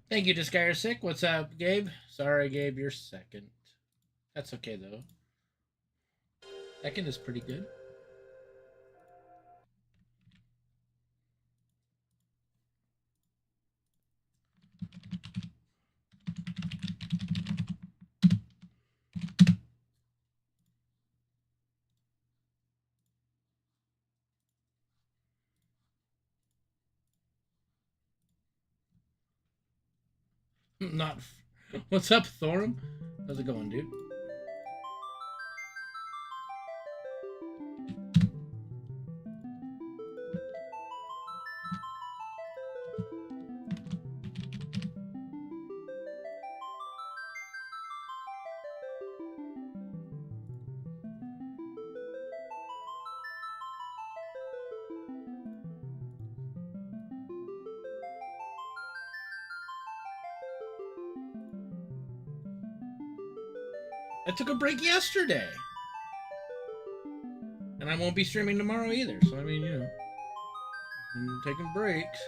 Thank you, Disguyer Sick. What's up, Gabe? Sorry, Gabe, you're second. That's okay, though. Second is pretty good. Not. What's up, Thorum? How's it going, dude? I took a break yesterday. And I won't be streaming tomorrow either. So, I mean, you know, I'm taking breaks.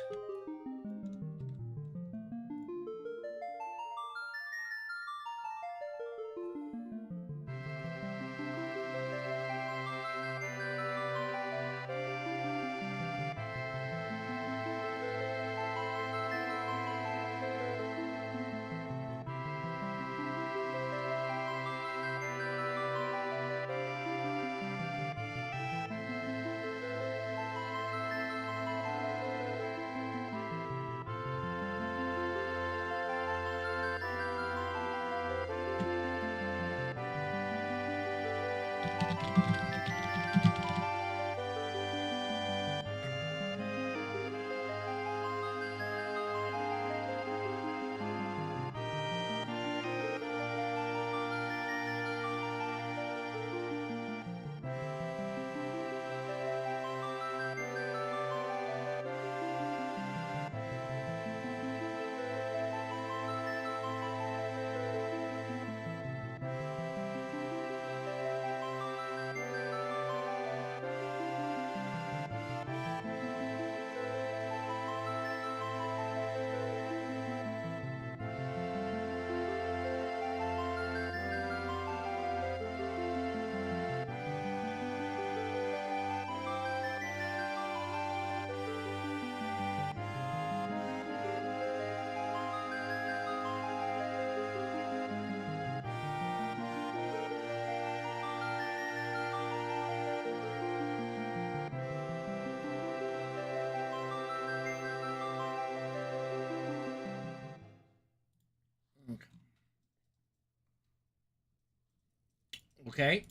Okay.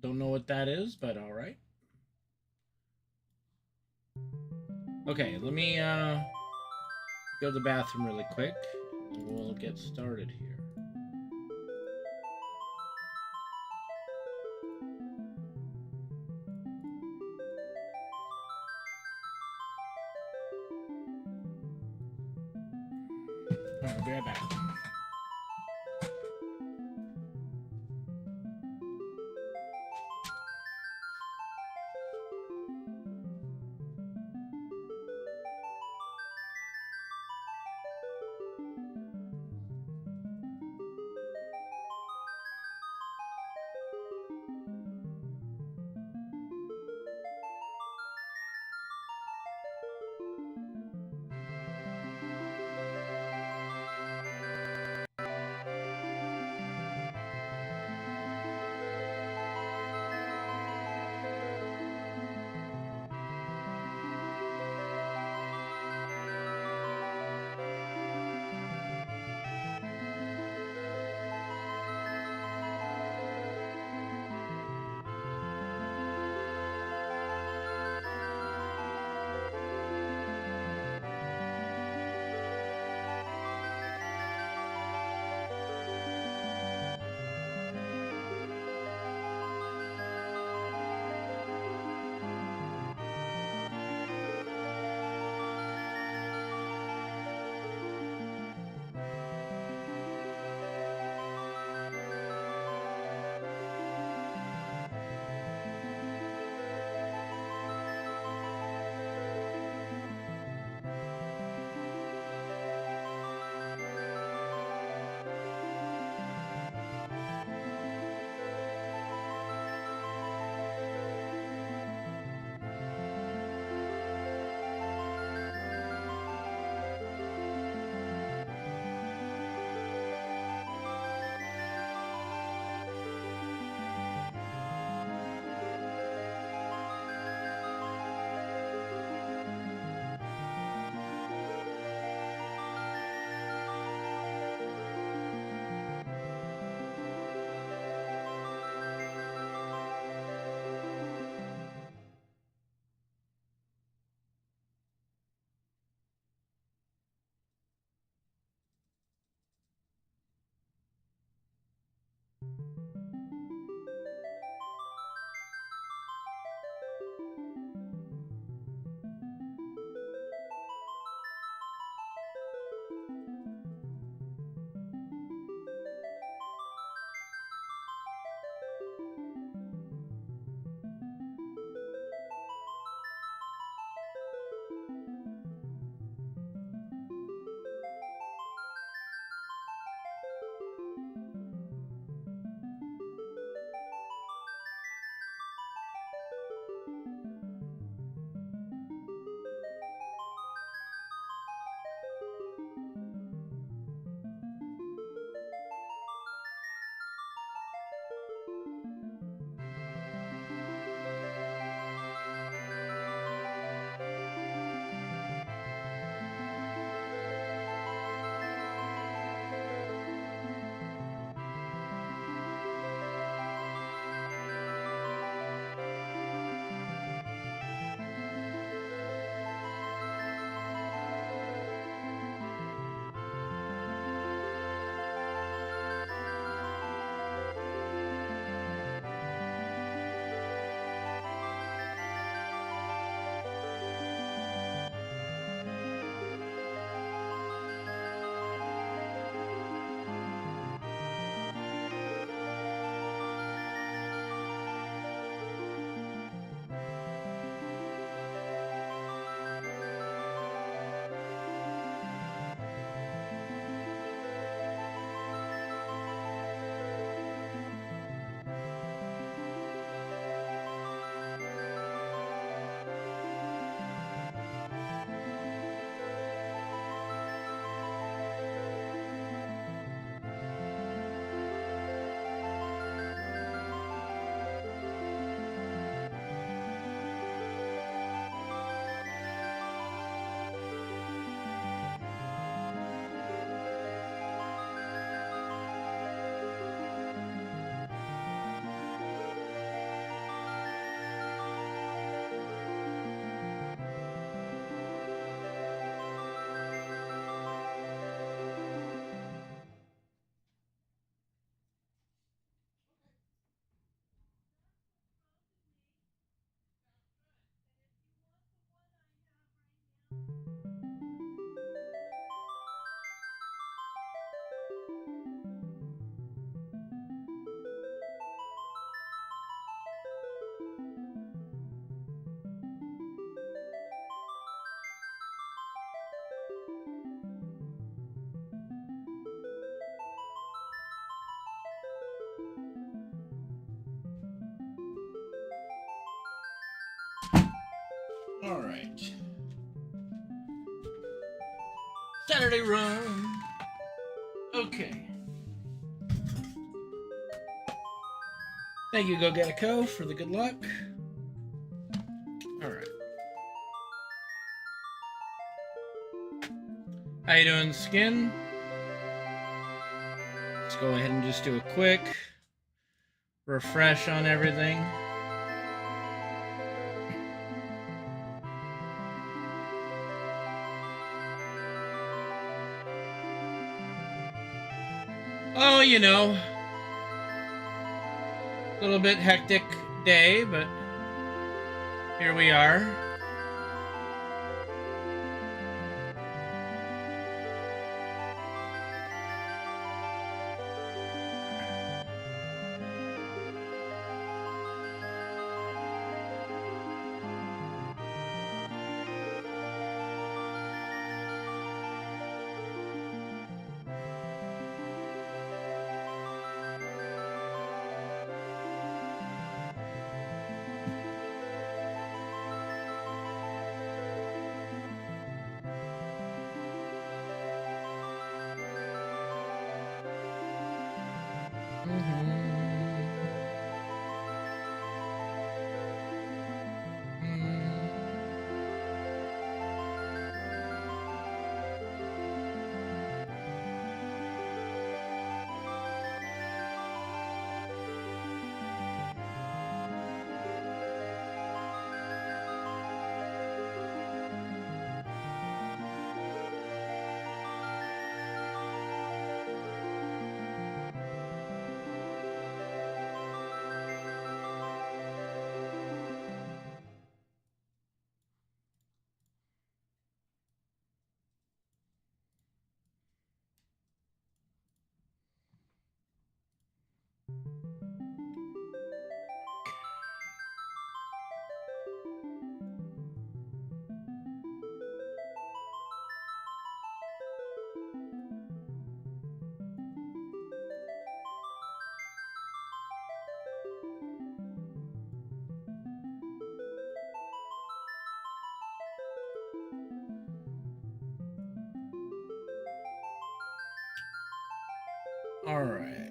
Don't know what that is, but all right. Okay, let me go to the bathroom really quick, and we'll get started here. All right, I'll be right back. All right. Saturday run. Okay. Thank you, Go Get a Co, for the good luck. All right. How you doing, Skin? Let's go ahead and just do a quick refresh on everything. Oh, you know, a little bit hectic day, but here we are. All right.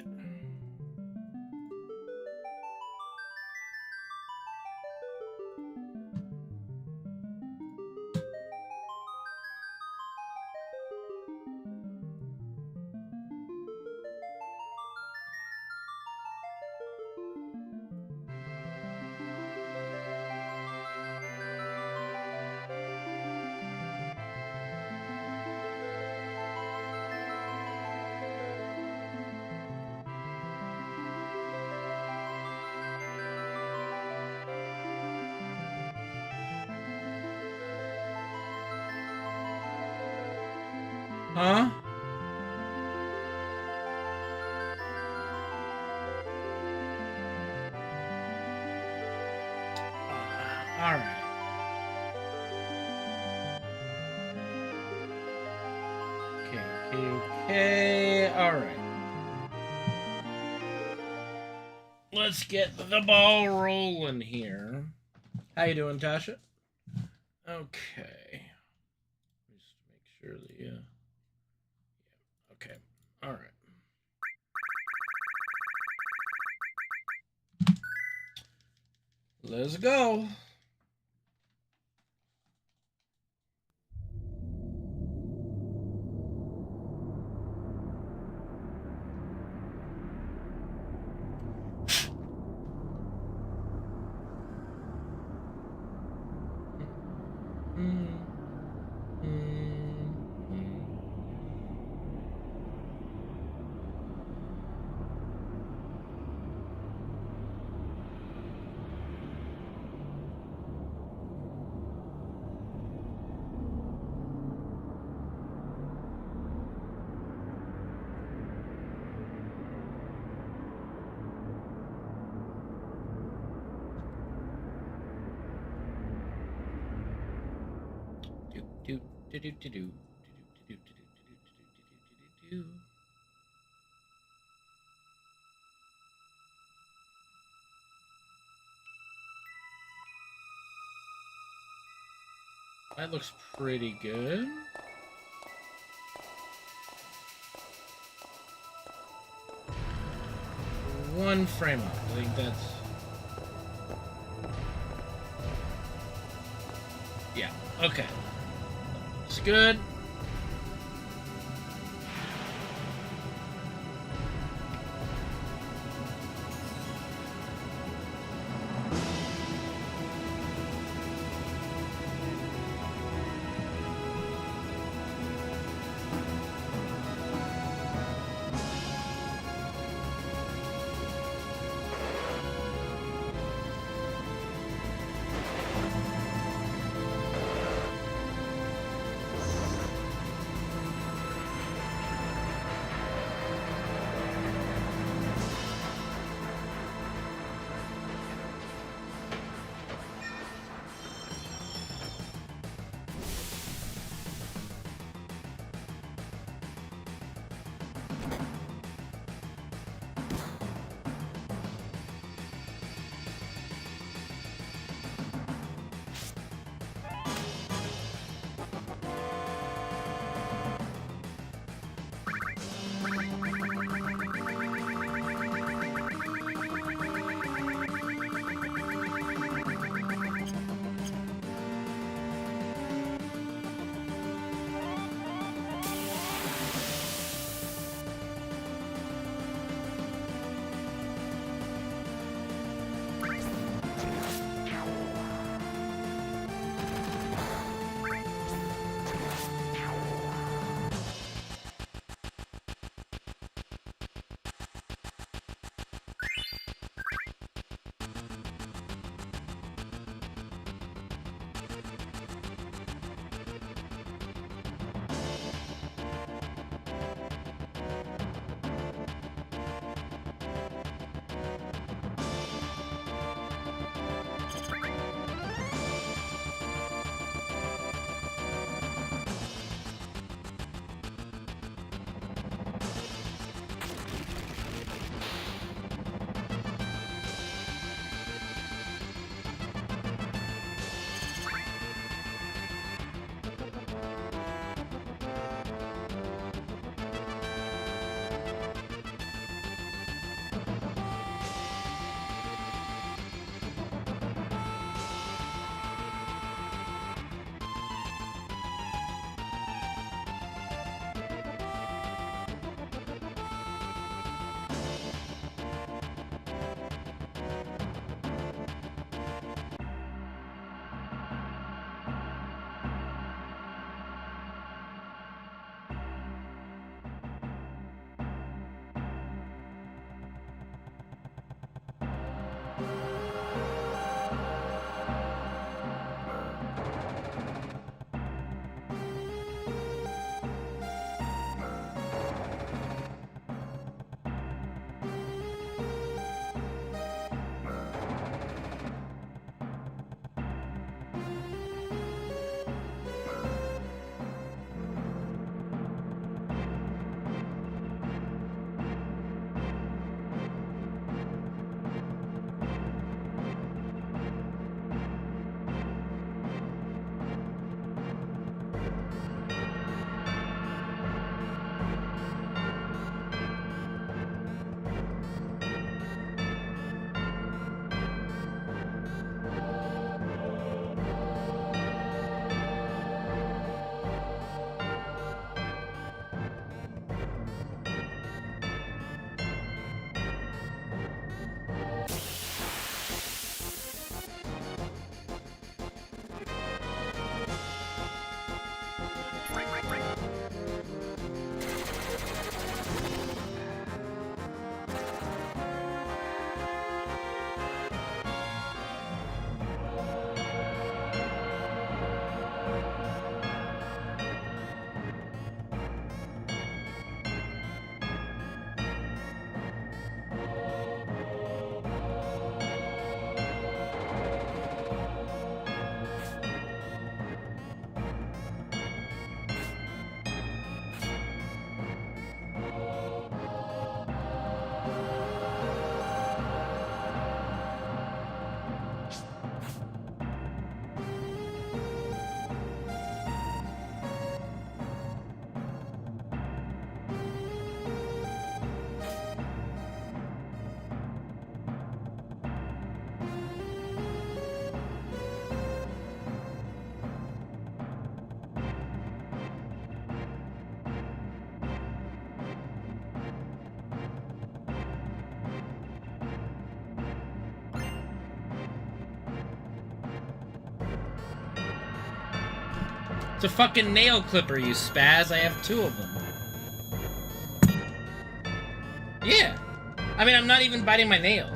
Huh? All right. Okay. All right. Let's get the ball rolling here. How you doing, Tasha? Okay. Just make sure that yeah. Okay. All right. Let's go. That looks pretty good. One frame up. I think that's... Yeah, okay. It's good. It's a fucking nail clipper, you spaz. I have 2 of them. Yeah. I mean, I'm not even biting my nails.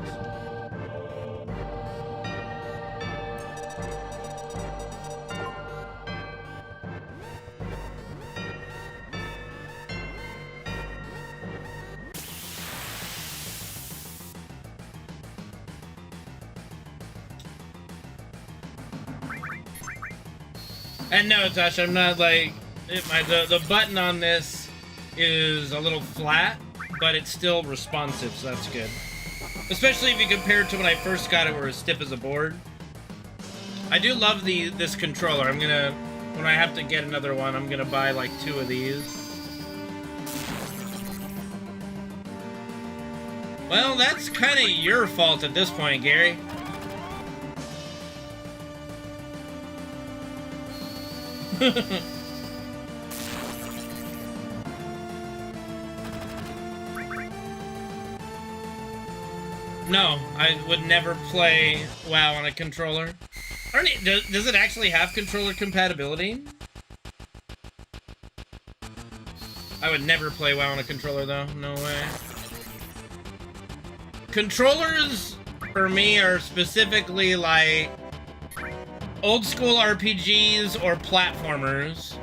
And no, Tasha, I'm not like... The button on this is a little flat, but it's still responsive, so that's good. Especially if you compare it to when I first got it, where it's stiff as a board. I do love this controller. I'm gonna... When I have to get another one, I'm gonna buy like 2 of these. Well, that's kind of your fault at this point, Gary. No, I would never play WoW on a controller. Does it actually have controller compatibility? I would never play WoW on a controller, though. No way. Controllers, for me, are specifically, like, old school RPGs or platformers.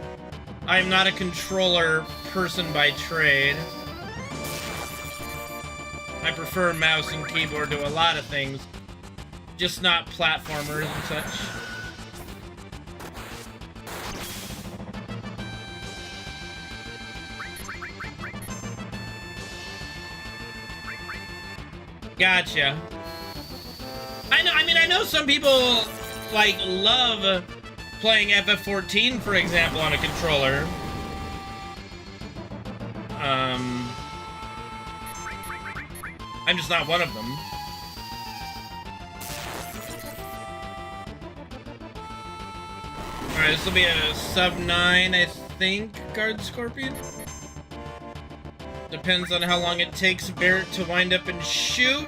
I'm not a controller person by trade. I prefer mouse and keyboard to a lot of things, just not platformers and such. Gotcha. I know some people like love playing FF14, for example, on a controller. I'm just not one of them. Alright, this will be a sub 9, I think, Guard Scorpion. Depends on how long it takes Barrett to wind up and shoot.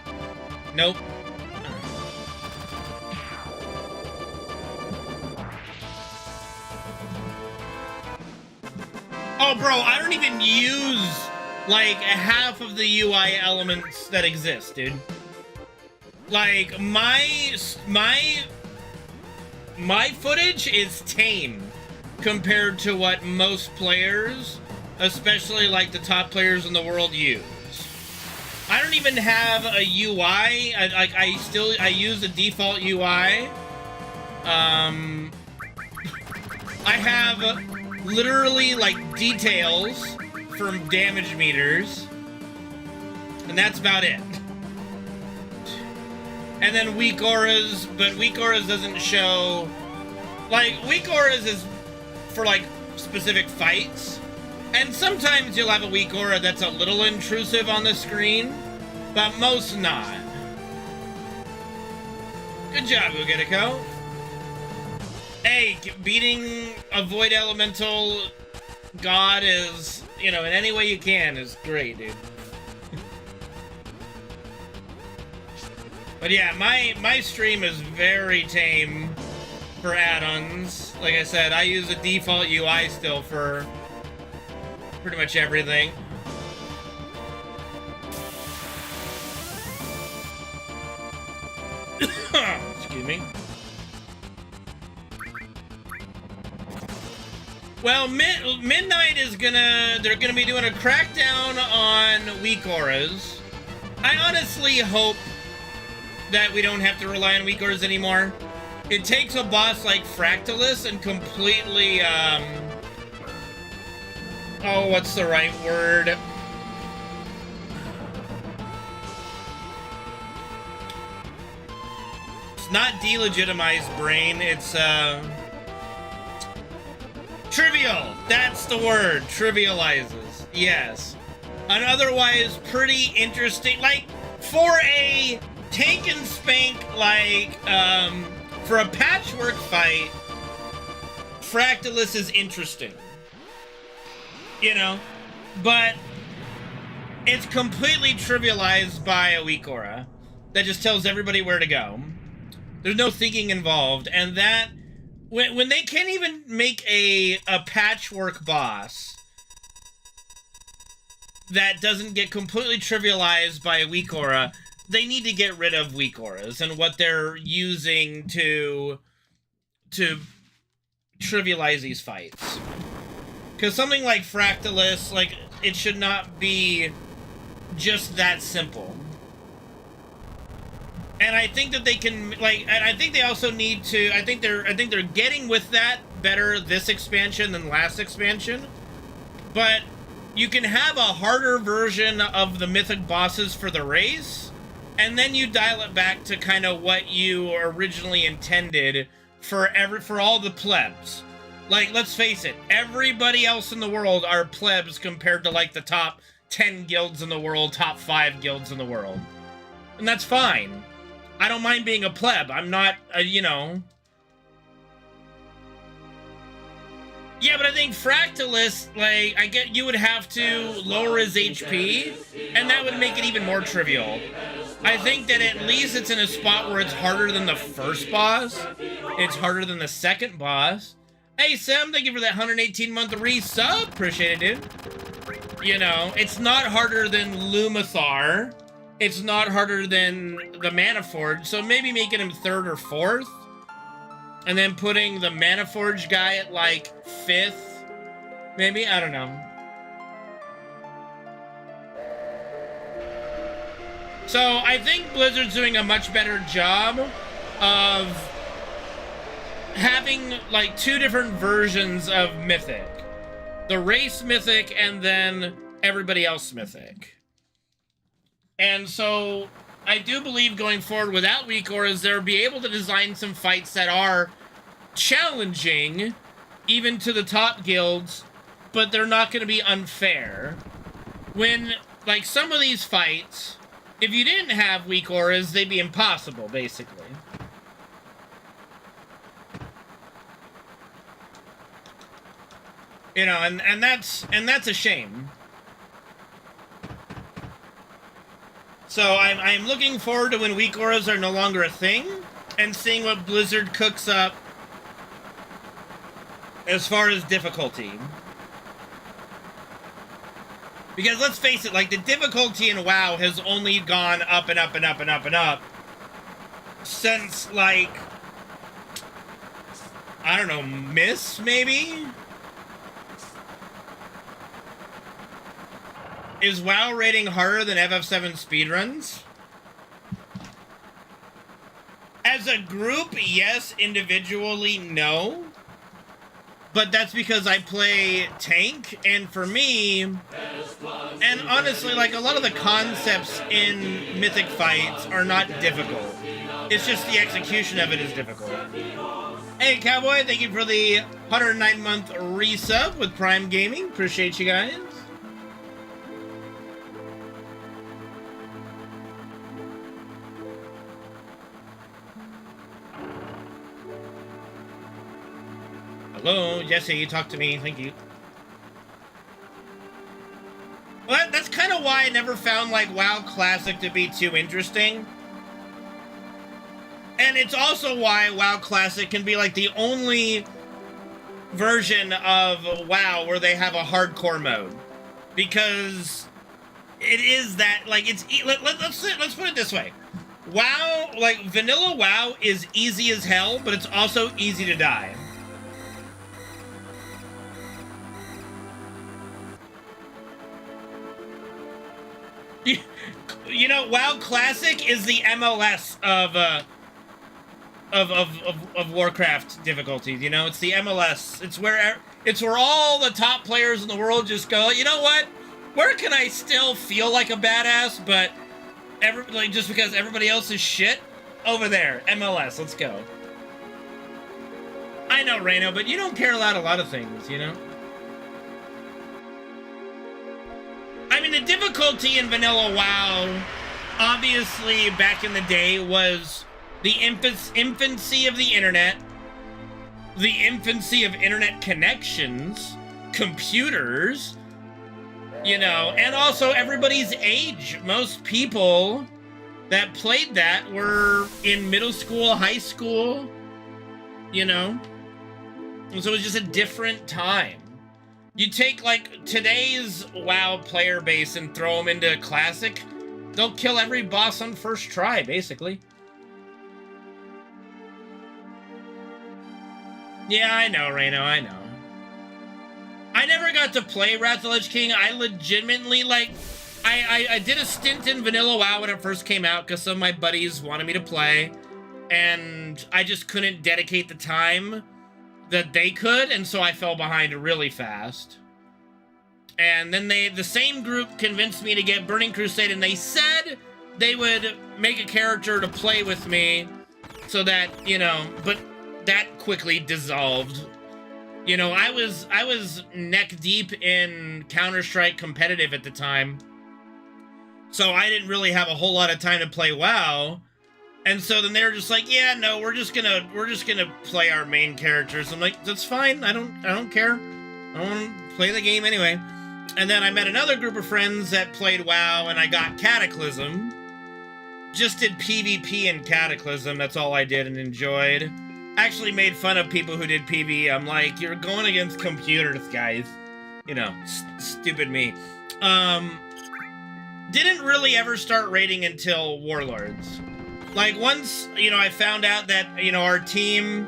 Nope. Oh, bro, I don't even use, like, half of the UI elements that exist, dude. Like, my footage is tame compared to what most players, especially, like, the top players in the world, use. I don't even have a UI. I use the default UI. I have literally, like, details from damage meters, and that's about it. And then weak auras, but weak auras doesn't show... Like, weak auras is for, like, specific fights, and sometimes you'll have a weak aura that's a little intrusive on the screen, but most not. Good job, Ugetiko. Hey, beating a Void Elemental God is, you know, in any way you can is great, dude. But yeah, my stream is very tame for add-ons. Like I said, I use the default UI still for pretty much everything. Excuse me. Well, Midnight is they're gonna be doing a crackdown on weak auras. I honestly hope that we don't have to rely on weak auras anymore. It takes a boss like Fractalus and completely, oh, what's the right word? It's not delegitimized brain, it's, trivial! That's the word. Trivializes. Yes. An otherwise pretty interesting... Like, for a tank and spank, like, for a patchwork fight, Fractalus is interesting. You know? But it's completely trivialized by a weak aura that just tells everybody where to go. There's no thinking involved, and that when they can't even make a patchwork boss that doesn't get completely trivialized by a weak aura, they need to get rid of weak auras and what they're using to trivialize these fights. Because something like Fractalus, like, it should not be just that simple. And I think that they can, like, and I think they also need to, I think they're getting with that better this expansion than last expansion. But you can have a harder version of the mythic bosses for the race, and then you dial it back to kind of what you originally intended for all the plebs. Like, let's face it, everybody else in the world are plebs compared to, like, the top 10 guilds in the world, top 5 guilds in the world. And that's fine. I don't mind being a pleb. I'm not, you know... Yeah, but I think Fractalus, like, I get you would have to lower his HP, and that would make it even more trivial. I think that at least it's in a spot where it's harder than the first boss. It's harder than the second boss. Hey, Sam, thank you for that 118-month resub. Appreciate it, dude. You know, it's not harder than Lumathar. It's not harder than the Maniforge, so maybe making him 3rd or 4th. And then putting the Maniforge guy at, like, 5th. Maybe? I don't know. So, I think Blizzard's doing a much better job of having, like, 2 different versions of Mythic. The race Mythic and then everybody else Mythic. And so, I do believe going forward without weak auras, they'll be able to design some fights that are challenging, even to the top guilds, but they're not going to be unfair. When, like, some of these fights, if you didn't have weak auras, they'd be impossible, basically. You know, and that's a shame. So I'm looking forward to when weak auras are no longer a thing, and seeing what Blizzard cooks up as far as difficulty. Because let's face it, like, the difficulty in WoW has only gone up and up and up and up and up since, like, I don't know, Miss, maybe? Is WoW rating harder than FF7 speedruns? As a group, yes. Individually, no. But that's because I play tank, and for me, and honestly, like, a lot of the concepts in Mythic fights are not difficult. It's just the execution of it is difficult. Hey, Cowboy, thank you for the 109-month resub with Prime Gaming. Appreciate you guys. Hello, Jesse, talk to me. Thank you. Well, that's kind of why I never found, like, WoW Classic to be too interesting. And it's also why WoW Classic can be, like, the only version of WoW where they have a hardcore mode. Because it is that, like, it's... Let's put it this way. WoW, like, vanilla WoW is easy as hell, but it's also easy to die. You know, WoW Classic is the MLS of Warcraft difficulties. You know, it's the MLS. It's where all the top players in the world just go, you know what? Where can I still feel like a badass, but like, just because everybody else is shit? Over there, MLS. Let's go. I know, Reno, but you don't care about a lot of things, you know? I mean, the difficulty in vanilla WoW, obviously, back in the day, was the infancy of the internet, the infancy of internet connections, computers, you know, and also everybody's age. Most people that played that were in middle school, high school, you know. And so it was just a different time. You take, like, today's WoW player base and throw them into Classic, they'll kill every boss on first try, basically. Yeah, I know, Reno, I know. I never got to play Wrath of the Lich King. I legitimately, like, I did a stint in Vanilla WoW when it first came out because some of my buddies wanted me to play, and I just couldn't dedicate the time that they could, and so I fell behind really fast. And then the same group convinced me to get Burning Crusade, and they said they would make a character to play with me so that, you know, but that quickly dissolved. You know, I was neck deep in Counter-Strike competitive at the time, so I didn't really have a whole lot of time to play WoW. And so then they were just like, yeah, no, we're just gonna play our main characters. I'm like, that's fine. I don't care. I don't want to play the game anyway. And then I met another group of friends that played WoW, and I got Cataclysm. Just did PvP in Cataclysm. That's all I did and enjoyed. Actually made fun of people who did PvE. I'm like, you're going against computers, guys. You know, stupid me. Didn't really ever start raiding until Warlords. Like, once, you know, I found out that, you know, our team,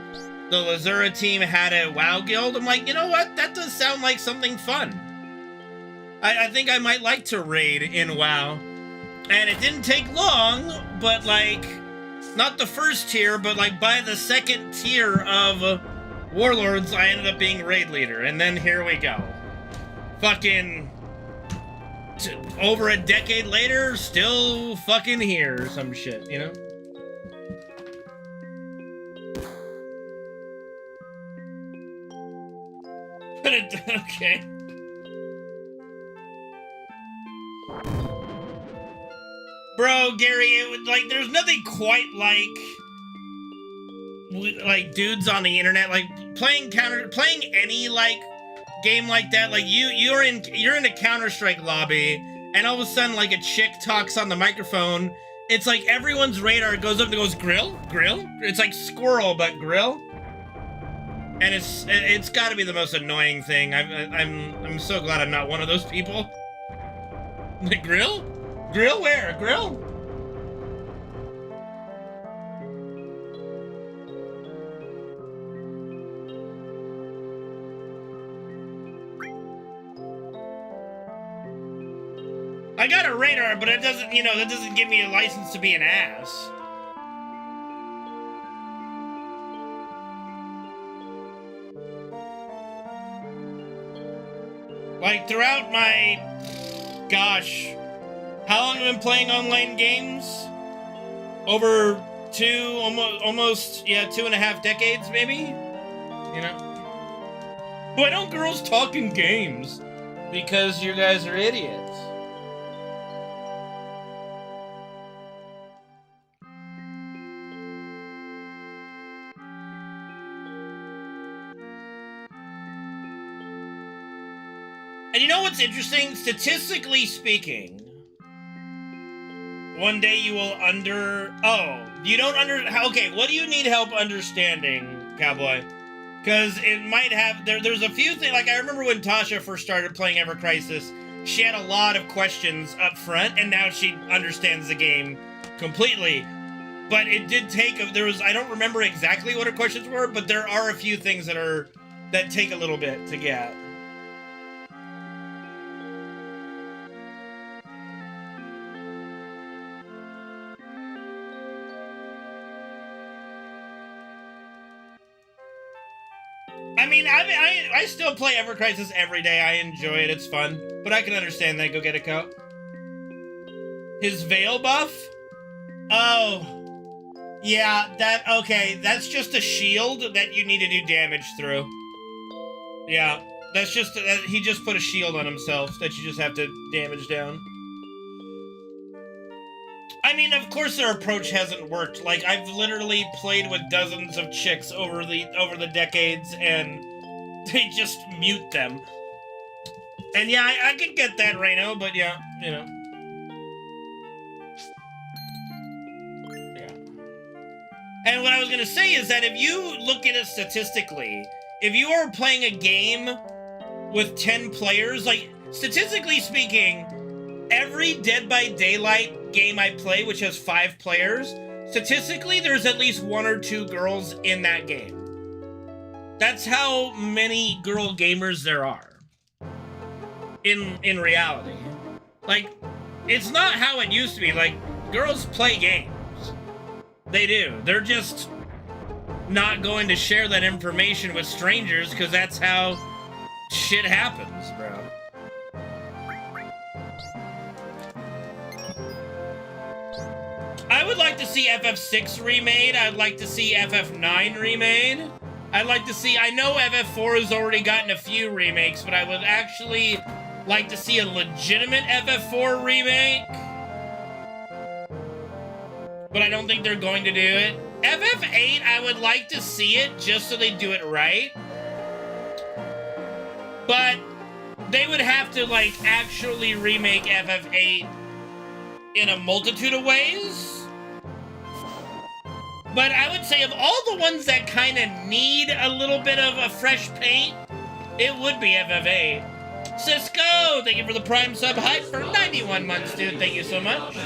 the Lzuruha team, had a WoW guild, I'm like, you know what? That does sound like something fun. I think I might like to raid in WoW. And it didn't take long, but, like, not the first tier, but, like, by the second tier of Warlords, I ended up being raid leader. And then here we go. Fucking over a decade later, still fucking here or some shit, you know? Okay. Bro, Gary, it would, like, there's nothing quite like dudes on the internet, like playing any like game like that. Like you're in a Counter-Strike lobby, and all of a sudden, like, a chick talks on the microphone. It's like everyone's radar goes up and goes, grill. It's like squirrel, but grill. And it's got to be the most annoying thing. I'm so glad I'm not one of those people. The grill? Grill where? Grill? I got a radar, but it doesn't, you know, that doesn't give me a license to be an ass. Like, throughout my, gosh, how long have I been playing online games? Over almost 2.5 decades, maybe? You know? Why don't girls talk in games? Because you guys are idiots. And you know what's interesting? Statistically speaking, one day you will okay, what do you need help understanding, Cowboy? Because it might have, there's a few things, like I remember when Tasha first started playing Ever Crisis, she had a lot of questions up front, and now she understands the game completely. But it did take, I don't remember exactly what her questions were, but there are a few things that take a little bit to get. I mean, I still play Ever Crisis every day. I enjoy it. It's fun. But I can understand that. Go get a coat. His Veil buff? Oh. Yeah, okay. That's just a shield that you need to do damage through. Yeah. That's just, he just put a shield on himself that you just have to damage down. I mean, of course their approach hasn't worked. Like, I've literally played with dozens of chicks over the decades, and they just mute them. And yeah, I can get that, Reno, but yeah, you know. Yeah. And what I was gonna say is that if you look at it statistically, if you are playing a game with 10 players, like, statistically speaking, every Dead by Daylight game I play, which has 5 players, statistically, there's at least 1 or 2 girls in that game. That's how many girl gamers there are. In reality. Like, it's not how it used to be. Like, girls play games. They do. They're just not going to share that information with strangers because that's how shit happens, bro. I would like to see FF6 remade. I'd like to see FF9 remade. I'd like to see... I know FF4 has already gotten a few remakes, but I would actually like to see a legitimate FF4 remake. But I don't think they're going to do it. FF8, I would like to see it just so they do it right. But they would have to, like, actually remake FF8 in a multitude of ways. But I would say of all the ones that kind of need a little bit of a fresh paint, it would be FF8. Cisco, thank you for the Prime sub hype for 91 months, dude. Thank you so much.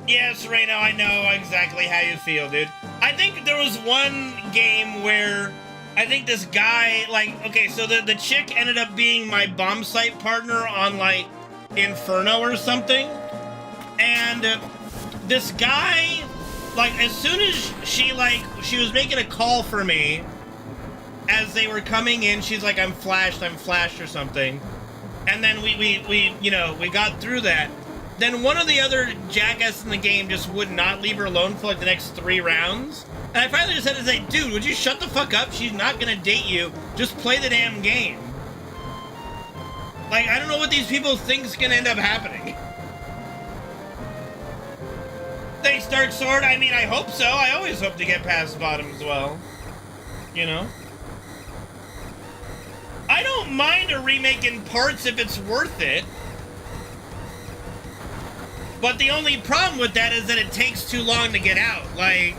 Yes, Reno, I know exactly how you feel, dude. I think there was one game where I think this guy, like, okay, so the chick ended up being my bomb site partner on, like, Inferno or something. And this guy, like, as soon as she was making a call for me as they were coming in, she's like, I'm flashed or something. And then we got through that. Then one of the other jackasses in the game just would not leave her alone for like the next 3 rounds. And I finally just had to say, dude, would you shut the fuck up? She's not gonna date you. Just play the damn game. Like, I don't know what these people think's gonna end up happening. Thanks, Dark Sword. I mean, I hope so. I always hope to get past bottom as well. You know? I don't mind a remake in parts if it's worth it. But the only problem with that is that it takes too long to get out. Like,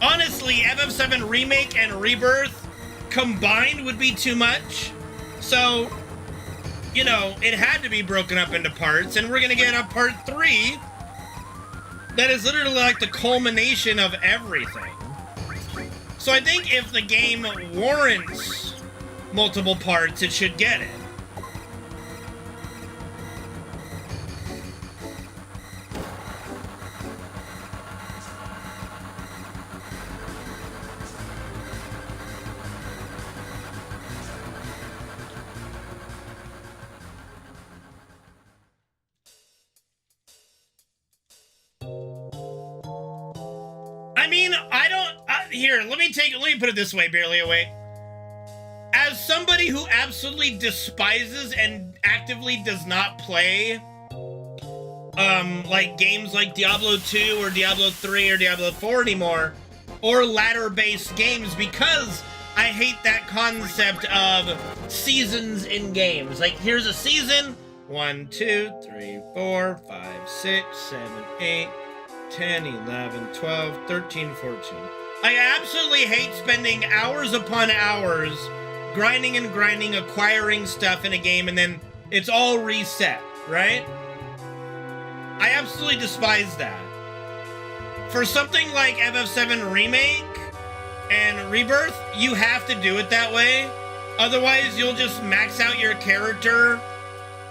honestly, FF7 Remake and Rebirth combined would be too much. So, you know, it had to be broken up into parts, and we're gonna get a part 3 that is literally like the culmination of everything. So I think if the game warrants multiple parts, it should get it. I mean, I don't... here, let me put it this way, Barely Awake. As somebody who absolutely despises and actively does not play, like, games like Diablo 2 or Diablo 3 or Diablo 4 anymore, or ladder-based games, because I hate that concept of seasons in games. Like, here's a season, 1, 2, 3, 4, 5, 6, 7, 8... 10, 11, 12, 13, 14. I absolutely hate spending hours upon hours grinding and grinding, acquiring stuff in a game, and then it's all reset, right? I absolutely despise that. For something like FF7 Remake and Rebirth, you have to do it that way. Otherwise, you'll just max out your character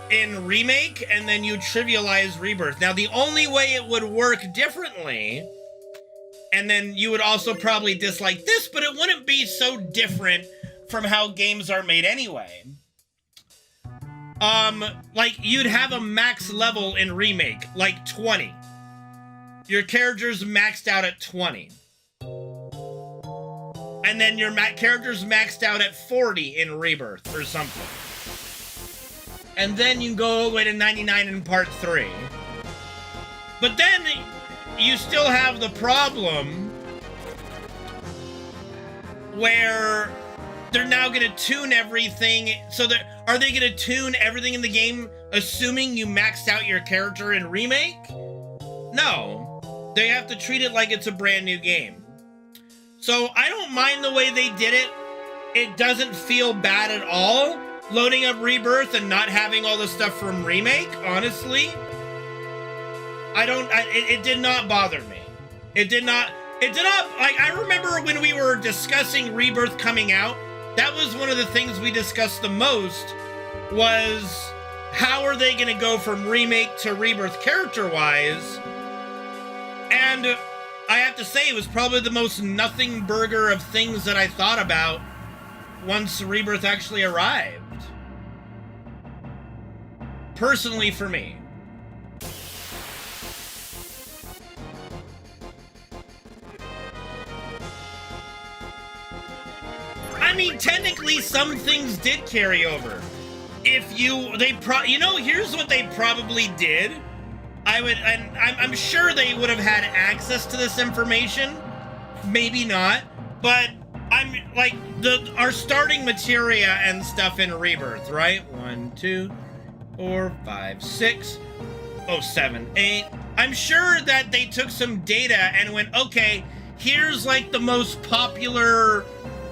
in Remake, and then you trivialize Rebirth. Now, the only way it would work differently, and then you would also probably dislike this, but it wouldn't be so different from how games are made anyway. Like, you'd have a max level in Remake, like 20. Your character's maxed out at 20. And then your character's maxed out at 40 in Rebirth, or something. And then you go all the way to 99 in part 3. But then you still have the problem where they're now going to tune everything. So are they going to tune everything in the game assuming you maxed out your character in Remake? No. They have to treat it like it's a brand new game. So I don't mind the way they did it. It doesn't feel bad at all. Loading up Rebirth and not having all the stuff from Remake, honestly. It did not bother me. It did not, like, I remember when we were discussing Rebirth coming out, that was one of the things we discussed the most, was how are they going to go from Remake to Rebirth character-wise? And I have to say, it was probably the most nothing burger of things that I thought about once Rebirth actually arrived. Personally, for me. I mean, technically, some things did carry over. Here's what they probably did. I'm sure they would have had access to this information. Maybe not, but I'm like our starting materia and stuff in Rebirth, right? 1, 2, 4, 5, 6, 7, 8. I'm sure that they took some data and went, okay, here's like the most popular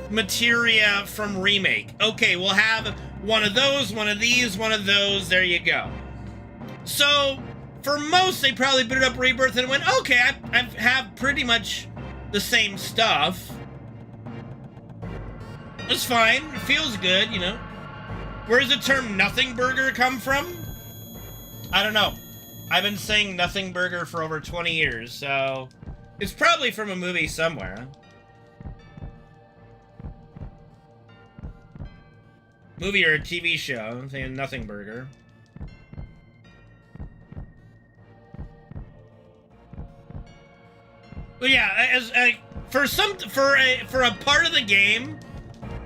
materia from Remake. Okay, we'll have one of those, one of these, one of those. There you go. So for most, they probably booted up Rebirth and went, okay, I have pretty much the same stuff. It's fine. It feels good, you know. Where does the term nothing burger come from? I don't know. I've been saying nothing burger for over 20 years, so it's probably from a movie somewhere. Movie or a TV show. I'm saying nothing burger. But yeah, for a part of the game,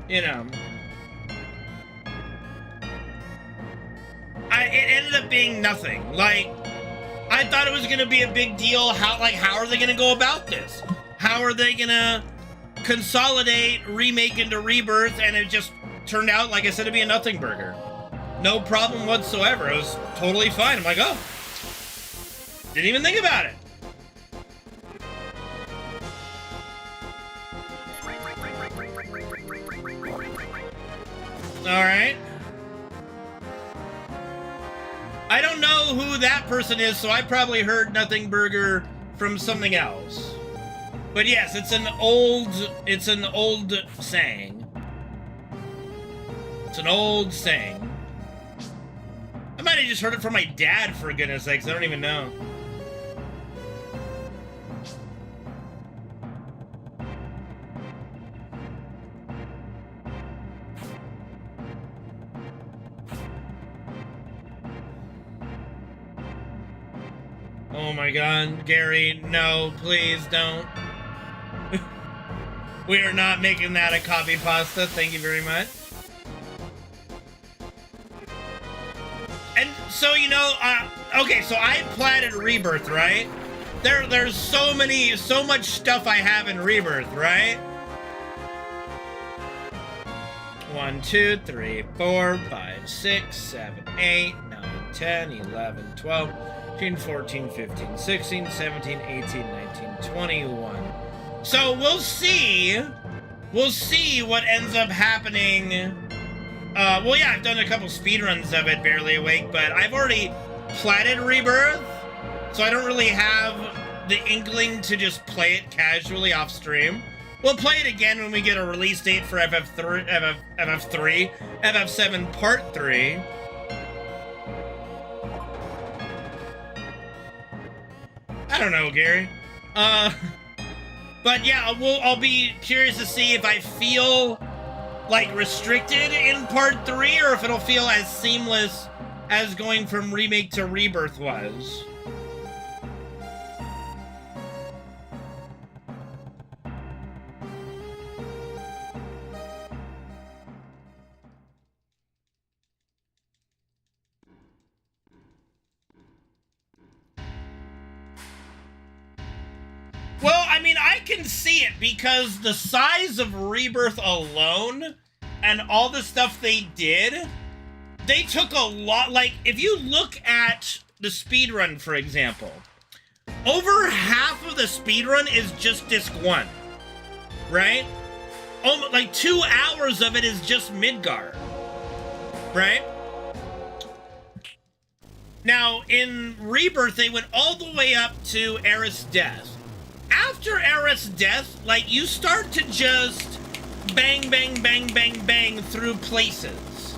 you know, it ended up being nothing. Like, I thought it was gonna be a big deal. How are they gonna go about this? How are they gonna consolidate Remake into Rebirth? And it just turned out, like I said, to be a nothing burger. No problem whatsoever. It was totally fine. I'm like, oh, didn't even think about it. All right. I don't know who that person is, so I probably heard nothing burger from something else. But yes, it's an old saying. It's an old saying. I might have just heard it from my dad, for goodness sakes. I don't even know. Oh my god, Gary, no, please don't. We are not making that a copy pasta, thank you very much. And so, you know, okay, so I platted Rebirth, right? There's so much stuff I have in Rebirth, right? 1, 2, 3, 4, 5, 6, 7, 8, 9, 10, 11, 12, 13, 14, 15, 16, 17, 18, 19, 21. So we'll see what ends up happening. Well, yeah, I've done a couple speedruns of it, Barely Awake, but I've already platted Rebirth, so I don't really have the inkling to just play it casually off stream. We'll play it again when we get a release date for FF7 Part 3. I don't know, Gary. But yeah, I'll be curious to see if I feel like restricted in Part 3 or if it'll feel as seamless as going from Remake to Rebirth was. Well, I mean, I can see it because the size of Rebirth alone and all the stuff they did, they took a lot. Like, if you look at the speedrun, for example, over half of the speedrun is just disc 1, right? Almost like 2 hours of it is just Midgar, right? Now, in Rebirth, they went all the way up to Aerith's death. After Aerith's death, like, you start to just bang, bang, bang, bang, bang through places,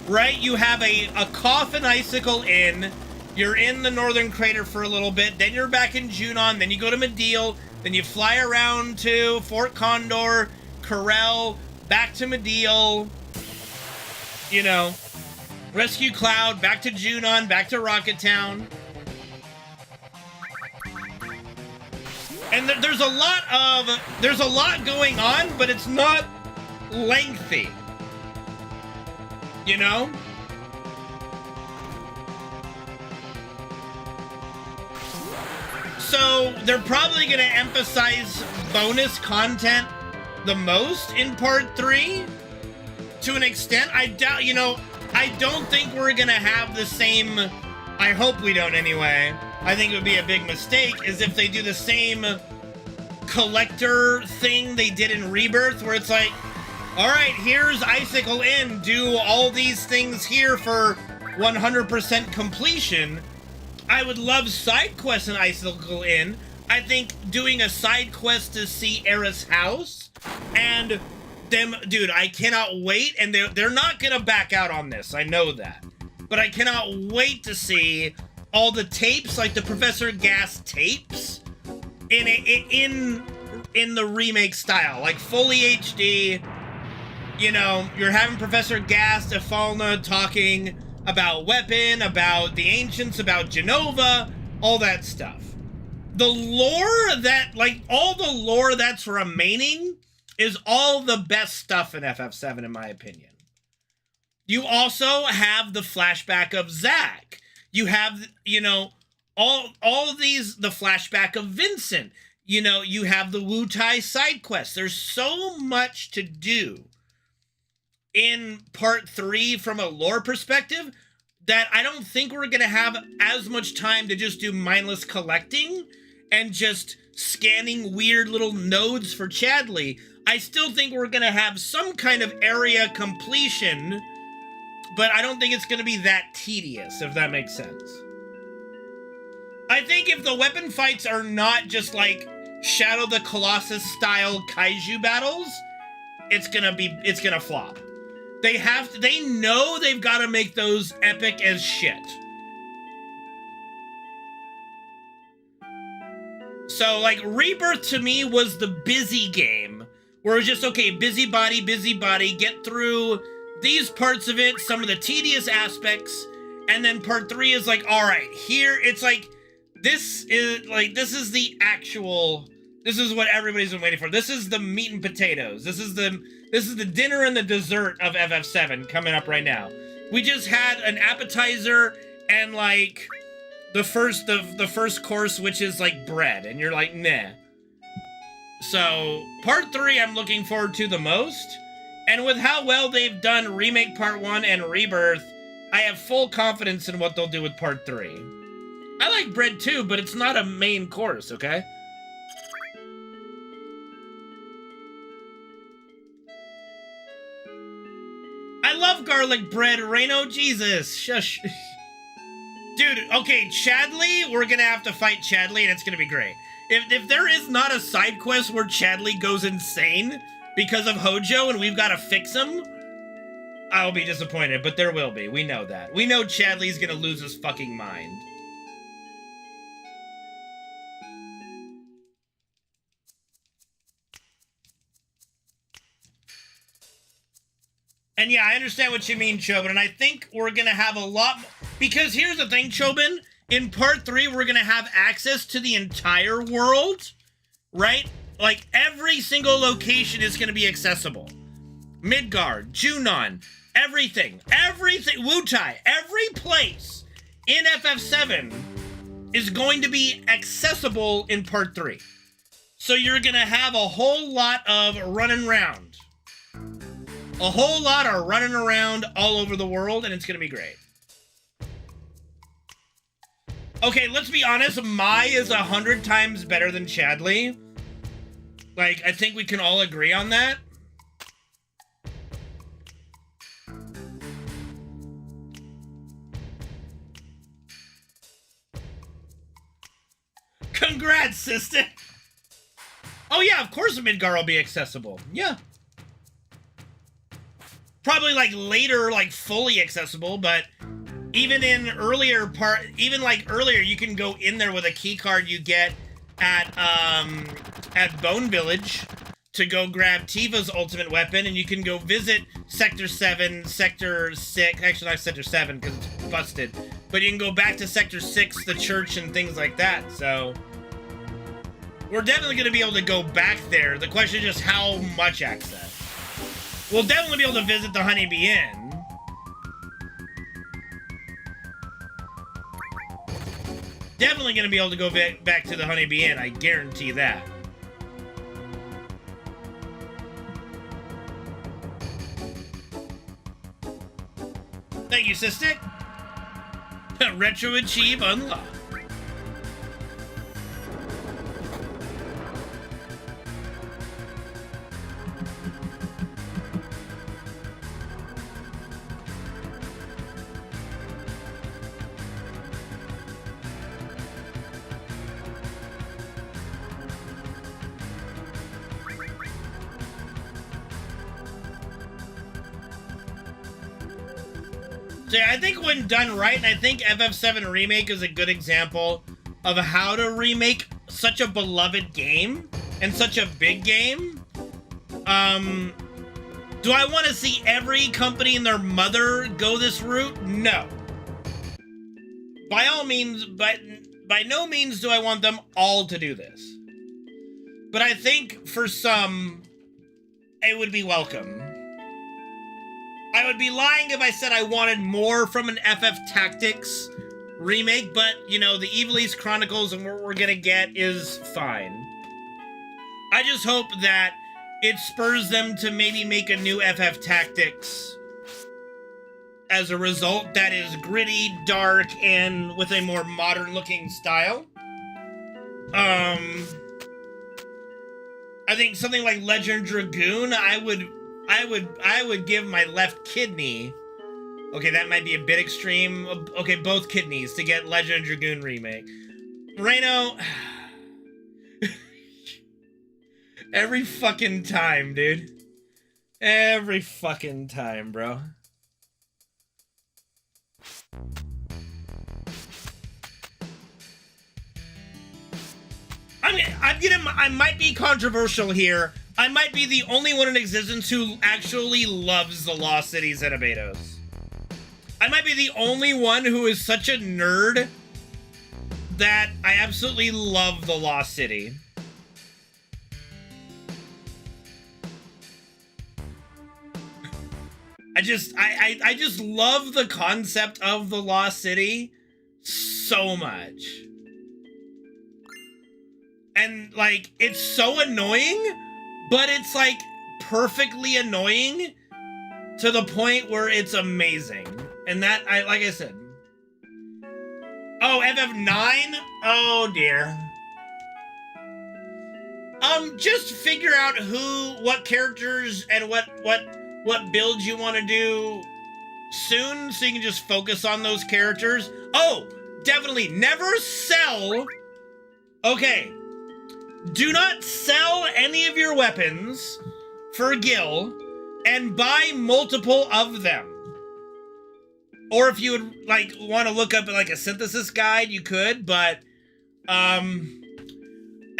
right? You have a Coffin Icicle Inn, you're in the Northern Crater for a little bit, then you're back in Junon, then you go to Mediel, then you fly around to Fort Condor, Corel, back to Mediel, you know, rescue Cloud, back to Junon, back to Rocket Town. And there's a lot going on, but it's not lengthy. You know? So they're probably going to emphasize bonus content the most in part 3 to an extent. I doubt, you know, I don't think we're going to have the same, I hope we don't anyway. I think it would be a big mistake is if they do the same collector thing they did in Rebirth, where it's like, all right, here's Icicle Inn, do all these things here for 100% completion. I would love side quests in Icicle Inn. I think doing a side quest to see Aerith's house and them, dude, I cannot wait, and they're not gonna back out on this, I know that, but I cannot wait to see all the tapes, like the Professor Gas tapes, in the remake style, like fully HD. You know, you're having Professor Gas, Efalna talking about Weapon, about the Ancients, about Genova, all that stuff. The lore that, like, all the lore that's remaining is all the best stuff in FF7, in my opinion. You also have the flashback of Zack. You have, you know, all of these, the flashback of Vincent. You know, you have the Wutai side quests. There's so much to do in part 3 from a lore perspective that I don't think we're going to have as much time to just do mindless collecting and just scanning weird little nodes for Chadley. I still think we're going to have some kind of area completion, but I don't think it's going to be that tedious, if that makes sense. I think if the weapon fights are not just like Shadow the Colossus style kaiju battles, it's gonna flop. They know they've got to make those epic as shit. So, like, Rebirth to me was the busy game, where it was just, okay, busybody, get through these parts of it, some of the tedious aspects, and then part 3 is like, all right, here, it's like, this is what everybody's been waiting for. This is the meat and potatoes. This is the dinner and the dessert of FF7 coming up right now. We just had an appetizer and, like, the first course, which is like bread, and you're like, nah. So part 3 I'm looking forward to the most, and with how well they've done remake part 1 and Rebirth, I have full confidence in what they'll do with part 3. I like bread too, but it's not a main course, okay? I love garlic bread, Reno, Jesus, shush. Dude, okay, Chadley, we're gonna have to fight Chadley, and it's gonna be great. If there is not a side quest where Chadley goes insane because of Hojo and we've got to fix him, I'll be disappointed, but there will be. We know that. We know Chadley's gonna lose his fucking mind. And yeah, I understand what you mean, Chobin, and I think we're gonna have a lot... Because here's the thing, Chobin. In part 3, we're gonna have access to the entire world, right? Like, every single location is gonna be accessible. Midgard, Junon, everything, Wutai, every place in FF7 is going to be accessible in part 3. So you're gonna have a whole lot of running around. A whole lot of running around all over the world, and it's gonna be great. Okay, let's be honest. Mai is 100 times better than Chadley. Like, I think we can all agree on that. Congrats, sister! Oh yeah, of course Midgar will be accessible. Yeah. Probably like later, like fully accessible, but even in earlier earlier, you can go in there with a key card you get at Bone Village to go grab Tifa's ultimate weapon, and you can go visit Sector 7, Sector 6, actually not Sector 7 because it's busted, but you can go back to Sector 6, the church, and things like that, so... We're definitely going to be able to go back there. The question is just how much access. We'll definitely be able to visit the Honeybee Inn. Definitely going to be able to go back to the Honeybee Inn, I guarantee that. Thank you, Sistik. Retro Achieve unlocked. So yeah, I think when done right, and I think FF7 Remake is a good example of how to remake such a beloved game and such a big game. Do I want to see every company and their mother go this route? No. By all means, but by no means do I want them all to do this. But I think for some, it would be welcome. I would be lying if I said I wanted more from an FF Tactics remake, but, you know, the Evil East Chronicles and what we're gonna get is fine. I just hope that it spurs them to maybe make a new FF Tactics as a result that is gritty, dark, and with a more modern-looking style. I think something like Legend Dragoon, I would give my left kidney. Okay, that might be a bit extreme. Okay, both kidneys to get Legend Dragoon remake. Reno, every fucking time, dude. Every fucking time, bro. I might be controversial here. I might be the only one in existence who actually loves the Lost Cities and Abydos. I might be the only one who is such a nerd that I absolutely love the Lost City. I just love the concept of the Lost City so much. And, like, it's so annoying, but it's, like, perfectly annoying to the point where it's amazing. And that, like I said. Oh, FF9? Oh, dear. Just figure out what characters and what builds you want to do soon, so you can just focus on those characters. Oh, definitely never sell. Okay. Do not sell any of your weapons for Gil and buy multiple of them. Or if you would like want to look up like a synthesis guide, you could, but FF9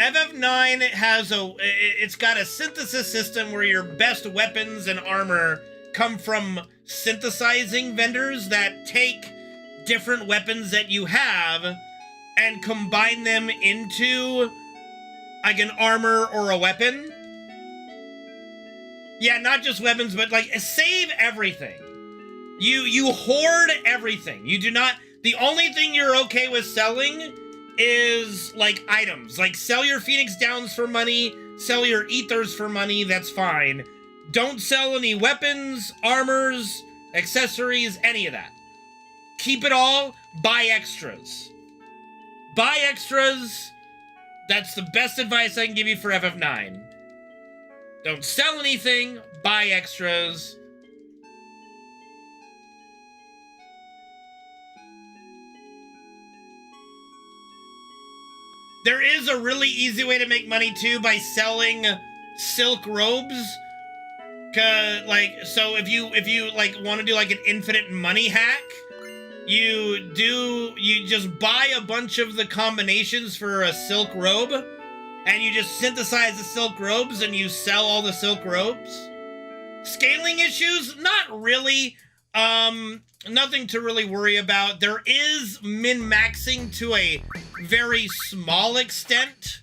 it's got a synthesis system where your best weapons and armor come from synthesizing vendors that take different weapons that you have and combine them into like an armor or a weapon. Yeah, not just weapons, but like save everything. You hoard everything. You do not, the only thing you're okay with selling is like items. Like sell your Phoenix Downs for money, sell your Ethers for money, that's fine. Don't sell any weapons, armors, accessories, any of that. Keep it all, buy extras. Buy extras. That's the best advice I can give you for FF9. Don't sell anything, buy extras. There is a really easy way to make money too by selling silk robes. So if you like want to do like an infinite money hack, you just buy a bunch of the combinations for a silk robe, and you just synthesize the silk robes and you sell all the silk robes. Scaling issues? Not really. Nothing to really worry about. There is min-maxing to a very small extent,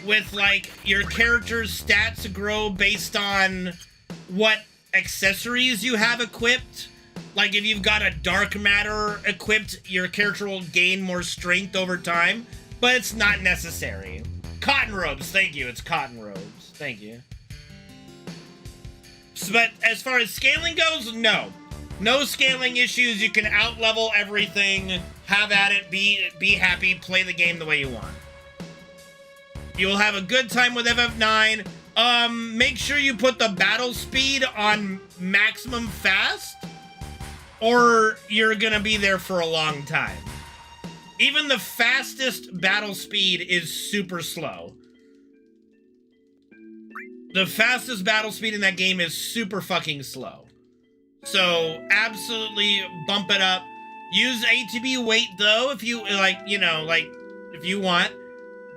with like your character's stats grow based on what accessories you have equipped. Like if you've got a dark matter equipped, your character will gain more strength over time, but it's not necessary. Cotton robes, thank you. It's cotton robes. Thank you. So, but as far as scaling goes, no. No scaling issues. You can out-level everything, have at it, be happy, play the game the way you want. You'll have a good time with FF9. Make sure you put the battle speed on maximum fast, or you're gonna be there for a long time. Even the fastest battle speed is super slow. The fastest battle speed in that game is super fucking slow. So absolutely bump it up. Use ATB weight though, if you like, if you want.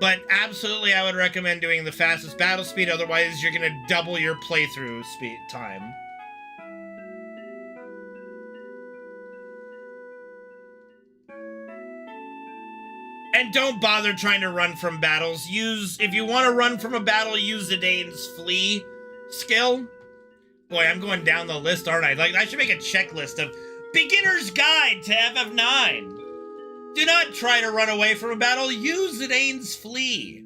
But absolutely I would recommend doing the fastest battle speed, otherwise you're gonna double your playthrough speed time. And don't bother trying to run from battles. If you want to run from a battle, use Zidane's flee skill. Boy, I'm going down the list, aren't I? Like, I should make a checklist of Beginner's Guide to FF9. Do not try to run away from a battle. Use Zidane's flee.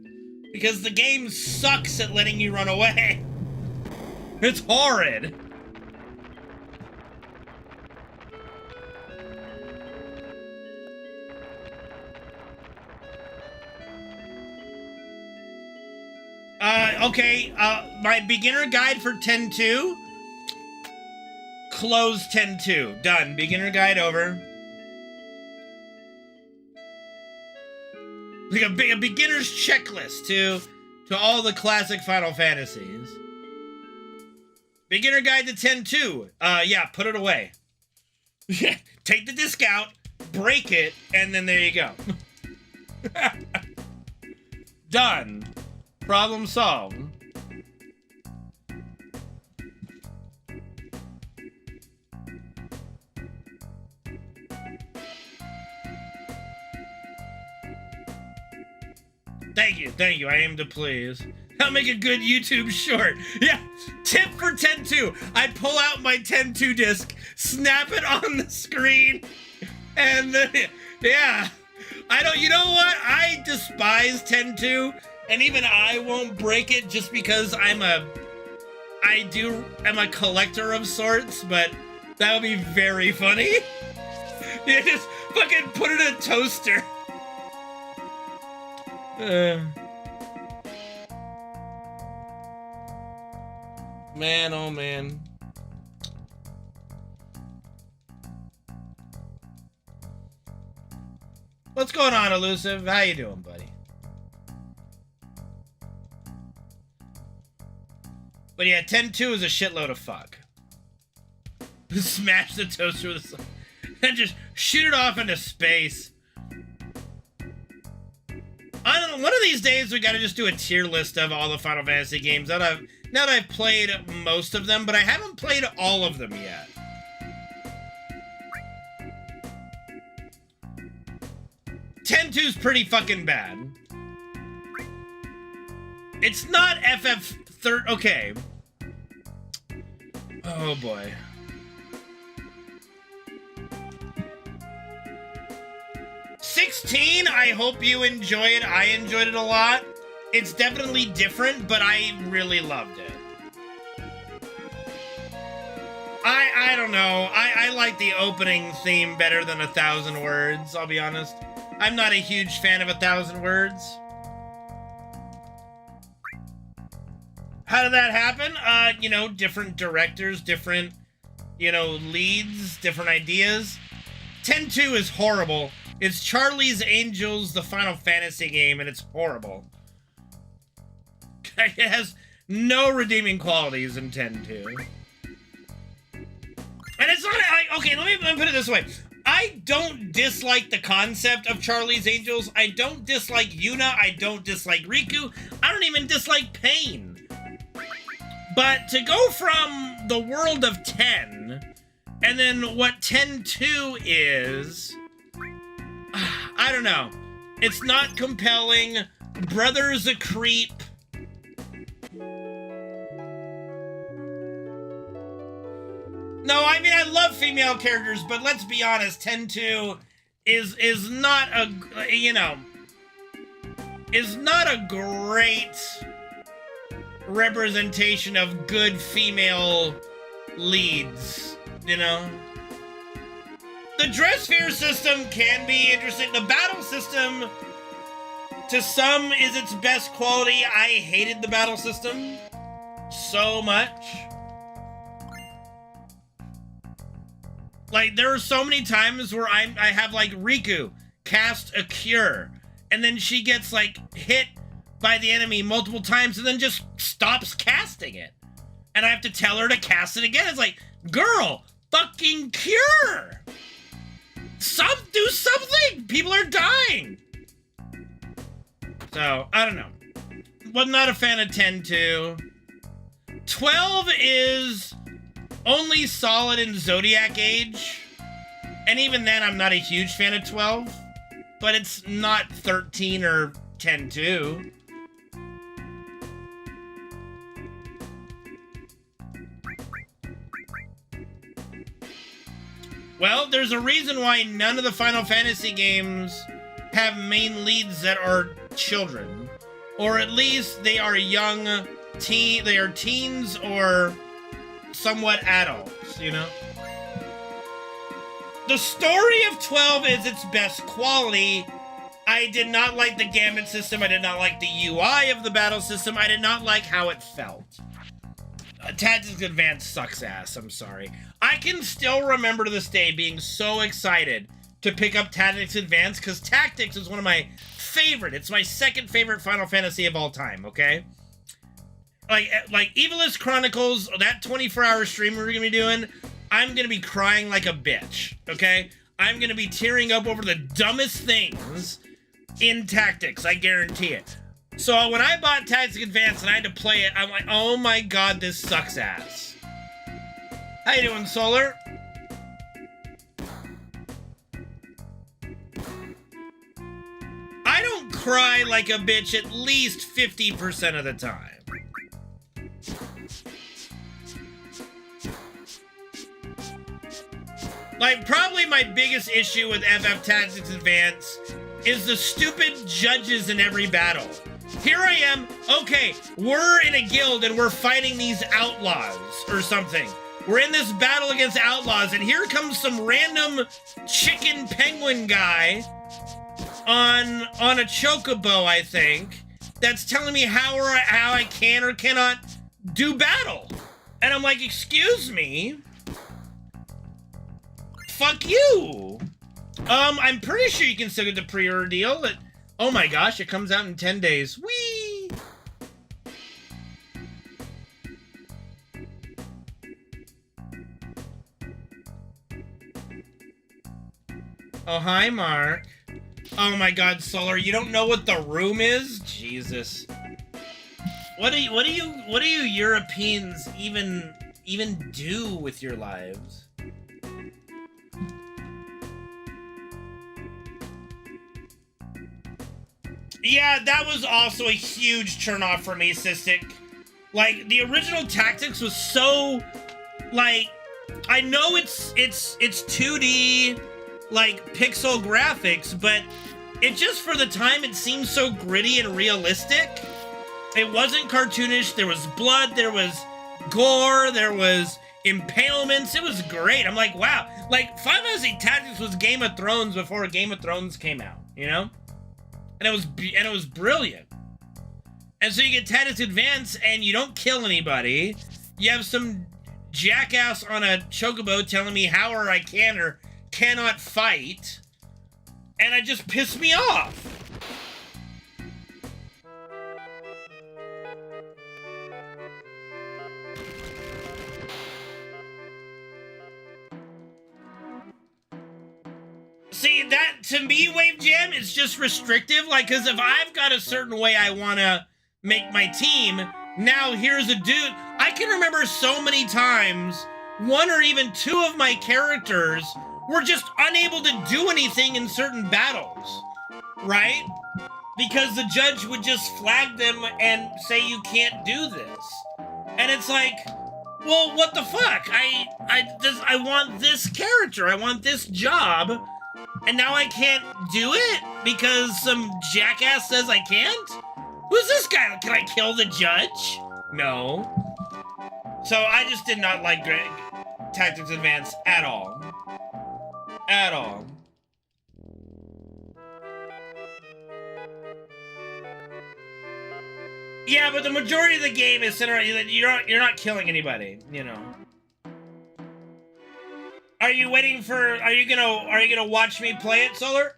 Because the game sucks at letting you run away. It's horrid. Okay, my beginner guide for 10.2. Close 10.2. Done. Beginner guide over. Like a beginner's checklist to all the classic Final Fantasies. Beginner guide to 10.2. Yeah, put it away. Take the disc out, break it, and then there you go. Done. Problem solved. Thank you. I aim to please. I'll make a good YouTube short. Yeah, tip for 10.2. I pull out my 10.2 disc, snap it on the screen, and then, yeah. You know what? I despise 10.2. And even I won't break it just because I'm a collector of sorts, but that would be very funny. You just fucking put it in a toaster. Man, oh man. What's going on, Elusive? How you doing, buddy? But yeah, 10.2 is a shitload of fuck. Smash the toaster with and just shoot it off into space. I don't know, one of these days we gotta just do a tier list of all the Final Fantasy games. Now that I've played most of them, but I haven't played all of them yet. .2's pretty fucking bad. It's not FF13. Okay. Oh boy. .16, I hope you enjoy it. I enjoyed it a lot. It's definitely different, but I really loved it. I don't know. I like the opening theme better than 1,000 words, I'll be honest. I'm not a huge fan of 1,000 words. How did that happen? You know, different directors, different, you know, leads, different ideas. 10-2 is horrible. It's Charlie's Angels, the Final Fantasy game, and it's horrible. It has no redeeming qualities in 10-2. And it's not, okay, let me put it this way. I don't dislike the concept of Charlie's Angels. I don't dislike Yuna. I don't dislike Riku. I don't even dislike Pain. But to go from the world of 10, and then what 10-2 is, I don't know. It's not compelling. Brother's a creep. No, I mean, I love female characters, but let's be honest, 10-2 is not a, you know, is not a great representation of good female leads, you know? The dress fear system can be interesting. The battle system, to some, is its best quality. I hated the battle system so much. Like, there are so many times where I have, like, Riku cast a cure, and then she gets, like, hit by the enemy multiple times and then just stops casting it. And I have to tell her to cast it again. It's like, girl, fucking cure! Do something! People are dying! So, I don't know. Was not a fan of 10-2. 12 is only solid in Zodiac Age. And even then, I'm not a huge fan of 12. But it's not 13 or 10-2. Well, there's a reason why none of the Final Fantasy games have main leads that are children. Or at least they are young they are teens or somewhat adults, you know? The story of 12 is its best quality. I did not like the gambit system. I did not like the UI of the battle system. I did not like how it felt. Tactics Advance sucks ass, I'm sorry. I can still remember to this day being so excited to pick up Tactics Advance because Tactics is one of my favorite. It's my second favorite Final Fantasy of all time, okay? Like Evilist Chronicles, that 24-hour stream we're gonna be doing, I'm gonna be crying like a bitch, okay? I'm gonna be tearing up over the dumbest things in Tactics, I guarantee it. So when I bought Tactics Advance and I had to play it, I'm like, oh my god, this sucks ass. How you doing, Solar? I don't cry like a bitch at least 50% of the time. Like, probably my biggest issue with FF Tactics Advance is the stupid judges in every battle. Here I am, okay, we're in a guild and we're fighting these outlaws or something. We're in this battle against outlaws and here comes some random chicken penguin guy on a chocobo, I think, that's telling me how I can or cannot do battle. And I'm like, excuse me? Fuck you! I'm pretty sure you can still get the pre-order deal. Oh my gosh, it comes out in 10 days. Whee! Oh, hi, Mark. Oh my god, Solar, you don't know what the room is? Jesus. What do you Europeans even do with your lives? Yeah, that was also a huge turnoff for me, Cystic. Like, the original Tactics was so, like, I know it's 2D, like, pixel graphics, but it just, for the time, it seemed so gritty and realistic. It wasn't cartoonish. There was blood, there was gore, there was impalements. It was great. I'm like, wow. Like, Final Fantasy Tactics was Game of Thrones before Game of Thrones came out, you know? And it was brilliant. And so you get Tactics Advance, and you don't kill anybody. You have some jackass on a chocobo telling me how or I can or cannot fight. And it just pissed me off. See, that, to me, Wave Jam is just restrictive. Like, because if I've got a certain way I want to make my team, now here's a dude. I can remember so many times, one or even two of my characters were just unable to do anything in certain battles, right? Because the judge would just flag them and say, you can't do this. And it's like, well, what the fuck? I want this character. I want this job. And now I can't do it because some jackass says I can't? Who's this guy? Can I kill the judge? No. So I just did not like Tactics Advance at all. At all. Yeah, but the majority of the game is centered around you're not killing anybody, you know. Are you waiting for, are you gonna watch me play it, Solar?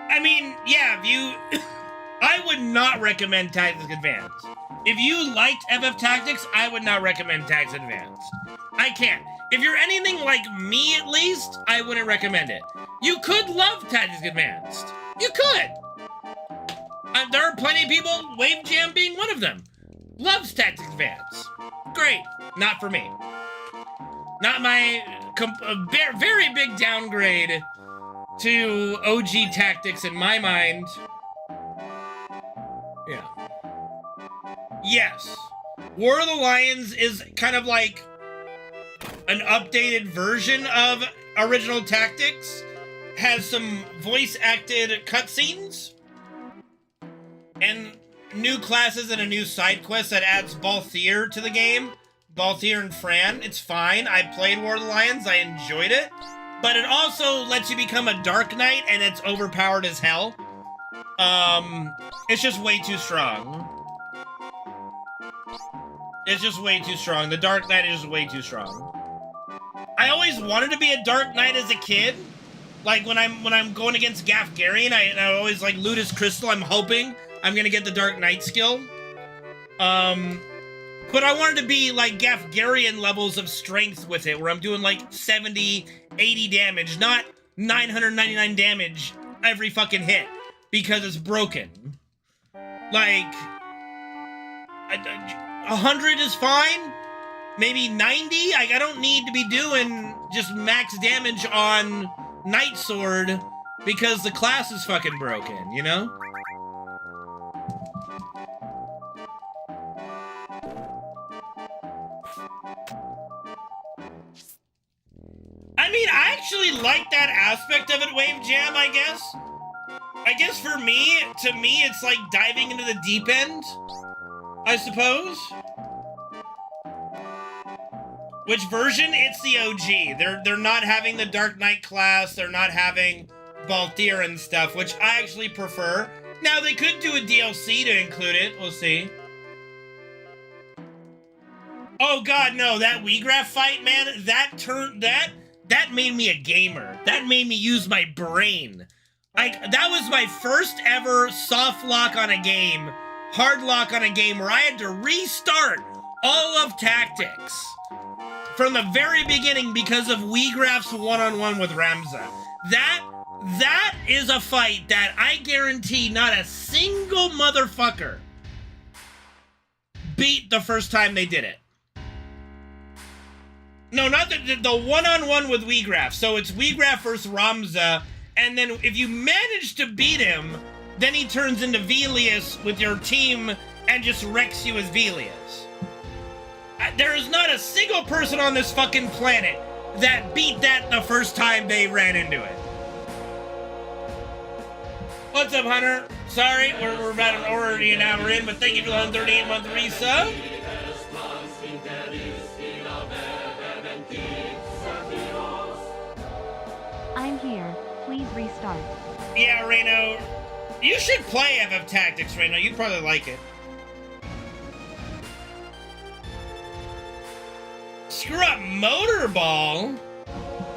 I mean, yeah, if you, I would not recommend Tactics Advance. If you liked FF Tactics, I would not recommend Tactics Advance. I can't. If you're anything like me, at least, I wouldn't recommend it. You could love Tactics Advanced. You could. There are plenty of people, Wave Jam being one of them, loves Tactics Advance. Great. Not for me. Not my very big downgrade to OG Tactics in my mind. Yeah. Yes. War of the Lions is kind of like an updated version of original Tactics. Has some voice-acted cutscenes. And new classes and a new side quest that adds Balthier to the game. Balthier and Fran. It's fine. I played War of the Lions. I enjoyed it. But it also lets you become a Dark Knight, and it's overpowered as hell. It's just way too strong. It's just way too strong. The Dark Knight is just way too strong. I always wanted to be a Dark Knight as a kid. Like, when I'm going against Gafgarian, I always, like, loot his crystal. I'm hoping I'm gonna get the Dark Knight skill. But I wanted to be, like, Gafgarian levels of strength with it, where I'm doing, like, 70, 80 damage, not 999 damage every fucking hit, because it's broken. Like, 100 is fine. Maybe 90? I don't need to be doing just max damage on Night Sword, because the class is fucking broken, you know? I mean, I actually like that aspect of it, Wave Jam, I guess. I guess for me, to me, it's like diving into the deep end, I suppose. Which version? It's the OG. They're not having the Dark Knight class, they're not having Balthier and stuff, which I actually prefer. Now, they could do a DLC to include it, we'll see. Oh god, no, that Weegraph fight, man, that made me a gamer. That made me use my brain. Like, that was my first ever soft lock on a game, hard lock on a game, where I had to restart all of Tactics from the very beginning because of Weegraph's one-on-one with Ramza. That is a fight that I guarantee not a single motherfucker beat the first time they did it. No, not the one-on-one with Weegraph. So it's Weegraph versus Ramza, and then if you manage to beat him, then he turns into Velius with your team and just wrecks you as Velius. There is not a single person on this fucking planet that beat that the first time they ran into it. What's up, Hunter? Sorry, we're about an already an hour in, but thank you for the 138-month resub. I'm here. Please restart. Yeah, Reno. You should play FF Tactics, Reno. You'd probably like it. Screw up Motorball?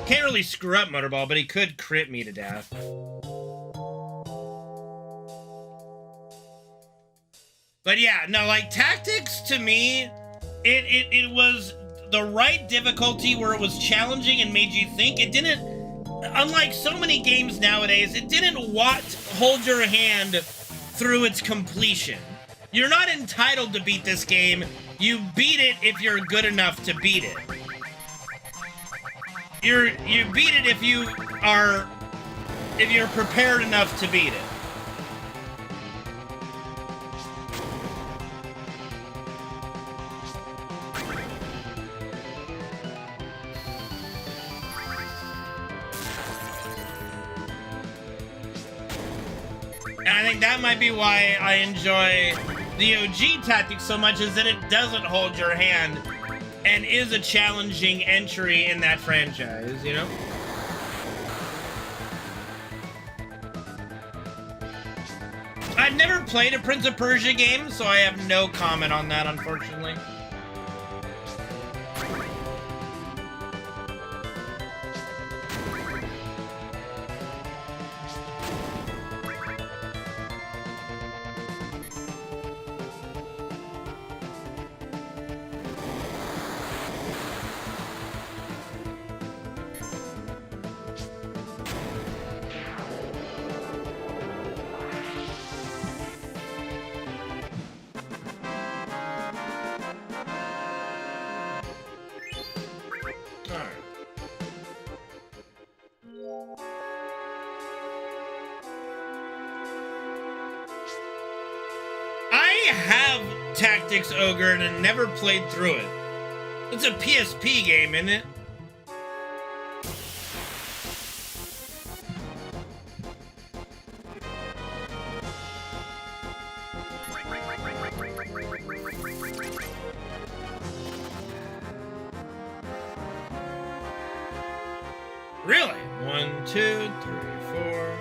Can't really screw up Motorball, but he could crit me to death. But yeah, no, like, Tactics, to me, it was the right difficulty where it was challenging and made you think. It didn't, unlike so many games nowadays, it didn't hold your hand through its completion. You're not entitled to beat this game. You beat it if you're good enough to beat it. You beat it if you're prepared enough to beat it. And I think that might be why I enjoy the OG Tactics so much, is that it doesn't hold your hand and is a challenging entry in that franchise, you know? I've never played a Prince of Persia game, so I have no comment on that, unfortunately. Tactics Ogre and never played through it. It's a PSP game, isn't it? Really? 1, 2, 3, 4.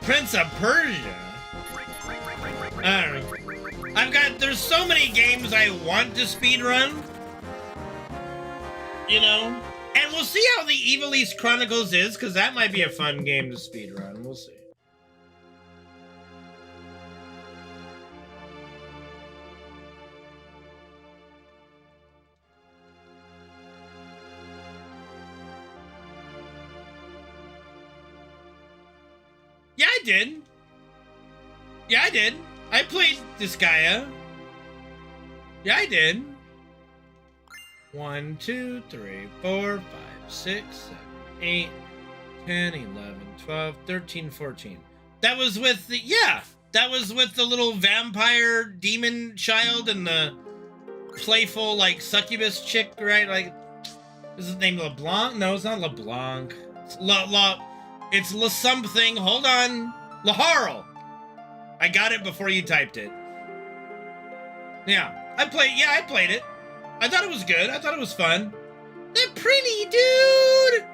Prince of Persia? I don't know. There's so many games I want to speedrun. You know? And we'll see how the Evil East Chronicles is, because that might be a fun game to speedrun. We'll see. Yeah, I did. Yeah, I did. I played Disgaea. Yeah, I did. 1, 2, 3, 4, 5, 6, 7, 8, 10, 11, 12, 13, 14. That was with the, yeah, that was with the little vampire demon child and the playful, like, succubus chick, right? Like, is his name LeBlanc? No, it's not LeBlanc. It's it's La something. Hold on. Laharl. I got it before you typed it. Yeah, I played it. I thought it was good. I thought it was fun. The pretty dude.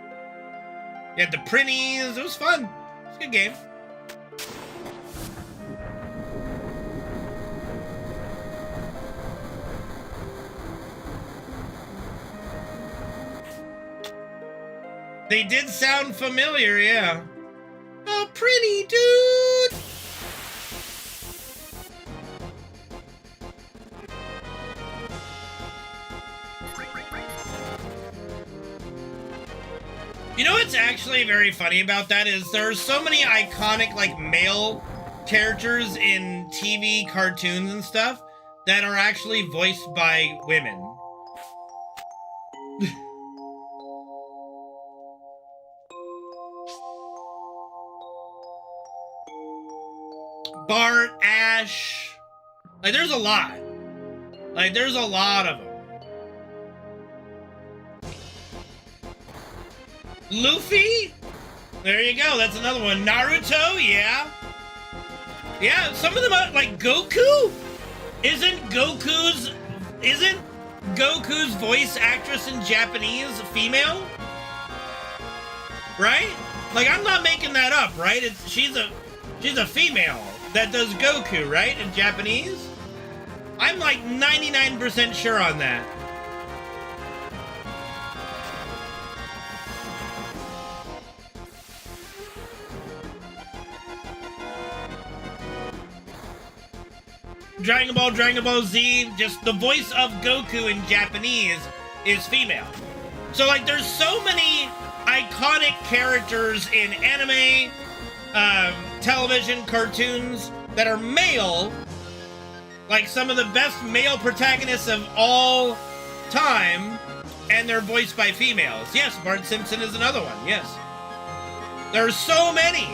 You had the printies. It was fun. It was a good game. They did sound familiar, yeah. A pretty dude. You know what's actually very funny about that is there are so many iconic, like, male characters in TV, cartoons, and stuff that are actually voiced by women. Bart, Ash. Like, there's a lot. Like, there's a lot of them. Luffy? There you go. That's another one. Naruto, yeah. Yeah, some of them are, like, Goku? Isn't Goku's voice actress in Japanese female? Right? Like, I'm not making that up, right? She's a female that does Goku, right? In Japanese? I'm like 99% sure on that. Dragon Ball Z, just the voice of Goku in Japanese is female. So, like, there's so many iconic characters in anime, television, cartoons that are male, like some of the best male protagonists of all time, and they're voiced by females. Yes, Bart Simpson is another one, yes. There's so many.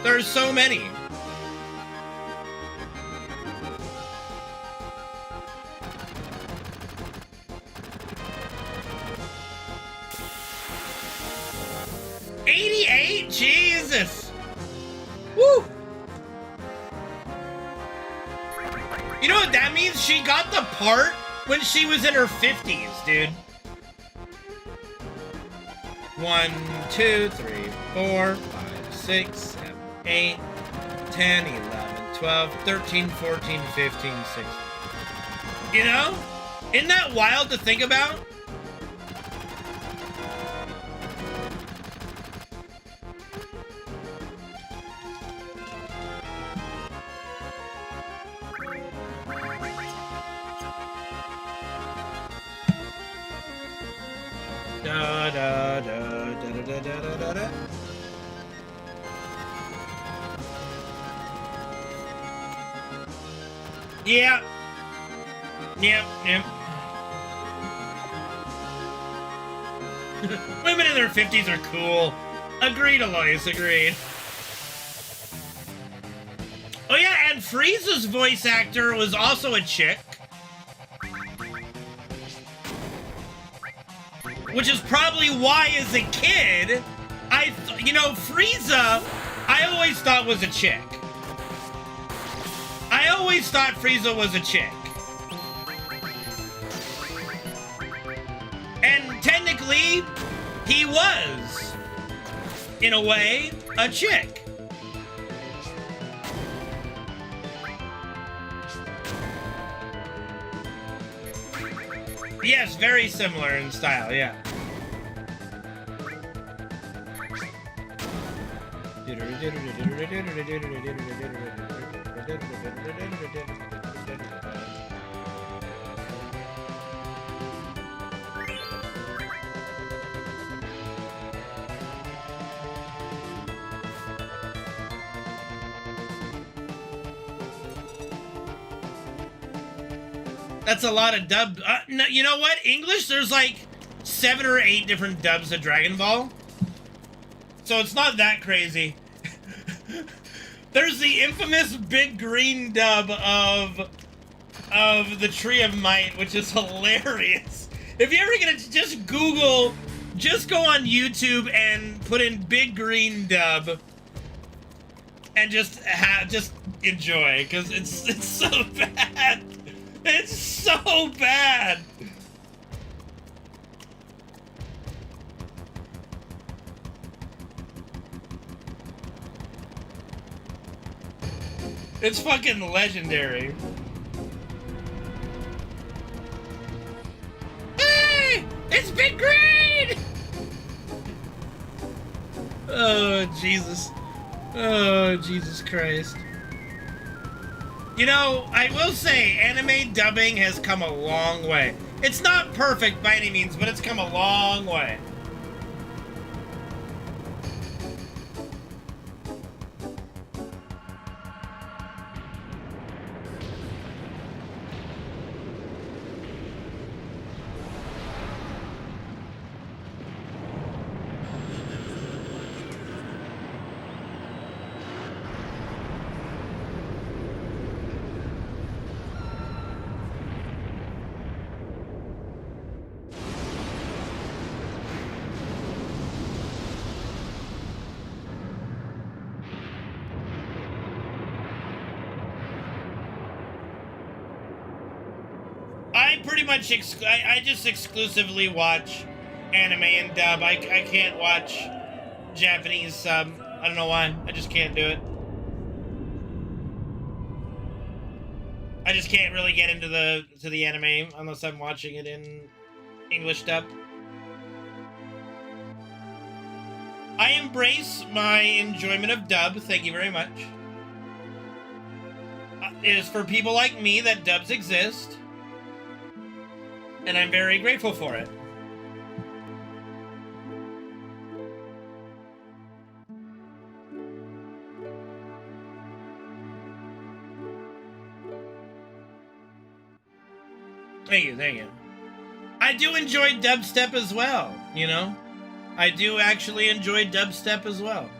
There's so many. '88? Jesus! Woo! You know what that means? She got the part when she was in her 50s, dude. 1, 2, 3, 4, 5, 6, 7, 8, 10, 11, 12, 13, 14, 15, 16. You know? Isn't that wild to think about? Da, da, da, da, da, da, da, da, da. Yeah. Yep, yep. Women in their 50s are cool. Agreed, Aloysius, agreed. Oh yeah, and Frieza's voice actor was also a chick. Which is probably why, as a kid, Frieza, I always thought was a chick. I always thought Frieza was a chick. And technically, he was, in a way, a chick. Yes, very similar in style, yeah. That's a lot of dub. No, you know what? English, there's like 7 or 8 different dubs of Dragon Ball. So it's not that crazy. There's the infamous big green dub of the Tree of Might, which is hilarious. If you're ever gonna just Google, just go on YouTube and put in big green dub and just enjoy, because it's so bad. It's so bad. It's fucking legendary. Hey! It's Big Green! Oh, Jesus. Oh, Jesus Christ. You know, I will say, anime dubbing has come a long way. It's not perfect by any means, but it's come a long way. I pretty much I just exclusively watch anime and dub. I can't watch Japanese sub. I don't know why. I just can't do it. I just can't really get into the anime unless I'm watching it in English dub. I embrace my enjoyment of dub. Thank you very much. It is for people like me that dubs exist, and I'm very grateful for it. Thank you, thank you. I do enjoy dubstep as well, you know? I do actually enjoy dubstep as well.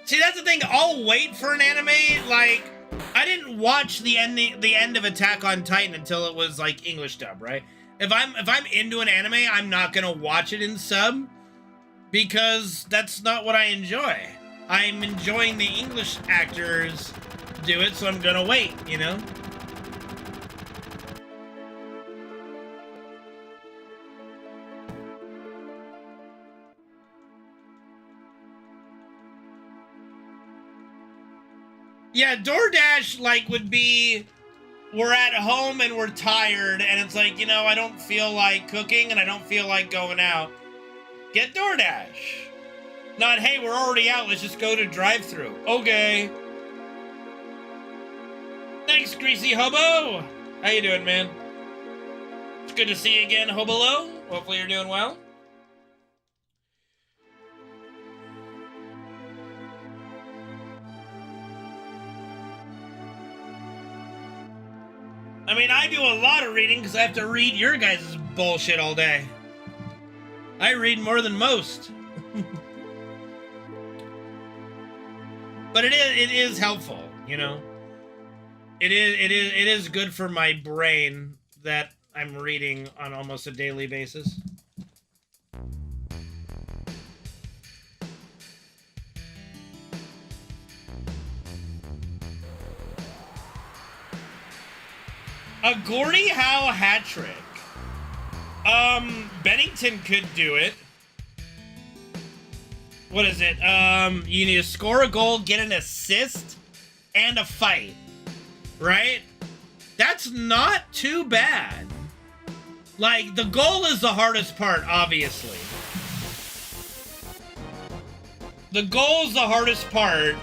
See, that's the thing. I'll wait for an anime. Like, I didn't watch the end of Attack on Titan until it was like English dub, right? If I'm into an anime, I'm not gonna watch it in sub because that's not what I enjoy. I'm enjoying the English actors do it, so I'm gonna wait, you know? Yeah, DoorDash, like, would be, we're at home and we're tired, and it's like, you know, I don't feel like cooking and I don't feel like going out. Get DoorDash. Not, hey, we're already out, let's just go to drive-thru. Okay. Thanks, Greasy Hobo. How you doing, man? It's good to see you again, Hobolo. Hopefully you're doing well. I mean, I do a lot of reading because I have to read your guys' bullshit all day. I read more than most. But it is helpful, you know? It is good for my brain that I'm reading on almost a daily basis. A Gordie Howe hat trick. Bennington could do it. What is it? You need to score a goal, get an assist, and a fight. Right? That's not too bad. Like, the goal is the hardest part, obviously. The goal is the hardest part.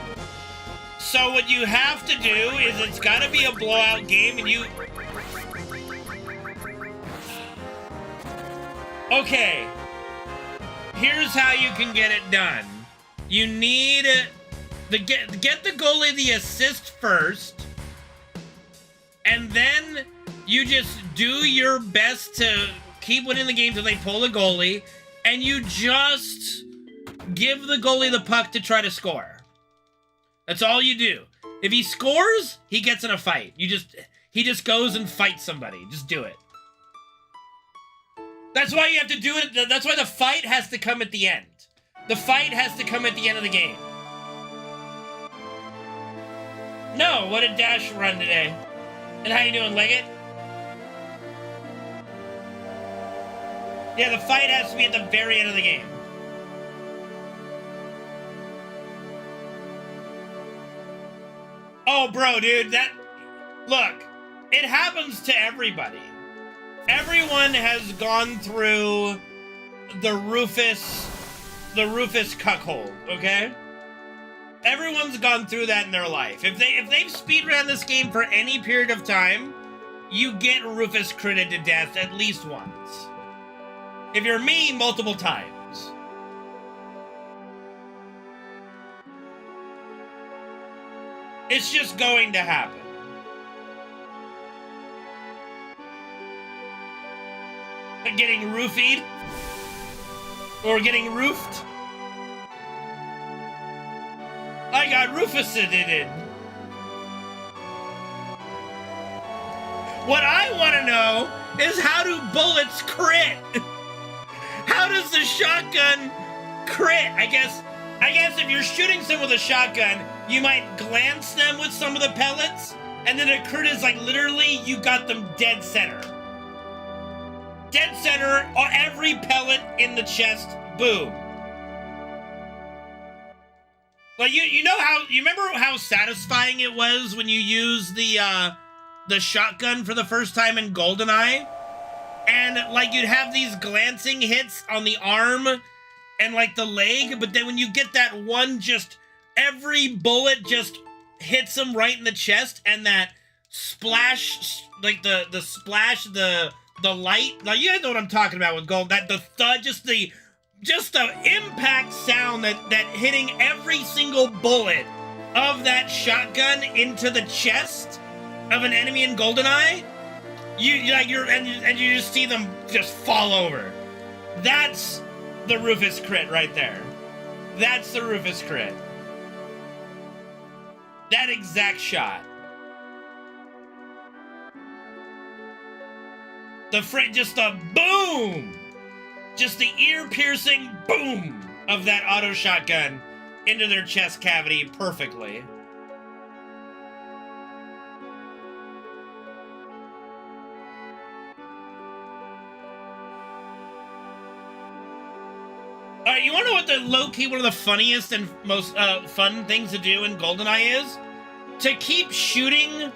So what you have to do is it's got to be a blowout game, and you... Okay, here's how you can get it done. You need get the goalie the assist first, and then you just do your best to keep winning the game till they pull the goalie, and you just give the goalie the puck to try to score. That's all you do. If he scores, he gets in a fight. He just goes and fights somebody. Just do it. That's why you have to do it. That's why the fight has to come at the end. The fight has to come at the end of the game. No, what did Dash run today? And how you doing, Leggett? Yeah, the fight has to be at the very end of the game. Oh, bro, dude, look, it happens to everybody. Everyone has gone through the Rufus cuckold, okay? Everyone's gone through that in their life. If they've speedrun this game for any period of time, you get Rufus critted to death at least once. If you're me, multiple times. It's just going to happen. Getting roofied or getting roofed. I got Rufus-ed. What I want to know is, how do bullets crit? How does the shotgun crit? I guess if you're shooting someone with a shotgun, you might glance them with some of the pellets, And then a crit is like literally you got them dead center. Dead center, every pellet in the chest, boom. Like you know how you remember how satisfying it was when you used the shotgun for the first time in GoldenEye? And like you'd have these glancing hits on the arm and like the leg, but then when you get that one, just every bullet just hits them right in the chest, and that splash, like the splash, the light, like you guys know what I'm talking about with gold, that the thud, just the impact sound that hitting every single bullet of that shotgun into the chest of an enemy in GoldenEye, you just see them just fall over. That's the Rufus crit right there. That's the Rufus crit. That exact shot. Just a boom! Just the ear-piercing boom of that auto shotgun into their chest cavity perfectly. Alright, you wanna know what the low-key, one of the funniest and most fun things to do in GoldenEye is? To keep shooting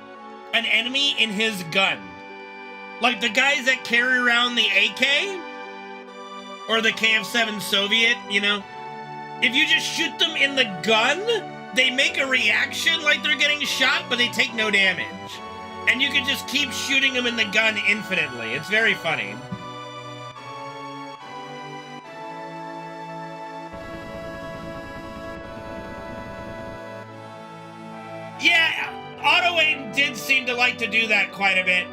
an enemy in his gun. Like the guys that carry around the AK, or the FF7 Soviet, you know? If you just shoot them in the gun, they make a reaction like they're getting shot, but they take no damage. And you can just keep shooting them in the gun infinitely. It's very funny. Yeah, auto-aim did seem to like to do that quite a bit.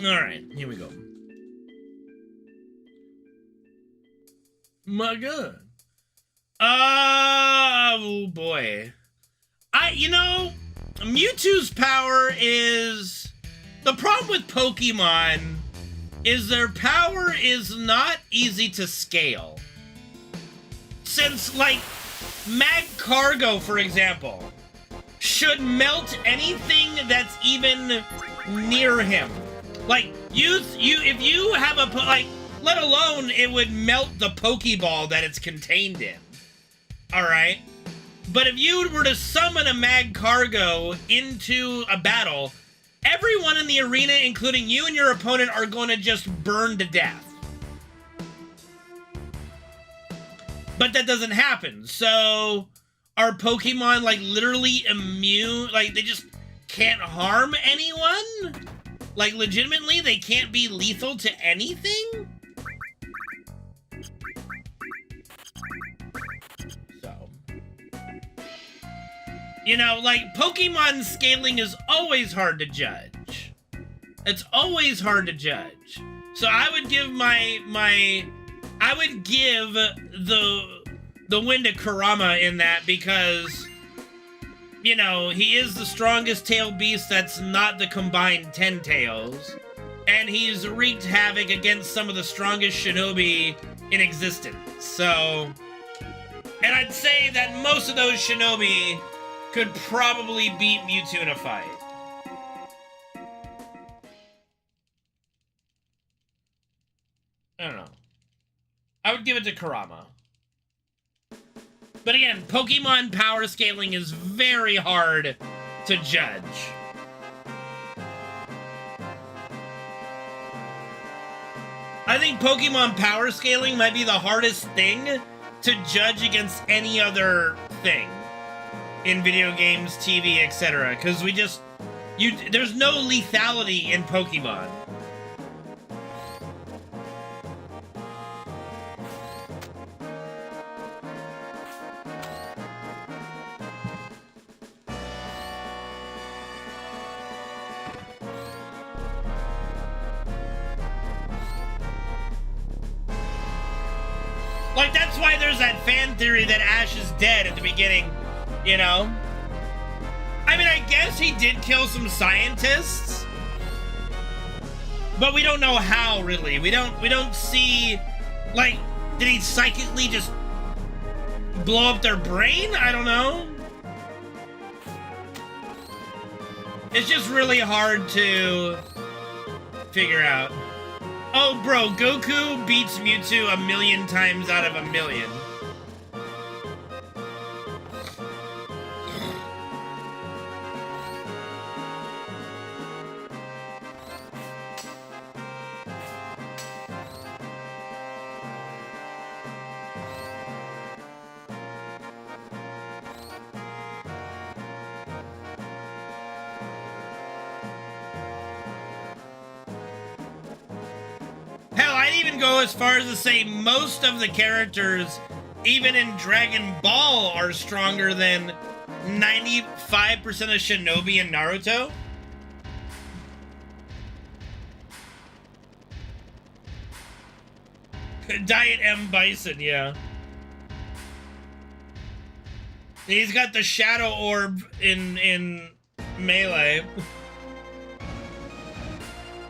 Alright, here we go. My God. Oh boy. You know, Mewtwo's power is... The problem with Pokemon is their power is not easy to scale. Since, like, Mag Cargo, for example, should melt anything that's even near him. Like, if you have a, like, let alone it would melt the Pokeball that it's contained in. Alright? But if you were to summon a Mag Cargo into a battle, everyone in the arena, including you and your opponent, are going to just burn to death. But that doesn't happen. So, are Pokemon, like, literally immune? Like, they just can't harm anyone? Like, legitimately, they can't be lethal to anything? So. You know, like, Pokemon scaling is always hard to judge. It's always hard to judge. So I would give I would give the win to Kurama in that because... You know, he is the strongest tail beast that's not the combined 10 tails. And he's wreaked havoc against some of the strongest shinobi in existence. So... And I'd say that most of those shinobi could probably beat Mewtwo in a fight. I don't know. I would give it to Kurama. But again, Pokemon power scaling is very hard to judge. I think Pokemon power scaling might be the hardest thing to judge against any other thing in video games, TV, etc. Because there's no lethality in Pokemon. Like, that's why there's that fan theory that Ash is dead at the beginning, you know? I mean, I guess he did kill some scientists, But we don't know how, really. We don't see, like, did he psychically just blow up their brain? I don't know. It's just really hard to figure out. Oh, bro, Goku beats Mewtwo 1,000,000 times out of 1,000,000. Hell, I'd even go as far as to say most of the characters, even in Dragon Ball, are stronger than 95% of Shinobi and Naruto. Diet M. Bison, yeah. He's got the Shadow Orb in Melee.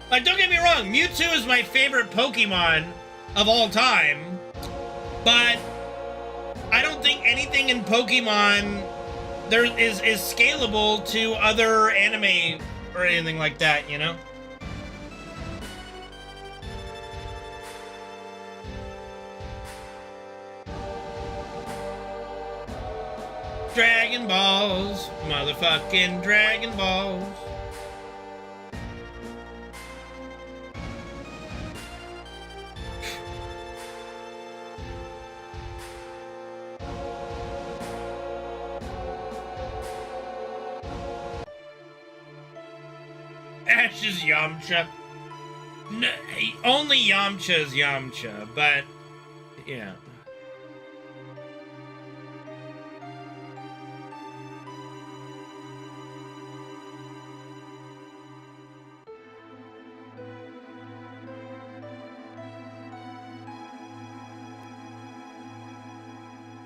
Like, don't get me wrong, Mewtwo is my favorite Pokemon of all time, but I don't think anything in Pokemon there is scalable to other anime or anything like that, you know? Dragon Balls, motherfucking Dragon Balls. Ash is Yamcha. No, only Yamcha is Yamcha, but yeah.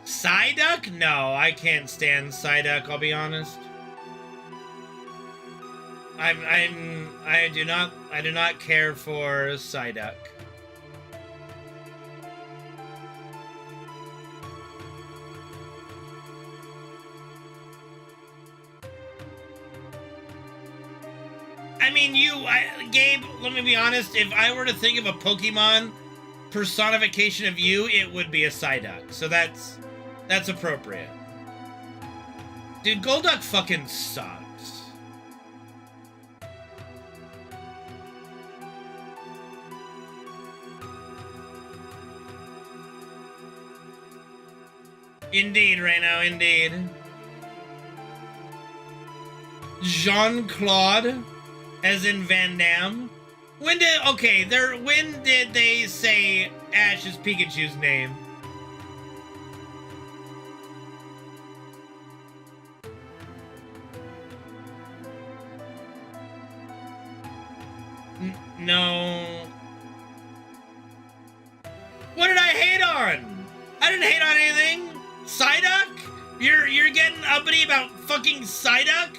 Psyduck? No, I can't stand Psyduck, I'll be honest. I do not care for Psyduck. I mean, Gabe, let me be honest, if I were to think of a Pokemon personification of you, it would be a Psyduck. So that's appropriate. Dude, Golduck fucking sucks. Indeed, Reno, indeed. Jean-Claude, as in Van Damme. When did they say Ash is Pikachu's name? No. What did I hate on? I didn't hate on anything. Psyduck? You're getting uppity about fucking Psyduck?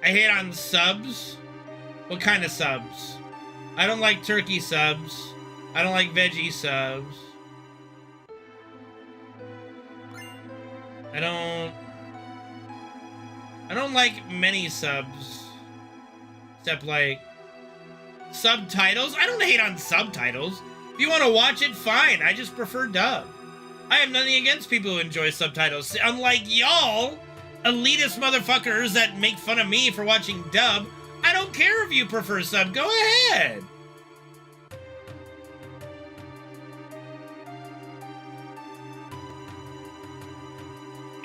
I hate on subs? What kind of subs? I don't like turkey subs. I don't like veggie subs. I don't like many subs. Except, like, subtitles. I don't hate on subtitles. If you want to watch it, fine. I just prefer dub. I have nothing against people who enjoy subtitles. Unlike y'all, elitist motherfuckers that make fun of me for watching dub, I don't care if you prefer sub. Go ahead.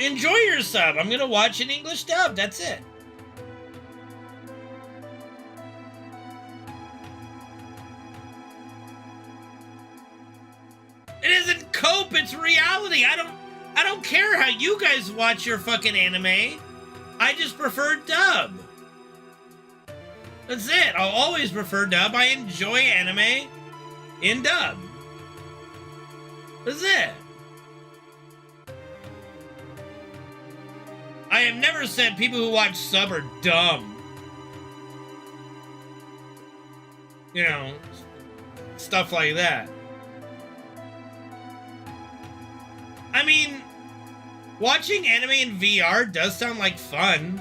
Enjoy your sub. I'm gonna watch an English dub. That's it. It isn't cope. It's reality. I don't care how you guys watch your fucking anime. I just prefer dub. That's it. I'll always prefer dub. I enjoy anime in dub. That's it. I have never said people who watch sub are dumb. You know, stuff like that. I mean, watching anime in VR does sound like fun.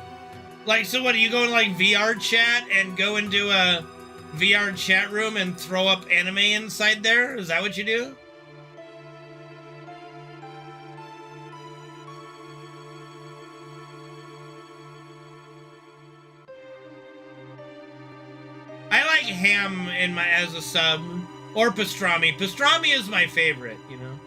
Like, so what, do you go in like VR chat and go into a VR chat room and throw up anime inside there? Is that what you do? I like ham in my as a sub, or pastrami. Pastrami is my favorite, you know.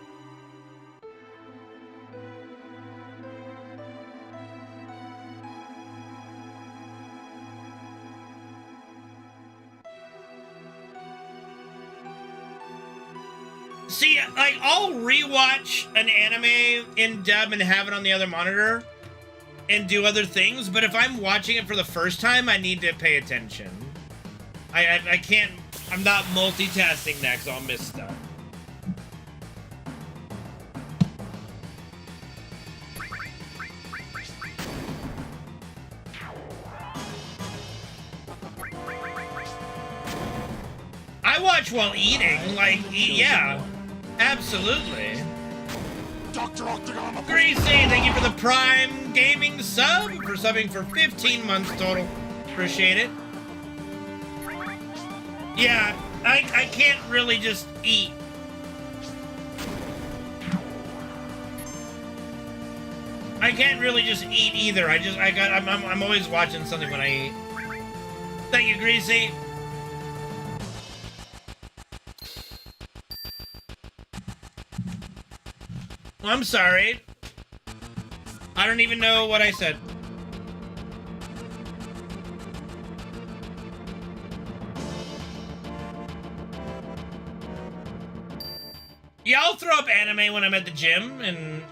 See, like, I'll rewatch an anime in dub and have it on the other monitor and do other things, but if I'm watching it for the first time, I need to pay attention. I can't, I'm not multitasking that because I'll miss stuff. I watch while eating, like, yeah, absolutely. Greasy, thank you for the Prime Gaming sub, for subbing for 15 months total. Appreciate it. Yeah, I can't really just eat. I can't really just eat either. I'm always watching something when I eat. Thank you, Greasy. I'm sorry. I don't even know what I said. Yeah, I'll throw up anime when I'm at the gym, and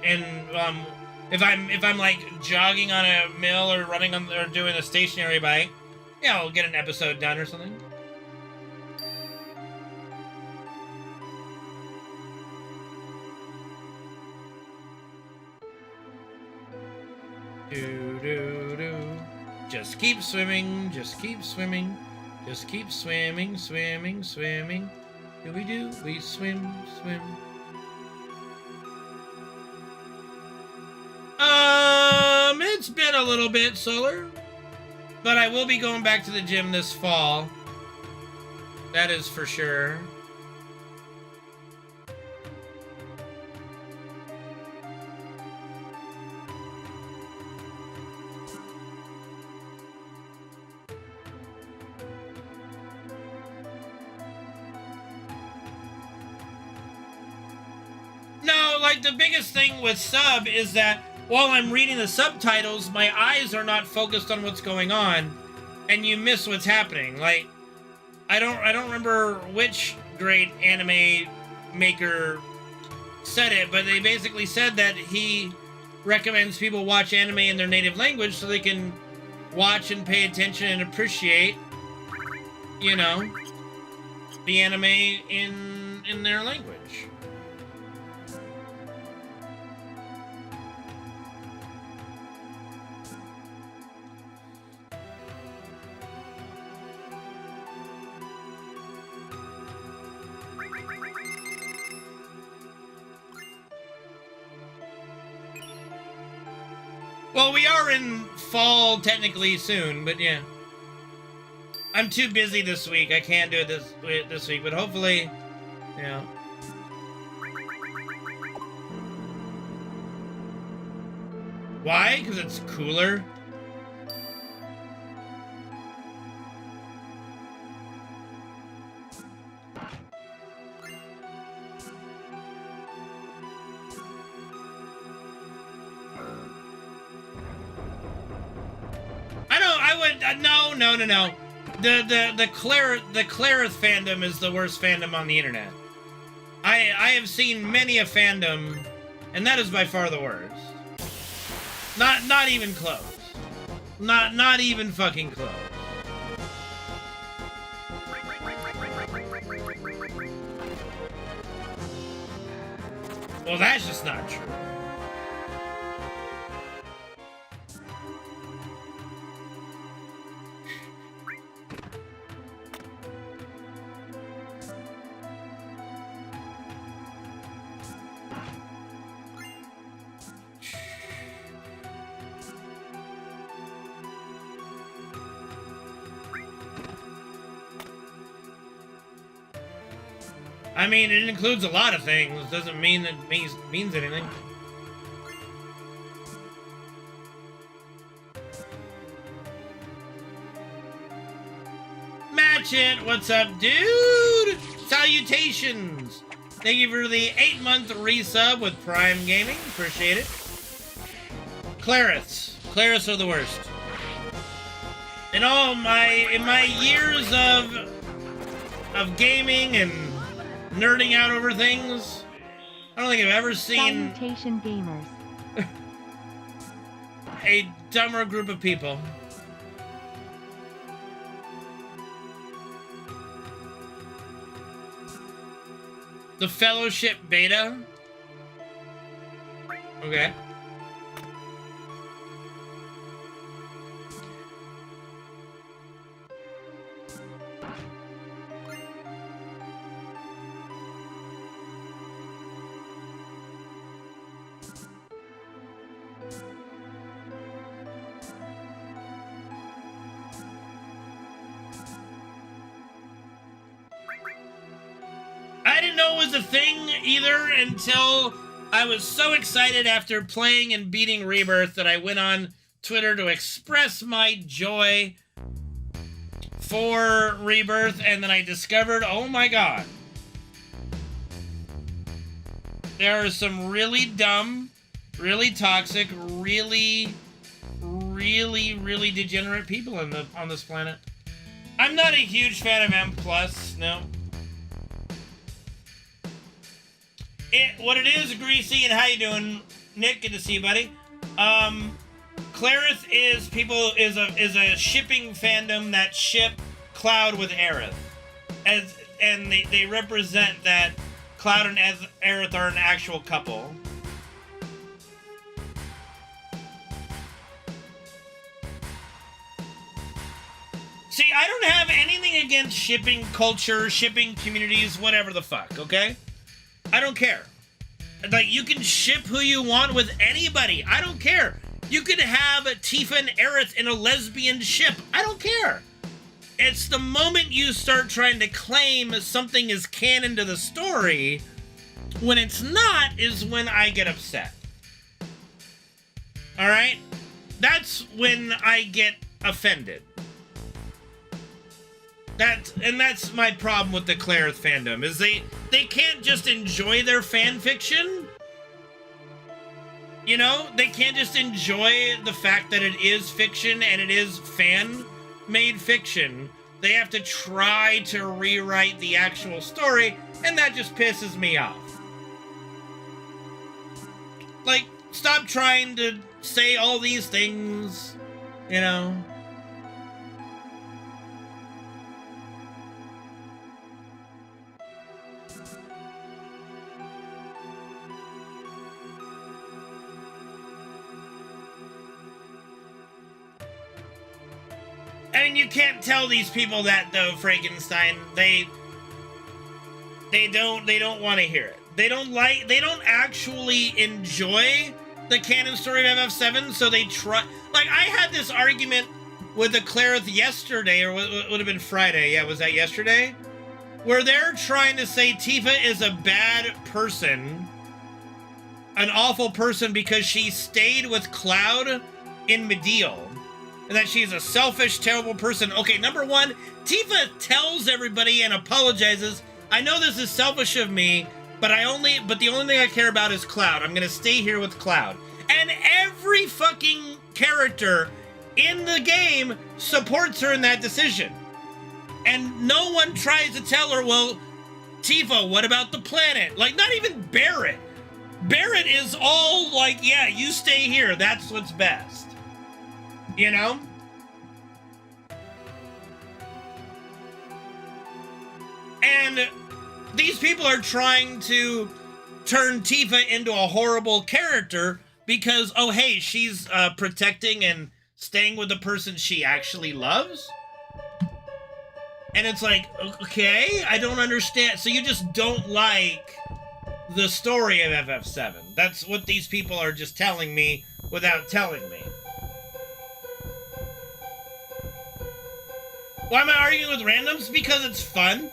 if I'm like jogging on a mill or running on or doing a stationary bike, yeah, I'll get an episode done or something. Do do do. Just keep swimming. Just keep swimming. Just keep swimming, swimming, swimming. Do we do? We swim, swim. It's been a little bit, Solar. But I will be going back to the gym this fall. That is for sure. No, like, the biggest thing with sub is that while I'm reading the subtitles, my eyes are not focused on what's going on, and you miss what's happening. Like, I don't remember which great anime maker said it, but they basically said that he recommends people watch anime in their native language so they can watch and pay attention and appreciate, you know, the anime in their language. Well, we are in fall technically soon, but yeah. I'm too busy this week. I can't do it this week, but hopefully, you know. Why? Because it's cooler? No. The Clarith fandom is the worst fandom on the internet. I have seen many a fandom, and that is by far the worst. Not even close. Not even fucking close. Well, that's just not true. I mean, it includes a lot of things. Doesn't mean it means anything. Match it! What's up, dude? Salutations! Thank you for the 8-month resub with Prime Gaming. Appreciate it. Clariths. Clariths are the worst. In my years of gaming and nerding out over things, I don't think I've ever seen Salutation gamers. a dumber group of people. The Fellowship Beta? Okay. I didn't know it was a thing either until I was so excited after playing and beating Rebirth that I went on Twitter to express my joy for Rebirth, and then I discovered, oh my god, there are some really dumb, really toxic, really degenerate people on this planet. I'm not a huge fan of M+, no. What it is, Greasy, and how you doing, Nick? Good to see you, buddy. Clarith is a shipping fandom that ship Cloud with Aerith, and they represent that Cloud and Aerith are an actual couple. See, I don't have anything against shipping culture, shipping communities, whatever the fuck, okay? I don't care. Like, you can ship who you want with anybody. I don't care. You could have Tifa and Aerith in a lesbian ship. I don't care. It's the moment you start trying to claim something is canon to the story, when it's not, is when I get upset. Alright? That's when I get offended. That's my problem with the Clarith fandom, is they can't just enjoy their fan fiction. You know, they can't just enjoy the fact that it is fiction and it is fan-made fiction. They have to try to rewrite the actual story, and that just pisses me off. Like, stop trying to say all these things, you know? I mean, you can't tell these people that, though, Frankenstein. They don't want to hear it. They don't actually enjoy the canon story of FF7, so they try. Like, I had this argument with the Clarith yesterday, or it would have been Friday. Yeah, was that yesterday? Where they're trying to say Tifa is a bad person, an awful person, because she stayed with Cloud in Medial. And that she's a selfish, terrible person. Okay, number one, Tifa tells everybody and apologizes. I know this is selfish of me, but the only thing I care about is Cloud. I'm gonna stay here with Cloud. And every fucking character in the game supports her in that decision. And no one tries to tell her, well, Tifa, what about the planet? Like, not even Barrett. Barrett is all like, yeah, you stay here. That's what's best. You know? And these people are trying to turn Tifa into a horrible character because, oh, hey, she's protecting and staying with the person she actually loves? And it's like, okay, I don't understand. So you just don't like the story of FF7. That's what these people are just telling me without telling me. Why am I arguing with randoms? Because it's fun.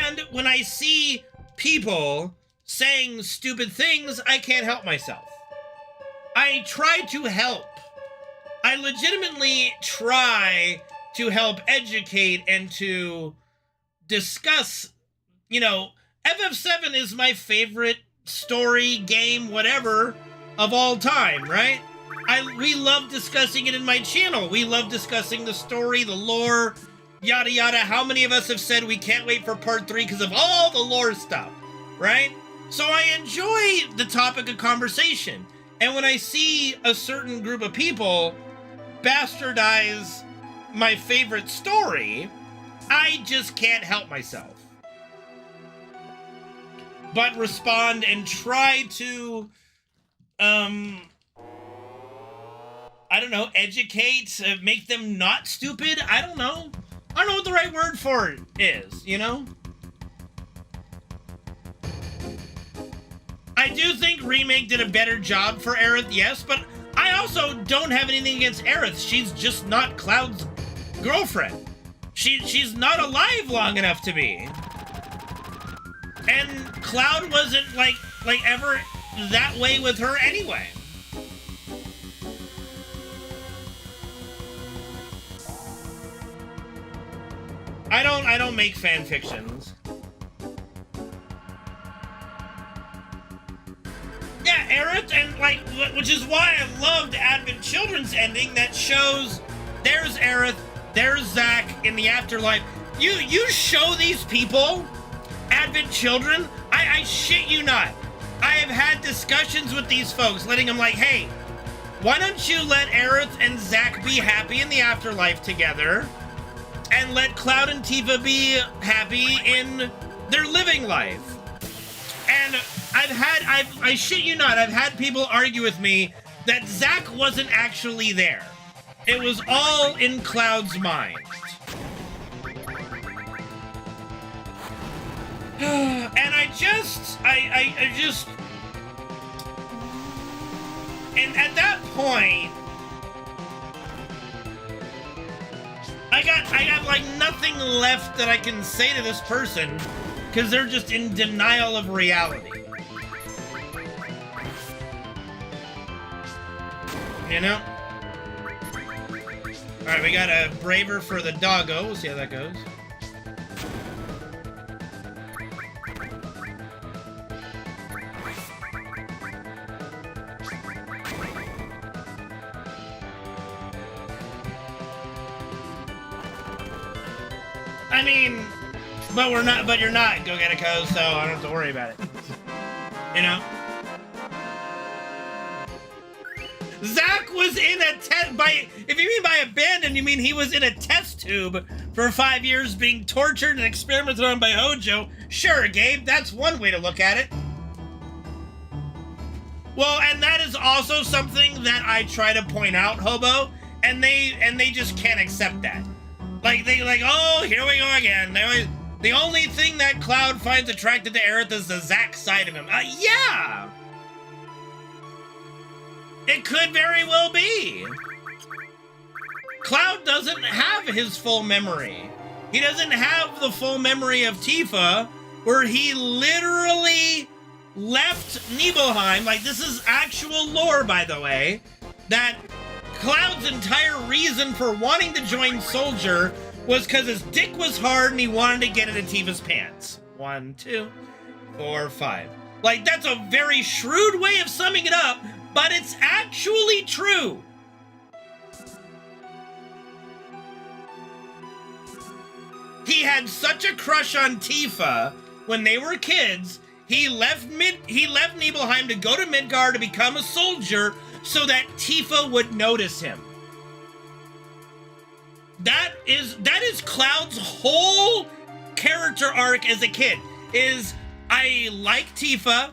And when I see people saying stupid things, I can't help myself. I try to help. I legitimately try to help educate and to discuss, you know, FF7 is my favorite story, game, whatever, of all time, right? We love discussing it in my channel. We love discussing the story, the lore, yada yada. How many of us have said we can't wait for part 3 because of all the lore stuff, right? So I enjoy the topic of conversation. And when I see a certain group of people bastardize my favorite story, I just can't help myself but respond and try to, I don't know, educate, make them not stupid. I don't know what the right word for it is, you know? I do think Remake did a better job for Aerith, yes, but I also don't have anything against Aerith. She's just not Cloud's girlfriend. She's not alive long enough to be. And Cloud wasn't like ever that way with her anyway. I don't make fan fictions. Yeah, Aerith, and like, which is why I loved Advent Children's ending that shows there's Aerith, there's Zack in the afterlife. You show these people Advent Children, I shit you not. I have had discussions with these folks, letting them like, hey, why don't you let Aerith and Zack be happy in the afterlife together, and let Cloud and Tifa be happy in their living life? And I shit you not, I've had people argue with me that Zack wasn't actually there. It was all in Cloud's mind. And I just, and at that point, I got like nothing left that I can say to this person, because they're just in denial of reality. You know? Alright, we got a Braver for the doggo. We'll see how that goes. I mean, but you're not Go Get a Co, so I don't have to worry about it. You know? Zack was in a if you mean by abandoned, you mean he was in a test tube for 5 years being tortured and experimented on by Hojo. Sure, Gabe, that's one way to look at it. Well, and that is also something that I try to point out, Hobo, and they just can't accept that. Like, oh, here we go again. The only thing that Cloud finds attracted to Aerith is the Zack side of him. Yeah! It could very well be. Cloud doesn't have his full memory. He doesn't have the full memory of Tifa, where he literally left Nibelheim. Like, this is actual lore, by the way, that Cloud's entire reason for wanting to join Soldier was because his dick was hard and he wanted to get into Tifa's pants. 1, 2, 4, 5. Like, that's a very shrewd way of summing it up, but it's actually true. He had such a crush on Tifa when they were kids, he left Nibelheim to go to Midgard to become a soldier so that Tifa would notice him. That is Cloud's whole character arc as a kid. Is I like Tifa,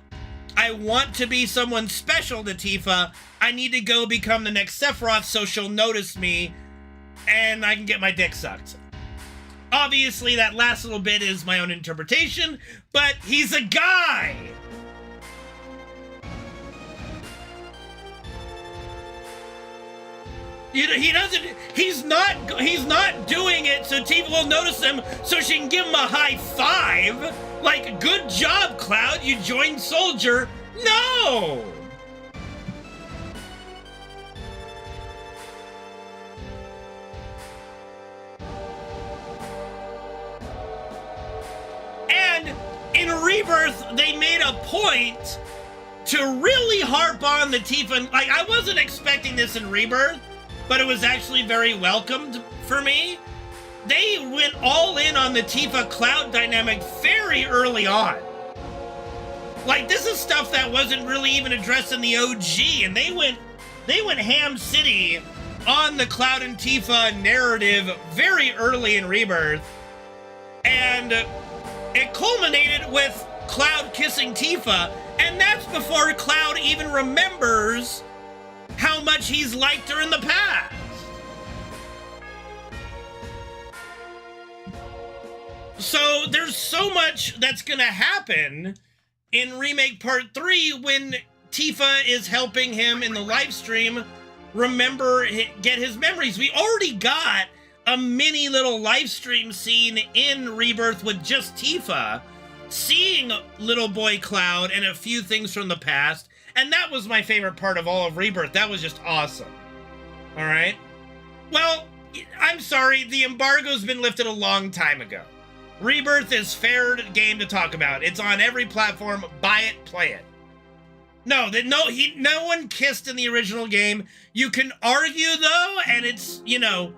I want to be someone special to Tifa, I need to go become the next Sephiroth so she'll notice me and I can get my dick sucked. Obviously, that last little bit is my own interpretation, but he's a guy! He's not doing it so Tifa will notice him so she can give him a high five. Like, good job, Cloud, you joined Soldier. No! And in Rebirth, they made a point to really harp on the Tifa. Like, I wasn't expecting this in Rebirth, but it was actually very welcomed for me. They went all in on the Tifa Cloud dynamic very early on. Like, this is stuff that wasn't really even addressed in the OG, and they went ham city on the Cloud and Tifa narrative very early in Rebirth, and it culminated with Cloud kissing Tifa, and that's before Cloud even remembers how much he's liked her in the past. So there's so much that's gonna happen in Remake Part 3 when Tifa is helping him in the live stream get his memories. We already got a mini little live stream scene in Rebirth with just Tifa seeing little boy Cloud and a few things from the past, and that was my favorite part of all of Rebirth. That was just awesome. All right? Well, I'm sorry, the embargo's been lifted a long time ago. Rebirth is fair game to talk about. It's on every platform. Buy it, play it. No one kissed in the original game. You can argue though, and it's, you know,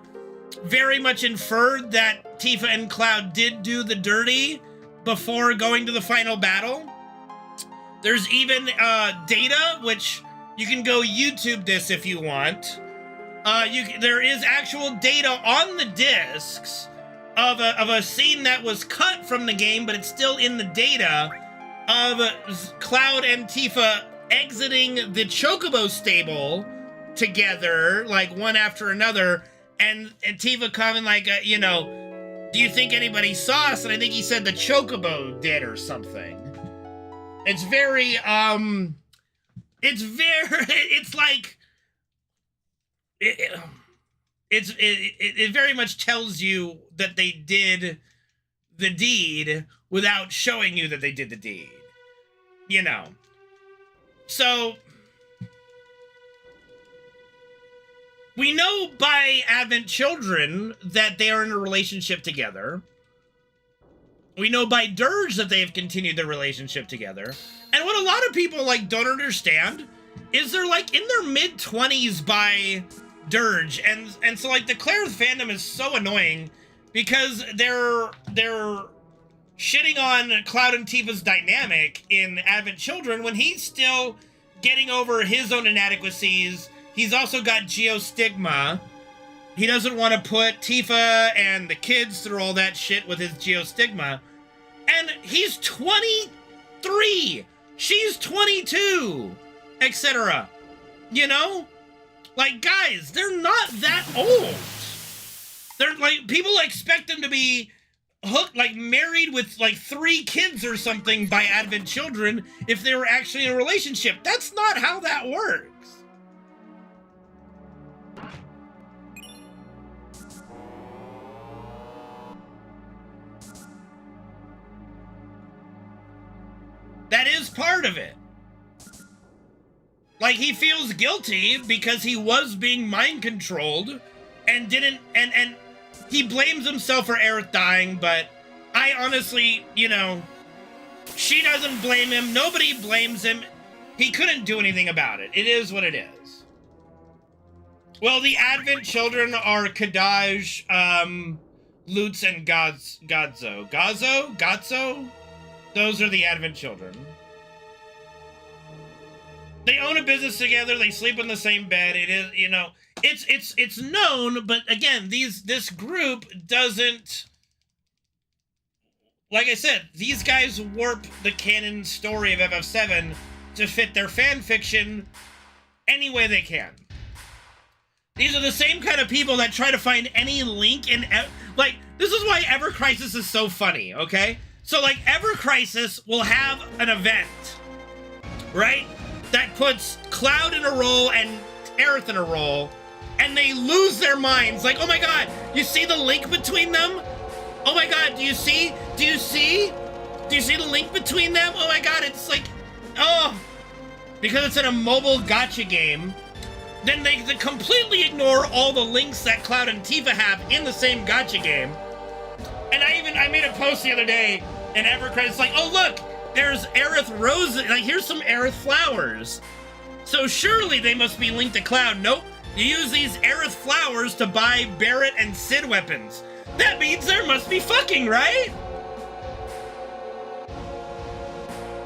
very much inferred that Tifa and Cloud did do the dirty before going to the final battle. There's even data, which you can go YouTube this if you want. There is actual data on the discs of a scene that was cut from the game, but it's still in the data, of Cloud and Tifa exiting the Chocobo stable together, like one after another, and Tifa coming like, you know, do you think anybody saw us? And I think he said the Chocobo did or something. It's very, it's like, it very much tells you that they did the deed without showing you that they did the deed. You know. So, we know by Advent Children that they are in a relationship together. We know by Dirge that they have continued their relationship together. And what a lot of people, like, don't understand is they're, like, in their mid-20s by Dirge, and so, like, the Claire's fandom is so annoying because they're shitting on Cloud and Tifa's dynamic in Advent Children when he's still getting over his own inadequacies. He's also got geostigma. He doesn't want to put Tifa and the kids through all that shit with his geostigma. And he's 23. She's 22, etc. You know? Like, guys, they're not that old. They're like, people expect them to be hooked, like married with like 3 kids or something by Advent Children if they were actually in a relationship. That's not how that works. That is part of it. Like, he feels guilty because he was being mind controlled and didn't, and he blames himself for Aerith dying, but I honestly, you know, she doesn't blame him. Nobody blames him. He couldn't do anything about it. It is what it is. Well, the Advent Children are Kadaj, Lutz, and Gadzo. Gadzo? Those are the Advent Children. They own a business together. They sleep in the same bed. It is, you know, it's known, but again, this group doesn't, like I said, these guys warp the canon story of FF7 to fit their fan fiction any way they can. These are the same kind of people that try to find any link in, like, this is why Ever Crisis is so funny, okay? So, like, Ever Crisis will have an event, right? That puts Cloud in a role and Aerith in a role, and they lose their minds. Like, oh my god, you see the link between them? Oh my god, do you see? Do you see the link between them? Oh my god, it's like, oh, because it's in a mobile gacha game, then they completely ignore all the links that Cloud and Tifa have in the same gacha game. And I made a post the other day in Evercredit. It's like, oh look, there's Aerith roses. Like, here's some Aerith flowers. So surely they must be linked to Cloud. Nope. You use these Aerith flowers to buy Barret and Cid weapons. That means there must be fucking, right?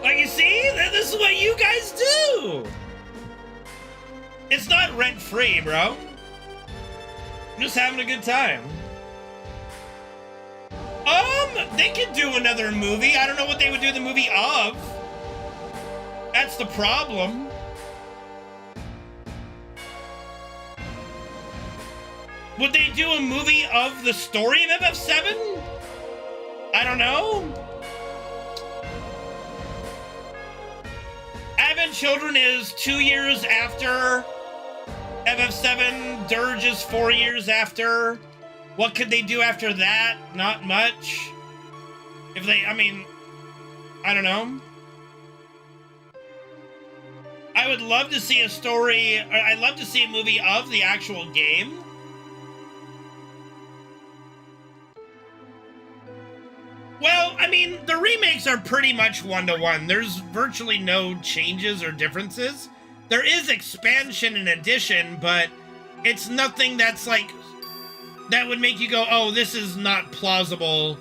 Like, you see? This is what you guys do. It's not rent-free, bro. I'm just having a good time. They could do another movie. I don't know what they would do the movie of. That's the problem. Would they do a movie of the story of FF7? I don't know. Advent Children is 2 years after FF7. Dirge is 4 years after. What could they do after that? Not much. If they, I mean, I don't know. I would love to see a story, I'd love to see a movie of the actual game. Well, I mean, the remakes are pretty much one-to-one. There's virtually no changes or differences. There is expansion and addition, but it's nothing that's like, that would make you go, oh, this is not plausible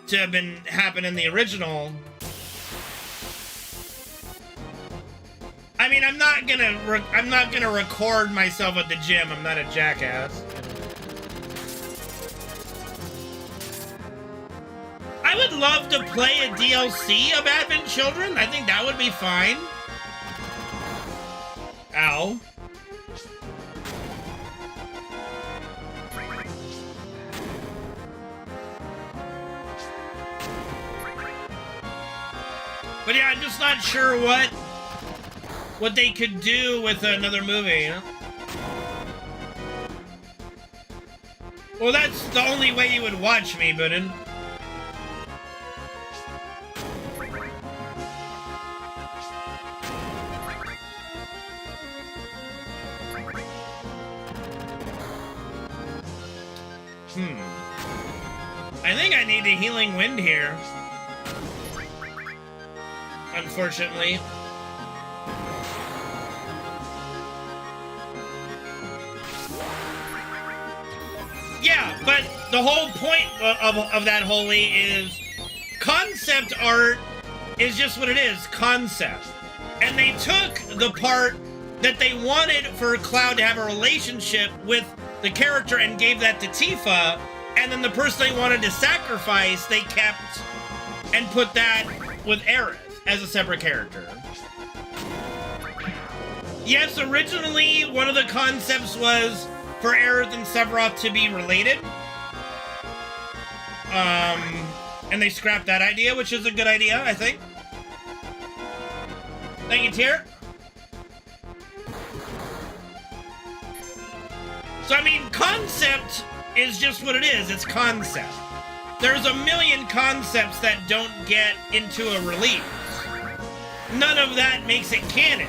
to have been happen in the original. I mean, I'm not gonna record myself at the gym. I'm not a jackass. I would love to play a DLC of Advent Children. I think that would be fine. Ow. But yeah, I'm just not sure what they could do with another movie, you know? Well, that's the only way you would watch me, Bunin. I think I need a healing wind here. Unfortunately. Yeah, but the whole point of that, Holy, is concept art is just what it is, concept. And they took the part that they wanted for Cloud to have a relationship with the character and gave that to Tifa, and then the person they wanted to sacrifice, they kept and put that with Aerith as a separate character. Yes, originally, one of the concepts was for Aerith and Sephiroth to be related. And they scrapped that idea, which is a good idea, I think. Thank you, Tyr. So, I mean, concept is just what it is. It's concept. There's a million concepts that don't get into a release. None of that makes it canon.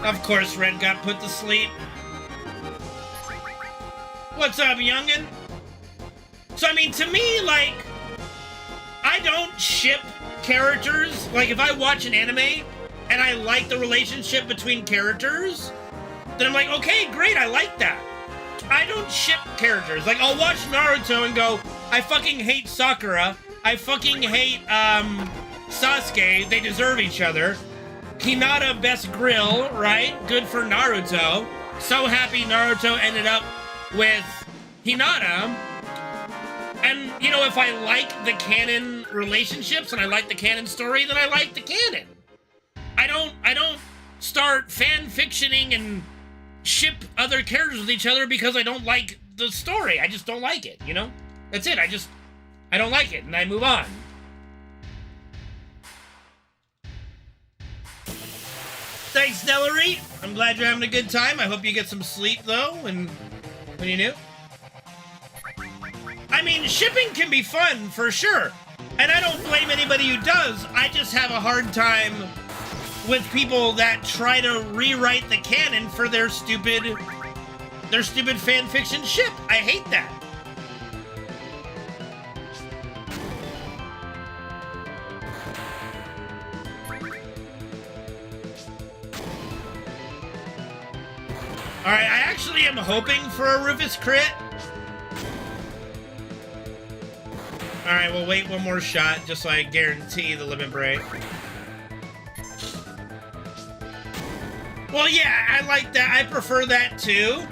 Of course, Red got put to sleep. What's up, youngin'? So, I mean, to me, like, I don't ship characters. Like, if I watch an anime and I like the relationship between characters, then I'm like, okay, great, I like that. I don't ship characters. Like, I'll watch Naruto and go, I fucking hate Sakura. I fucking hate, Sasuke. They deserve each other. Hinata, best grill, right? Good for Naruto. So happy Naruto ended up with Hinata. And, you know, if I like the canon relationships and I like the canon story, then I like the canon. I don't start fan fictioning and ship other characters with each other because I don't like the story. I just don't like it, you know? That's it. I don't like it, and I move on. Thanks, Delary. I'm glad you're having a good time. I hope you get some sleep, though, when you do. I mean, shipping can be fun, for sure. And I don't blame anybody who does. I just have a hard time with people that try to rewrite the canon for their stupid fan fiction ship. I hate that. Alright, I actually am hoping for a Rufus crit. Alright, we'll wait one more shot just so I guarantee the limit break. Well, yeah, I like that. I prefer that too.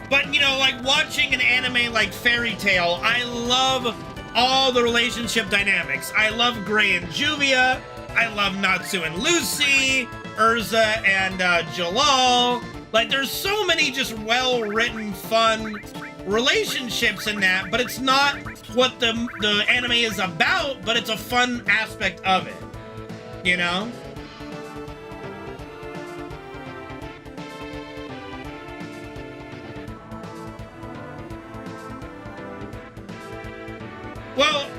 But, you know, like watching an anime like Fairy Tail, I love all the relationship dynamics. I love Gray and Juvia. I love Natsu and Lucy, Urza and Jalal. Like, there's so many just well-written, fun relationships in that, but it's not what the anime is about, but it's a fun aspect of it, you know? Well,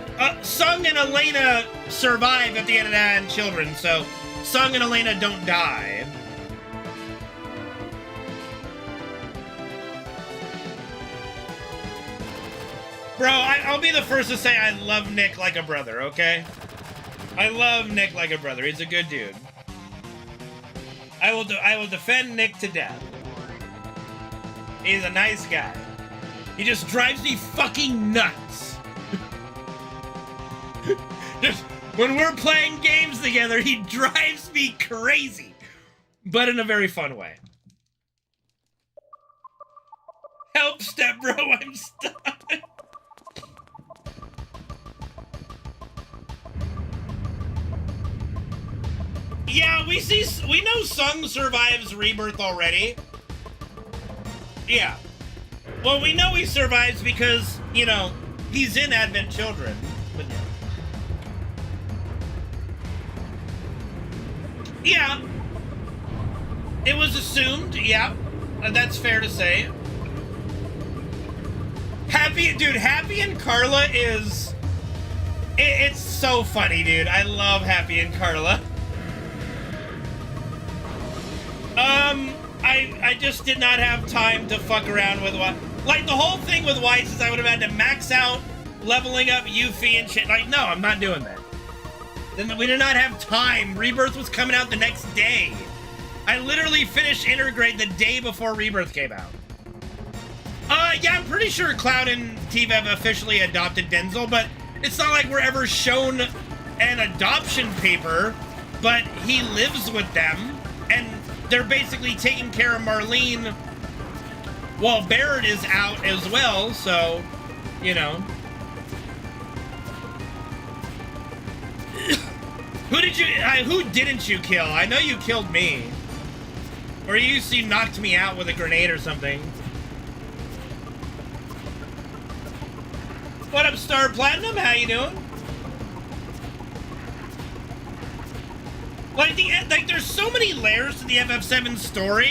Sung and Elena survive at the end of that and children, so Sung and Elena don't die. Bro, I'll be the first to say I love Nick like a brother, okay? I love Nick like a brother. He's a good dude. I will defend Nick to death. He's a nice guy. He just drives me fucking nuts. Just when we're playing games together, he drives me crazy, but in a very fun way. Help, step bro, I'm stuck. Yeah, we know Sung survives Rebirth already. Yeah. Well, we know he survives because, you know, he's in Advent Children. But yeah. It was assumed, yeah. That's fair to say. Happy and Carla is... It's so funny, dude. I love Happy and Carla. I just did not have time to fuck around with what... Like, the whole thing with Weiss is I would have had to max out leveling up Yuffie and shit. Like, no, I'm not doing that. Then we did not have time. Rebirth was coming out the next day. I literally finished Intergrade the day before Rebirth came out. Yeah, I'm pretty sure Cloud and Tiva have officially adopted Denzel, but it's not like we're ever shown an adoption paper, but he lives with them, and they're basically taking care of Marlene while Barrett is out as well, so, you know. Who didn't you kill? I know you killed me. Or you knocked me out with a grenade or something. What up, Star Platinum? How you doing? Like there's so many layers to the FF7 story.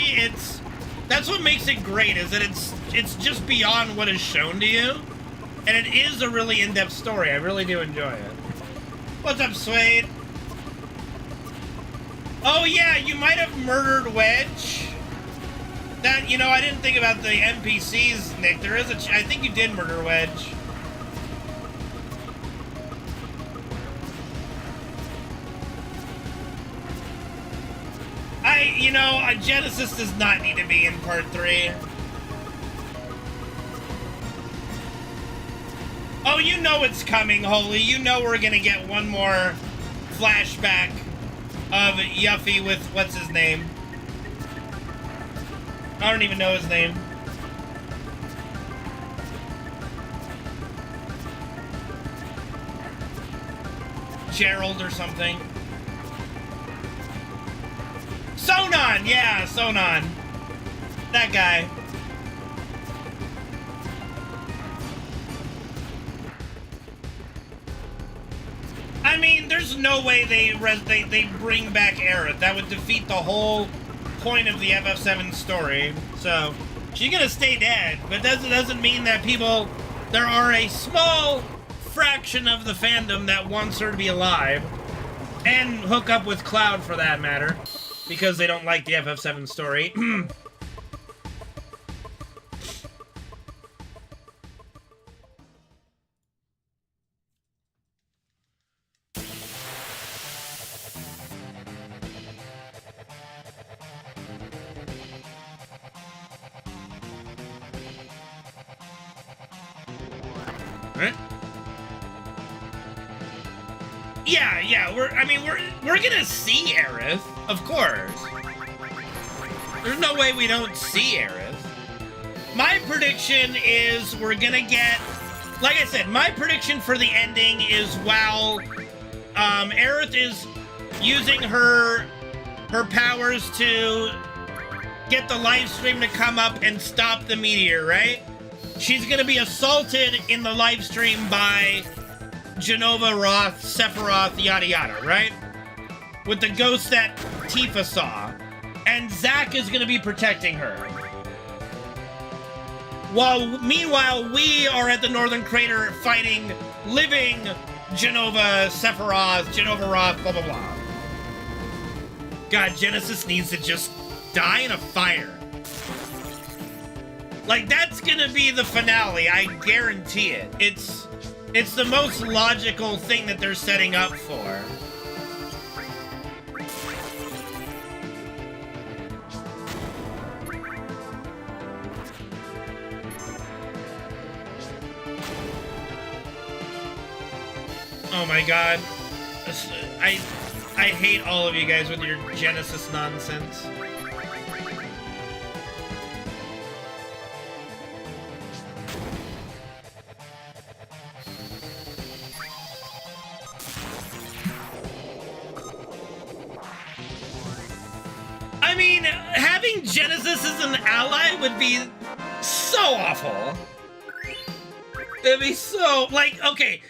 That's what makes it great, is that it's just beyond what is shown to you. And it is a really in-depth story. I really do enjoy it. What's up, Suede? Oh yeah, you might have murdered Wedge. That, you know, I didn't think about the NPCs, Nick. There is I think you did murder Wedge. You know, Genesis does not need to be in part 3. Oh, you know it's coming, Holy. You know we're gonna get one more flashback of Yuffie with, what's his name? I don't even know his name. Gerald or something. Sonon! Yeah, Sonon. That guy. I mean, there's no way they bring back Aerith. That would defeat the whole point of the FF7 story. So she's gonna stay dead, but doesn't mean that there are a small fraction of the fandom that wants her to be alive, and hook up with Cloud for that matter, because they don't like the FF7 story. Yeah, we're gonna see Aerith, of course. There's no way we don't see Aerith. My prediction is we're gonna get, like I said, my prediction for the ending is while Aerith is using her powers to get the live stream to come up and stop the meteor, right? She's gonna be assaulted in the live stream by Jenova, Roth, Sephiroth, yada yada, right? With the ghost that Tifa saw. And Zack is gonna be protecting her. Meanwhile, we are at the Northern Crater fighting living Jenova, Sephiroth, Jenova, Roth, blah blah blah. God, Genesis needs to just die in a fire. Like, that's gonna be the finale, I guarantee it. It's the most logical thing that they're setting up for. Oh my god. I hate all of you guys with your Genesis nonsense. I mean, having Genesis as an ally would be so awful. It'd be so, like, okay,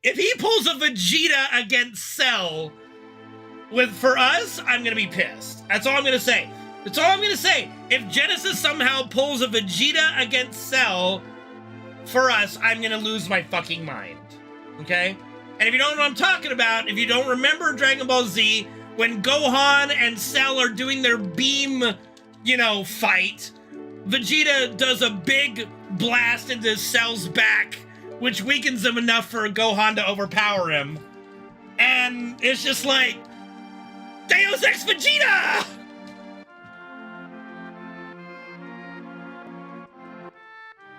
if he pulls a Vegeta against Cell for us, I'm gonna be pissed. That's all I'm gonna say. That's all I'm gonna say. If Genesis somehow pulls a Vegeta against Cell for us, I'm gonna lose my fucking mind. Okay? And if you don't know what I'm talking about, if you don't remember Dragon Ball Z, when Gohan and Cell are doing their beam, fight, Vegeta does a big blast into Cell's back, which weakens him enough for Gohan to overpower him. And it's just like, Deus Ex Vegeta!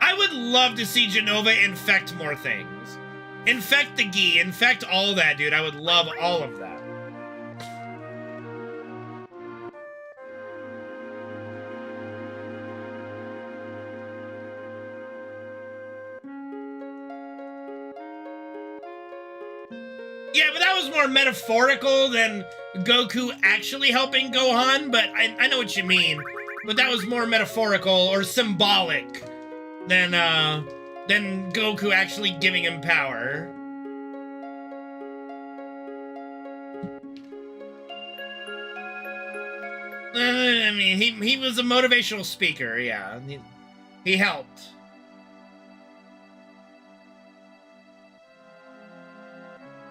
I would love to see Jenova infect more things. Infect the Gi, infect all that, dude. I would love all of that. Yeah, but that was more metaphorical than Goku actually helping Gohan, but I know what you mean. But that was more metaphorical or symbolic than Goku actually giving him power. I mean, he was a motivational speaker, yeah. He helped.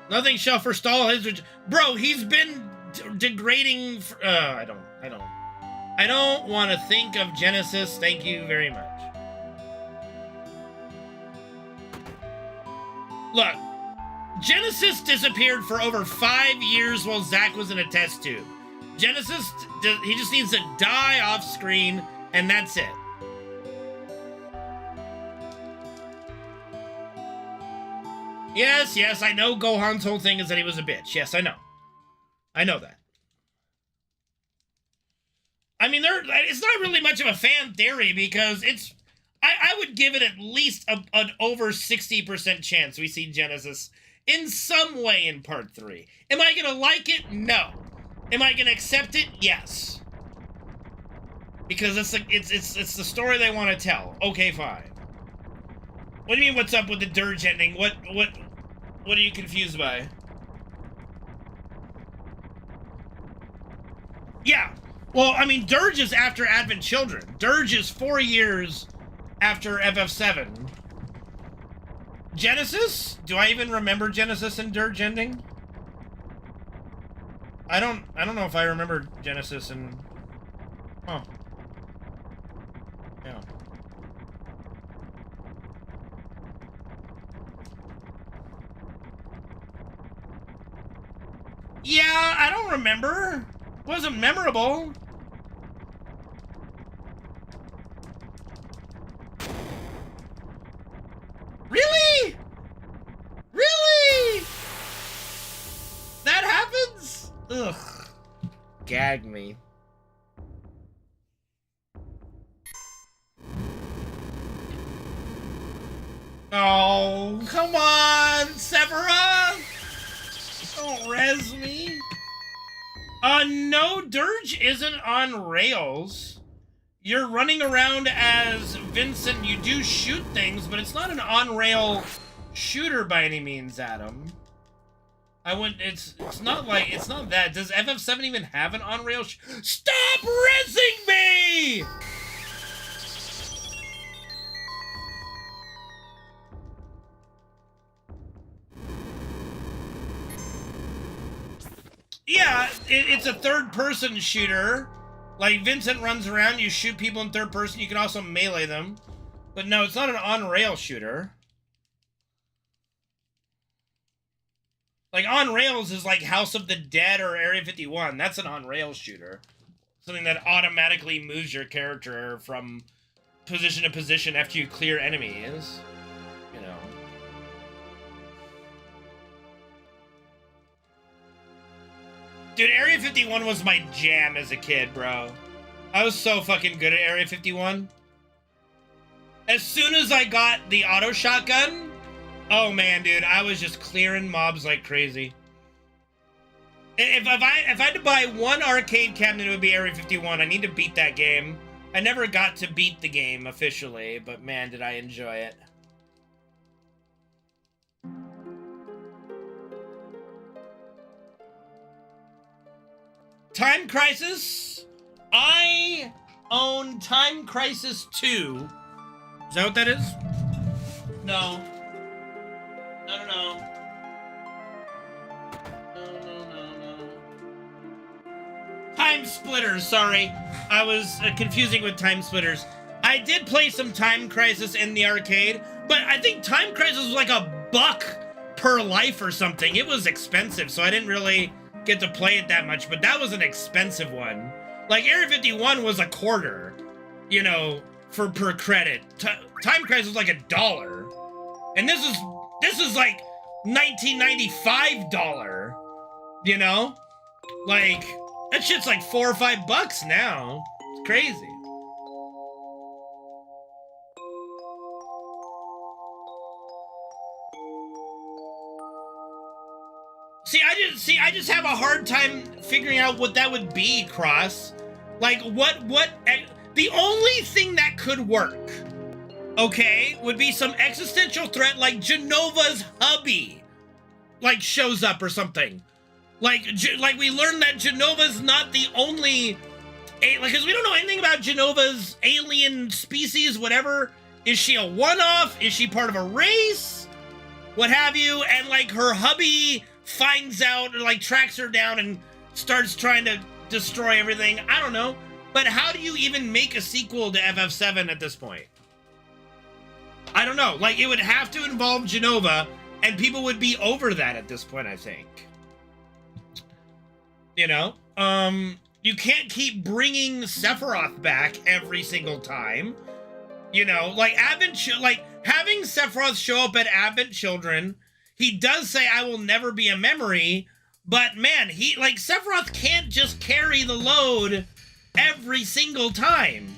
Nothing shall forestall his... Bro, he's been degrading... I don't want to think of Genesis. Thank you very much. Look, Genesis disappeared for over 5 years while Zack was in a test tube. Genesis, he just needs to die off screen, and that's it. Yes, I know Gohan's whole thing is that he was a bitch. Yes, I know. I know that. I mean, it's not really much of a fan theory because it's... I would give it at least an over 60% chance we see Genesis in some way in Part 3. Am I gonna like it? No. Am I gonna accept it? Yes. Because it's the story they want to tell. Okay, fine. What do you mean, what's up with the dirge ending? What are you confused by? Yeah. Well, I mean, Dirge is after Advent Children. Dirge is 4 years after FF7. Genesis? Do I even remember Genesis and Dirge ending? I don't know if I remember Genesis and... Huh. Yeah. Yeah, I don't remember. Wasn't memorable. Really? Really? That happens? Ugh. Gag me. Oh, come on, Sephiroth! Don't res me. No, Dirge isn't on rails. You're running around as Vincent. You do shoot things, but it's not an on-rail shooter by any means, Adam. It's not like, it's not that. Does FF7 even have an on-rail Stop resing me! Yeah, it's a third-person shooter. Like, Vincent runs around, you shoot people in third person, you can also melee them. But no, it's not an on-rail shooter. Like, on rails is like House of the Dead or Area 51. That's an on-rail shooter. Something that automatically moves your character from position to position after you clear enemies. You know. Dude, Area 51 was my jam as a kid, bro. I was so fucking good at Area 51. As soon as I got the auto shotgun, oh man, dude, I was just clearing mobs like crazy. If I had to buy one arcade cabinet, it would be Area 51. I need to beat that game. I never got to beat the game officially, but man, did I enjoy it. Time Crisis? I own Time Crisis 2. Is that what that is? No. No. No. Time Splitters, sorry. I was confusing with Time Splitters. I did play some Time Crisis in the arcade, but I think Time Crisis was like $1 per life or something. It was expensive, so I didn't really get to play it that much, but that was an expensive one. Like, Area 51 was $0.25, you know, per credit. Time Crisis was like $1. And this is like $1995, you know? Like, that shit's like $4 or $5 now. It's crazy. I just have a hard time figuring out what that would be, Cross. Like, the only thing that could work, okay, would be some existential threat like Jenova's hubby, like, shows up or something. Like we learned that Jenova's not the only, because we don't know anything about Jenova's alien species, whatever. Is she a one-off? Is she part of a race? What have you? And, like, her hubby finds out, or, like, tracks her down and starts trying to destroy everything. I don't know. But how do you even make a sequel to FF7 at this point? I don't know. Like, it would have to involve Jenova, and people would be over that at this point, I think. You know? You can't keep bringing Sephiroth back every single time. You know? Like, having Sephiroth show up at Advent Children, he does say, I will never be a memory, but man, Sephiroth can't just carry the load every single time.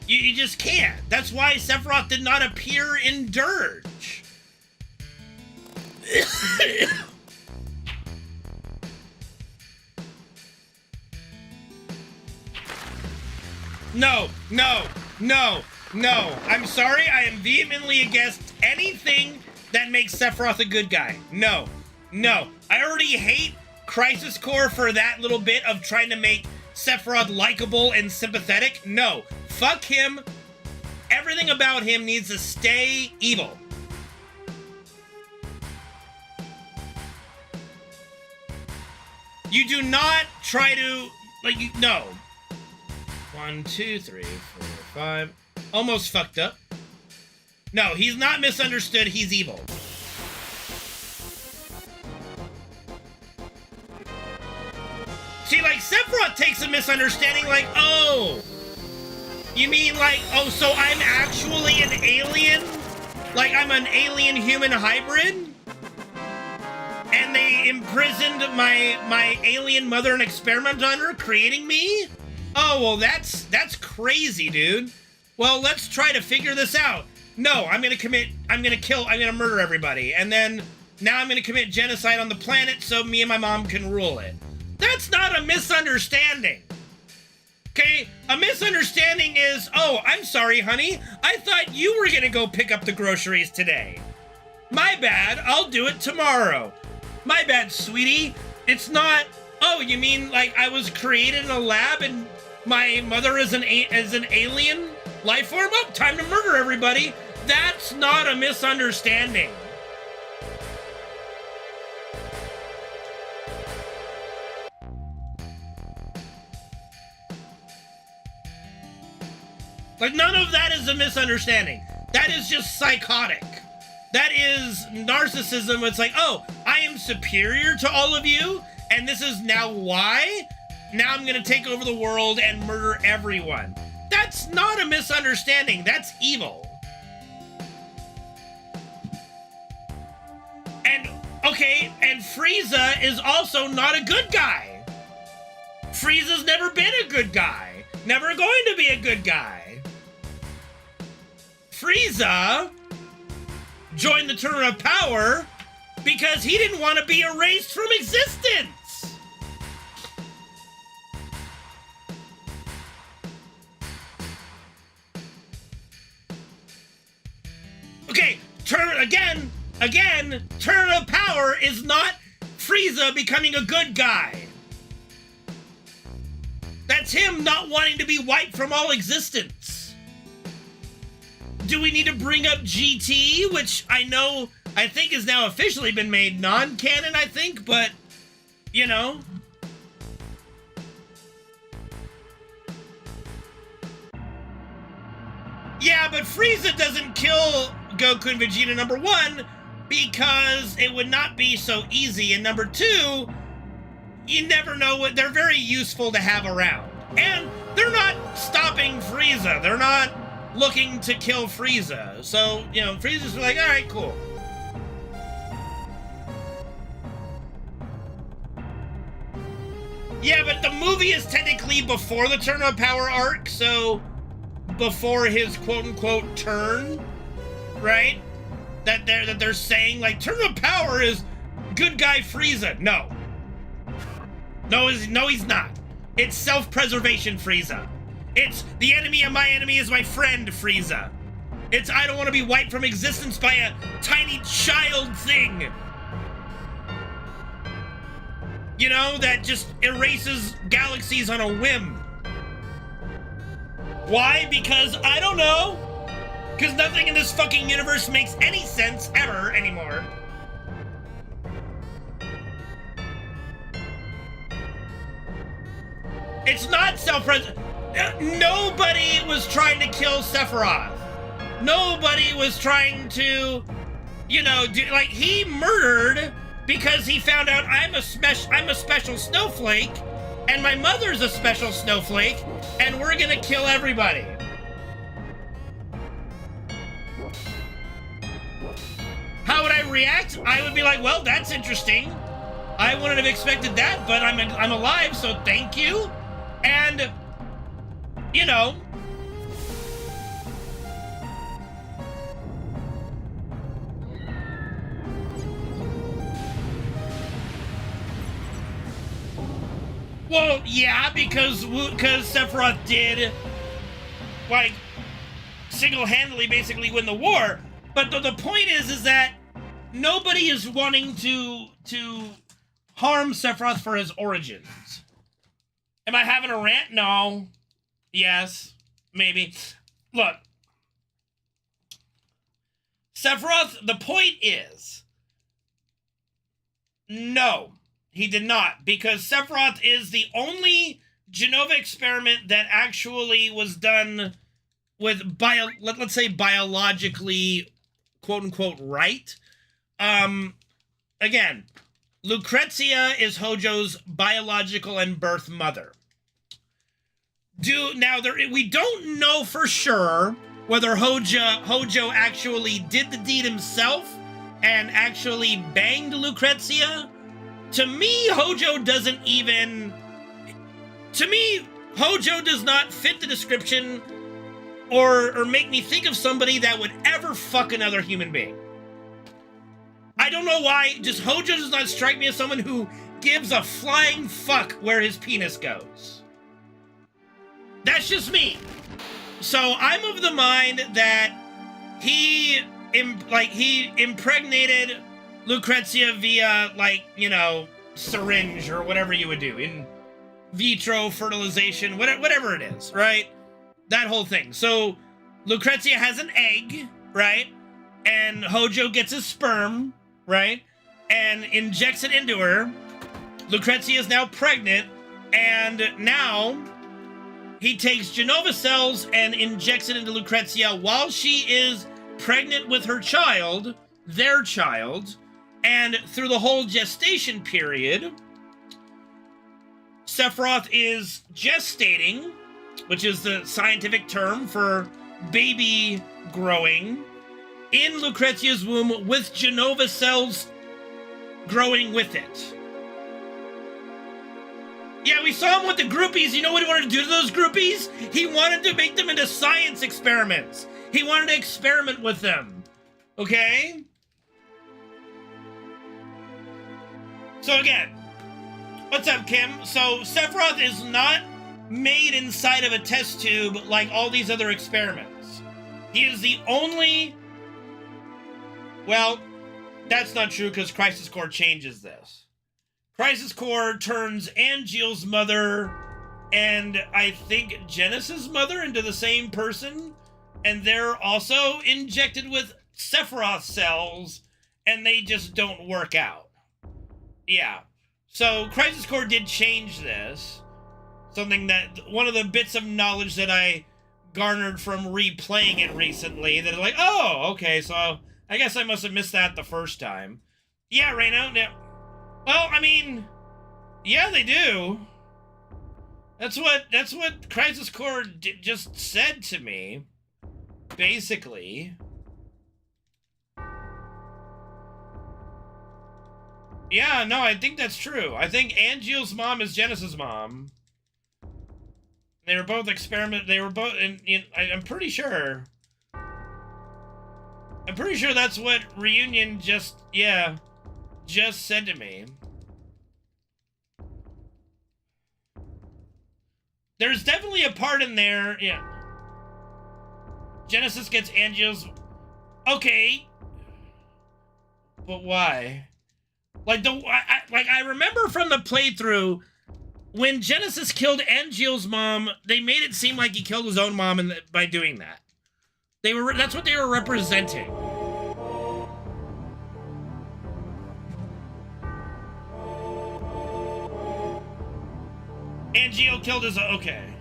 You just can't. That's why Sephiroth did not appear in Dirge. No. I'm sorry, I am vehemently against anything that makes Sephiroth a good guy. No. I already hate Crisis Core for that little bit of trying to make Sephiroth likable and sympathetic. No, fuck him. Everything about him needs to stay evil. You do not try to, like, no. 1, 2, 3, 4, 5. Almost fucked up. No, he's not misunderstood. He's evil. See, like, Sephiroth takes a misunderstanding like, oh, you mean like, oh, so I'm actually an alien? Like, I'm an alien-human hybrid? And they imprisoned my alien mother and experiment on her, creating me? Oh, well, that's crazy, dude. Well, let's try to figure this out. No, I'm gonna murder everybody. And then, now I'm gonna commit genocide on the planet so me and my mom can rule it. That's not a misunderstanding. Okay? A misunderstanding is, oh, I'm sorry, honey. I thought you were gonna go pick up the groceries today. My bad, I'll do it tomorrow. My bad, sweetie. It's not, oh, you mean like I was created in a lab and my mother is an alien life form? Oh, time to murder everybody. That's not a misunderstanding. Like, none of that is a misunderstanding. That is just psychotic. That is narcissism. It's like, oh, I am superior to all of you, and this is now why? Now I'm gonna take over the world and murder everyone. That's not a misunderstanding. That's evil. And, okay, and Frieza is also not a good guy. Frieza's never been a good guy. Never going to be a good guy. Frieza joined the Tournament of Power because he didn't want to be erased from existence. Okay, Tournament of Power is not Frieza becoming a good guy. That's him not wanting to be wiped from all existence. Do we need to bring up GT, which I think has now officially been made non-canon, I think, but, you know. Yeah, but Frieza doesn't kill Goku and Vegeta, number one, because it would not be so easy, and number two, you never know what, they're very useful to have around. And they're not stopping Frieza, they're not looking to kill Frieza. So, you know, Frieza's like, all right, cool. Yeah, but the movie is technically before the Tournament of Power arc, so before his quote-unquote turn, right? That they're saying, like, Tournament of Power is good guy Frieza. No. No, he's not. It's self-preservation Frieza. It's the enemy of my enemy is my friend, Frieza. It's I don't want to be wiped from existence by a tiny child thing. You know, that just erases galaxies on a whim. Why? Because I don't know. Because nothing in this fucking universe makes any sense ever anymore. It's not self-preservation. Nobody was trying to kill Sephiroth. Nobody was trying to, you know, like, he murdered because he found out I'm a special snowflake, and my mother's a special snowflake, and we're gonna kill everybody. How would I react? I would be like, well, that's interesting. I wouldn't have expected that, but I'm alive, so thank you. And, you know, well, yeah, because Sephiroth did, like, single-handedly basically win the war. But the point is that nobody is wanting to harm Sephiroth for his origins. Am I having a rant? No. Yes. Maybe. Look. Sephiroth, the point is, no, he did not, because Sephiroth is the only Jenova experiment that actually was done with, let's say, biologically, quote-unquote, right. Again, Lucrezia is Hojo's biological and birth mother. We don't know for sure whether Hojo actually did the deed himself and actually banged Lucrezia. To me, Hojo does not fit the description or make me think of somebody that would ever fuck another human being. I don't know why, just Hojo does not strike me as someone who gives a flying fuck where his penis goes. That's just me. So I'm of the mind that he impregnated Lucrezia via, syringe or whatever you would do, in vitro fertilization, whatever it is, right? That whole thing. So Lucrezia has an egg, right? And Hojo gets his sperm, right? And injects it into her. Lucrezia is now pregnant, and now he takes Jenova cells and injects it into Lucrezia while she is pregnant with her child, their child, and through the whole gestation period, Sephiroth is gestating, which is the scientific term for baby growing, in Lucrezia's womb with Jenova cells growing with it. Yeah, we saw him with the groupies. You know what he wanted to do to those groupies? He wanted to make them into science experiments. He wanted to experiment with them. Okay? So again, what's up, Kim? So Sephiroth is not made inside of a test tube like all these other experiments. He is the only... Well, that's not true because Crisis Core changes this. Crisis Core turns Angeal's mother and I think Genesis' mother into the same person, and they're also injected with Sephiroth cells, and they just don't work out. Yeah. So Crisis Core did change this. Something that, one of the bits of knowledge that I garnered from replaying it recently, that like, oh, okay, so I guess I must have missed that the first time. Yeah, Reno, yeah. Well, I mean, yeah, they do. That's what Crisis Core just said to me, basically. Yeah, no, I think that's true. I think Angeal's mom is Genesis' mom. They were both I'm pretty sure. I'm pretty sure that's what Reunion just said to me. There's definitely a part in there, yeah. Genesis gets Angeal's... Okay. But why? Like, I remember from the playthrough, when Genesis killed Angeal's mom, they made it seem like he killed his own mom by doing that. That's what they were representing. Angeal killed his... Okay.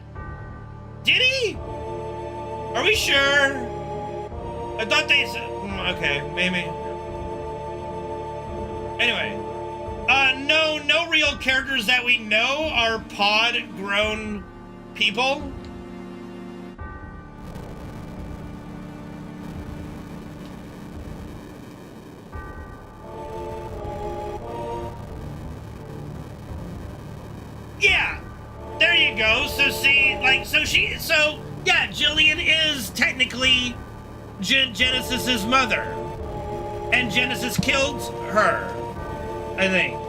Did he? Are we sure? I thought they said... Okay, maybe. Anyway. No real characters that we know are pod-grown people. Yeah! There you go. So see, yeah, Jillian is technically Genesis's mother. And Genesis killed her, I think.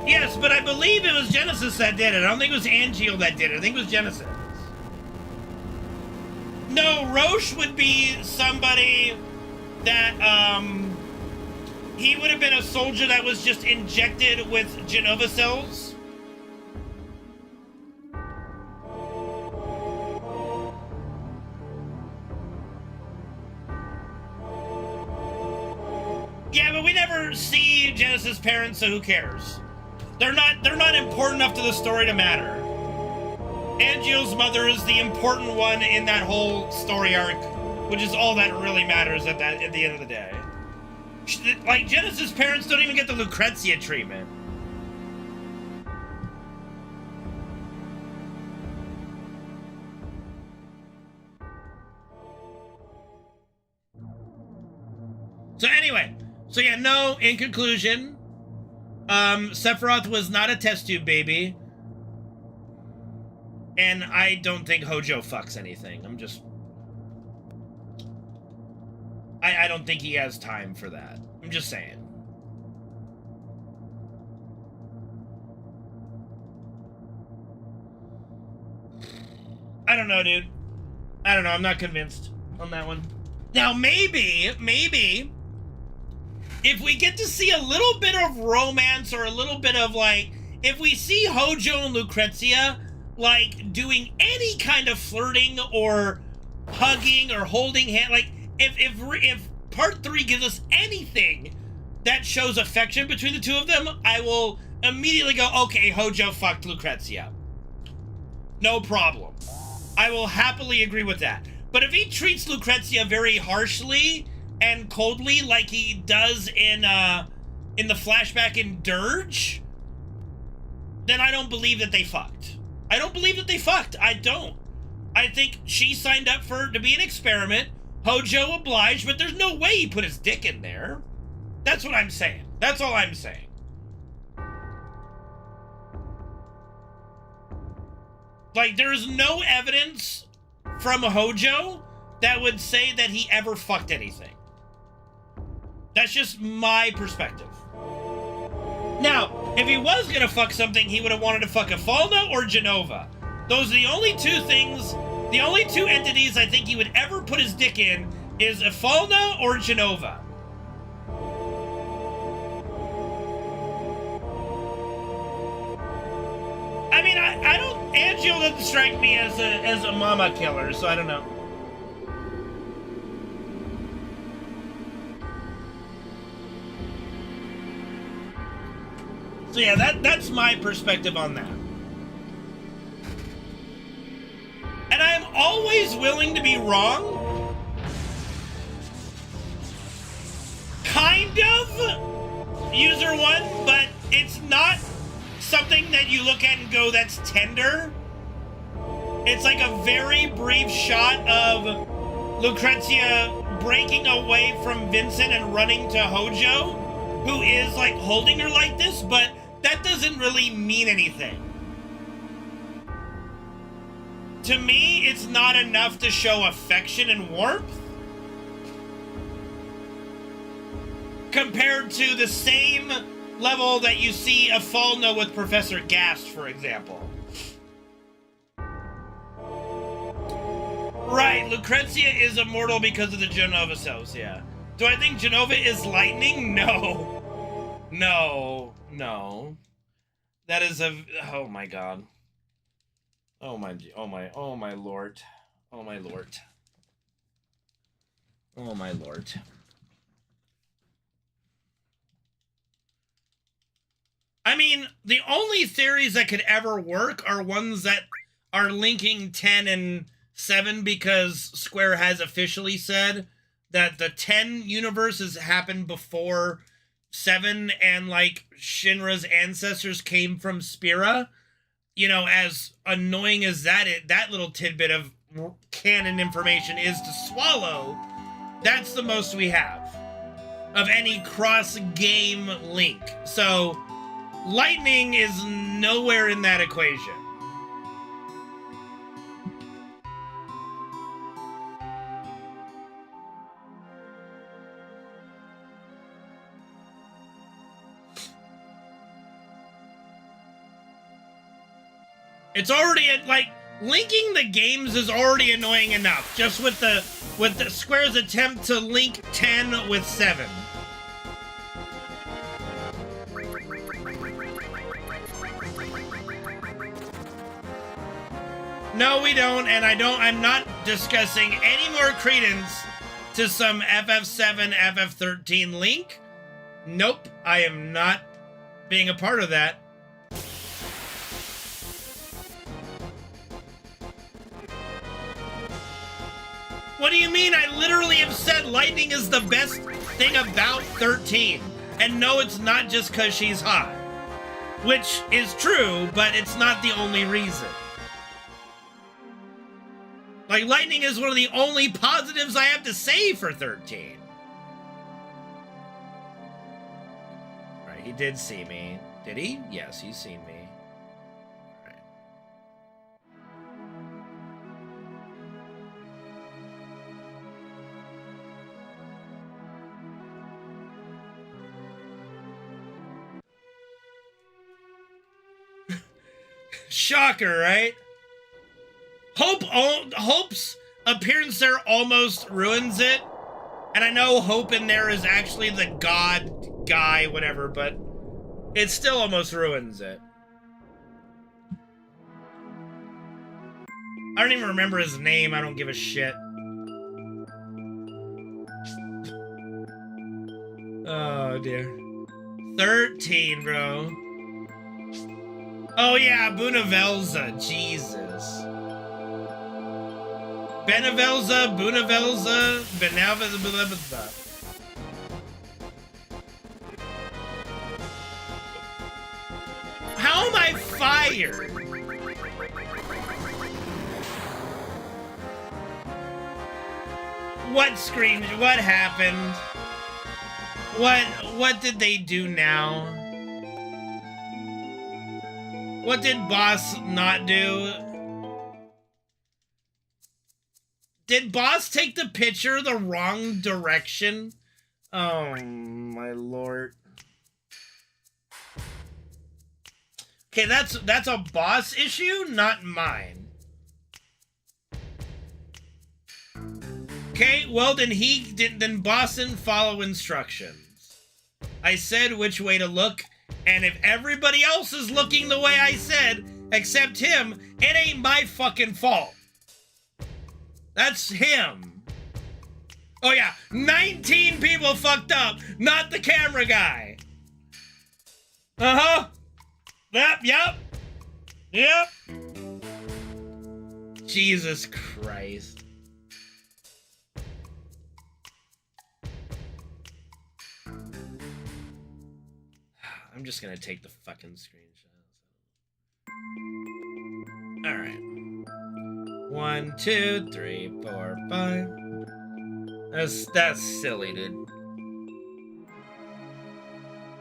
Yes, but I believe it was Genesis that did it. I don't think it was Angeal that did it. I think it was Genesis. No, Roche would be somebody that, he would have been a soldier that was just injected with Jenova cells. never see Genesis' parents, so who cares? They're not important enough to the story to matter. Angio's mother is the important one in that whole story arc, which is all that really matters at the end of the day. Like, Genesis' parents don't even get the Lucrezia treatment. So anyway, so yeah, no, in conclusion, Sephiroth was not a test tube baby. And I don't think Hojo fucks anything. I don't think he has time for that. I'm just saying. I don't know, dude. I don't know. I'm not convinced on that one. Now, maybe, if we get to see a little bit of romance or a little bit of, like, if we see Hojo and Lucrezia, like, doing any kind of flirting or hugging or holding hand, like, if part 3 gives us anything that shows affection between the two of them, I will immediately go, okay, Hojo fucked Lucrezia. No problem. I will happily agree with that. But if he treats Lucrezia very harshly and coldly, like he does in the flashback in Dirge, then I don't believe that they fucked. I don't believe that they fucked. I don't. I think she signed up to be an experiment. Hojo obliged, but there's no way he put his dick in there. That's what I'm saying. That's all I'm saying. Like, there is no evidence from Hojo that would say that he ever fucked anything. That's just my perspective. Now, if he was gonna fuck something, he would have wanted to fuck Afalna or Genova. Those are the only two things, the only two entities I think he would ever put his dick in is Afalna or Genova. I mean, I don't, Angel doesn't strike me as a mama killer, so I don't know. So yeah, that's my perspective on that. And I'm always willing to be wrong. Kind of, user one, but it's not something that you look at and go, that's tender. It's like a very brief shot of Lucrezia breaking away from Vincent and running to Hojo, who is like holding her like this, but that doesn't really mean anything. To me, it's not enough to show affection and warmth compared to the same level that you see Afalna with Professor Gast, for example. Right, Lucrezia is immortal because of the Genova cells, yeah. Do I think Genova is lightning? No. No. No. That is a... Oh my god. Oh my lord. Oh my lord. Oh my lord. I mean, the only theories that could ever work are ones that are linking 10 and 7 because Square has officially said that the 10 universe has happened before 7 and, like, Shinra's ancestors came from Spira. You know, as annoying as that little tidbit of canon information is to swallow, that's the most we have of any cross-game link. So lightning is nowhere in that equation. It's already, like, linking the games is already annoying enough, just with the Square's attempt to link 10 with 7. No, we don't, and I'm not discussing any more credence to some FF7, FF13 link. Nope, I am not being a part of that. What do you mean? I literally have said lightning is the best thing about 13. And no, it's not just because she's hot. Which is true, but it's not the only reason. Like, lightning is one of the only positives I have to say for 13. Right, he did see me. Did he? Yes, he's seen me. Shocker, right? Hope's appearance there almost ruins it. And I know Hope in there is actually the god guy, whatever, but it still almost ruins it. I don't even remember his name. I don't give a shit. Oh, dear. 13, bro. Oh yeah, Bunavelza, Jesus. Benavelza, Bunavelza, Benavelza. How am I fired? What screen? What happened? What did they do now? What did Boss not do? Did Boss take the picture the wrong direction? Oh, my lord. Okay, that's a Boss issue, not mine. Okay, well then Boss didn't follow instructions. I said which way to look. And if everybody else is looking the way I said, except him, it ain't my fucking fault. That's him. Oh yeah, 19 people fucked up, not the camera guy. Uh-huh. Yep. Jesus Christ. I'm just gonna take the fucking screenshot. Alright. 1, 2, 3, 4, 5. That's silly, dude.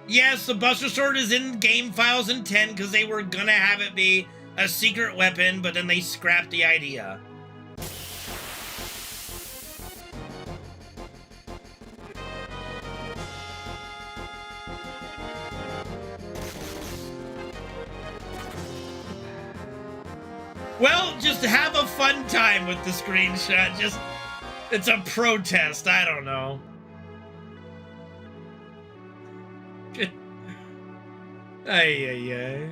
Yes, the Buster Sword is in game files in 10 because they were gonna have it be a secret weapon, but then they scrapped the idea. Well, just have a fun time with the screenshot. It's a protest. I don't know. Ay.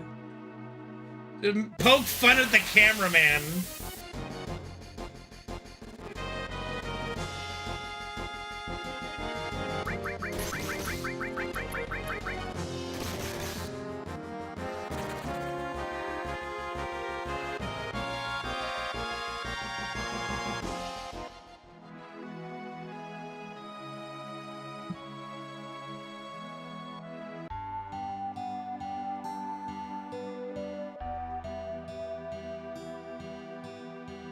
Poke fun at the cameraman.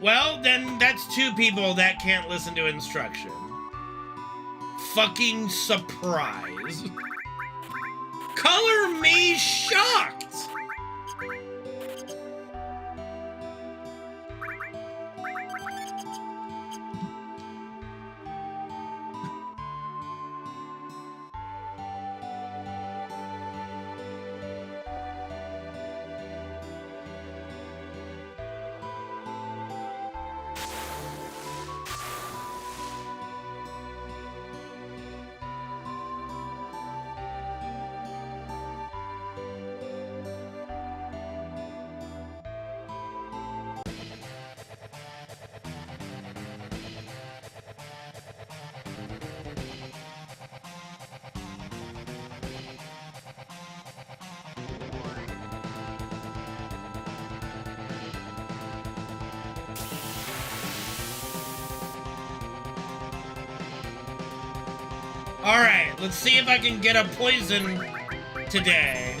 Well, then that's 2 people that can't listen to instruction. Fucking surprise. Color me shocked! Alright, let's see if I can get a poison today.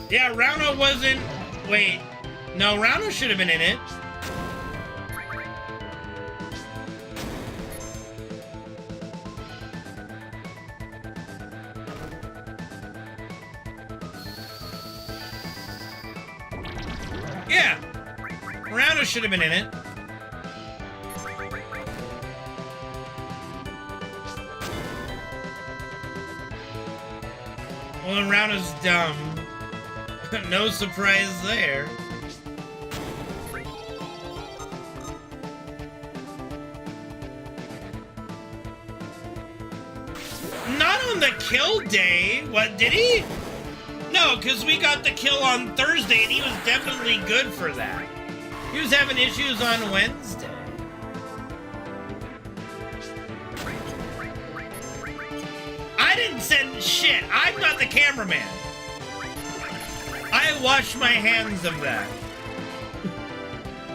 Yeah, Rauno wasn't... Wait. No, Rauno should have been in it. Yeah. Rauno should have been in it. Well, Rauno's dumb. No surprise there. Not on the kill day. What, did he? No, because we got the kill on Thursday, and he was definitely good for that. He was having issues on Wednesday. I didn't send shit. I'm not the cameraman. I washed my hands of that.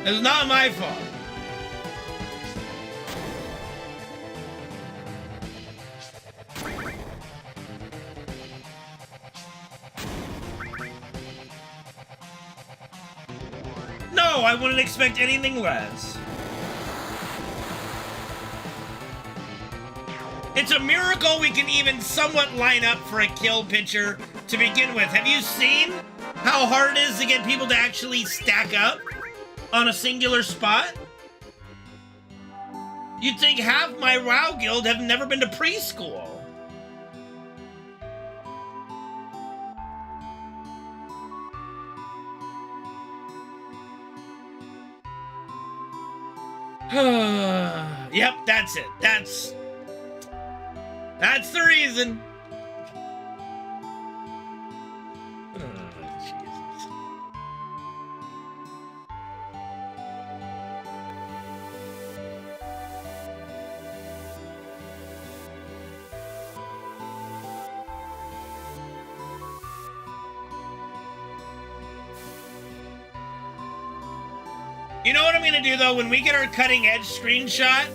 It's not my fault. No, I wouldn't expect anything less. It's a miracle we can even somewhat line up for a kill picture to begin with. Have you seen how hard it is to get people to actually stack up on a singular spot? You'd think half my WoW guild have never been to preschool. Yep, that's it. That's the reason. Jesus. You know what I'm gonna do though? When we get our cutting edge screenshot,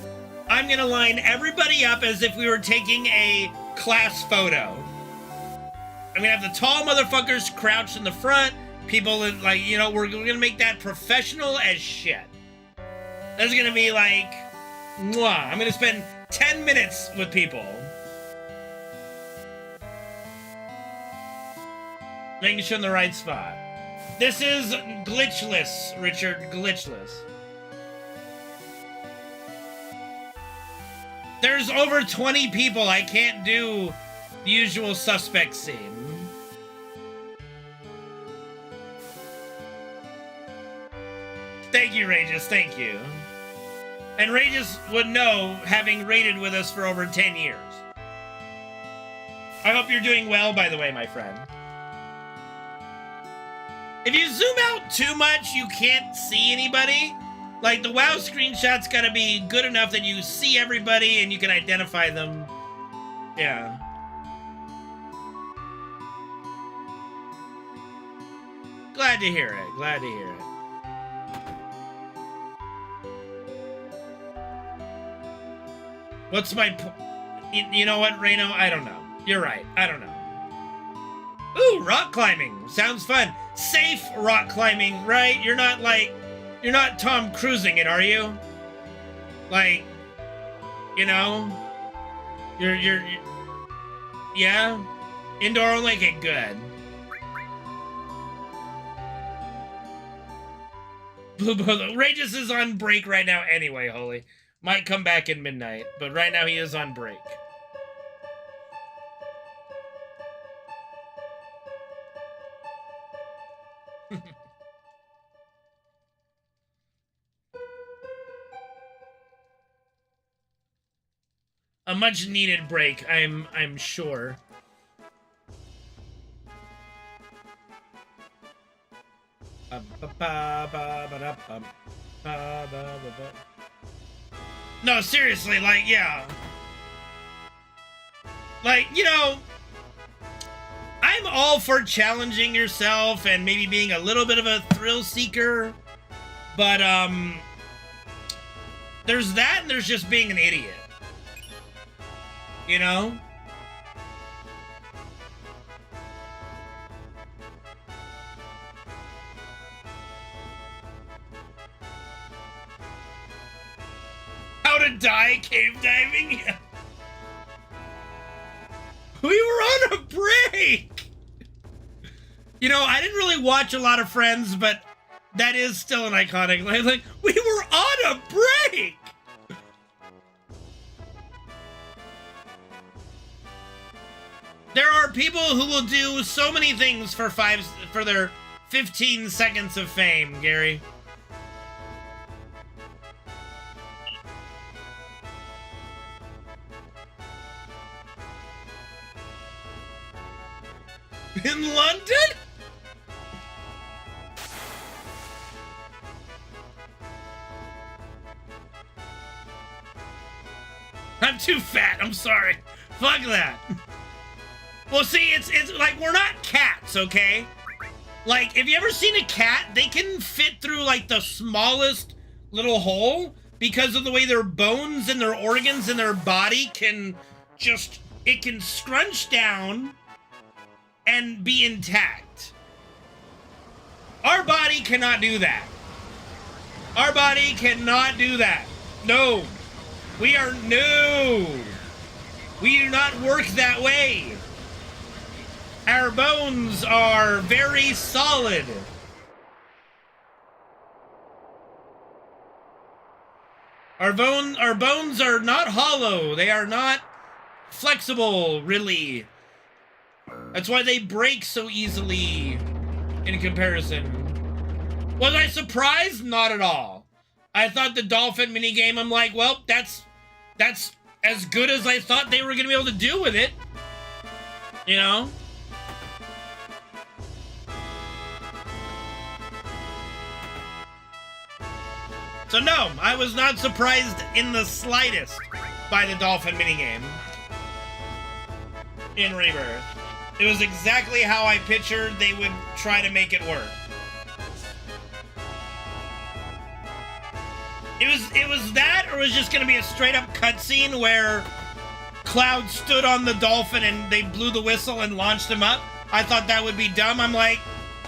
I'm gonna line everybody up as if we were taking a class photo. I'm gonna have the tall motherfuckers crouched in the front, people in, like, you know, we're gonna make that professional as shit. That's gonna be like, mwah. I'm gonna spend 10 minutes with people. Making sure in the right spot. This is Glitchless, Richard, Glitchless. There's over 20 people. I can't do the usual suspect scene. Thank you, Regis. Thank you. And Regis would know, having raided with us for over 10 years. I hope you're doing well, by the way, my friend. If you zoom out too much, you can't see anybody. Like, the WoW screenshot's gotta be good enough that you see everybody and you can identify them. Yeah. Glad to hear it. Glad to hear it. What's my you know what, Reno? I don't know. You're right. I don't know. Ooh, rock climbing. Sounds fun. Safe rock climbing, right? You're not like... You're not Tom Cruising it, are you? Like, you know? You're yeah? Indoor only? Okay, good. Regis is on break right now anyway, Holy. Might come back in midnight, but right now he is on break. A much needed break, I'm sure. No, seriously, like, yeah. Like, you know, I'm all for challenging yourself and maybe being a little bit of a thrill seeker, but, there's that and there's just being an idiot. You know? How to die cave diving? We were on a break! You know, I didn't really watch a lot of Friends, but that is still an iconic, like, we were on a break! There are people who will do so many things for their 15 seconds of fame, Gary. In London? I'm too fat, I'm sorry. Fuck that. Well, see, it's like, we're not cats, okay? Like, have you ever seen a cat? They can fit through, like, the smallest little hole because of the way their bones and their organs in their body can just, it can scrunch down and be intact. Our body cannot do that. Our body cannot do that. No. We are no. We do not work that way. Our bones are very solid. Our bones are not hollow. They are not flexible, really. That's why they break so easily in comparison. Was I surprised? Not at all. I thought the dolphin minigame, I'm like, well, that's as good as I thought they were going to be able to do with it. You know? So no, I was not surprised in the slightest by the dolphin minigame in Rebirth. It was exactly how I pictured they would try to make it work. It was that, or it was just gonna be a straight up cutscene where Cloud stood on the dolphin and they blew the whistle and launched him up. I thought that would be dumb. I'm like,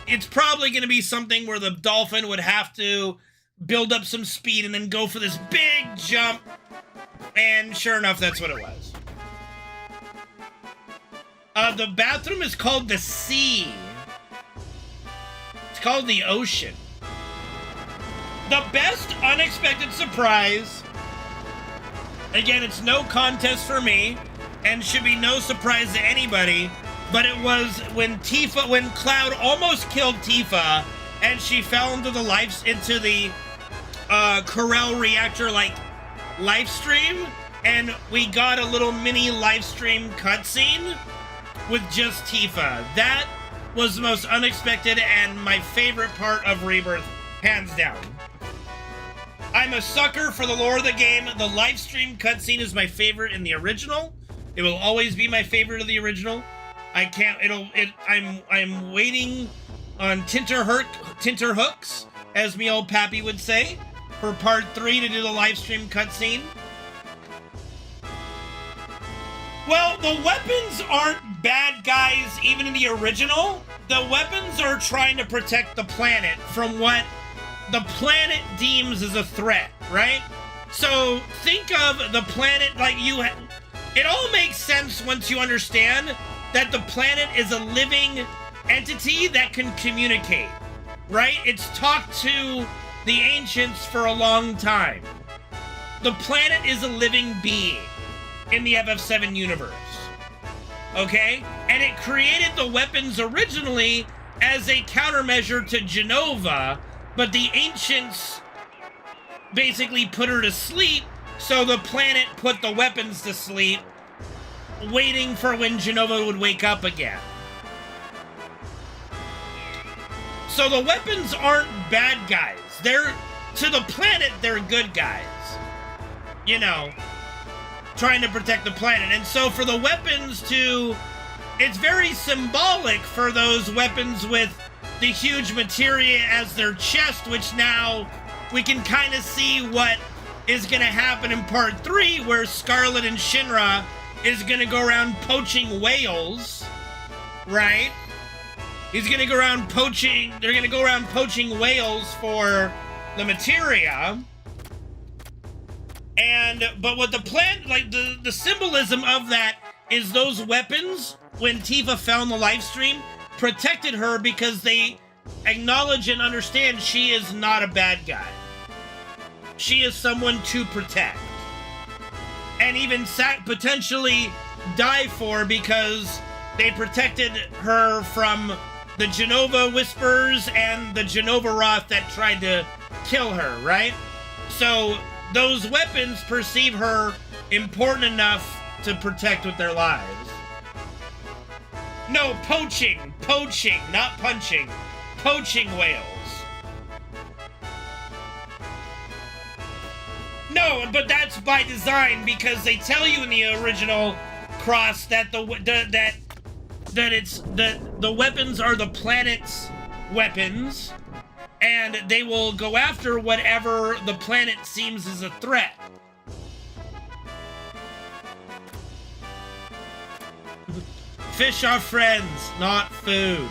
it's probably gonna be something where the dolphin would have to build up some speed and then go for this big jump. And sure enough, that's what it was. The bathroom is called the sea. It's called the ocean. The best unexpected surprise, again, it's no contest for me, and should be no surprise to anybody, but it was when Cloud almost killed Tifa, and she fell into the Corel reactor, like, live stream, and we got a little mini live stream cutscene with just Tifa. That was the most unexpected and my favorite part of Rebirth, hands down. I'm a sucker for the lore of the game. The live stream cutscene is my favorite in the original. It will always be my favorite of the original. I'm waiting on Tinterhooks, as me old pappy would say, for part 3 to do the live stream cutscene. Well, the weapons aren't bad guys even in the original. The weapons are trying to protect the planet from what the planet deems as a threat, right? So think of the planet like it all makes sense once you understand that the planet is a living entity that can communicate, right? It's talked to the ancients for a long time. The planet is a living being in the FF7 universe, okay? And it created the weapons originally as a countermeasure to Genova, but the ancients basically put her to sleep, so the planet put the weapons to sleep, waiting for when Genova would wake up again. So the weapons aren't bad guys. To the planet, they're good guys. You know, trying to protect the planet. And so for the weapons it's very symbolic for those weapons with the huge materia as their chest, which now we can kind of see what is going to happen in part 3, where Scarlet and Shinra is going to go around poaching whales, right? He's going to go around poaching, they're going to go around poaching whales for the materia. But what the plan, like the symbolism of that is those weapons, when Tifa found the live stream, protected her because they acknowledge and understand she is not a bad guy. She is someone to protect. And even potentially die for, because they protected her from the Genova Whispers and the Genova Wrath that tried to kill her, right? So those weapons perceive her important enough to protect with their lives. No, poaching, not punching. Poaching whales. No, but that's by design, because they tell you in the original Cross that the weapons are the planet's weapons, and they will go after whatever the planet seems is a threat. Fish are friends, not food.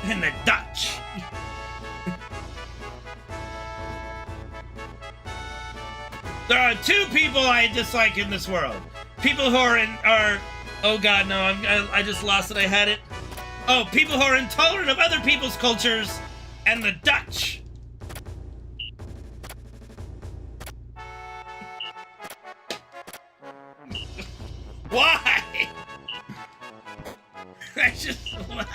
And the Dutch. There are two people I dislike in this world. People who are oh god, no, I just lost it. I had it. Oh, people who are intolerant of other people's cultures, and the Dutch. Why? I just why?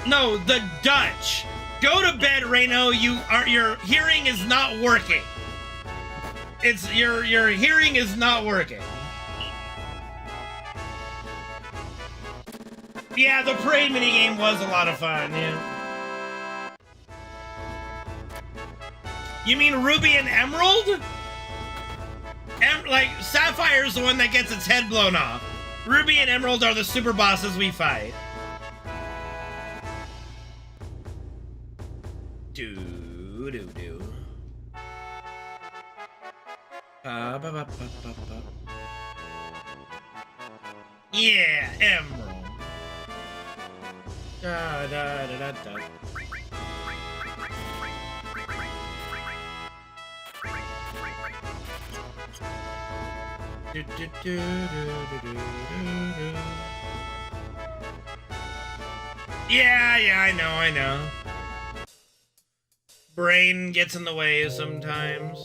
No, the Dutch. Go to bed, Reno. Your hearing is not working. It's your hearing is not working. Yeah, the parade minigame was a lot of fun, yeah. You mean Ruby and Emerald? Like, Sapphire's the one that gets its head blown off. Ruby and Emerald are the super bosses we fight. Do. Yeah, Emerald. Da. Yeah, I know. Brain gets in the way sometimes.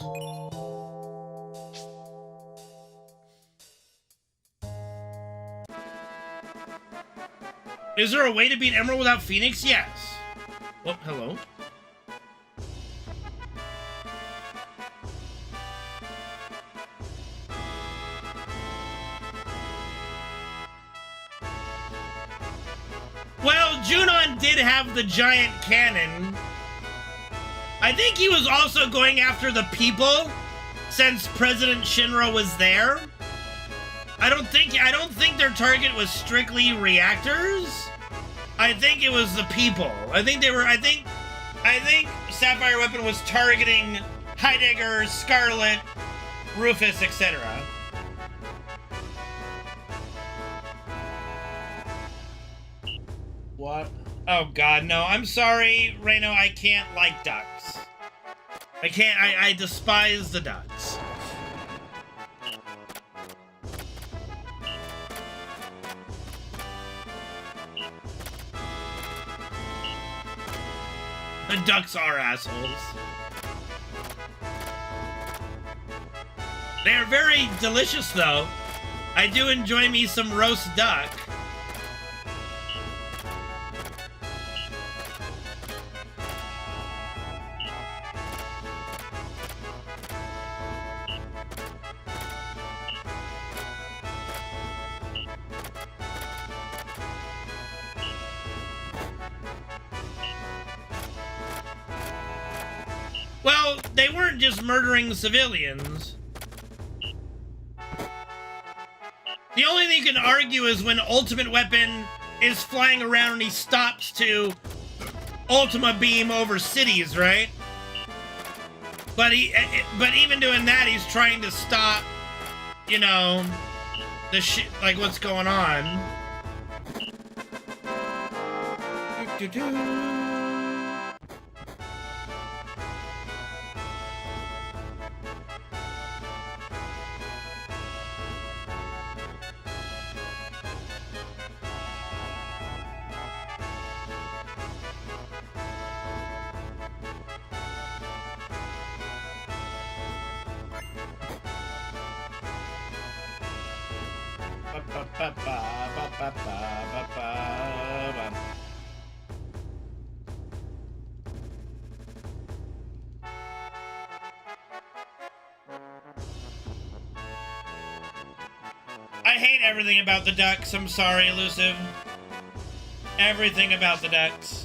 Is there a way to beat Emerald without Phoenix? Yes. Oh, hello. Well, Junon did have the giant cannon. I think he was also going after the people, since President Shinra was there. I don't think their target was strictly reactors. I think it was the people. I think Sapphire Weapon was targeting Heidegger, Scarlet, Rufus, etc. What? Oh god, no. I'm sorry, Reno, I can't like ducks. I can't, I despise the ducks. The ducks are assholes. They're very delicious, though. I do enjoy me some roast duck. Well, they weren't just murdering civilians. The only thing you can argue is when Ultimate Weapon is flying around and he stops to Ultima Beam over cities, right? But even doing that, he's trying to stop, you know, the shit, like what's going on. I hate everything about the ducks. I'm sorry, Elusive. Everything about the ducks.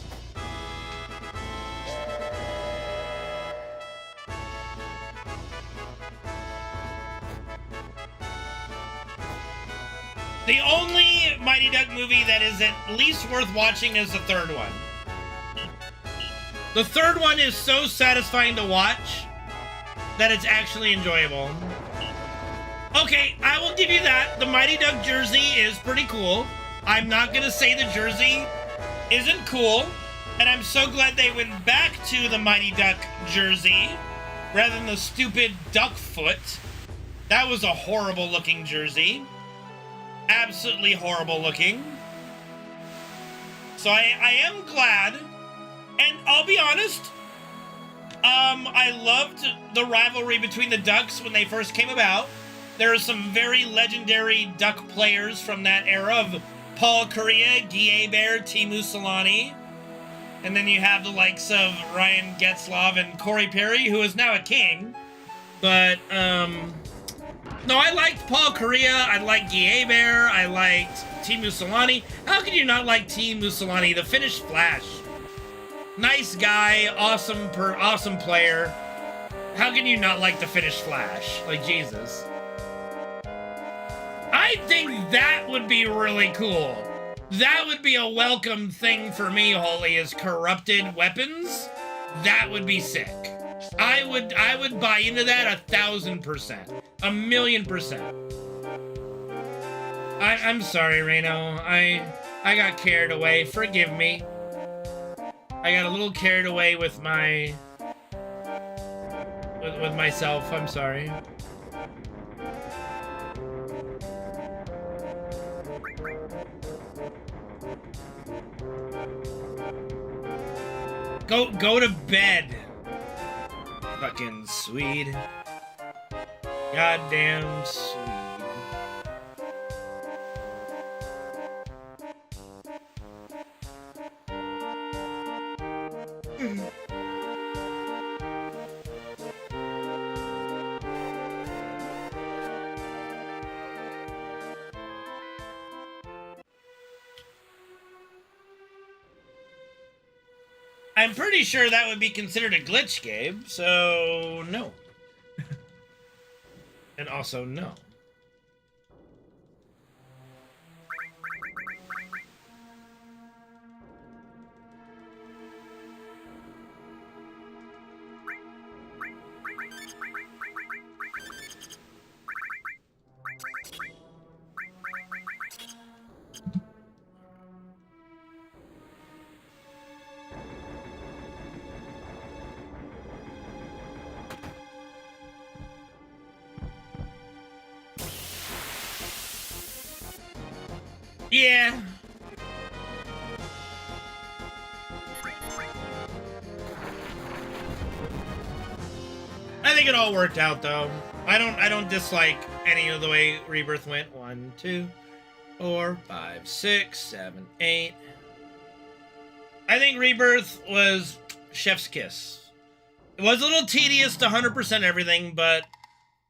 The only Mighty Duck movie that is at least worth watching is the third one. The third one is so satisfying to watch that it's actually enjoyable. Okay, I will give you that. The Mighty Duck jersey is pretty cool. I'm not gonna say the jersey isn't cool, and I'm so glad they went back to the Mighty Duck jersey rather than the stupid duck foot. That was a horrible looking jersey. Absolutely horrible looking. So I am glad, and I'll be honest, I loved the rivalry between the Ducks when they first came about. There are some very legendary Duck players from that era of Paul Correa, Guy Bear, Timu Solani. And then you have the likes of Ryan Getzlov and Corey Perry, who is now a king. But, no, I liked Paul Correa, I liked Guy Bear, I liked Timu Solani. How can you not like Timu Solani, the Finnish Flash? Nice guy, awesome player. How can you not like the Finnish Flash? Like, Jesus. I think that would be really cool. That would be a welcome thing for me, Holy, is corrupted weapons. That would be sick. I would buy into that 1,000%. 1,000,000%. I'm sorry, Reno. I got carried away. Forgive me. I got a little carried away with my with myself. I'm sorry. Go to bed. Fucking Swede. Goddamn Swede. I'm pretty sure that would be considered a glitch, Gabe, so no. And also no. Yeah. I think it all worked out though. I don't dislike any of the way Rebirth went. 1, 2, 4, 5, 6, 7, 8. I think Rebirth was chef's kiss. It was a little tedious to 100% everything, but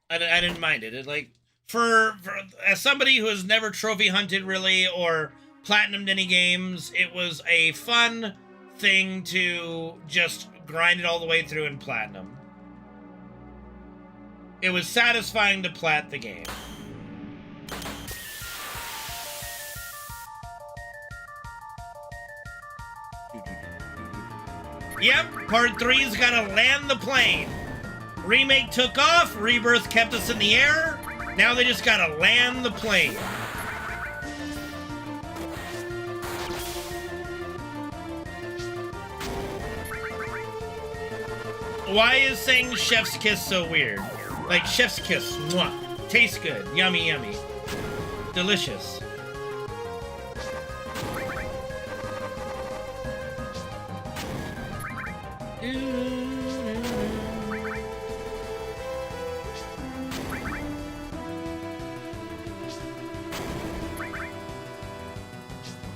I didn't mind it. It like for as somebody who has never trophy hunted really or platinumed any games, it was a fun thing to just grind it all the way through and platinum. it was satisfying to plat the game. Yep, part 3's gotta land the plane. Remake took off, Rebirth kept us in the air. Now they just gotta land the plane. Why is saying chef's kiss so weird? Like chef's kiss, mwah. Tastes good, yummy, yummy. Delicious.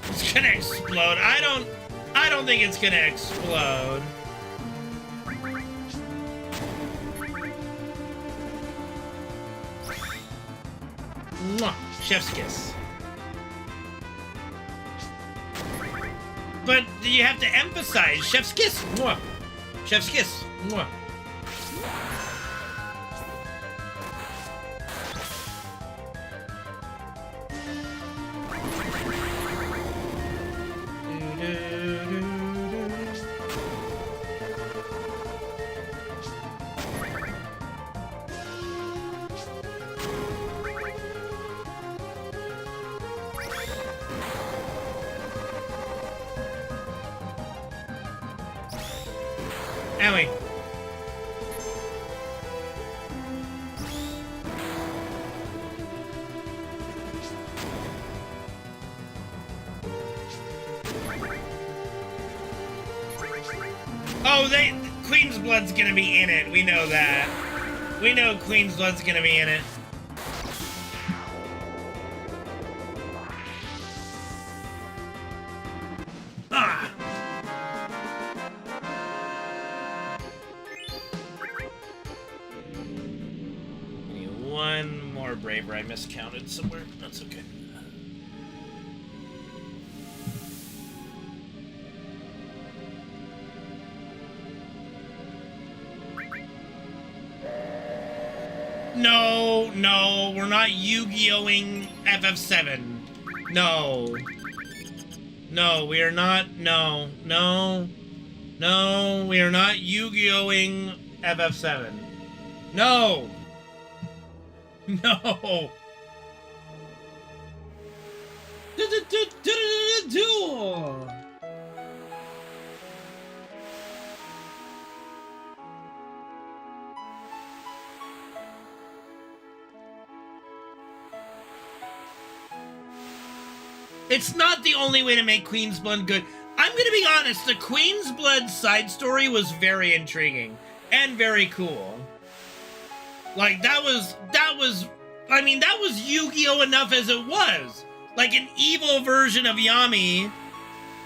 It's gonna explode. I don't think it's gonna explode. Mwah. Chef's kiss. But you have to emphasize chef's kiss. Mwah. Chef's kiss. Mwah. Anyway. Oh, Queen's Blood's gonna be in it. We know that. We know Queen's Blood's gonna be in it. Ah! One more Braver. I miscounted somewhere. That's okay. No, we're not Yu-Gi-Oh-ing FF7. No. No, we are not. No, we are not Yu-Gi-Oh-ing FF7. No. No. Duel. It's not the only way to make Queen's Blood good. I'm gonna be honest, the Queen's Blood side story was very intriguing and very cool. Like, that was, I mean, that was Yu-Gi-Oh! Enough as it was. Like an evil version of Yami.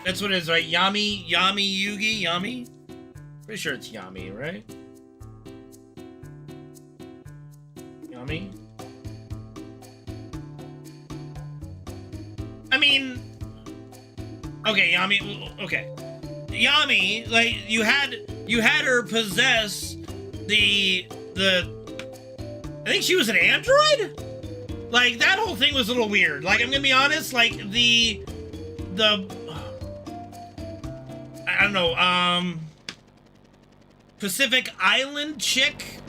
That's what it is, right? Yami, Yugi, Yami? Pretty sure it's Yami, right? Yami? I mean, okay, Yami, okay. Yami, like, you had her possess the, I think she was an android? Like, that whole thing was a little weird. Like, I'm gonna be honest, like, the, I don't know, Pacific Island chick,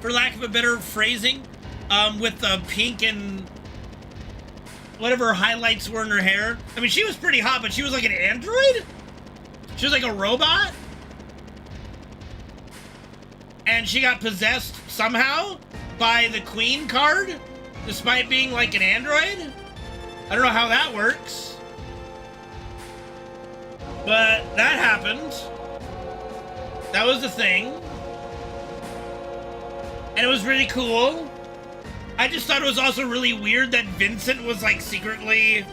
for lack of a better phrasing, with the pink and whatever highlights were in her hair. I mean, she was pretty hot, but she was like an android? She was like a robot? And she got possessed somehow by the Queen card, despite being like an android? I don't know how that works. But that happened. That was the thing. And it was really cool. I just thought it was also really weird that Vincent was like secretly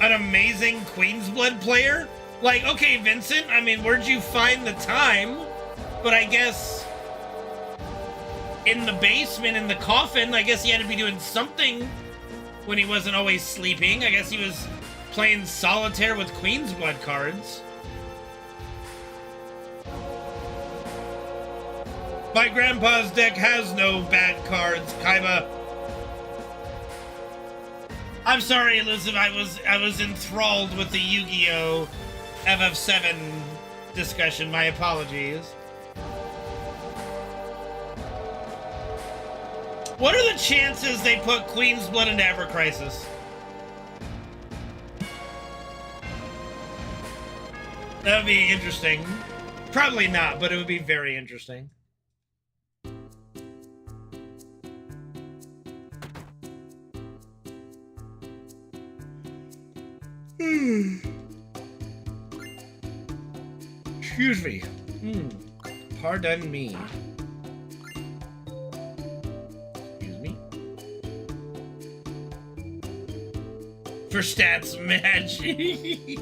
an amazing Queen's Blood player. Like, okay, Vincent, I mean, where'd you find the time? But I guess in the basement, in the coffin, I guess he had to be doing something when he wasn't always sleeping. I guess he was playing solitaire with Queen's Blood cards. My grandpa's deck has no bad cards, Kaiba. I'm sorry, Elizabeth. I was enthralled with the Yu-Gi-Oh! FF7 discussion. My apologies. What are the chances they put Queen's Blood into Ever Crisis? That would be interesting. Probably not, but it would be very interesting. Excuse me. Pardon me. Excuse me. For stats magic.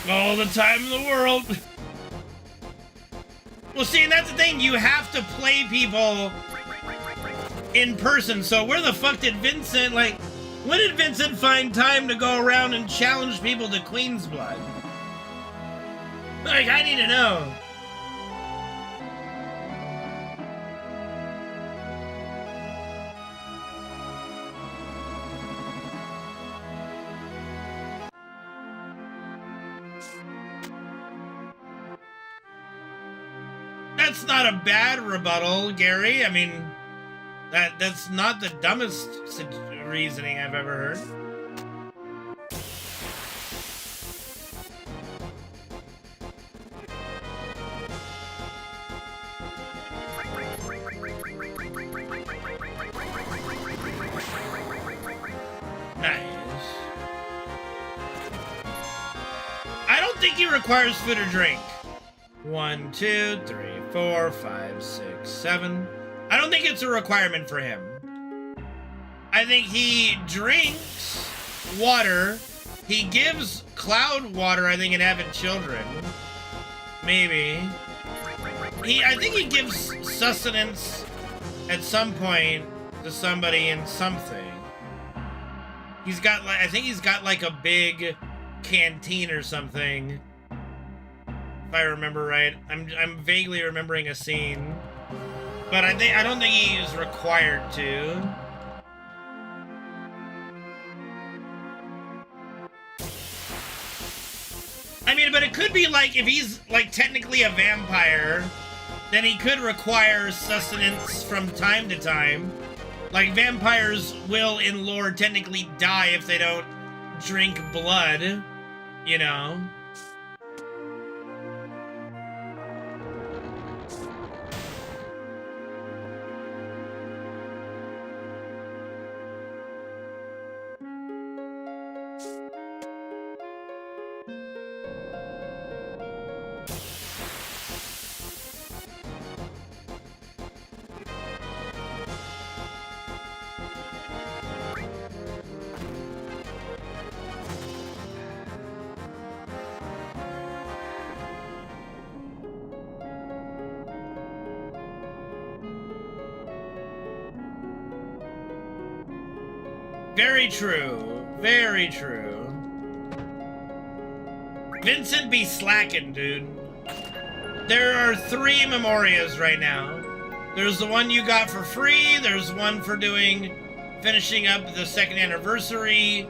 All the time in the world. Well, see, and that's the thing. You have to play people in person. So where the fuck did Vincent, like, when did Vincent find time to go around and challenge people to Queen's Blood? Like, I need to know. That's not a bad rebuttal, Gary. I mean, that's not the dumbest reasoning I've ever heard. Nice. I don't think he requires food or drink. 1, 2, 3, 4, 5, 6, 7. I don't think it's a requirement for him. I think he drinks water. He gives Cloud water, I think, in Having Children. Maybe. I think he gives sustenance at some point to somebody in something. He's got, like, I think he's got, like, a big canteen or something. If I remember right. I'm vaguely remembering a scene. But I don't think he is required to. I mean, but it could be like, if he's like technically a vampire, then he could require sustenance from time to time. Like, vampires will in lore technically die if they don't drink blood, you know. Very true. Very true. Vincent be slacking, dude. There are 3 memorias right now. There's the one you got for free. There's one for finishing up the 2nd anniversary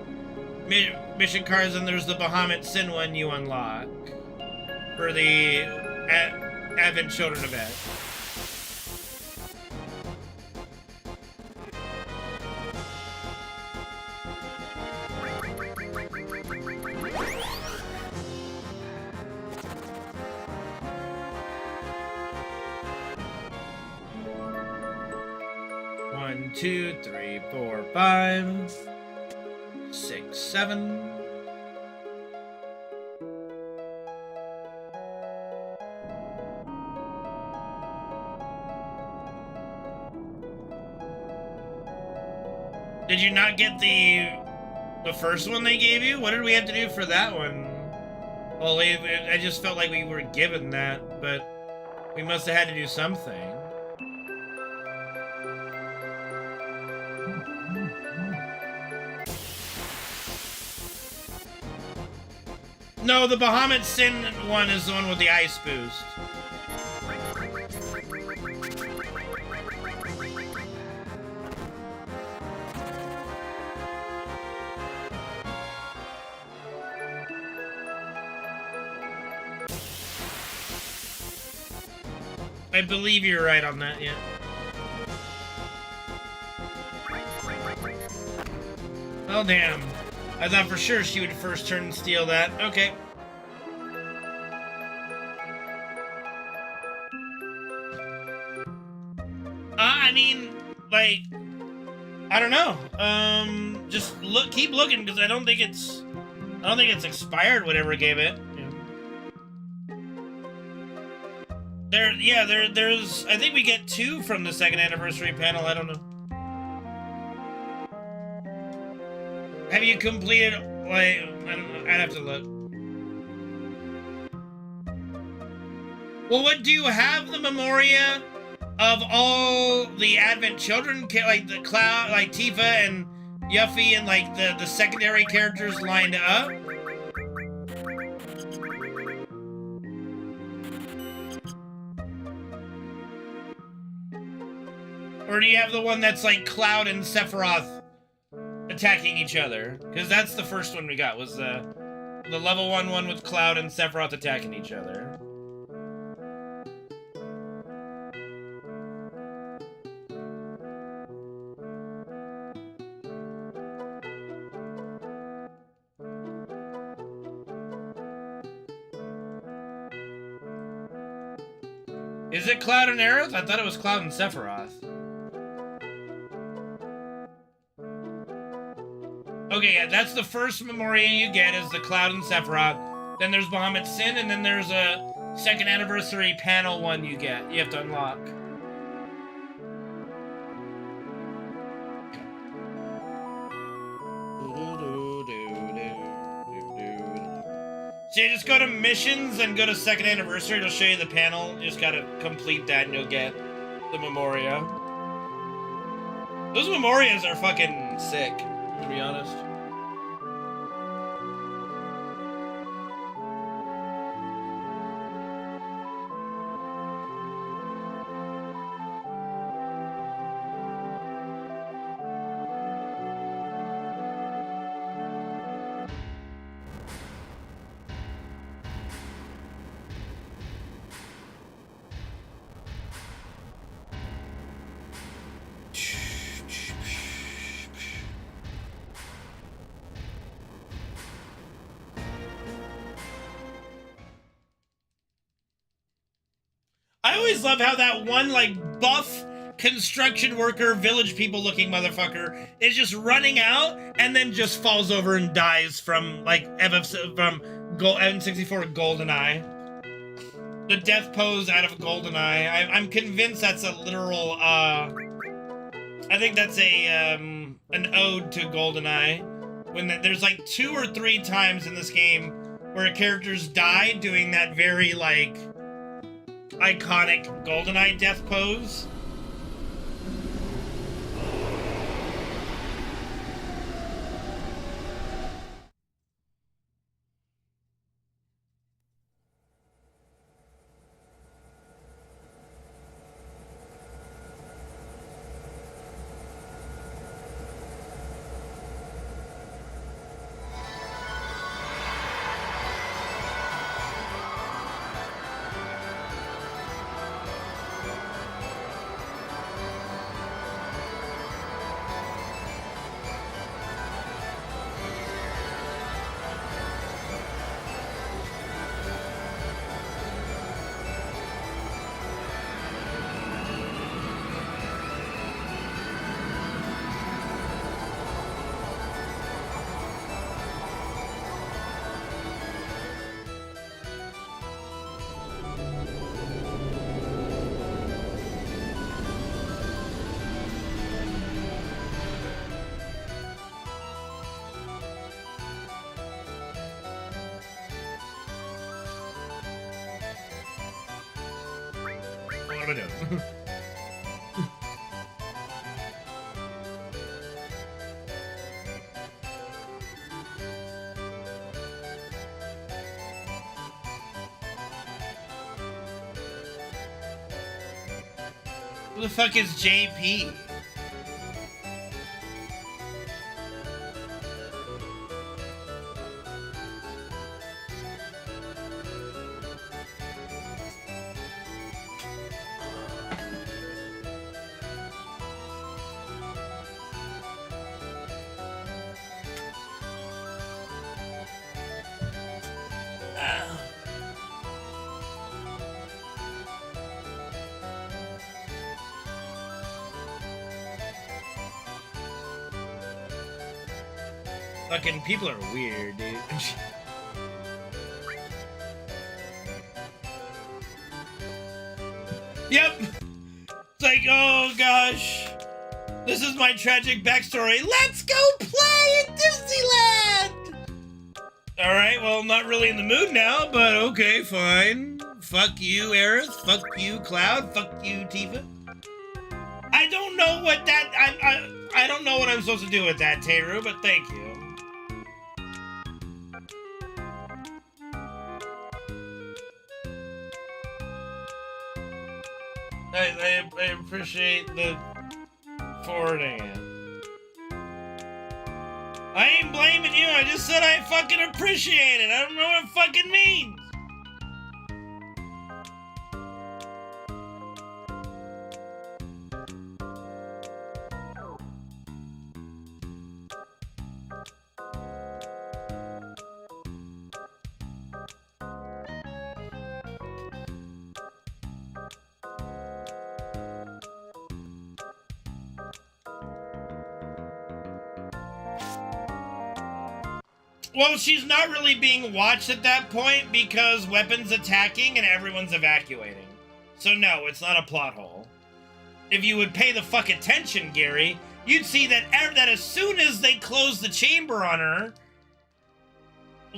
mission cards, and there's the Bahamut Sin one you unlock for the Advent Children event. One, 2, 3, 4, 5, 6, 7. Did you not get the first one they gave you? What did we have to do for that one? Well, I just felt like we were given that, but we must have had to do something. No, the Bahamut Sin one is the one with the ice boost. I believe you're right on that, yeah. Oh, damn. I thought for sure she would first turn and steal that. Okay. I mean, like, I don't know. Just keep looking, because I don't think it's expired, whatever gave it. There's, I think we get 2 from the 2nd anniversary panel, I don't know. Have you completed, like, I don't know, I'd have to look. Well, what, do you have the Memoria of all the Advent children, like the Cloud, like Tifa and Yuffie and like the secondary characters lined up? Or do you have the one that's like Cloud and Sephiroth attacking each other? Because that's the first one we got, was the level 1 one with Cloud and Sephiroth attacking each other. Is it Cloud and Aerith? I thought it was Cloud and Sephiroth. Okay, yeah, that's the first Memoria you get, is the Cloud and Sephiroth. Then there's Bahamut Sin, and then there's a 2nd anniversary panel one you get. You have to unlock. So you just go to missions and go to 2nd anniversary. It'll show you the panel. You just gotta complete that and you'll get the Memoria. Those Memorias are fucking sick, to be honest. I always love how that one, like, buff construction worker, village people looking motherfucker is just running out and then just falls over and dies from, like, from N64 GoldenEye. The death pose out of GoldenEye. I'm convinced that's a literal, I think that's an ode to GoldenEye. When there's, like, 2 or 3 times in this game where characters die doing that very, like, iconic GoldenEye death pose. what I'm doing. Who the fuck is JP? Fucking people are weird, dude. Yep. It's like, oh gosh, this is my tragic backstory. Let's go play at Disneyland! Alright, well, I'm not really in the mood now, but okay, fine. Fuck you, Aerith. Fuck you, Cloud. Fuck you, Tifa. I don't know what that... I don't know what I'm supposed to do with that, Teru, but thank you. I appreciate the forwarding it. I ain't blaming you, I just said I fucking appreciate it. I don't know what it fucking means. Well, she's not really being watched at that point because weapons attacking and everyone's evacuating. So no, it's not a plot hole. If you would pay the fuck attention, Gary, you'd see that as soon as they close the chamber on her,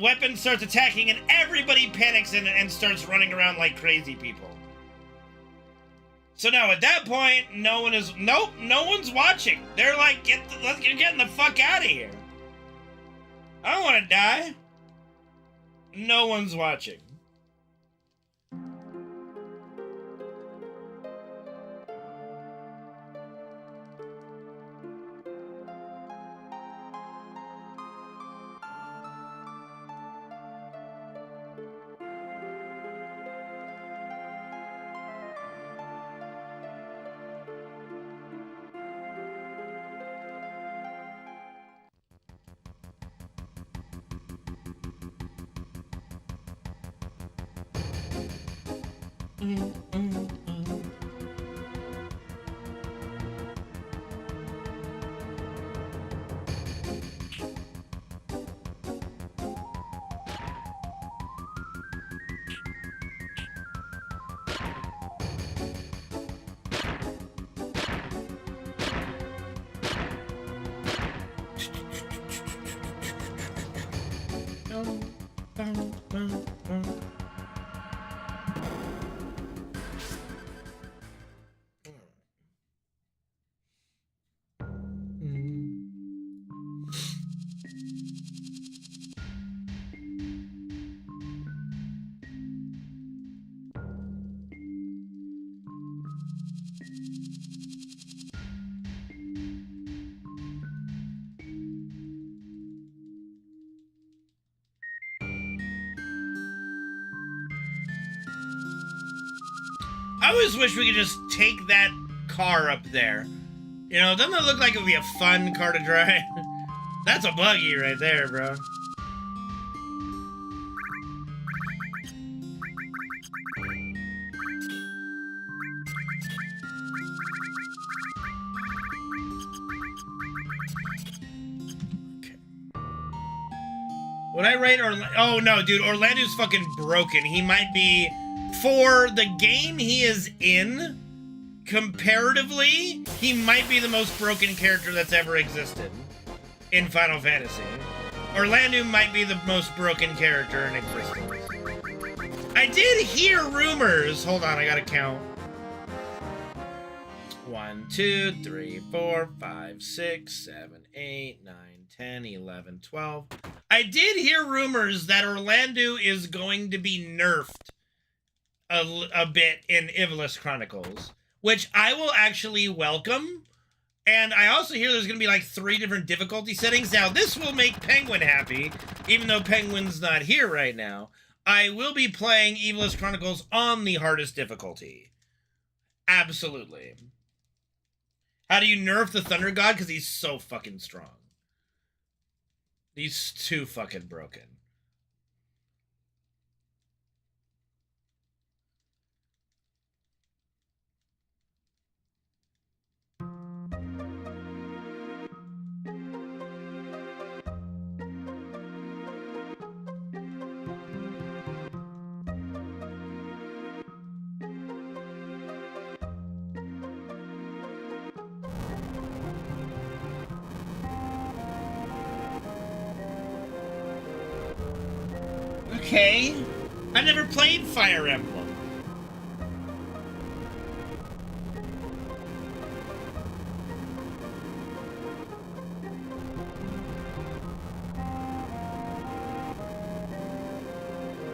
weapons starts attacking and everybody panics and starts running around like crazy people. So no, at that point, no one's watching. They're like, let's get getting the fuck out of here. I don't want to die. No one's watching. I always wish we could just take that car up there. You know, doesn't it look like it would be a fun car to drive? That's a buggy right there, bro. Okay. Would I rate Orlando? Oh, no, dude. Orlando's fucking broken. He might be... For the game he is in, comparatively, he might be the most broken character that's ever existed in Final Fantasy. Orlando might be the most broken character in existence. I did hear rumors. Hold on, I gotta count. 1, 2, 3, 4, 5, 6, 7, 8, 9, 10, 11, 12. I did hear rumors that Orlando is going to be nerfed a bit in Ivalice Chronicles, which I will actually welcome. And I also hear there's going to be like 3 different difficulty settings. Now, this will make Penguin happy, even though Penguin's not here right now. I will be playing Ivalice Chronicles on the hardest difficulty. Absolutely. How do you nerf the Thunder God? Because he's so fucking strong. He's too fucking broken. Okay. I've never played Fire Emblem.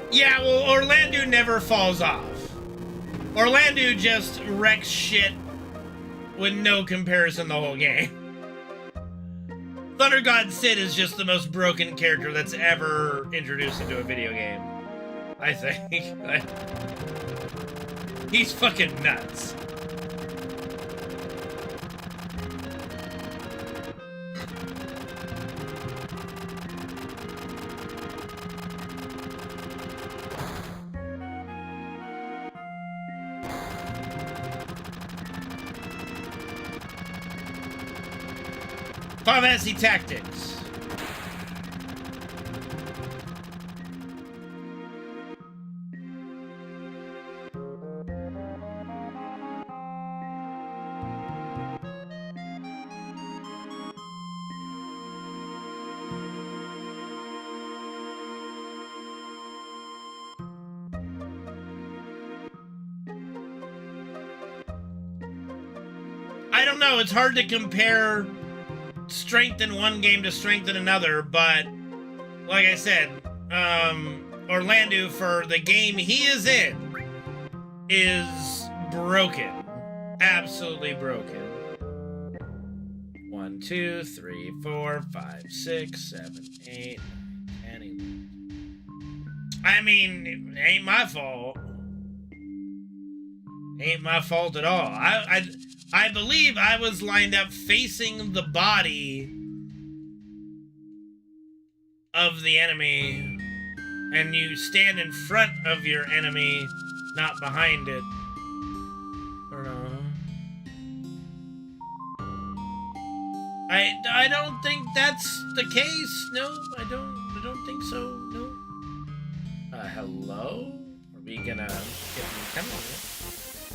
Yeah, well, Orlando never falls off. Orlando just wrecks shit with no comparison the whole game. Thunder God Sid is just the most broken character that's ever introduced into a video game. I think. He's fucking nuts. Final Fantasy Tactics. I don't know, it's hard to compare strength in one game to strength in another, but like I said, Orlando, for the game he is in, is broken. Absolutely broken. 1, 2, 3, 4, 5, 6, 7, 8, 10, 11. I mean, it ain't my fault. Ain't my fault at all. I believe I was lined up facing the body of the enemy, and you stand in front of your enemy, not behind it. Or no. I don't think that's the case. No, I don't think so. No. Hello? Are we gonna get them coming?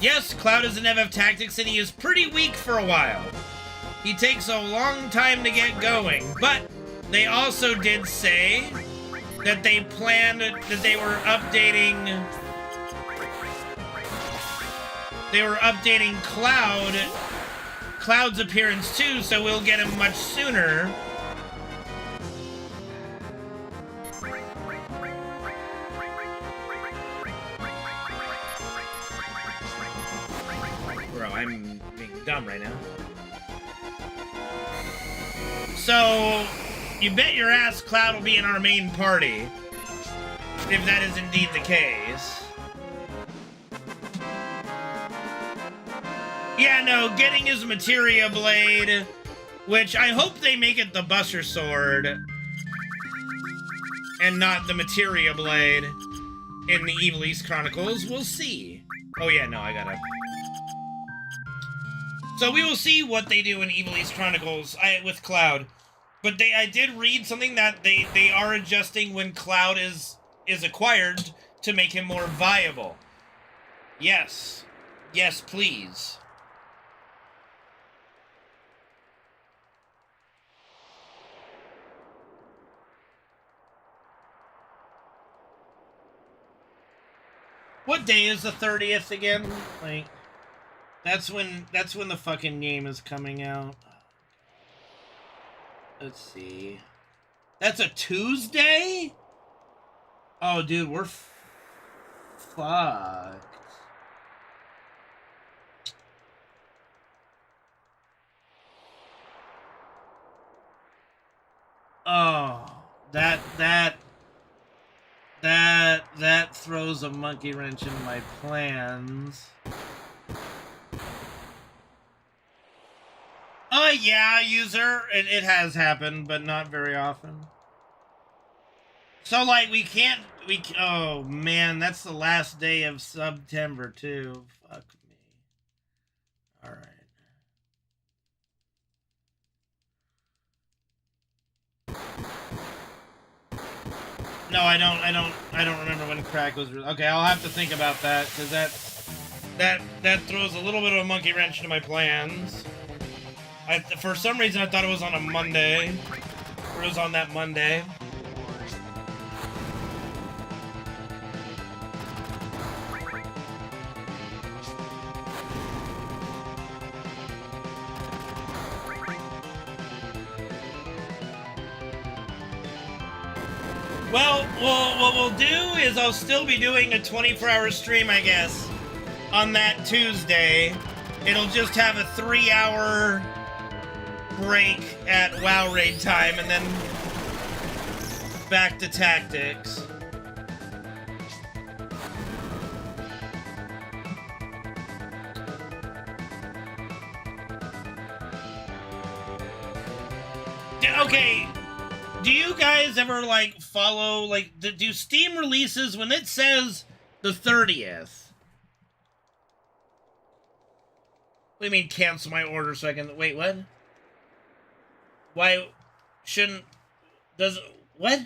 Yes, Cloud is in FF Tactics, and he is pretty weak for a while. He takes a long time to get going, but they also did say that they planned, that they were updating Cloud's appearance too, so we'll get him much sooner. I'm being dumb right now. So, you bet your ass Cloud will be in our main party, if that is indeed the case. Yeah, no, getting his Materia Blade, which I hope they make it the Buster Sword, and not the Materia Blade in the Ivalice Chronicles. We'll see. Oh yeah, no, I gotta... So we will see what they do in Ivalice Chronicles with Cloud. But I did read something that they are adjusting when Cloud is acquired to make him more viable. Yes. Yes, please. What day is the 30th again? Like... That's when the fucking game is coming out. Let's see. That's a Tuesday? Oh, dude, we're fucked. Oh, that throws a monkey wrench in my plans. Yeah, user. It has happened, but not very often. So, like, oh, man, that's the last day of September, too. Fuck me. Alright. No, I don't remember when crack was. Okay, I'll have to think about that, because that throws a little bit of a monkey wrench into my plans. For some reason, I thought it was on a Monday. Or it was on that Monday. Well, what we'll do is I'll still be doing a 24-hour stream, I guess, on that Tuesday. It'll just have a 3-hour break at WoW raid time, and then back to tactics. Okay, do you guys ever, like, follow, like, do Steam releases, when it says the 30th? What do you mean cancel my order so I can, wait, what? Why shouldn't, what?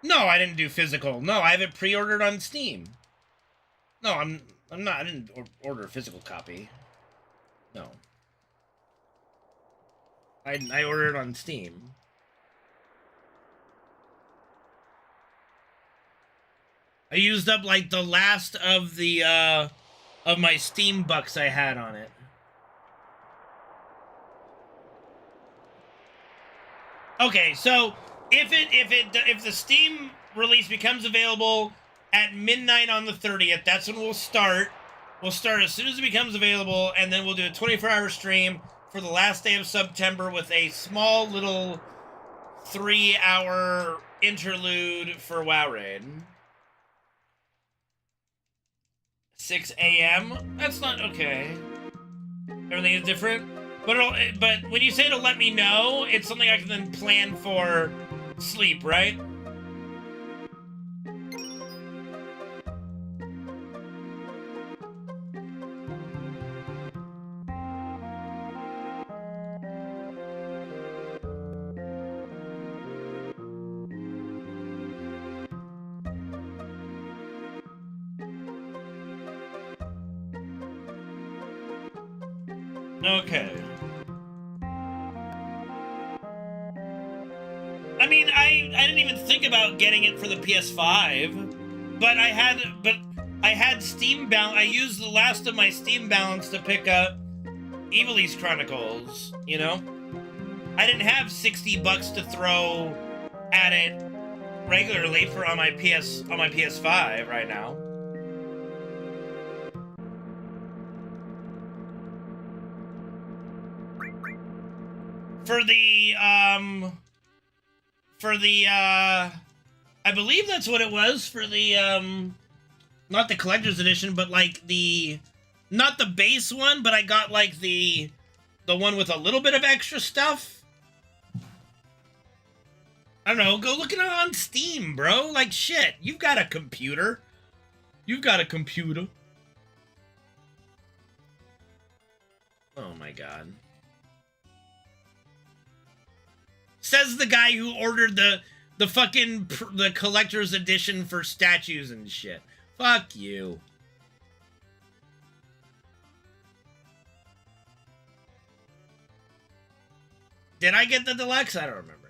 No, I didn't do physical. No, I have it pre-ordered on Steam. No, I'm not, I didn't order a physical copy. No. I ordered it on Steam. I used up, like, the last of the, of my Steam bucks I had on it. Okay, so if the Steam release becomes available at midnight on the 30th, that's when we'll start. We'll start as soon as it becomes available, and then we'll do a 24-hour stream for the last day of September with a small little 3-hour interlude for WoW Raid. 6 a.m.? That's not okay. Everything is different? But when you say to let me know, it's something I can then plan for sleep, right? Okay. I mean, I didn't even think about getting it for the PS5, but I had Steam balance. I used the last of my Steam balance to pick up Evil East Chronicles, you know? I didn't have $60 to throw at it regularly on my PS5 right now. I believe that's what it was for the, not the collector's edition, but like not the base one, but I got like the one with a little bit of extra stuff. I don't know, go look it up on Steam, bro. Like, shit, you've got a computer. You've got a computer. Oh my god. Says the guy who ordered the fucking the collector's edition for statues and shit. Fuck you. Did I get the deluxe? I don't remember.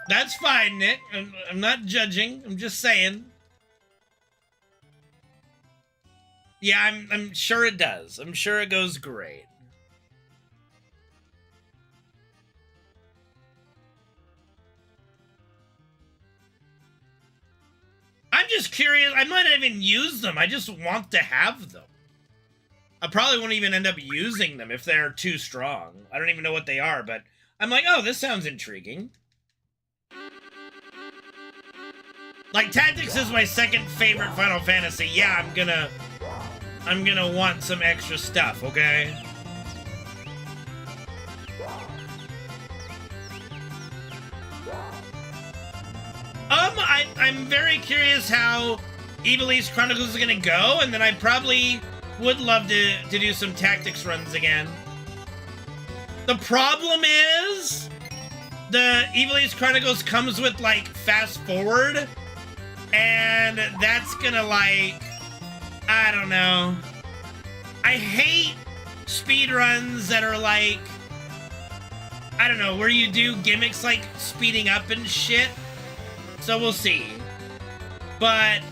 That's fine, Nick. I'm not judging. I'm just saying. Yeah, I'm sure it does. I'm sure it goes great. I'm just curious. I might not even use them. I just want to have them. I probably won't even end up using them if they're too strong. I don't even know what they are, but I'm like, oh, this sounds intriguing. Like, Tactics is my second favorite Final Fantasy. Yeah, I'm gonna want some extra stuff, okay? I'm very curious how Evil East Chronicles is gonna go, and then I probably would love to do some Tactics runs again. The problem is, the Evil East Chronicles comes with, like, fast forward, and that's gonna, like, I don't know. I hate speedruns that are, like, I don't know, where you do gimmicks like speeding up and shit. So we'll see. But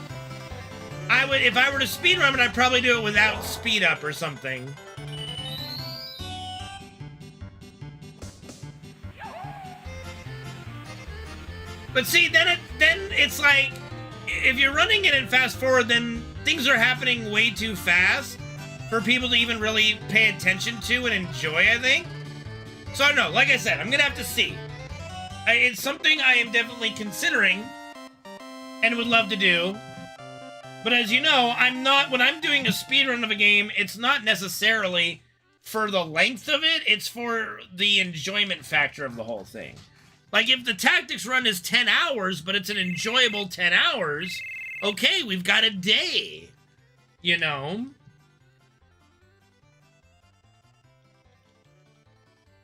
if I were to speedrun it, I'd probably do it without speed up or something. But see, then it's like, if you're running it in fast forward, then things are happening way too fast for people to even really pay attention to and enjoy, I think. So I don't know, like I said, I'm gonna have to see. It's something I am definitely considering and would love to do. But as you know, when I'm doing a speedrun of a game, it's not necessarily for the length of it, it's for the enjoyment factor of the whole thing. Like, if the Tactics run is 10 hours, but it's an enjoyable 10 hours, okay, we've got a day, you know?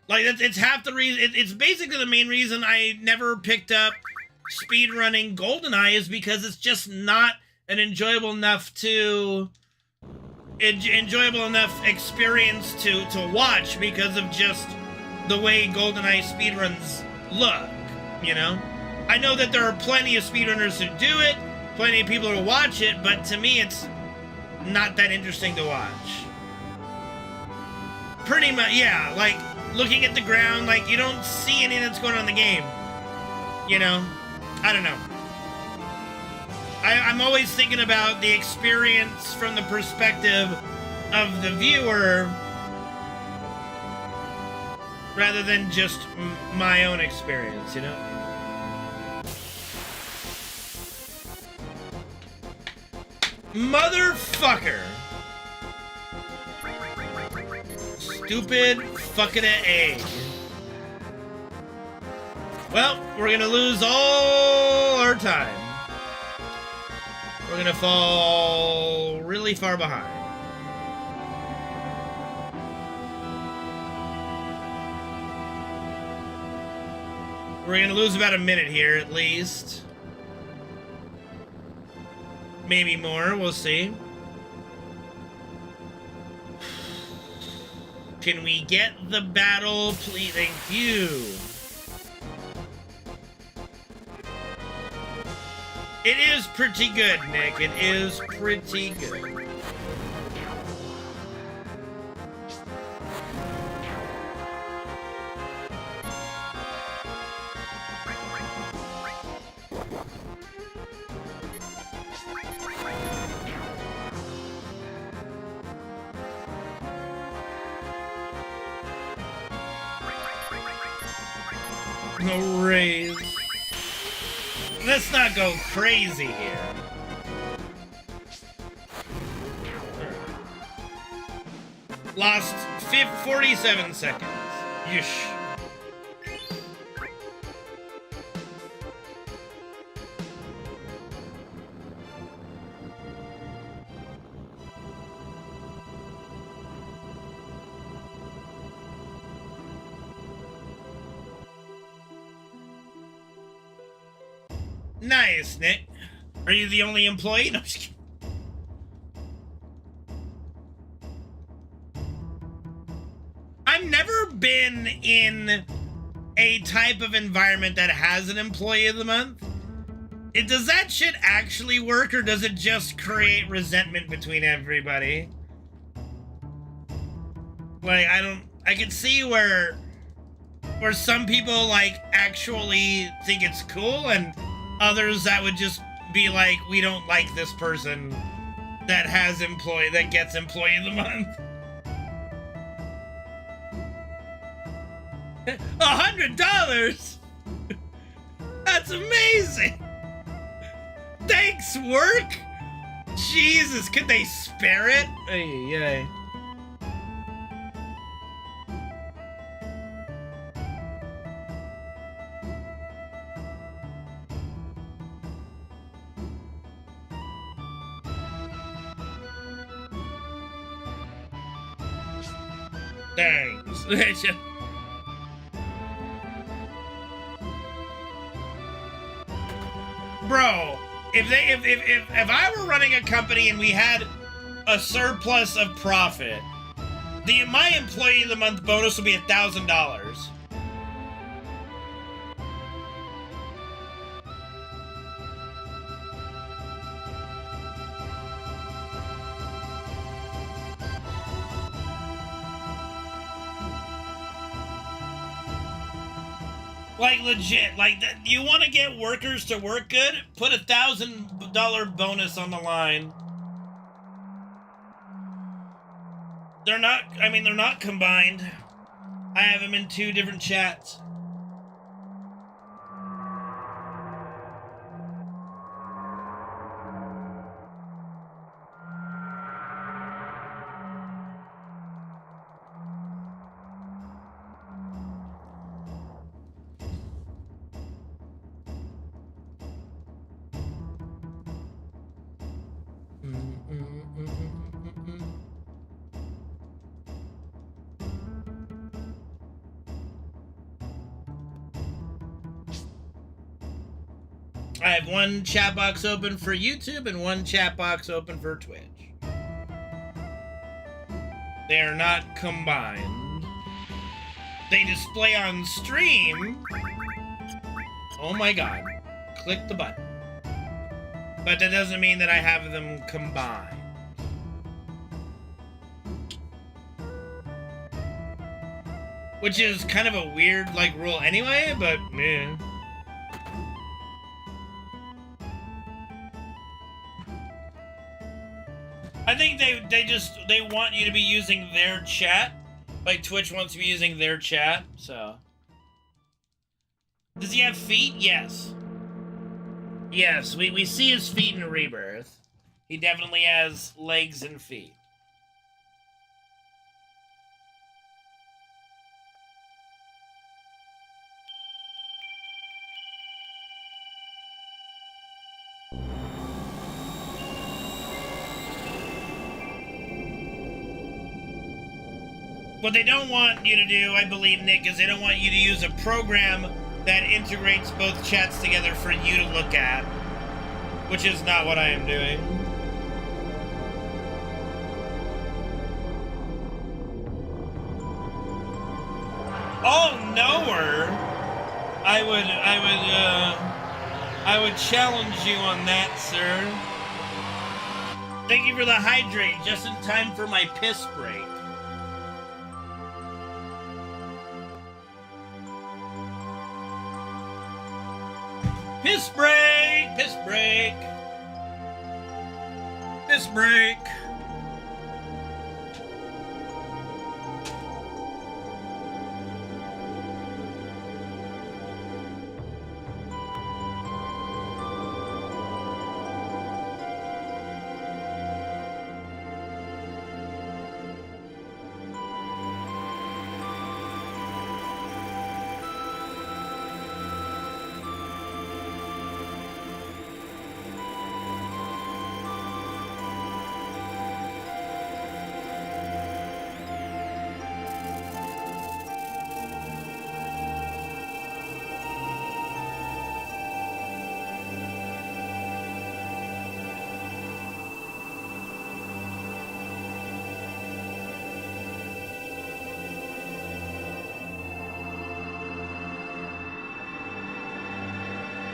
Like, it's half the reason, it's basically the main reason I never picked up speedrunning GoldenEye, is because it's just not an enjoyable enough experience to watch because of just the way GoldenEye speedruns look, you know? I know that there are plenty of speedrunners who do it, plenty of people who watch it, but to me it's not that interesting to watch. Pretty much, yeah, like, looking at the ground, like, you don't see anything that's going on in the game. You know? I don't know. I'm always thinking about the experience from the perspective of the viewer rather than just my own experience, you know? Motherfucker! Stupid fucking egg. Well, we're gonna lose all our time. We're gonna fall really far behind. We're gonna lose about a minute here, at least. Maybe more, we'll see. Can we get the battle, please? Thank you. It is pretty good, Nick. It is pretty good. No raise. Let's not go crazy here. Lost 47 seconds. Yeesh. Nice, Nick. Are you the only employee? No, I'm just kidding. I've never been in a type of environment that has an employee of the month, does that shit actually work, or does it just create resentment between everybody? Like, I can see where some people, like, actually think it's cool, and others that would just be like, we don't like this person that gets employee of the month. $100? That's amazing! Thanks, work! Jesus, could they spare it? Ay. Thanks. Bro, if I were running a company and we had a surplus of profit, my employee of the month bonus would be $1,000. Like, legit, like, you want to get workers to work good? Put $1,000 bonus on the line. They're not combined. I have them in 2 different chats. I have 1 chat box open for YouTube and 1 chat box open for Twitch. They are not combined. They display on stream. Oh my god. Click the button. But that doesn't mean that I have them combined. Which is kind of a weird, like, rule anyway, but yeah. I think they want you to be using their chat. Like, Twitch wants to be using their chat, so. Does he have feet? Yes. Yes, we see his feet in Rebirth. He definitely has legs and feet. What they don't want you to do, I believe, Nick, is they don't want you to use a program that integrates both chats together for you to look at, which is not what I am doing. Oh, knower! I would challenge you on that, sir. Thank you for the hydrate, just in time for my piss break. Piss break! Piss break! Piss break!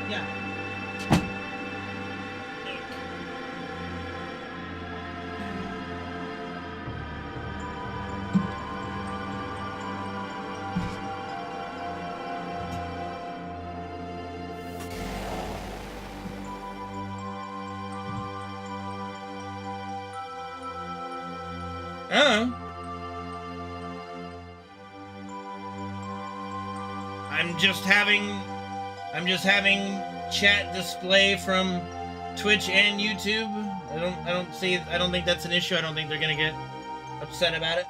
Yeah. I'm just having chat display from Twitch and YouTube. I don't think that's an issue. I don't think they're gonna get upset about it.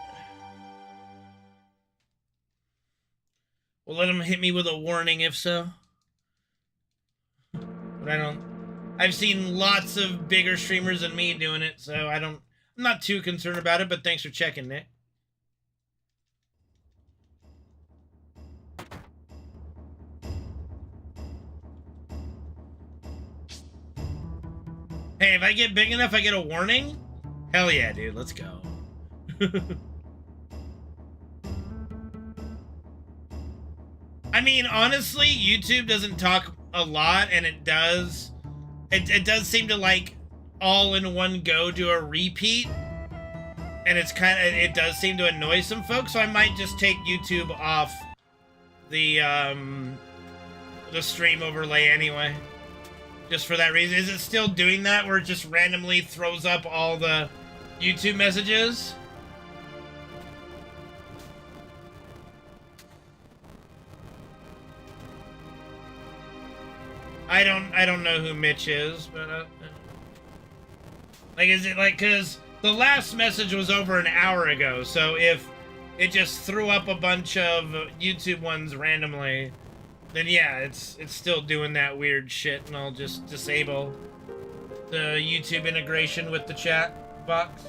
We'll let them hit me with a warning if so. But I've seen lots of bigger streamers than me doing it, so I'm not too concerned about it, but thanks for checking, Nick. Hey, if I get big enough, I get a warning? Hell yeah, dude, let's go. I mean, honestly, YouTube doesn't talk a lot, and it does seem to, like, all in one go do a repeat. And it does seem to annoy some folks, so I might just take YouTube off the stream overlay anyway. Just for that reason. Is it still doing that where it just randomly throws up all the YouTube messages? I don't know who Mitch is, but like, is it like, cause the last message was over an hour ago, so if it just threw up a bunch of YouTube ones randomly, then yeah, it's still doing that weird shit, and I'll just disable the YouTube integration with the chat box.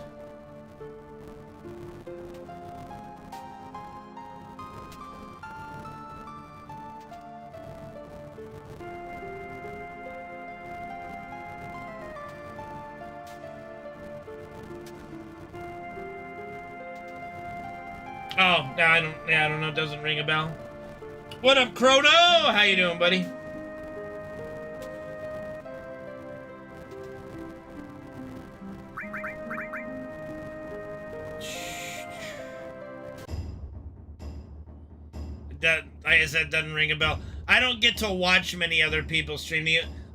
Oh, I don't know, it doesn't ring a bell. What up, Chrono? How you doing, buddy? That, like I said, doesn't ring a bell. I don't get to watch many other people stream.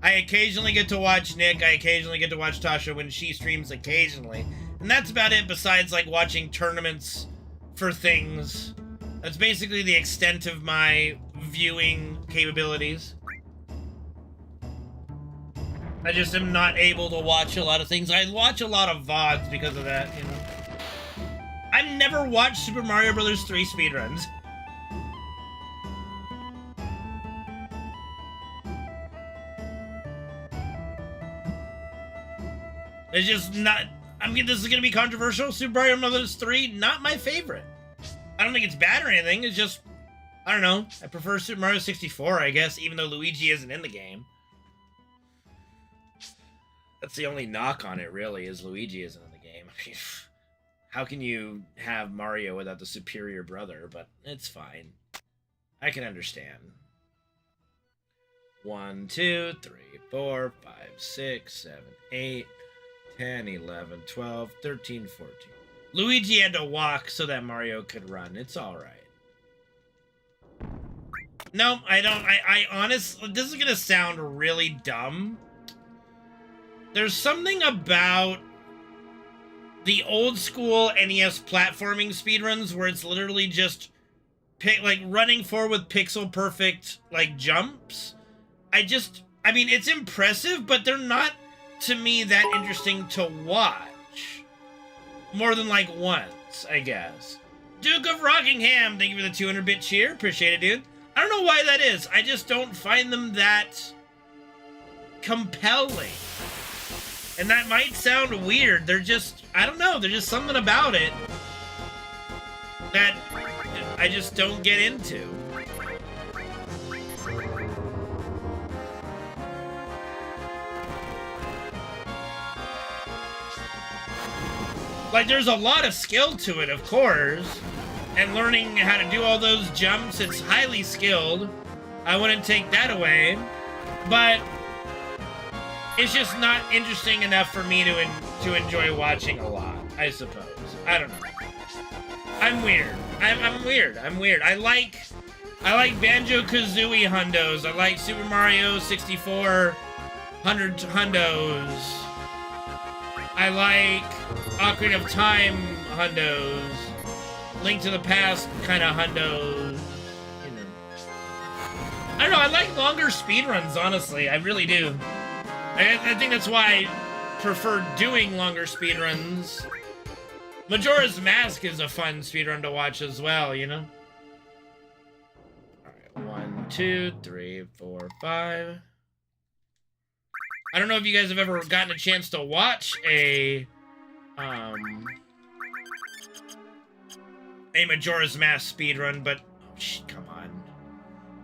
I occasionally get to watch Nick. I occasionally get to watch Tasha when she streams occasionally. And that's about it, besides, like, watching tournaments for things. That's basically the extent of my viewing capabilities. I just am not able to watch a lot of things. I watch a lot of VODs because of that, you know. I've never watched Super Mario Bros. 3 speedruns. It's just not... this is gonna be controversial. Super Mario Bros. 3, not my favorite. I don't think it's bad or anything. It's just, I don't know. I prefer Super Mario 64, I guess, even though Luigi isn't in the game. That's the only knock on it, really, is Luigi isn't in the game. I mean, how can you have Mario without the superior brother? But it's fine. I can understand. 1, 2, 3, 4, 5, 6, 7, 8, 10, 11, 12, 13, 14. Luigi had to walk so that Mario could run. It's alright. No, I don't. I honestly, this is gonna sound really dumb. There's something about the old school NES platforming speedruns where it's literally just like running forward with pixel perfect like jumps. I mean, it's impressive, but they're not, to me, that interesting to watch. More than, like, once, I guess. Duke of Rockingham, thank you for the 200-bit cheer. Appreciate it, dude. I don't know why that is. I just don't find them that compelling. And that might sound weird. They're just, I don't know, there's just something about it that I just don't get into. Like, there's a lot of skill to it, of course, and learning how to do all those jumps, it's highly skilled. I wouldn't take that away. but it's just not interesting enough for me to enjoy watching a lot, I suppose. I don't know. I'm weird. I'm weird. I'm weird. I like Banjo-Kazooie hundos. I like Super Mario 64 hundos. I like Ocarina of Time hundos. Link to the Past kind of hundos. You know. I don't know. I like longer speedruns, honestly. I really do. I think that's why I prefer doing longer speedruns. Majora's Mask is a fun speedrun to watch as well, you know? Alright, 1, 2, 3, 4, 5. I don't know if you guys have ever gotten a chance to watch a Majora's Mask speedrun, but oh, come on.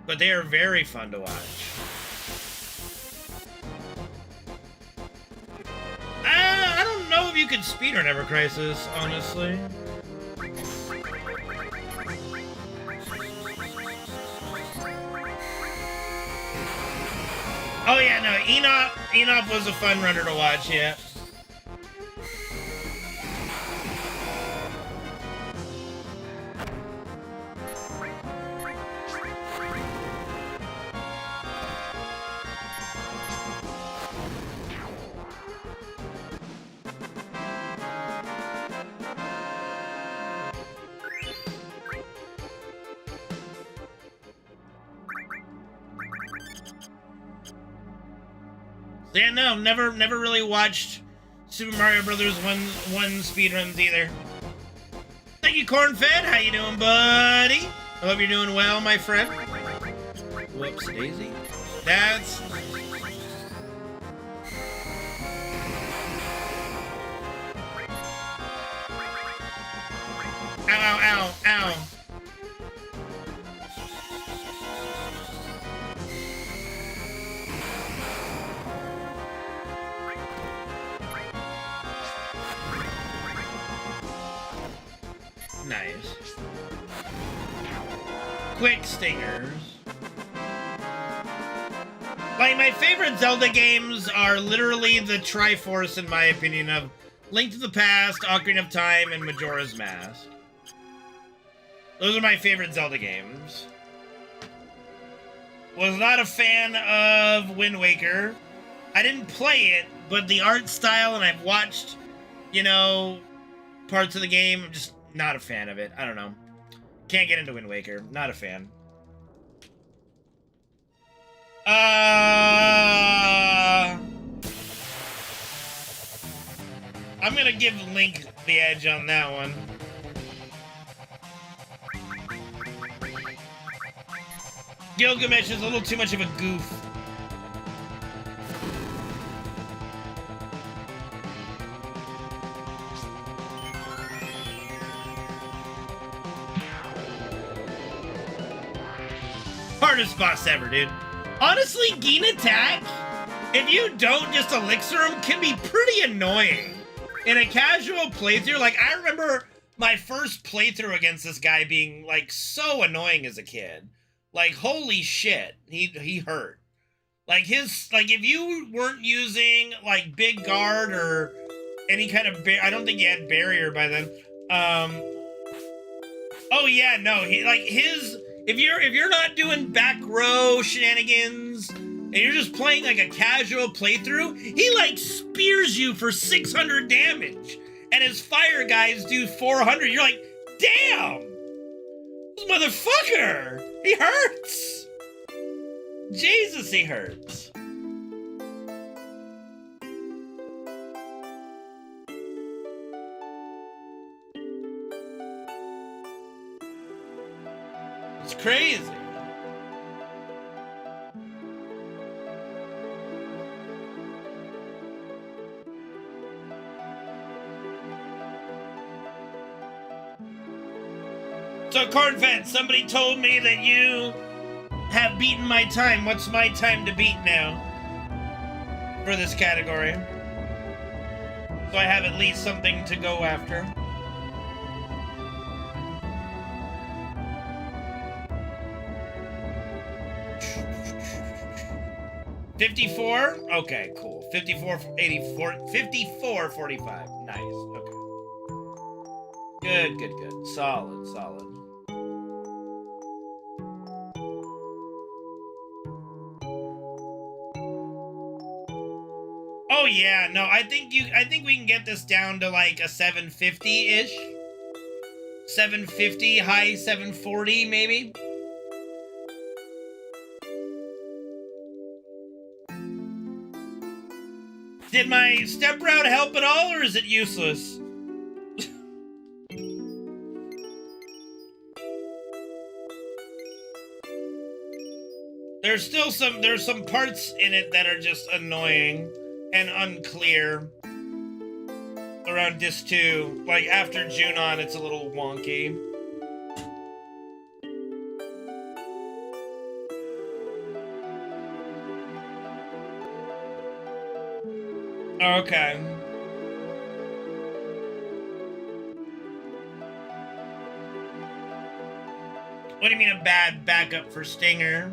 But they are very fun to watch. I don't know if you could speedrun Ever Crisis, honestly. Oh yeah, no, Enoch was a fun runner to watch, yeah. Yeah, no, never really watched Super Mario Brothers 1 speedruns either. Thank you, Cornfed. How you doing, buddy? I hope you're doing well, my friend. Whoops, daisy. That's... Ow, ow, ow, ow. Nice. Quick stingers. Like, my favorite Zelda games are literally the Triforce, in my opinion, of Link to the Past, Ocarina of Time, and Majora's Mask. Those are my favorite Zelda games. Was not a fan of Wind Waker. I didn't play it, but the art style, and I've watched, you know, parts of the game, I'm just not a fan of it. I don't know. Can't get into Wind Waker. Not a fan. I'm gonna give Link the edge on that one. Gilgamesh is a little too much of a goof. Hardest boss ever, dude. Honestly, Geen Attack, if you don't just elixir him, can be pretty annoying. In a casual playthrough, like, I remember my first playthrough against this guy being, like, so annoying as a kid. Like, holy shit, he hurt. Like, if you weren't using, like, Big Guard or any kind of, I don't think he had Barrier by then. Oh yeah, no, if you're not doing back row shenanigans, and you're just playing like a casual playthrough, he like spears you for 600 damage, and his fire guys do 400. You're like, damn, this motherfucker, he hurts. Jesus, he hurts. It's crazy. So, Cornfed, somebody told me that you have beaten my time. What's my time to beat now for this category? So I have at least something to go after. 54? Okay, cool. 54, 84, 54, 45. Nice. Okay. Good, good, good. Solid, solid. Oh yeah, no, I think we can get this down to like a 750-ish. 750, high 740 maybe. Did my step route help at all, or is it useless? There's some parts in it that are just annoying and unclear around Disc 2. Like after Junon, it's a little wonky. Okay. What do you mean a bad backup for Stinger?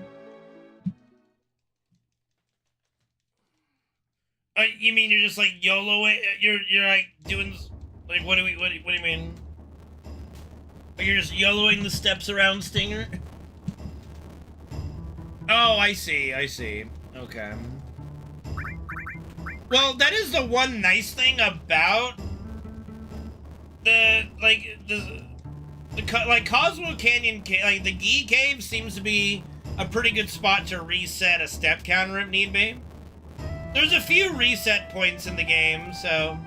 You mean you're just like YOLO it? You're like doing like what do you mean? Like you're just YOLOing the steps around Stinger? Oh, I see. Okay. Well, that is the one nice thing about the Cosmo Canyon, like the Gee Cave seems to be a pretty good spot to reset a step counter if need be. There's a few reset points in the game, so.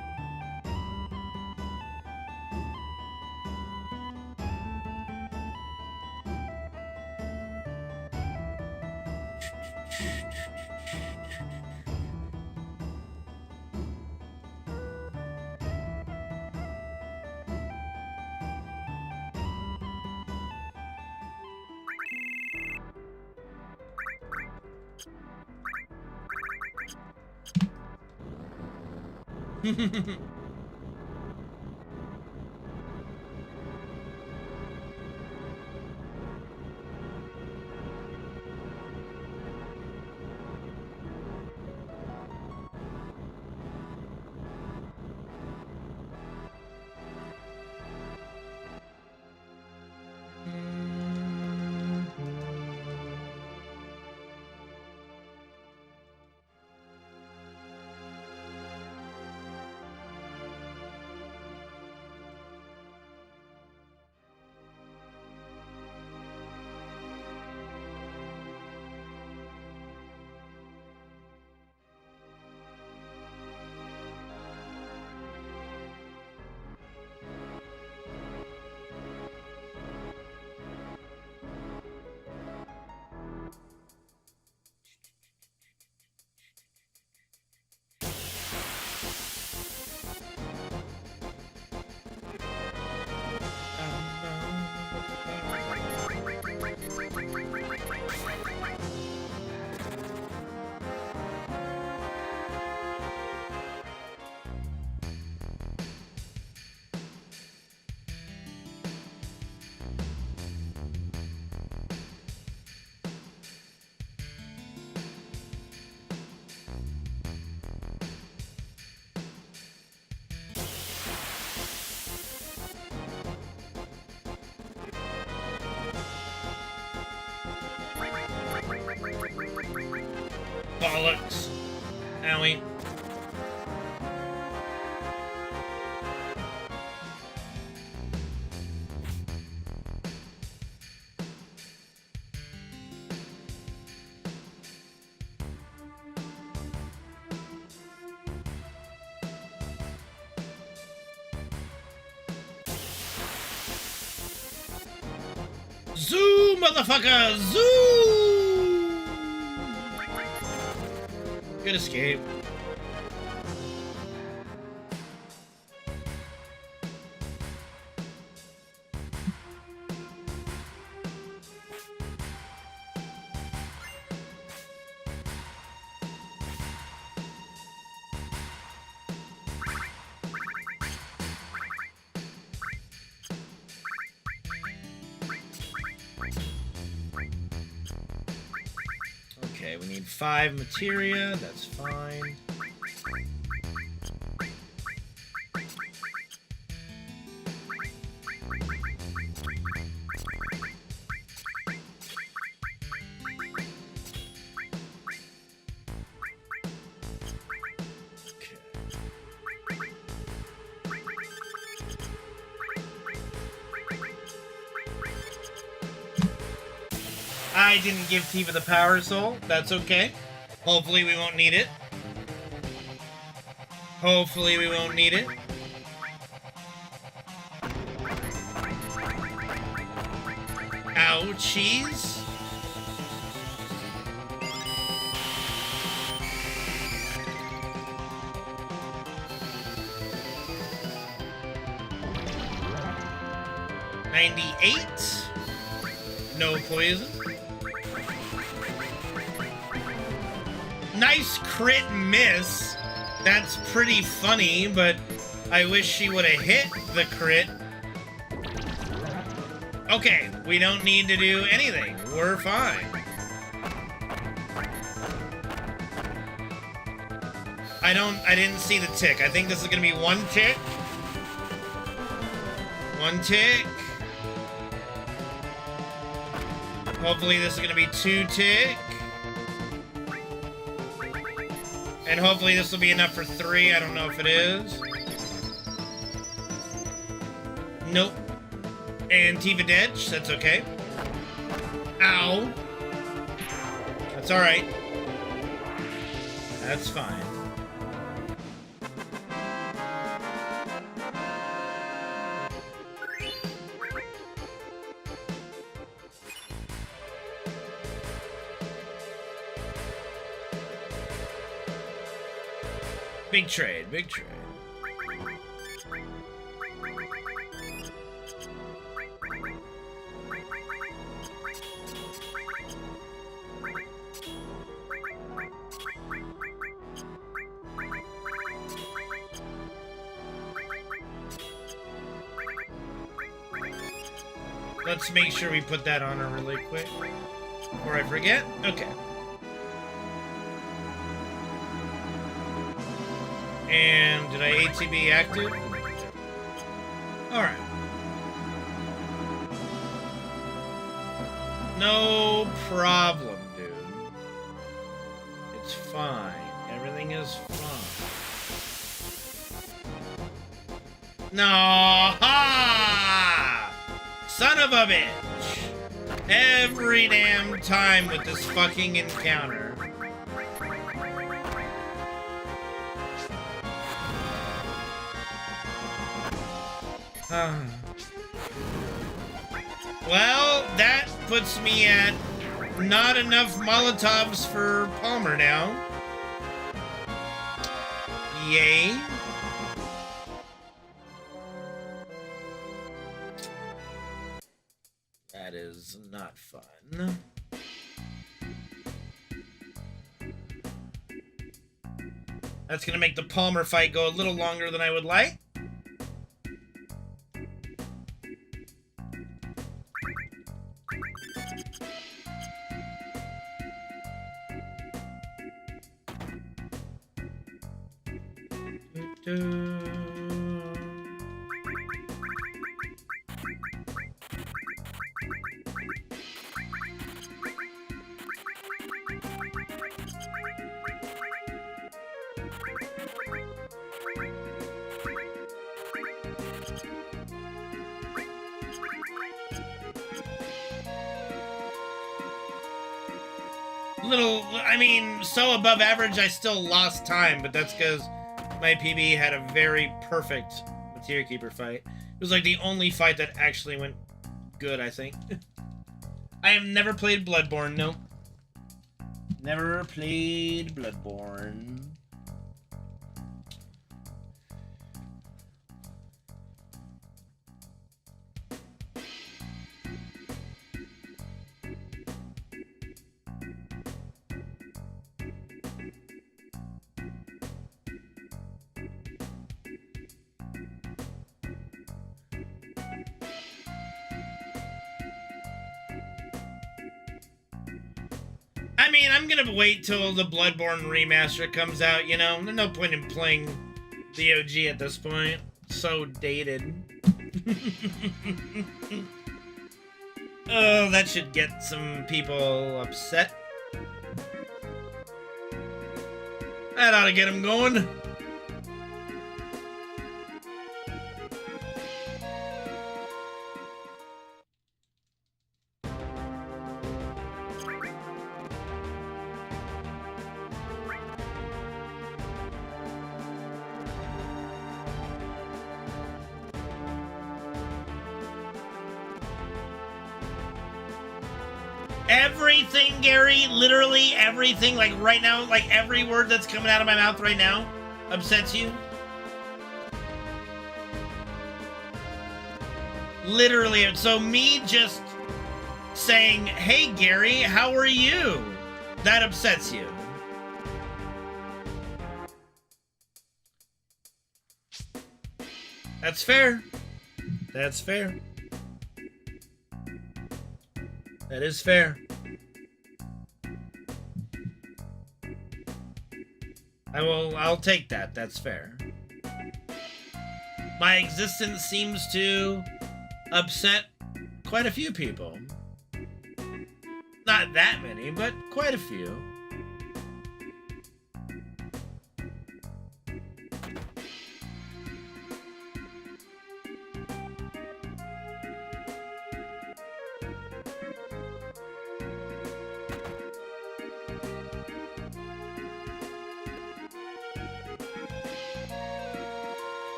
Bollocks. Owie. Zoo, motherfucker! Zoo! Good escape. Okay, we need 5 materia. That's fine. I didn't give Tifa the power soul. That's okay. Hopefully we won't need it. Hopefully we won't need it. Ouchies. $98. No poison. Nice crit miss. That's pretty funny, but I wish she would have hit the crit. Okay, we don't need to do anything. We're fine. I didn't see the tick. I think this is gonna be 1 tick. 1 tick. Hopefully this is gonna be 2 tick. And hopefully this will be enough for 3. I don't know if it is. Nope. And Tifa Dedge, that's okay. Ow. That's alright. That's fine. Big trade, big trade. Let's make sure we put that on her really quick before I forget. Okay. And did I ATB active? Alright. No problem, dude. It's fine. Everything is fine. No! Ha! Son of a bitch! Every damn time with this fucking encounter. Well, that puts me at not enough Molotovs for Palmer now. Yay. That is not fun. That's gonna make the Palmer fight go a little longer than I would like. I mean, so above average, I still lost time, but that's because my PB had a very perfect Materia Keeper fight. It was like the only fight that actually went good, I think. I have never played Bloodborne, no. Never played Bloodborne. I I mean, I'm gonna wait till the Bloodborne remaster comes out, you know? There's no point in playing the OG at this point. So dated. Oh, that should get some people upset. That ought to get them going. Everything, Gary, literally everything, like right now, like every word that's coming out of my mouth right now upsets you? Literally, so me just saying, hey Gary, how are you? That upsets you. That's fair. That's fair. That is fair. I'll take that. That's fair. My existence seems to upset quite a few people. Not that many, but quite a few.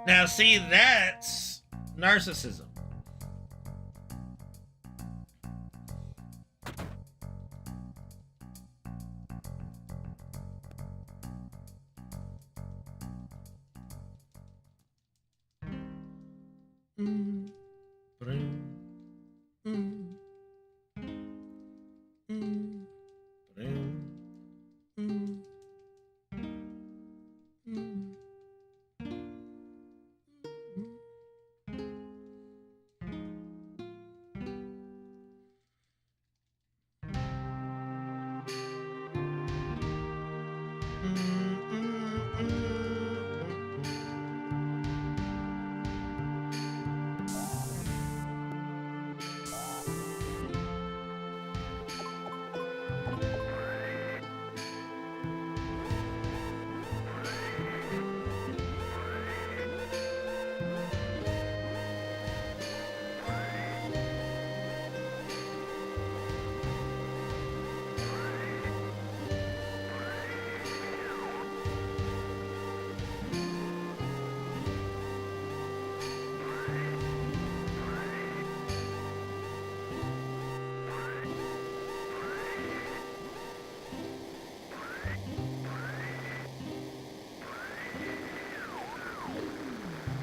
Now, see, that's narcissism.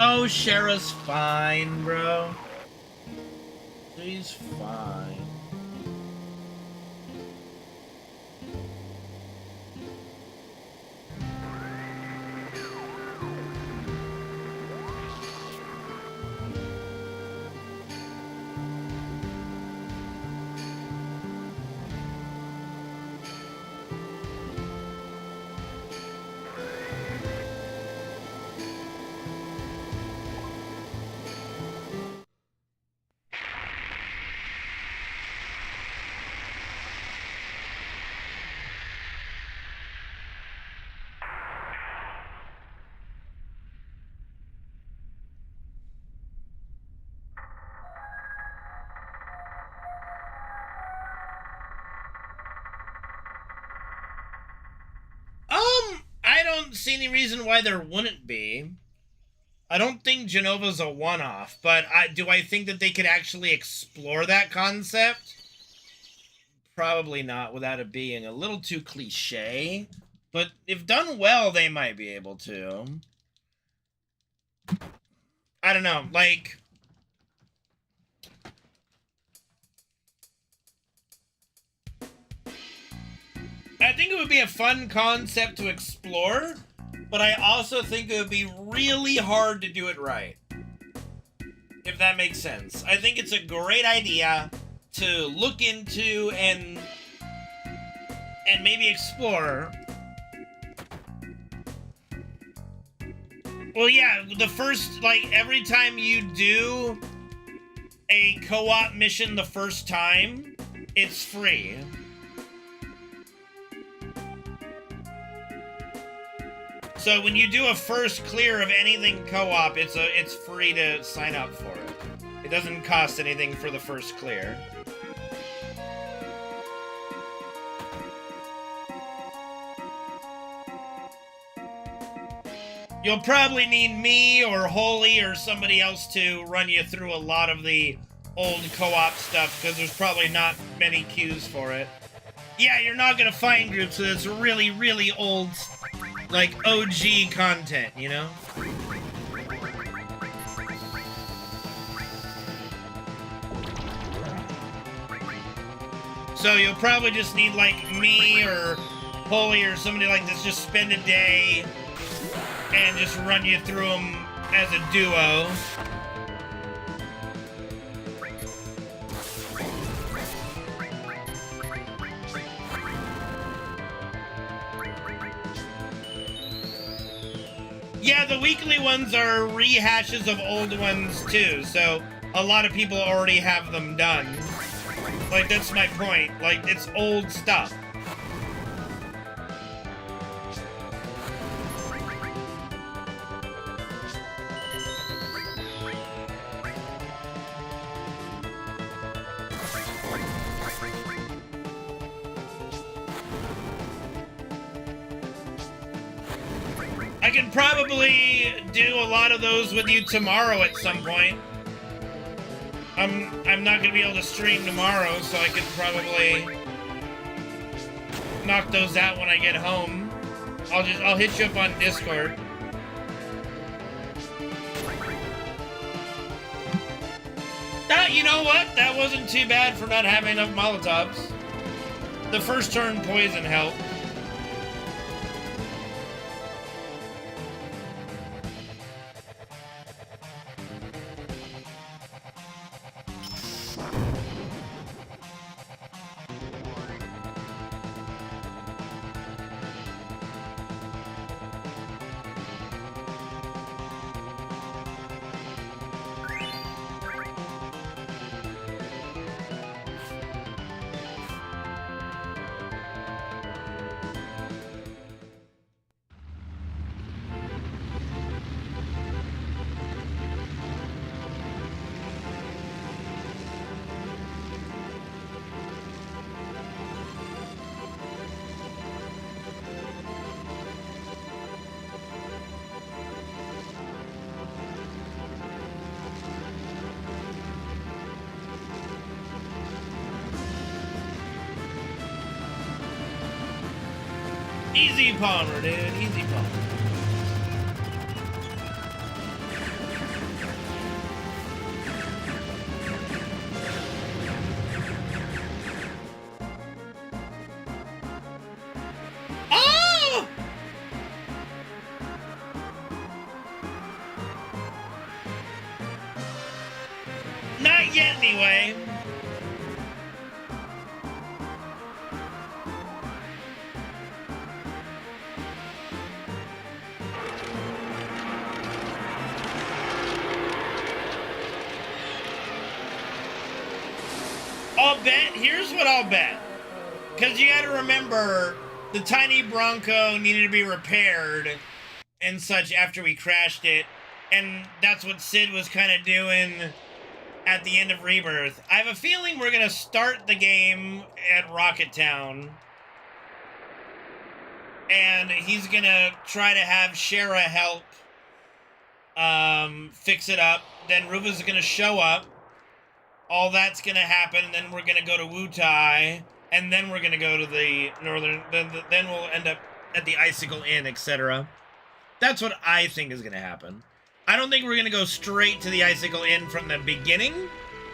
Oh, Shara's fine, bro. She's fine. I don't see any reason why there wouldn't be. I don't think Genova's a one-off, but do I think that they could actually explore that concept? Probably not, without it being a little too cliche. But if done well, they might be able to. I don't know, like... I think it would be a fun concept to explore, but I also think it would be really hard to do it right. if that makes sense. I think it's a great idea to look into and maybe explore. Well, yeah, the first, like, every time you do a co-op mission the first time, it's free. So when you do a first clear of anything co-op, it's free to sign up for it. It doesn't cost anything for the first clear. You'll probably need me or Holy or somebody else to run you through a lot of the old co-op stuff, because there's probably not many queues for it. Yeah, you're not gonna find groups that's really, really old, like, OG content, you know? So you'll probably just need, like, me or Holy or somebody like this, just spend a day and just run you through them as a duo. Yeah, the weekly ones are rehashes of old ones too, so a lot of people already have them done. Like, that's my point. Like, it's old stuff. I can probably do a lot of those with you tomorrow at some point. I'm not gonna be able to stream tomorrow, so I could probably knock those out when I get home. I'll hit you up on Discord. You know what? That wasn't too bad for not having enough Molotovs. The first turn poison helped. Easy Palmer, dude. Easy Palmer. Oh! Not yet, anyway. I'll bet, here's what I'll bet. Because you gotta remember, the tiny Bronco needed to be repaired and such after we crashed it. And that's what Sid was kind of doing at the end of Rebirth. I have a feeling we're gonna start the game at Rocket Town. And he's gonna try to have Shara help fix it up. Then Ruva's gonna show up. All that's gonna happen, and then we're gonna go to Wutai, and then we're gonna go to the northern, then we'll end up at the Icicle Inn, etc. That's what I think is gonna happen. I don't think we're gonna go straight to the Icicle Inn from the beginning.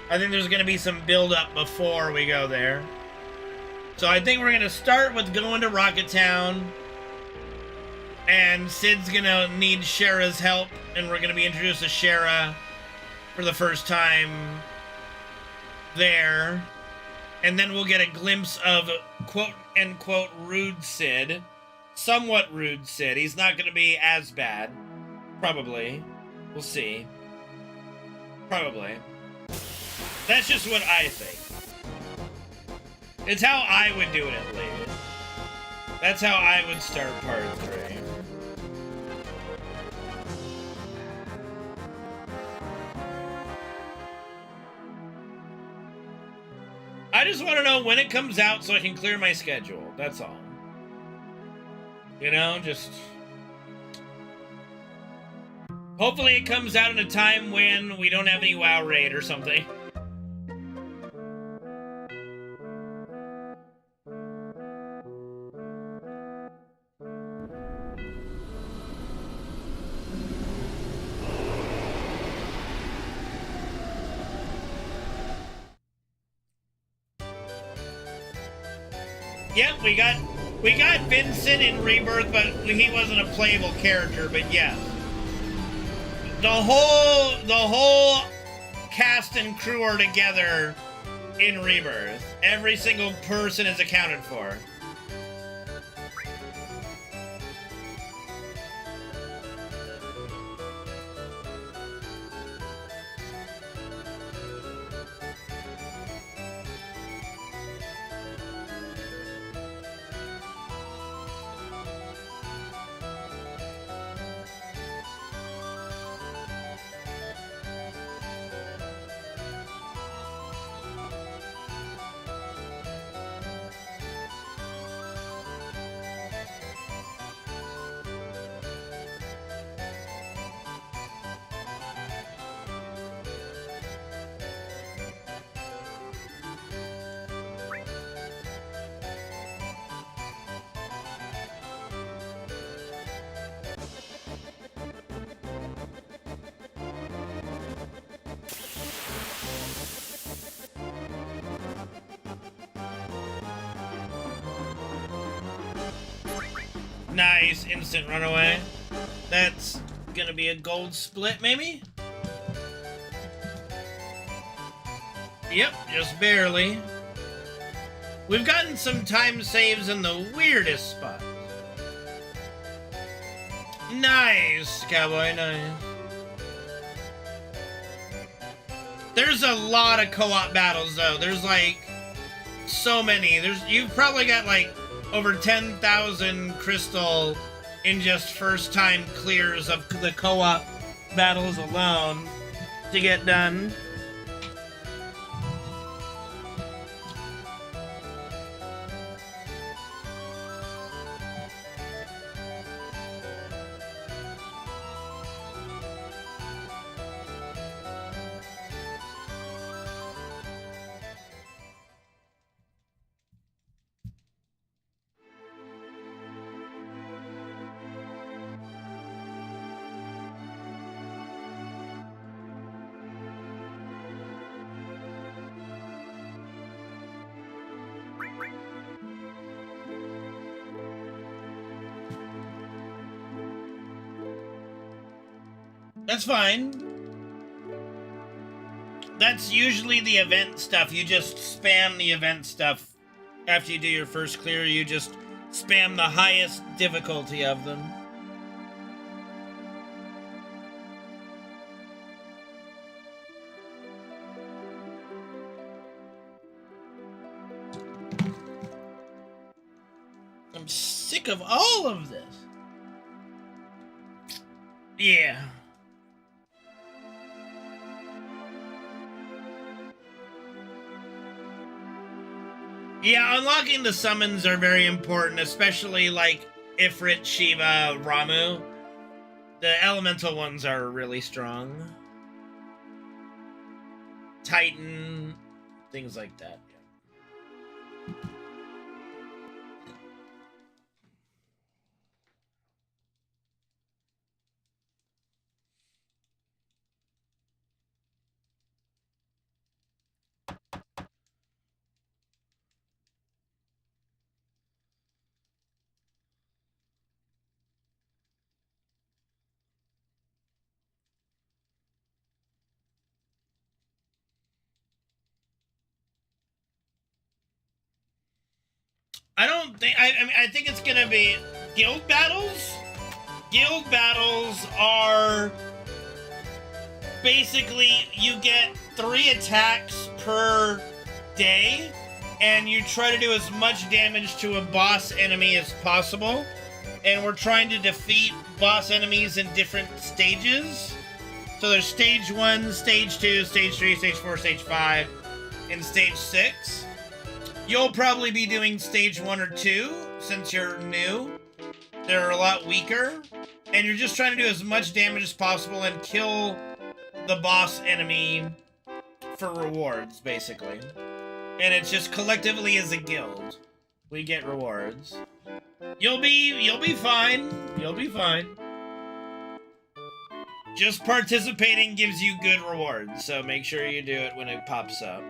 I think there's gonna be some build-up before we go there. So I think we're gonna start with going to Rocket Town, and Sid's gonna need Shara's help, and we're gonna be introduced to Shara for the first time there. And then we'll get a glimpse of quote-unquote rude Sid. Somewhat rude Sid. He's not going to be as bad. Probably. We'll see. Probably. That's just what I think. It's how I would do it at least. That's how I would start part 3. I just want to know when it comes out so I can clear my schedule. That's all. You know, just... Hopefully it comes out in a time when we don't have any WoW raid or something. Yep, we got Vincent in Rebirth, but he wasn't a playable character, but yeah. The whole cast and crew are together in Rebirth. Every single person is accounted for. Nice, instant runaway. That's gonna be a gold split, maybe? Yep, just barely. We've gotten some time saves in the weirdest spots. Nice, cowboy, nice. There's a lot of co-op battles, though. There's, like, so many. You've probably got, like, over 10,000 crystal in just first-time clears of the co-op battles alone to get done. That's fine. That's usually the event stuff. You just spam the event stuff. After you do your first clear, you just spam the highest difficulty of them. I'm sick of all of this. Yeah. Yeah, unlocking the summons are very important, especially like Ifrit, Shiva, Ramu. The elemental ones are really strong. Titan, things like that. I don't think, I mean, I think it's gonna be guild battles. Guild battles are basically you get 3 attacks per day, and you try to do as much damage to a boss enemy as possible. And we're trying to defeat boss enemies in different stages. So there's stage 1, stage 2, stage 3, stage 4, stage 5, and stage 6. You'll probably be doing stage 1 or 2 since you're new. They're a lot weaker. And you're just trying to do as much damage as possible and kill the boss enemy for rewards, basically. And it's just collectively as a guild, we get rewards. You'll be fine. You'll be fine. Just participating gives you good rewards, so make sure you do it when it pops up.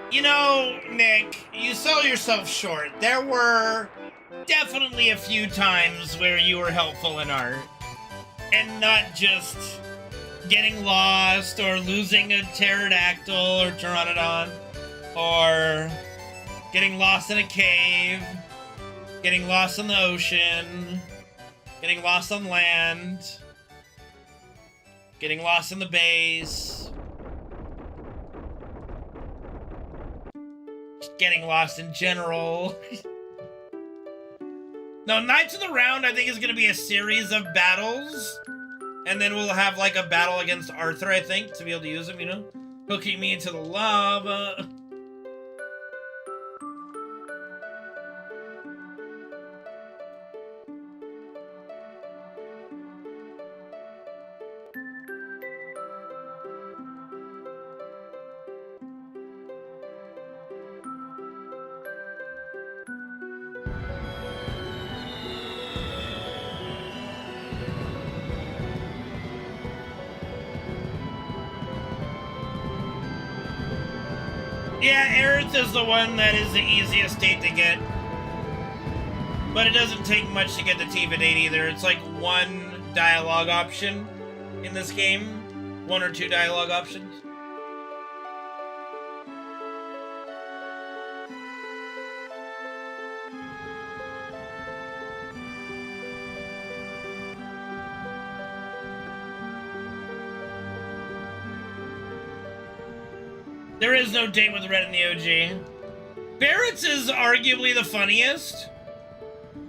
You know, Nick, you sell yourself short. There were definitely a few times where you were helpful in art. And not just getting lost or losing a pterodactyl or pteranodon. Or getting lost in a cave. Getting lost in the ocean. Getting lost on land. Getting lost in the base. Getting lost in general. No, Knights of the Round, I think, is going to be a series of battles. And then we'll have, like, a battle against Arthur, I think, to be able to use him, you know? Hooking me into the lava. Yeah, Aerith is the one that is the easiest state to get. But it doesn't take much to get the Tifa date either. It's like 1 dialogue option in this game. 1 or 2 dialogue options. There is no date with Red in the OG. Barrett's is arguably the funniest.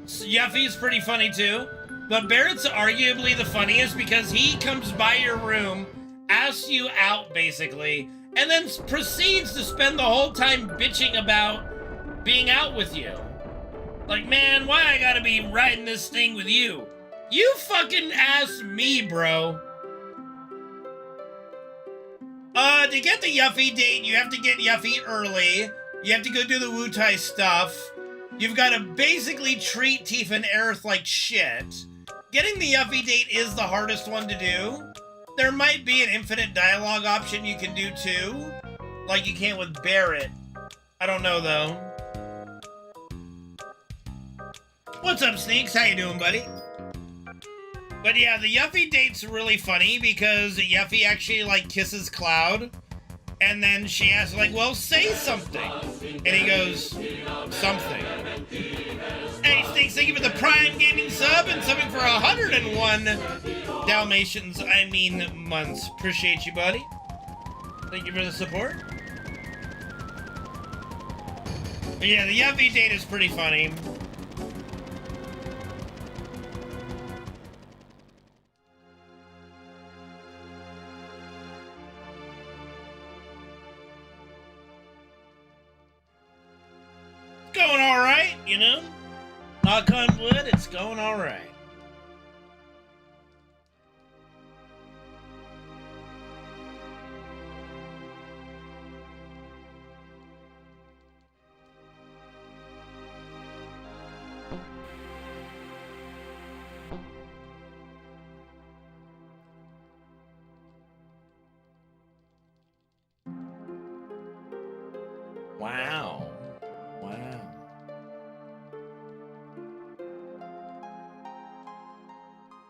Yuffie's pretty funny too. But Barrett's arguably the funniest because he comes by your room, asks you out basically, and then proceeds to spend the whole time bitching about being out with you. Like, man, why I gotta be riding this thing with you? You fucking asked me, bro. To get the Yuffie date, you have to get Yuffie early. You have to go do the Wutai stuff. You've got to basically treat Tifa and Aerith like shit. Getting the Yuffie date is the hardest one to do. There might be an infinite dialogue option you can do too, like you can with Barrett. I don't know though. What's up, Sneaks? How you doing, buddy? But yeah, the Yuffie date's really funny because Yuffie actually, like, kisses Cloud. And then she asks, like, well, say something. And he goes, something. Hey, Sneaks, thank you for the Prime Gaming sub and subbing for 101 Dalmatians, months. Appreciate you, buddy. Thank you for the support. But yeah, the Yuffie date is pretty funny. Going all right, you know? Knock on wood, it's going all right.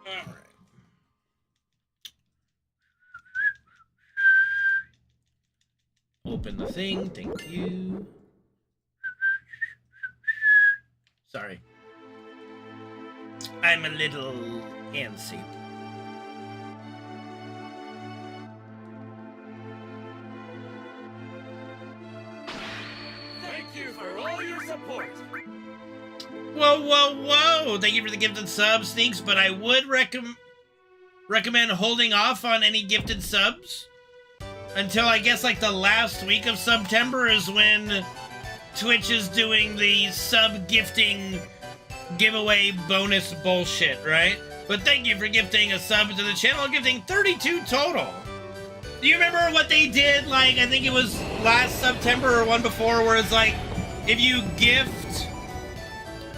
All right. Open the thing. Thank you. Sorry. I'm a little antsy. Thank you for all your support. Whoa, whoa, whoa! Thank you for the gifted sub, Sneaks, but I would recommend holding off on any gifted subs until I guess like the last week of September is when Twitch is doing the sub gifting giveaway bonus bullshit, right? But thank you for gifting a sub to the channel, gifting 32 total. Do you remember what they did? Like, I think it was last September or one before, where it's like, if you gift,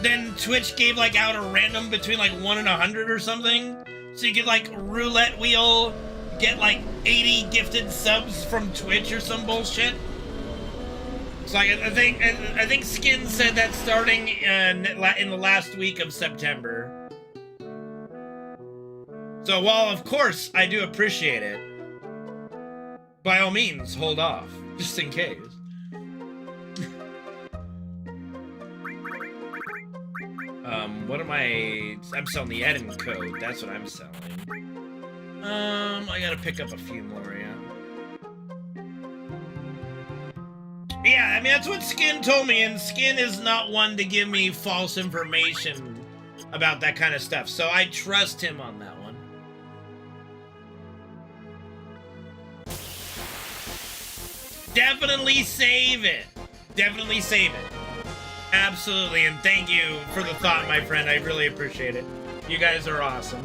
then Twitch gave like out a random between like 1 and 100 or something. So you could like roulette wheel, get like 80 gifted subs from Twitch or some bullshit. So like, I think Skin said that starting in the last week of September. So while of course I do appreciate it, by all means hold off, just in case. What am I'm selling the Eden code, that's what I'm selling. I gotta pick up a few more, yeah. Yeah, I mean, that's what Skin told me, and Skin is not one to give me false information about that kind of stuff, so I trust him on that one. Definitely save it. Definitely save it. Absolutely, and thank you for the thought, my friend. I really appreciate it. You guys are awesome.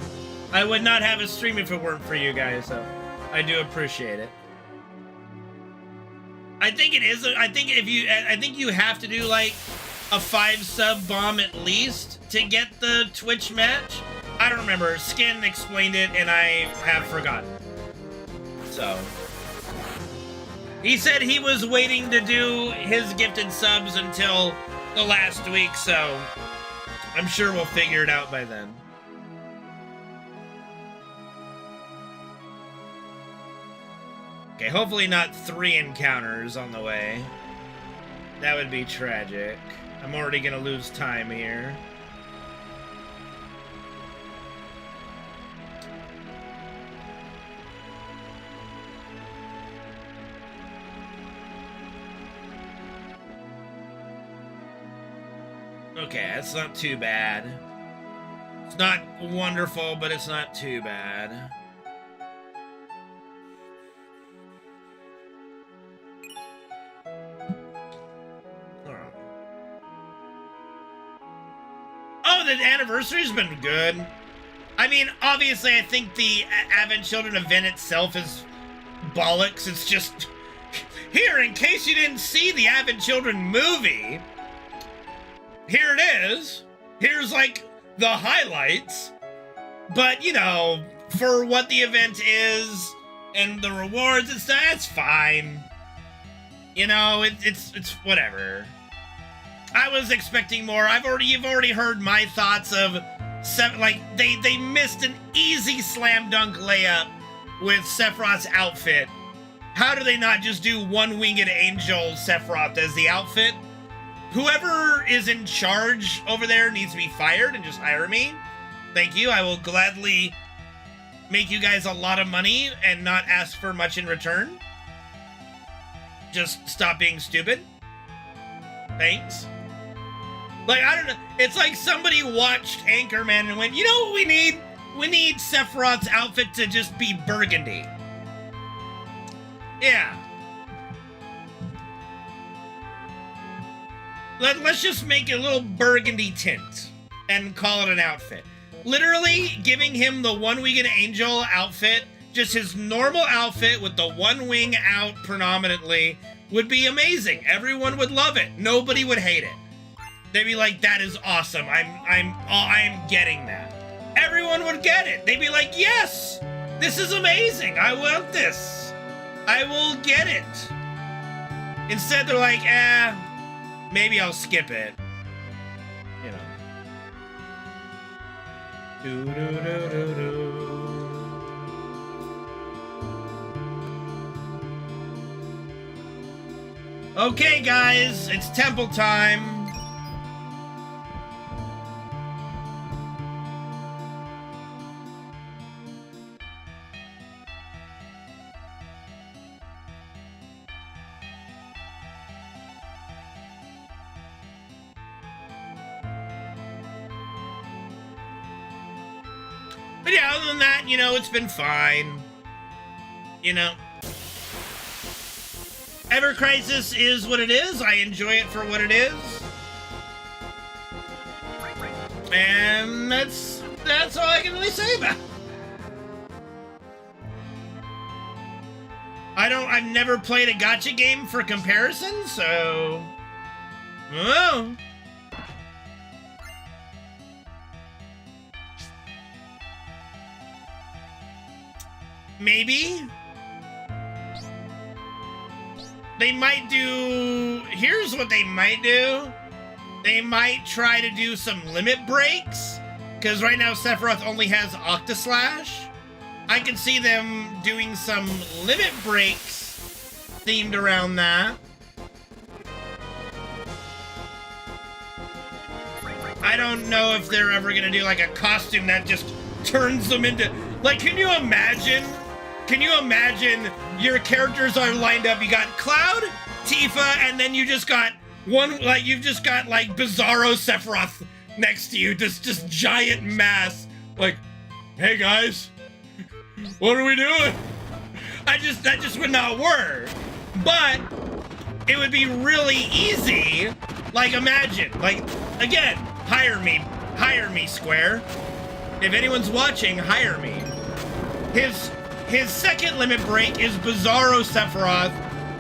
I would not have a stream if it weren't for you guys, so I do appreciate it. I think it is. I think you have to do like a 5 sub bomb at least to get the Twitch match. I don't remember. Skin explained it, and I have forgotten. So he said he was waiting to do his gifted subs until the last week, so I'm sure we'll figure it out by then. Okay, hopefully not 3 encounters on the way. That would be tragic. I'm already gonna lose time here. Okay, that's not too bad. It's not wonderful, but it's not too bad. Oh, the anniversary's been good. I mean, obviously, I think the Advent Children event itself is bollocks. It's just, here, in case you didn't see the Advent Children movie, here it is. Here's, like, the highlights. But, you know, for what the event is and the rewards and stuff, it's fine. You know, it's whatever. I was expecting more. You've already heard my thoughts of like they missed an easy slam dunk layup with Sephiroth's outfit. How do they not just do one winged angel Sephiroth as the outfit? Whoever is in charge over there needs to be fired and just hire me. Thank you. I will gladly make you guys a lot of money and not ask for much in return. Just stop being stupid. Thanks. Like, I don't know. It's like somebody watched Anchorman and went, you know what we need? We need Sephiroth's outfit to just be burgundy. Yeah. Let's just make a little burgundy tint and call it an outfit. Literally giving him the one-winged angel outfit, just his normal outfit with the one wing out predominantly, would be amazing. Everyone would love it. Nobody would hate it. They'd be like, that is awesome. I'm getting that. Everyone would get it. They'd be like, yes, this is amazing. I want this. I will get it. Instead, they're like, maybe I'll skip it. You know. Do, do, do, do, do. Okay, guys, it's temple time. But yeah, other than that, you know, it's been fine. You know, Ever Crisis is what it is. I enjoy it for what it is. And that's all I can really say about it. I've never played a gacha game for comparison, so oh. Maybe they might do, here's what they might do. They might try to do some limit breaks, because right now Sephiroth only has Octaslash. I can see them doing some limit breaks themed around that. I don't know if they're ever gonna do like a costume that just turns them into, like, can you imagine your characters are lined up? You got Cloud, Tifa, and then you just got one, like, you've just got like Bizarro Sephiroth next to you, this just giant mass. Like, hey guys, what are we doing? That just would not work. But it would be really easy. Like, imagine, like, again, hire me, Square. If anyone's watching, hire me. His second limit break is Bizarro Sephiroth,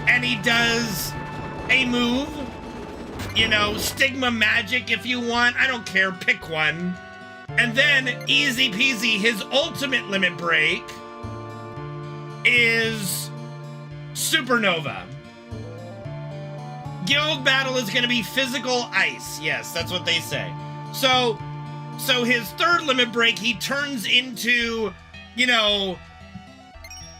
and he does a move, you know, Stigma Magic if you want, I don't care, pick one. And then, easy peasy, his ultimate limit break is Supernova. Guild battle is gonna be physical ice. Yes, that's what they say. So his third limit break, he turns into, you know,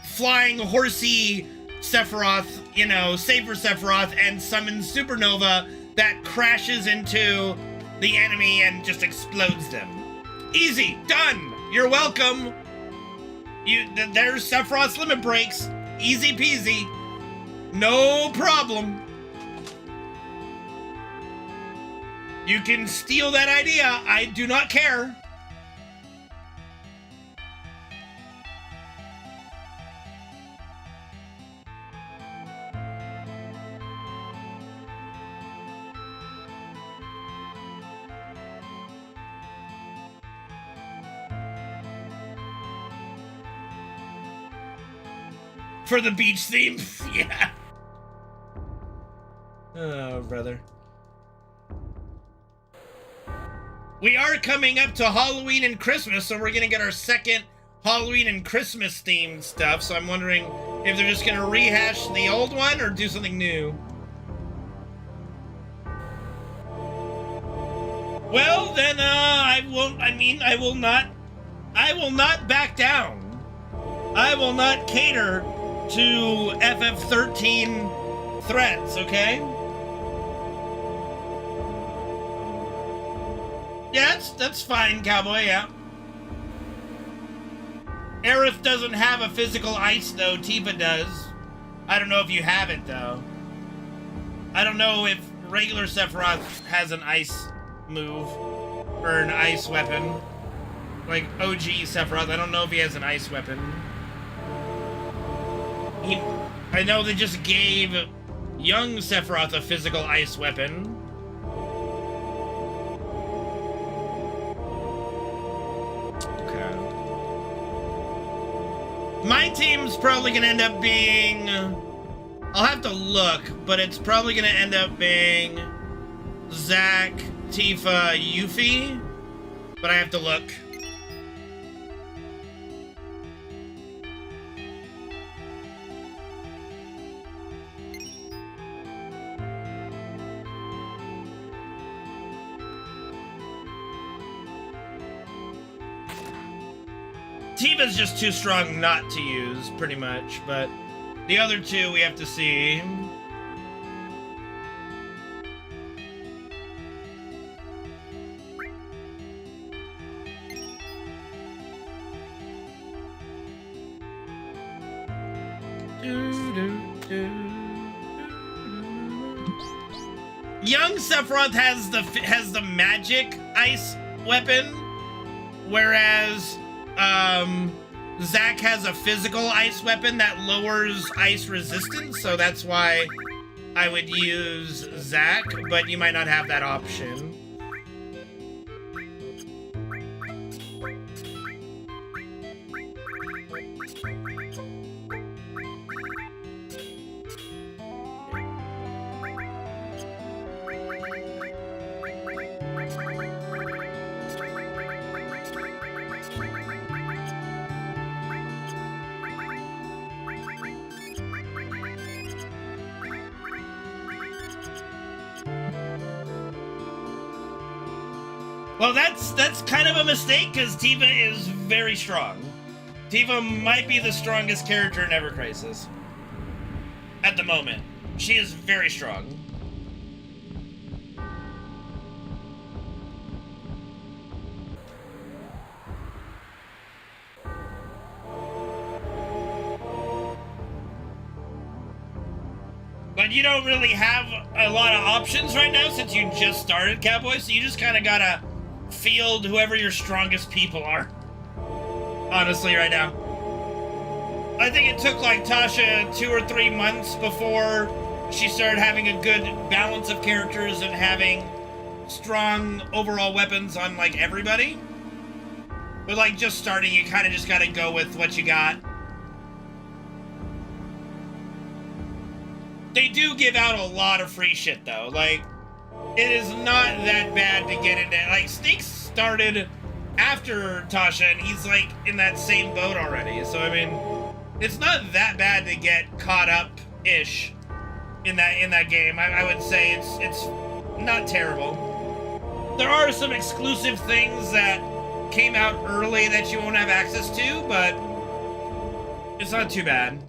flying horsey Sephiroth, you know, Saber Sephiroth, and summons Supernova that crashes into the enemy and just explodes them. Easy, done. You're welcome. There's Sephiroth's limit breaks. Easy peasy. No problem. You can steal that idea. I do not care. For the beach theme? Yeah. Oh, brother. We are coming up to Halloween and Christmas, so we're gonna get our second Halloween and Christmas themed stuff, so I'm wondering if they're just gonna rehash the old one or do something new. Well, then, I will not back down. I will not cater to FF13 threats, okay? Yeah, that's fine, Cowboy, yeah. Aerith doesn't have a physical ice, though. Tifa does. I don't know if you have it, though. I don't know if regular Sephiroth has an ice move or an ice weapon. Like OG Sephiroth, I don't know if he has an ice weapon. I know they just gave young Sephiroth a physical ice weapon. Okay. My team's probably gonna end up being... I'll have to look, but it's probably gonna end up being Zack, Tifa, Yuffie, but I have to look. Tiva's just too strong not to use, pretty much, but the other two we have to see. Young Sephiroth has the magic ice weapon, whereas Zack has a physical ice weapon that lowers ice resistance, so that's why I would use Zack, but you might not have that option. Well, that's kind of a mistake, because Tifa is very strong. Tifa might be the strongest character in Ever Crisis. At the moment. She is very strong. But you don't really have a lot of options right now since you just started, Cowboy, so you just kind of gotta field whoever your strongest people are. Honestly, right now. I think it took like Tasha 2 or 3 months before she started having a good balance of characters and having strong overall weapons on like everybody. But like just starting, you kind of just gotta go with what you got. They do give out a lot of free shit though. Like, it is not that bad to get into. Like, Sneaks started after Tasha, and he's like in that same boat already. So I mean, it's not that bad to get caught up-ish in that game. I would say it's not terrible. There are some exclusive things that came out early that you won't have access to, but it's not too bad.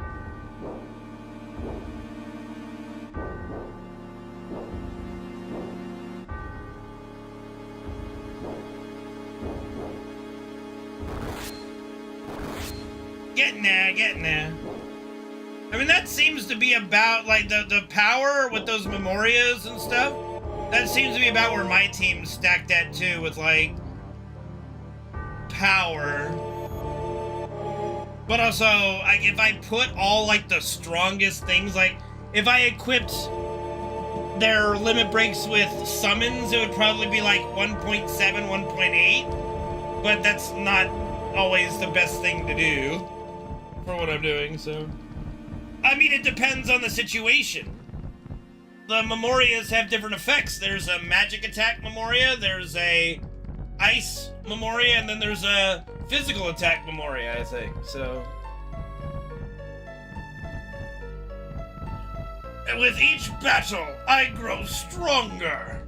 Getting there. I mean, that seems to be about, like, the power with those Memorias and stuff. That seems to be about where my team's stacked at, too, with, like, power. But also, like, if I put all, like, the strongest things, like, if I equipped their limit breaks with summons, it would probably be, like, 1.7, 1.8. But that's not always the best thing to do for what I'm doing, so. I mean, it depends on the situation. The Memorias have different effects. There's a magic attack Memoria, there's a ice Memoria, and then there's a physical attack Memoria, I think, so. And with each battle, I grow stronger.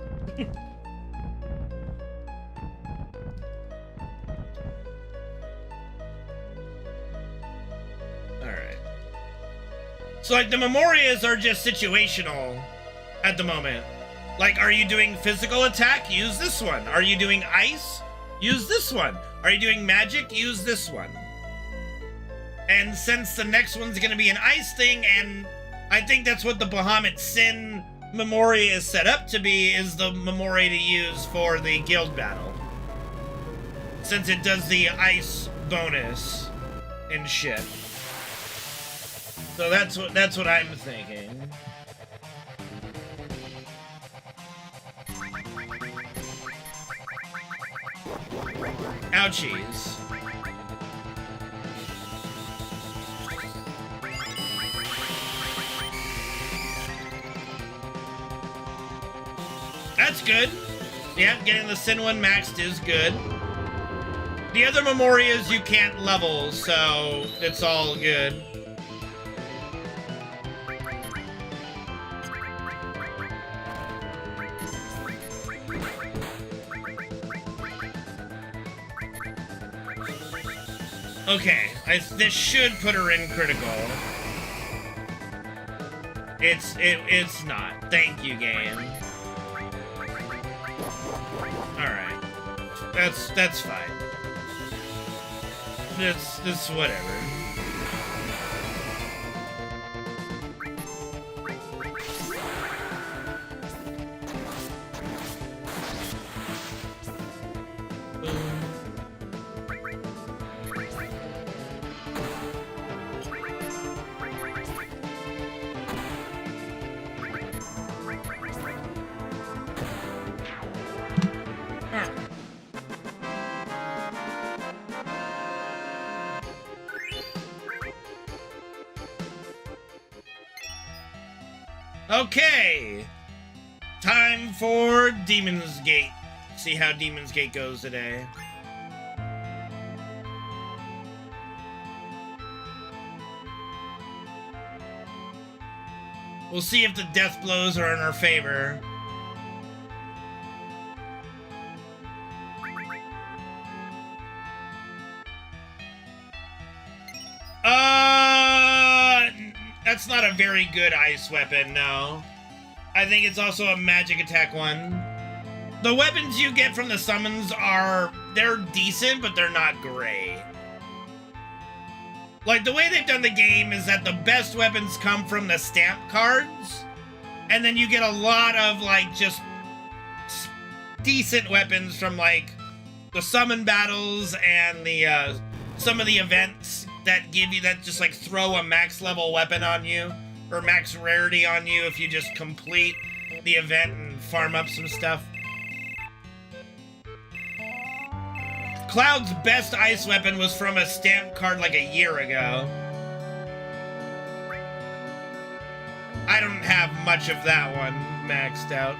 Alright. So, like, the Memorias are just situational at the moment. Like, are you doing physical attack? Use this one. Are you doing ice? Use this one. Are you doing magic? Use this one. And since the next one's gonna be an ice thing, and I think that's what the Bahamut Sin Memoria is set up to be, is the Memoria to use for the guild battle. Since it does the ice bonus and shit. So that's what I'm thinking. Ouchies. That's good. Yeah, getting the Sin one maxed is good. The other Memorias you can't level, so it's all good. Okay, this should put her in critical. It's not. Thank you, game. Alright. That's fine. This whatever. Okay, time for Demon's Gate. See how Demon's Gate goes today. We'll see if the death blows are in our favor. That's not a very good ice weapon, no. I think it's also a magic attack one. The weapons you get from the summons they're decent, but they're not great. Like, the way they've done the game is that the best weapons come from the stamp cards, and then you get a lot of, like, just decent weapons from, like, the summon battles and the, some of the events that give you, that just, like, throw a max level weapon on you, or max rarity on you if you just complete the event and farm up some stuff. Cloud's best ice weapon was from a stamp card like a year ago. I don't have much of that one maxed out.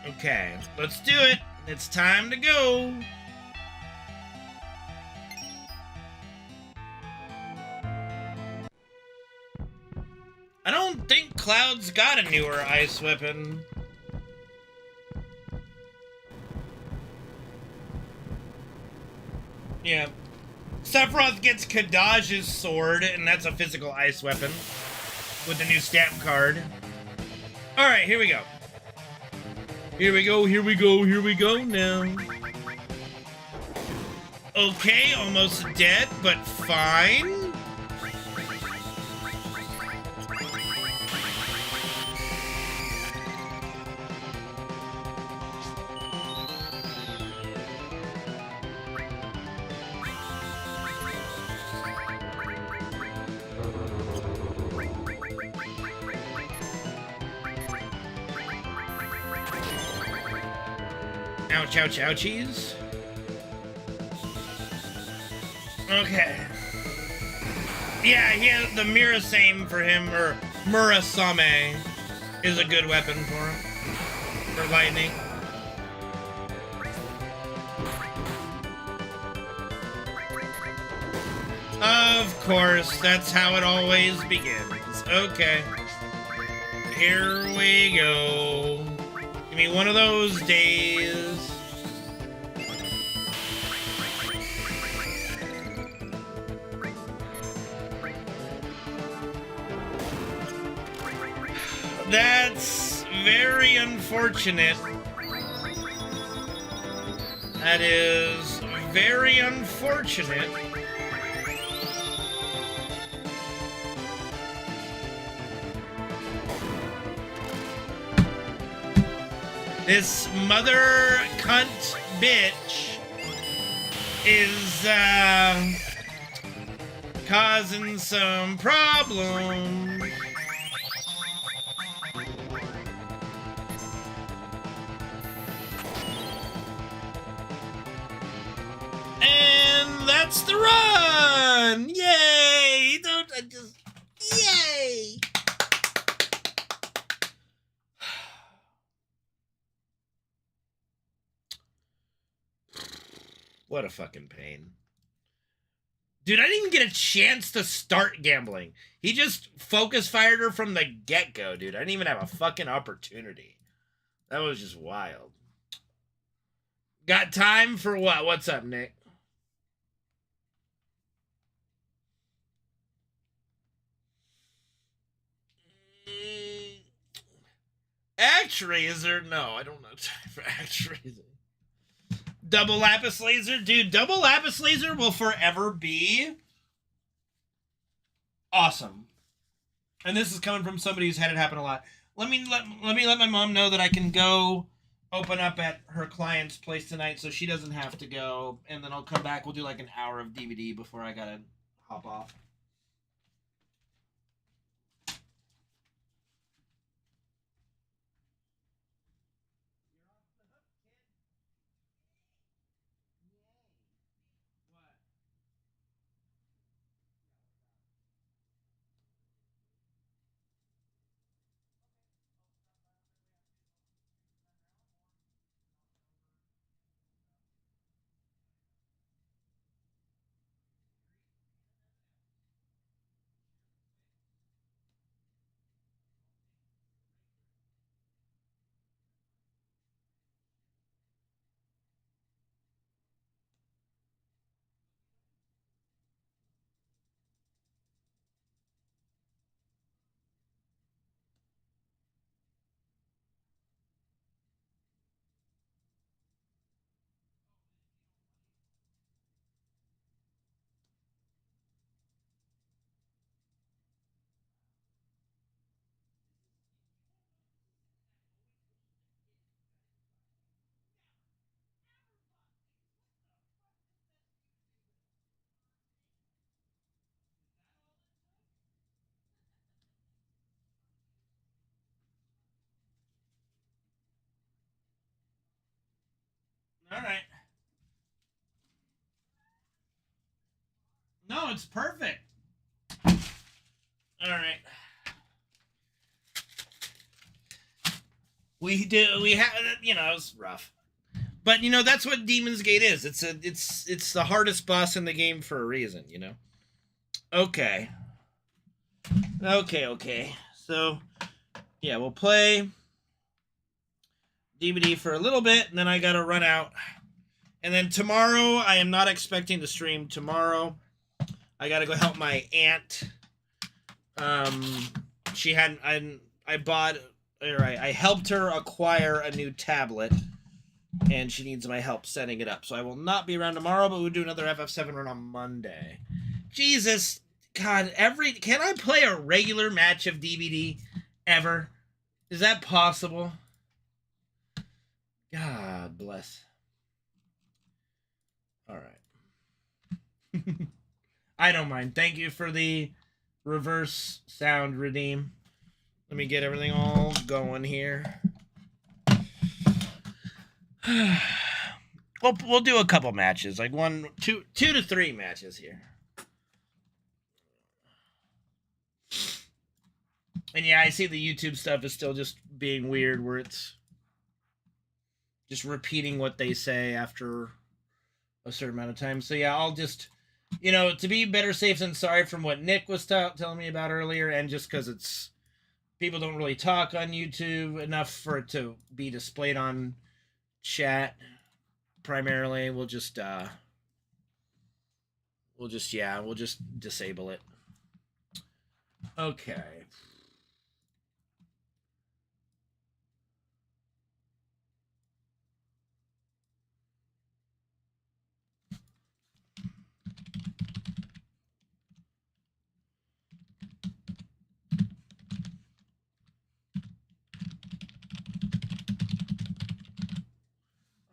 Okay, let's do it. It's time to go. I don't think Cloud's got a newer ice weapon. Yeah. Sephiroth gets Kadaj's sword, and that's a physical ice weapon with the new stamp card. Alright, here we go. Here we go, here we go, here we go now. Okay, almost dead, but fine. Ouch, ouch, ouchies. Okay. Yeah, the Mirasame for him, or Murasame, is a good weapon for him. For lightning. Of course, that's how it always begins. Okay. Here we go. Give me one of those days. That's very unfortunate. That is very unfortunate. This mother cunt bitch is causing some problems. And that's the run! Yay! Yay! What a fucking pain. Dude, I didn't even get a chance to start gambling. He just focus fired her from the get-go, dude. I didn't even have a fucking opportunity. That was just wild. Got time for what? What's up, Nick? ActRaiser? No, I don't have time for ActRaiser. Double lapis laser? Dude, double lapis laser will forever be awesome. And this is coming from somebody who's had it happen a lot. Let me let my mom know that I can go open up at her client's place tonight so she doesn't have to go. And then I'll come back. We'll do like an hour of DVD before I gotta hop off. All right. No, it's perfect. All right. We had, you know, it was rough. But you know, that's what Demon's Gate is. It's the hardest boss in the game for a reason, you know. Okay. Okay. So, yeah, we'll play DVD for a little bit, and then I gotta run out. And then tomorrow, I am not expecting to stream tomorrow. I gotta go help my aunt. She had I helped her acquire a new tablet, and she needs my help setting it up. So I will not be around tomorrow, but we'll do another FF7 run on Monday. Jesus, God, can I play a regular match of DVD ever? Is that possible? God bless. All right. I don't mind. Thank you for the reverse sound redeem. Let me get everything all going here. We'll do a couple matches, like two to three matches here. And yeah, I see the YouTube stuff is still just being weird, where it's just repeating what they say after a certain amount of time. So yeah, I'll just, you know, to be better safe than sorry from what Nick was telling me about earlier, and just because it's people don't really talk on YouTube enough for it to be displayed on chat primarily, we'll just disable it. Okay.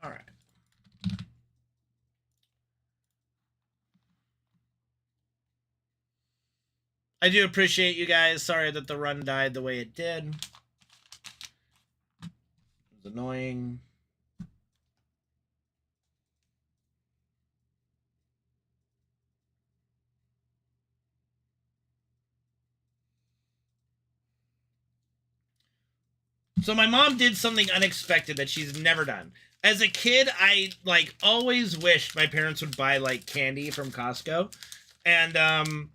All right. I do appreciate you guys. Sorry that the run died the way it did. It was annoying. So my mom did something unexpected that she's never done. As a kid, I like always wished my parents would buy like candy from Costco. And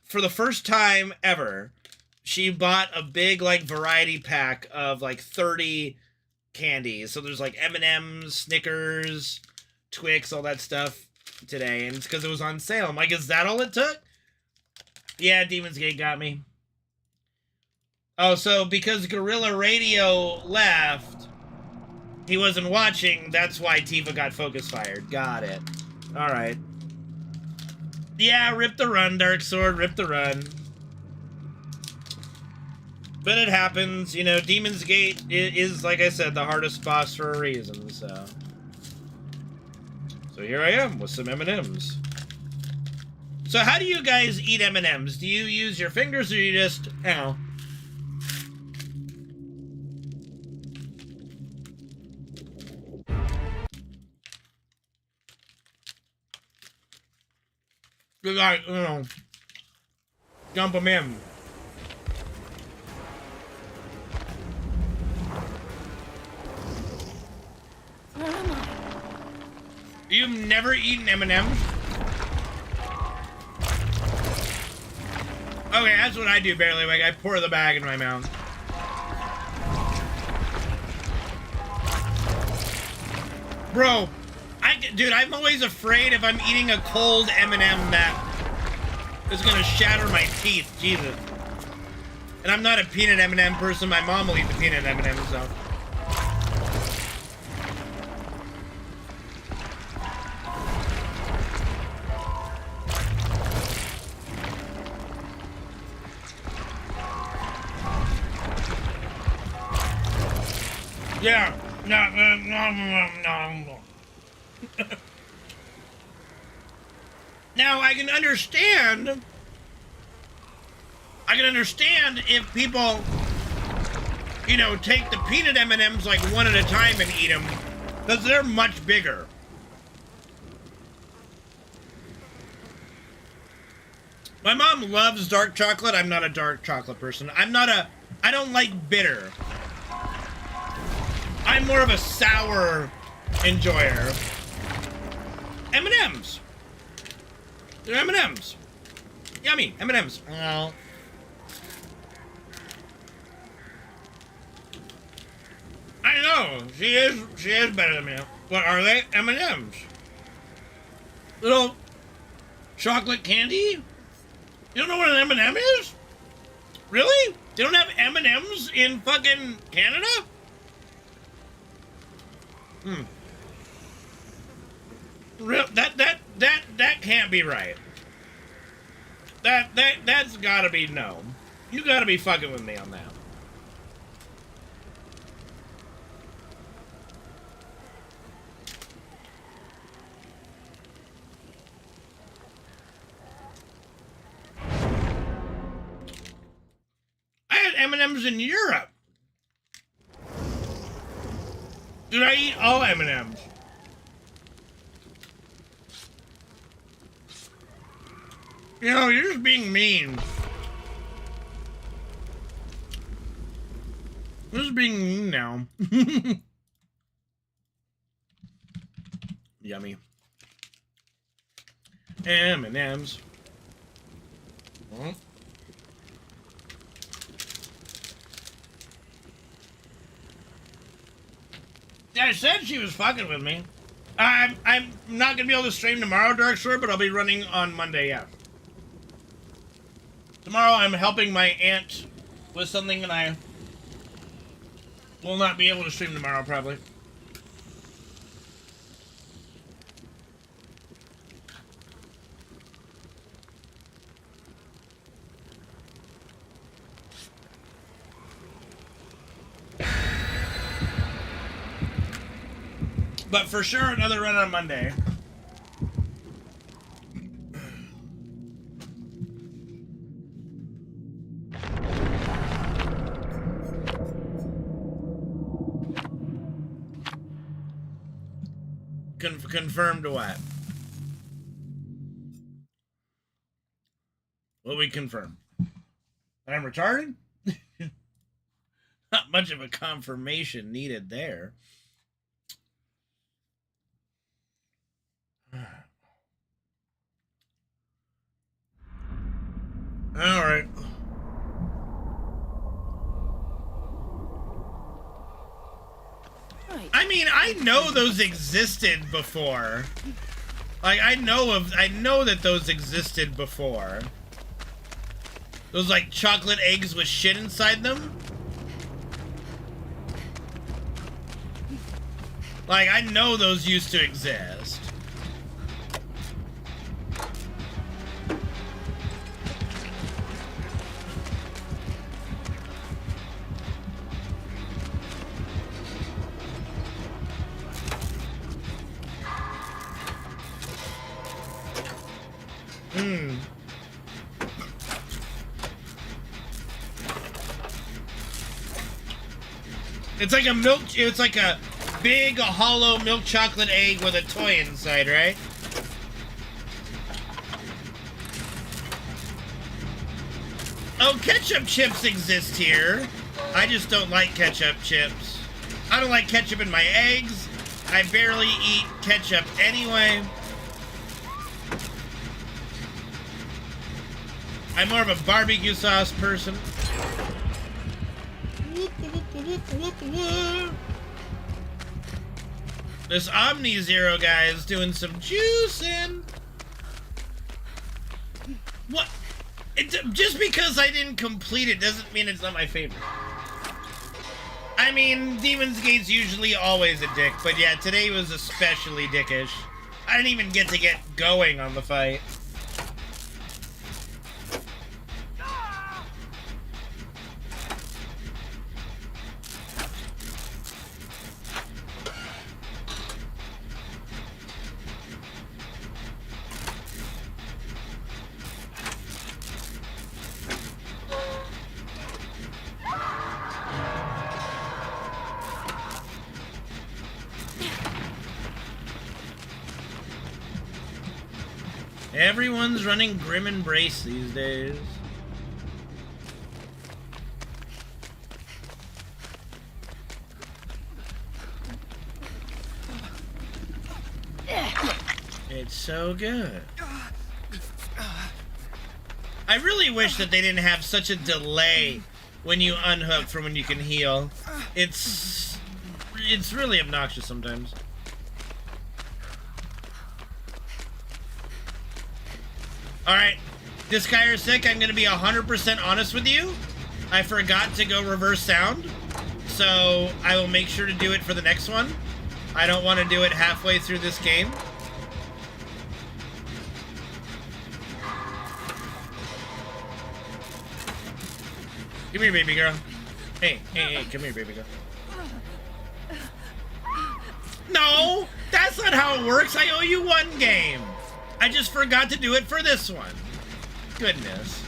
for the first time ever, she bought a big like variety pack of like 30 candies. So there's like M&M's, Snickers, Twix, all that stuff today. And it's because it was on sale. I'm like, is that all it took? Yeah, Demon's Gate got me. Oh, so because Gorilla Radio left, he wasn't watching, that's why Tifa got focus fired. Got it. Alright. Yeah, rip the run, Dark Sword, rip the run. But it happens, you know, Demon's Gate is, like I said, the hardest boss for a reason, so. So here I am with some M&Ms. So how do you guys eat M&Ms? Do you use your fingers or you just, you know? You like, you know, dump them in. Where am I? You've never eaten M&Ms? Okay, that's what I do, barely. Like, I pour the bag in my mouth. Bro, dude, I'm always afraid if I'm eating a cold M&M that is gonna shatter my teeth. Jesus. And I'm not a peanut M&M person. My mom will eat the peanut M&M, so. Yeah. No. Now, I can understand if people, you know, take the peanut M&Ms like one at a time and eat them, because they're much bigger. My mom loves dark chocolate. I'm not a dark chocolate person. I don't like bitter. I'm more of a sour enjoyer. M&Ms. They're M&Ms. Yummy. M&Ms. Oh. I know. She is better than me. What are they? M&Ms. Little chocolate candy? You don't know what an M&M is? Really? They don't have M&Ms in fucking Canada? That can't be right. That's gotta be no. You gotta be fucking with me on that. I had M&Ms in Europe. Did I eat all M&Ms? You know, you're just being mean. You're just being mean now. Yummy. M&Ms. Well. Yeah, I said she was fucking with me. I'm not gonna be able to stream tomorrow, Dark Sword, but I'll be running on Monday, yeah. Tomorrow I'm helping my aunt with something and I will not be able to stream tomorrow, probably. But for sure, another run on Monday. Confirmed what? What we confirm? I'm retarded? Not much of a confirmation needed there. All right. Right. I mean, I know those existed before. Like, I know that those existed before. Those, like, chocolate eggs with shit inside them. Like, I know those used to exist. It's like a big, hollow milk chocolate egg with a toy inside, right? Oh, ketchup chips exist here. I just don't like ketchup chips. I don't like ketchup in my eggs. I barely eat ketchup anyway. I'm more of a barbecue sauce person. This Omni Zero guy is doing some juicing. What? Just because I didn't complete it doesn't mean it's not my favorite. I mean, Demon's Gate's usually always a dick, but yeah, today was especially dickish. I didn't even get to get going on the fight. Everyone's running Grim Embrace these days. It's so good. I really wish that they didn't have such a delay when you unhook from when you can heal. It's really obnoxious sometimes. Alright, this guy is sick. I'm going to be 100% honest with you. I forgot to go reverse sound, so I will make sure to do it for the next one. I don't want to do it halfway through this game. Come here, baby girl. Hey, come here, baby girl. No, that's not how it works. I owe you one game. I just forgot to do it for this one. Goodness.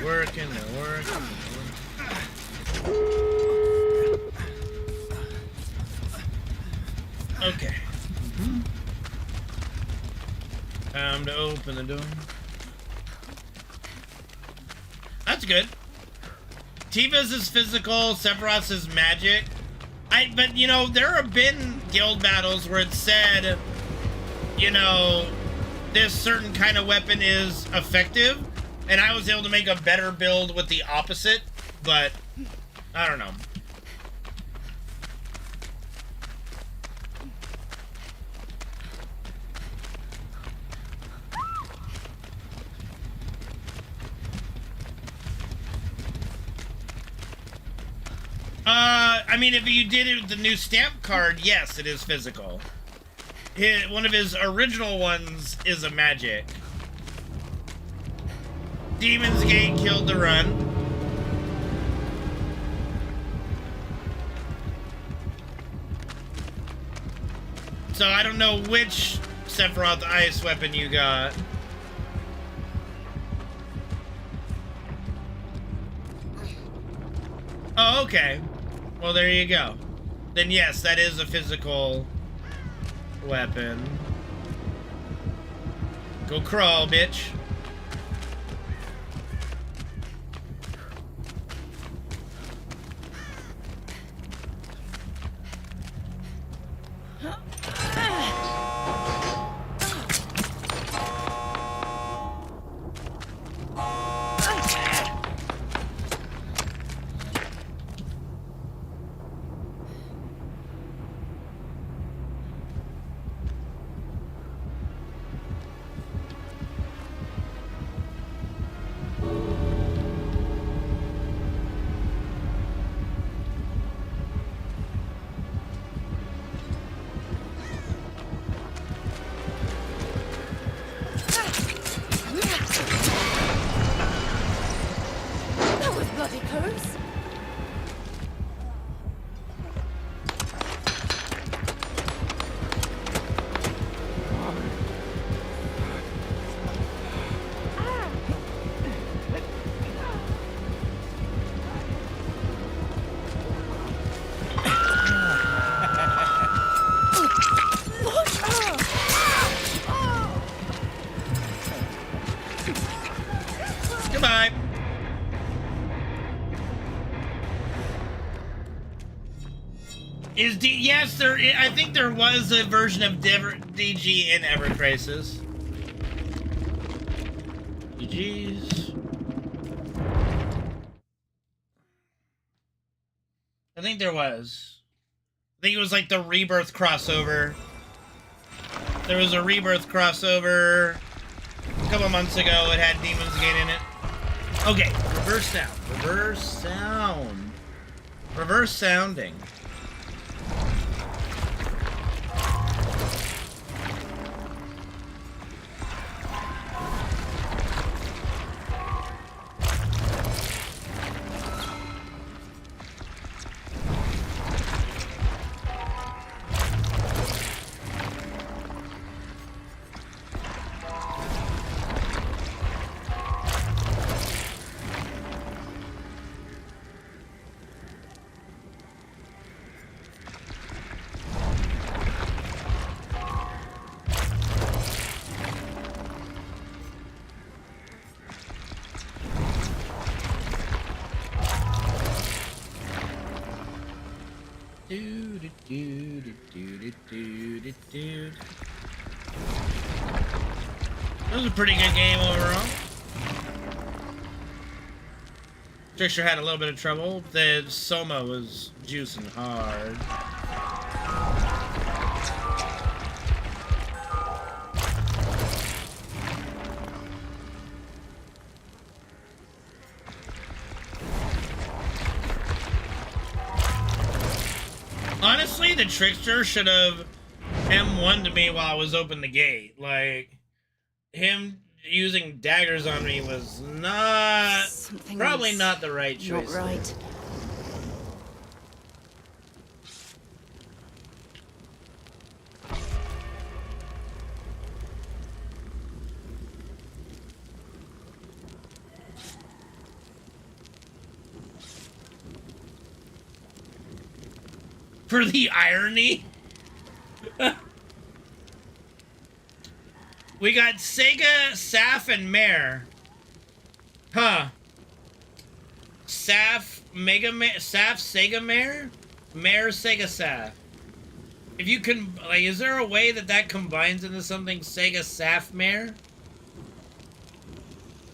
working, they're working. Okay. Time to open the door. That's good. Tifa's is physical, Sephiroth's is magic. But you know, there have been guild battles where it said, you know, this certain kind of weapon is effective, and I was able to make a better build with the opposite, but I don't know. I mean, if you did it with the new stamp card, yes, it is physical. One of his original ones is a magic. Demon's Gate killed the run. So I don't know which Sephiroth ice weapon you got. Oh, okay. Well, there you go. Then yes, that is a physical weapon. Go crawl, bitch. Yes, I think there was a version of DG in Ever Crisis. GG's. I think there was. I think it was like the Rebirth crossover. There was a Rebirth crossover a couple months ago. It had Demon's Gate in it. Okay, reverse sound. Reverse sound. Reverse sounding. That was a pretty good game overall. Trickster had a little bit of trouble. The Soma was juicing hard. Honestly, the Trickster should have M1'd to me while I was open the gate. Like, him using daggers on me was probably not the right choice. Not right. For the irony. We got Sega, Saf, and Mare. Huh. Saf, Mega Mare, Saf, Sega Mare? Mare, Sega, Saf. If you can, like, is there a way that that combines into something Sega, Saf, Mare?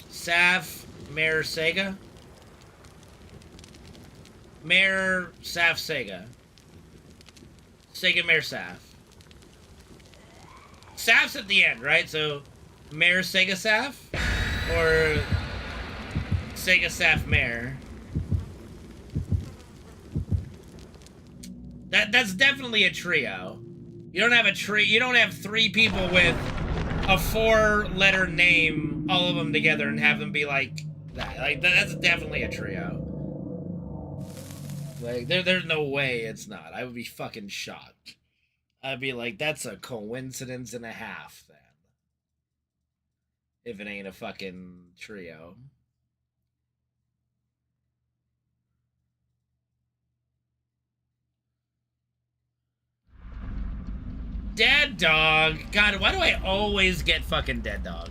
Saf, Mare, Sega? Mare, Saf, Sega. Sega, Mare, Saf. Saf's at the end, right? So, Mare, Sega, Saf? Or Sega, Saf, Mare? That's definitely a trio. You don't have a you don't have three people with a 4-letter name, all of them together, and have them be like that. Like, that's definitely a trio. Like, there's no way it's not. I would be fucking shocked. I'd be like, that's a coincidence and a half, then. If it ain't a fucking trio. Dead Dog. God, why do I always get fucking Dead Dog?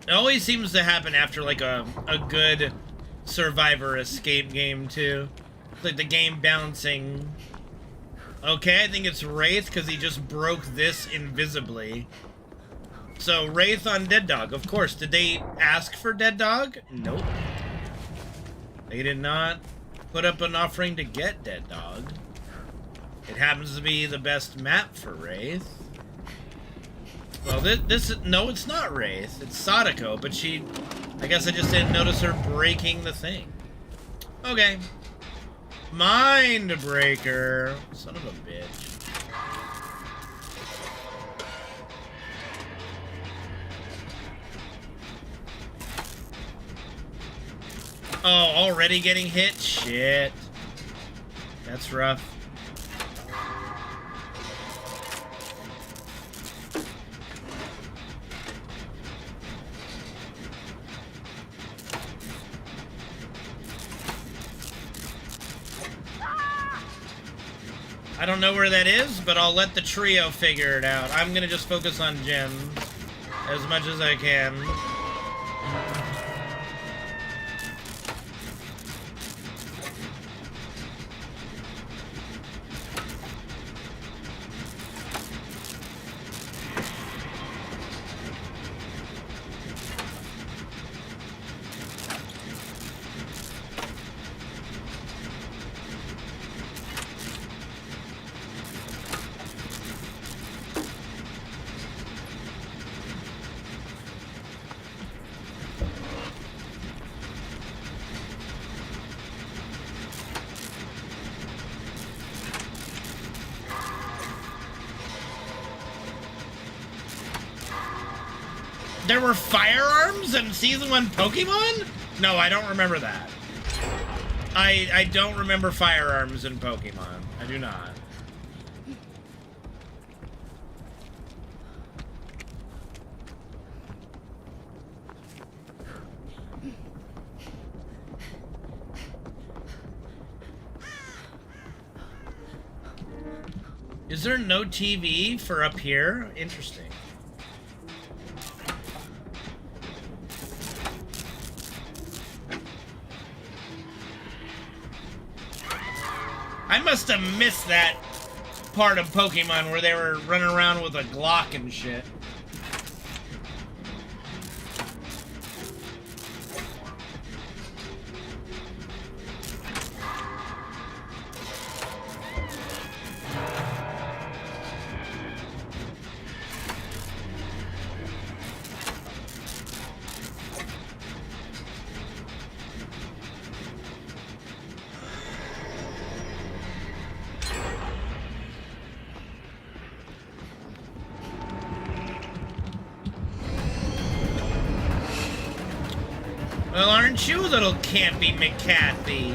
It always seems to happen after, like, a good survivor escape game, too. It's like the game bouncing. Okay, I think it's Wraith, because he just broke this invisibly. So, Wraith on Dead Dog, of course. Did they ask for Dead Dog? Nope. They did not put up an offering to get Dead Dog. It happens to be the best map for Wraith. Well, no, it's not Wraith. It's Sadako, but I guess I just didn't notice her breaking the thing. Okay. Mind Breaker. Son of a bitch. Oh, already getting hit? Shit. That's rough. I don't know where that is, but I'll let the trio figure it out. I'm gonna just focus on gems as much as I can. There were firearms in Season 1 Pokemon? No, I don't remember that. I don't remember firearms in Pokemon. I do not. Is there no TV for up here? Interesting. I must have missed that part of Pokemon where they were running around with a Glock and shit. Well, aren't you, little campy McCathy?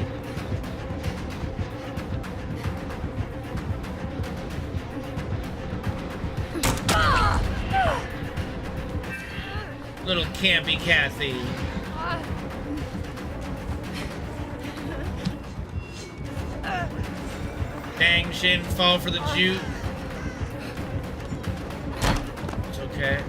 Little campy Cathy. Dang, she didn't fall for the juke. It's okay.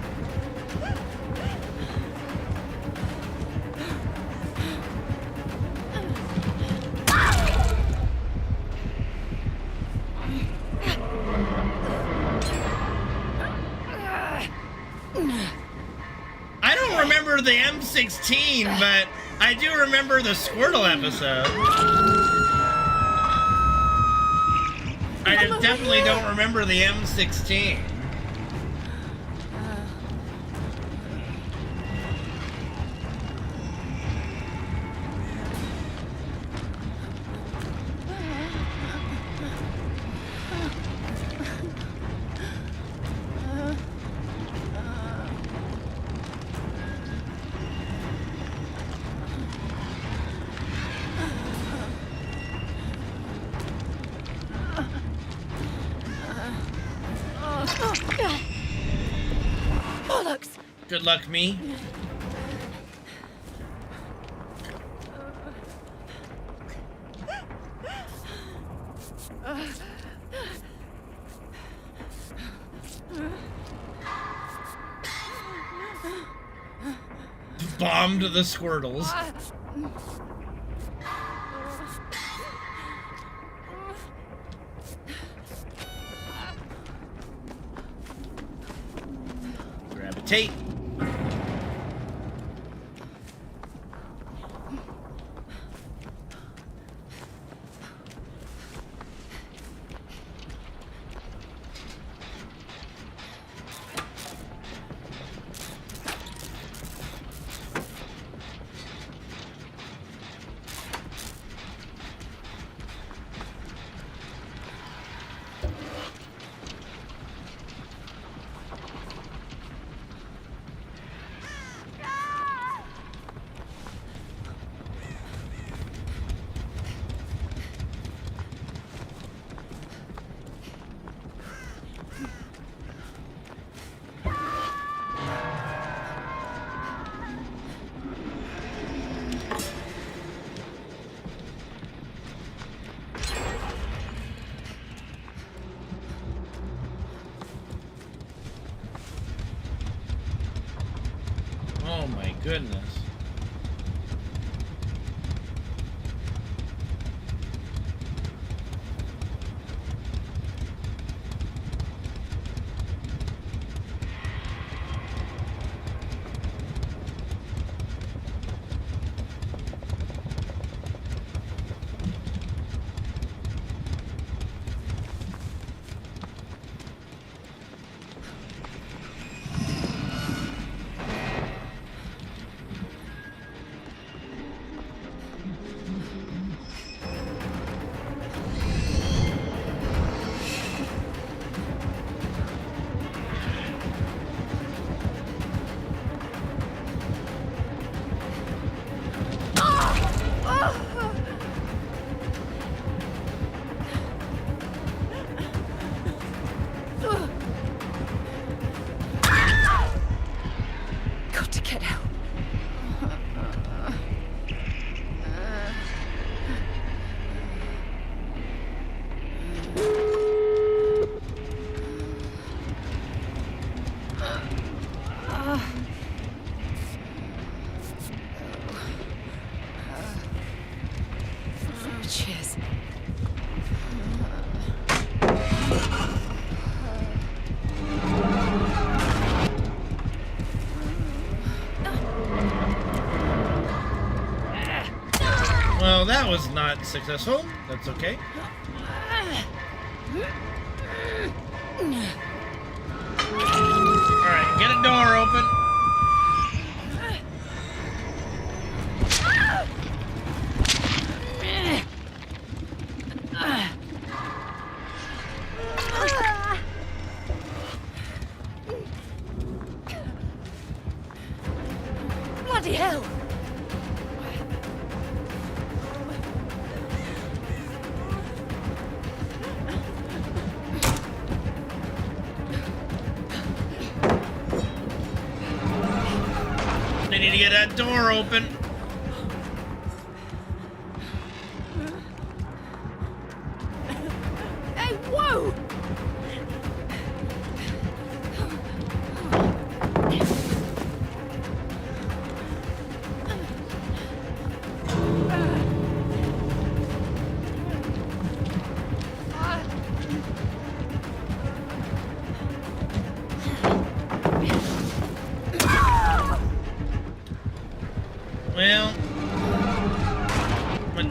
I don't remember the M16, but I do remember the Squirtle episode. I definitely don't remember the M16. Bollocks! Good luck, me. Bombed the Squirtles. Gravitate. Oh my goodness. Got to get out. Cheers. Well, that was not successful. That's okay. Alright, get a door open. Bloody hell! I need to get that door open.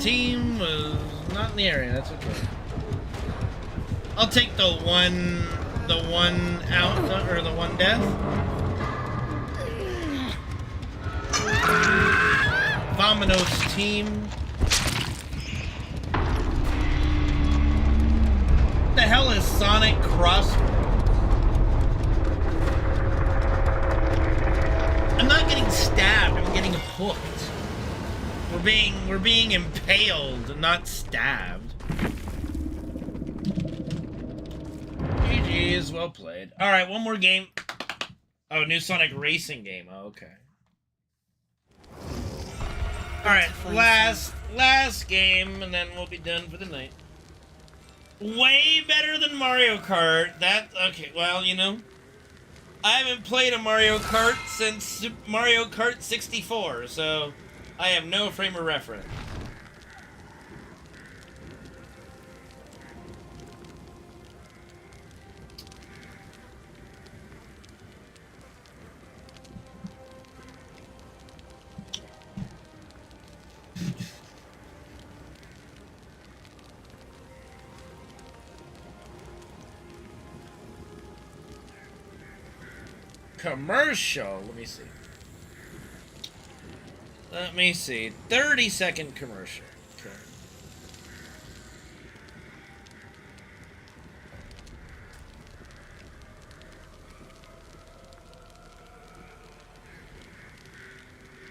team was not in the area. That's okay. I'll take the one out, or the one death. Vominos team. What the hell is Sonic Crossroads? I'm not getting stabbed, I'm getting hooked. We're being impaled, not stabbed. GG's, well played. Alright, one more game. Oh, new Sonic Racing game. Oh, okay. Alright, last game, and then we'll be done for the night. Way better than Mario Kart. Okay, well, you know, I haven't played a Mario Kart since Mario Kart 64, so I have no frame of reference. Commercial. Let me see. 30-second commercial. Okay.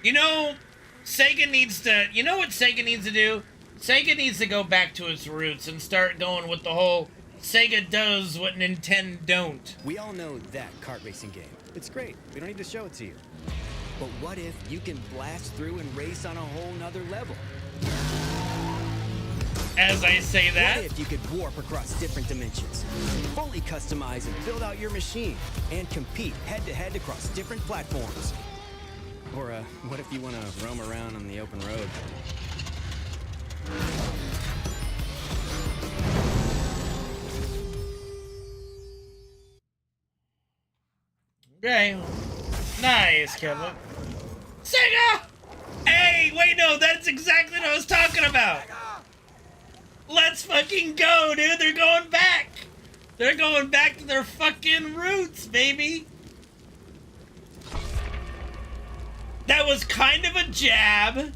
You know, Sega needs to. You know what Sega needs to do? Sega needs to go back to its roots and start going with the whole Sega does what Nintendo don't. We all know that kart racing game. It's great. We don't need to show it to you. But what if you can blast through and race on a whole nother level? As I say that, What if you could warp across different dimensions, fully customize and build out your machine, and compete head-to-head across different platforms? Or, what if you want to roam around on the open road? okay. Nice, Kevin. Sega! Hey, wait, no, that's exactly what I was talking about. Let's fucking go, dude. They're going back. They're going back to their fucking roots, baby. That was kind of a jab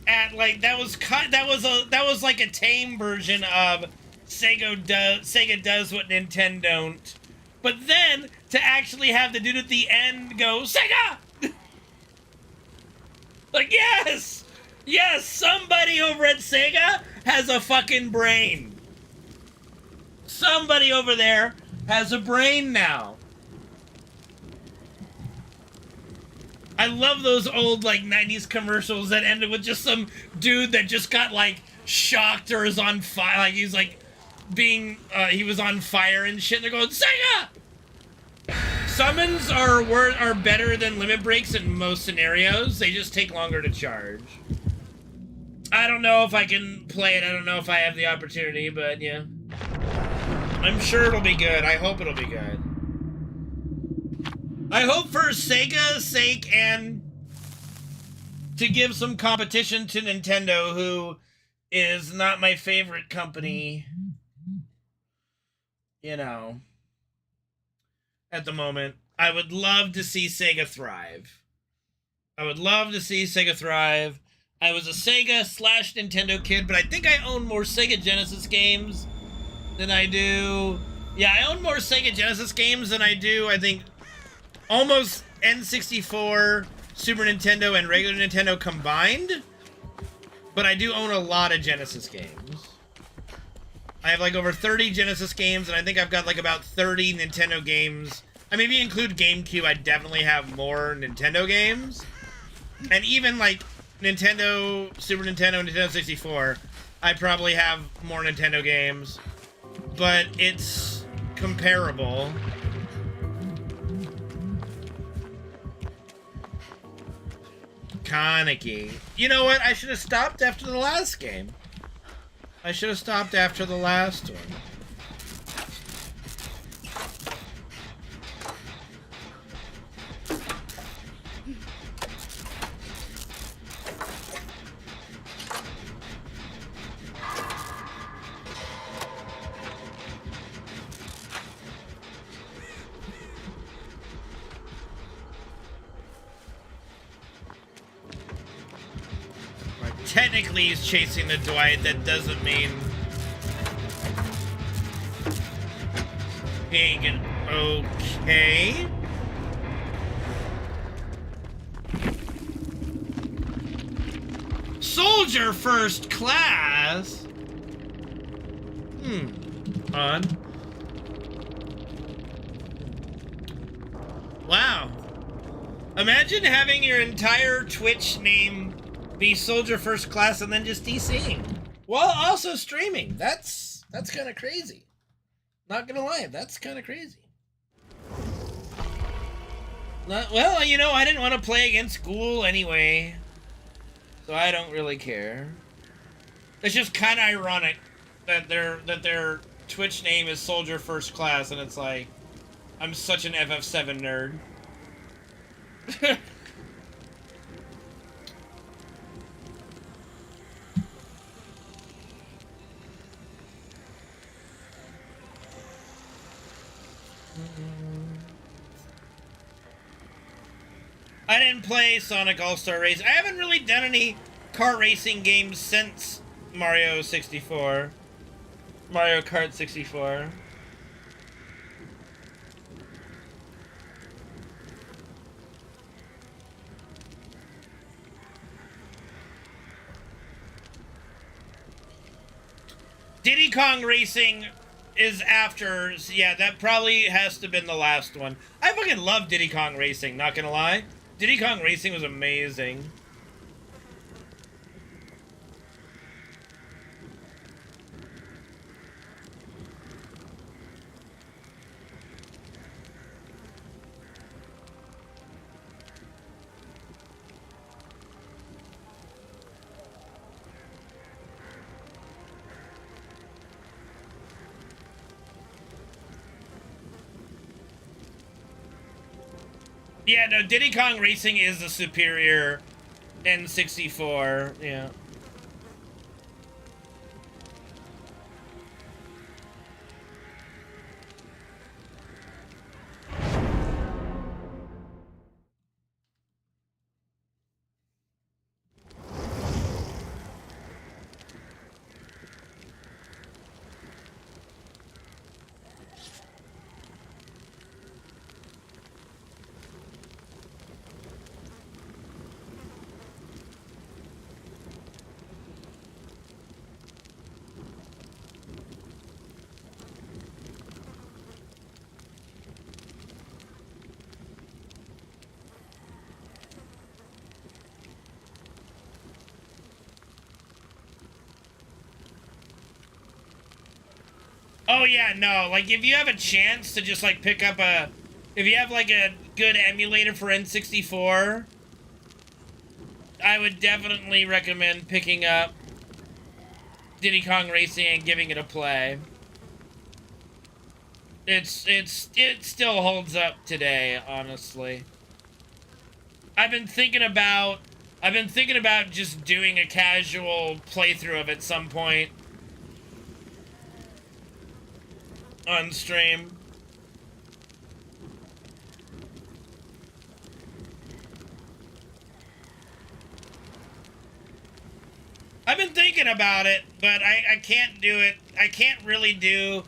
at, like, that was like a tame version of Sega does what Nintendo don't. But then to actually have the dude at the end go, Sega! Like, yes! Yes, somebody over at Sega has a fucking brain. Somebody over there has a brain now. I love those old, like, 90s commercials that ended with just some dude that just got, like, shocked or is on fire. Like, he's, like, being, he was on fire and shit. And they're going, Sega! Summons are better than limit breaks in most scenarios. They just take longer to charge. I don't know if I can play it. I don't know if I have the opportunity, but yeah. I'm sure it'll be good. I hope it'll be good. I hope for Sega's sake and to give some competition to Nintendo, who is not my favorite company, you know, at the moment. I would love to see Sega thrive. I would love to see Sega thrive. I was a Sega/Nintendo kid, but I think I own more Sega Genesis games than I do. Yeah, I own more Sega Genesis games than I do, I think, almost N64, Super Nintendo, and regular Nintendo combined. But I do own a lot of Genesis games. I have like over 30 Genesis games, and I think I've got like about 30 Nintendo games. I mean, if you include GameCube, I definitely have more Nintendo games. And even like Nintendo, Super Nintendo, and Nintendo 64, I probably have more Nintendo games. But it's comparable. Kaneki. You know what? I should have stopped after the last game. I should have stopped after the last one. technically he's chasing the Dwight. That doesn't mean he ain't gonna... Okay. Soldier first class? On. Wow. Imagine having your entire Twitch name be Soldier First Class and then just DCing. While also streaming. That's kind of crazy. Not gonna lie, that's kind of crazy. Well, you know, I didn't want to play against school anyway, so I don't really care. It's just kind of ironic that their Twitch name is Soldier First Class, and it's like, I'm such an FF7 nerd. I didn't play Sonic All-Star Race. I haven't really done any kart racing games since Mario 64. Mario Kart 64. Diddy Kong Racing is after, yeah, that probably has to have been the last one. I fucking love Diddy Kong Racing, not gonna lie. Diddy Kong Racing was amazing. Yeah, no, Diddy Kong Racing is the superior N64, yeah. Oh yeah, no, like if you have a chance to just like pick up a, if you have like a good emulator for N64, I would definitely recommend picking up Diddy Kong Racing and giving it a play. It still holds up today, honestly. I've been thinking about just doing a casual playthrough of it at some point on stream. I've been thinking about it, but I can't do it. I can't really do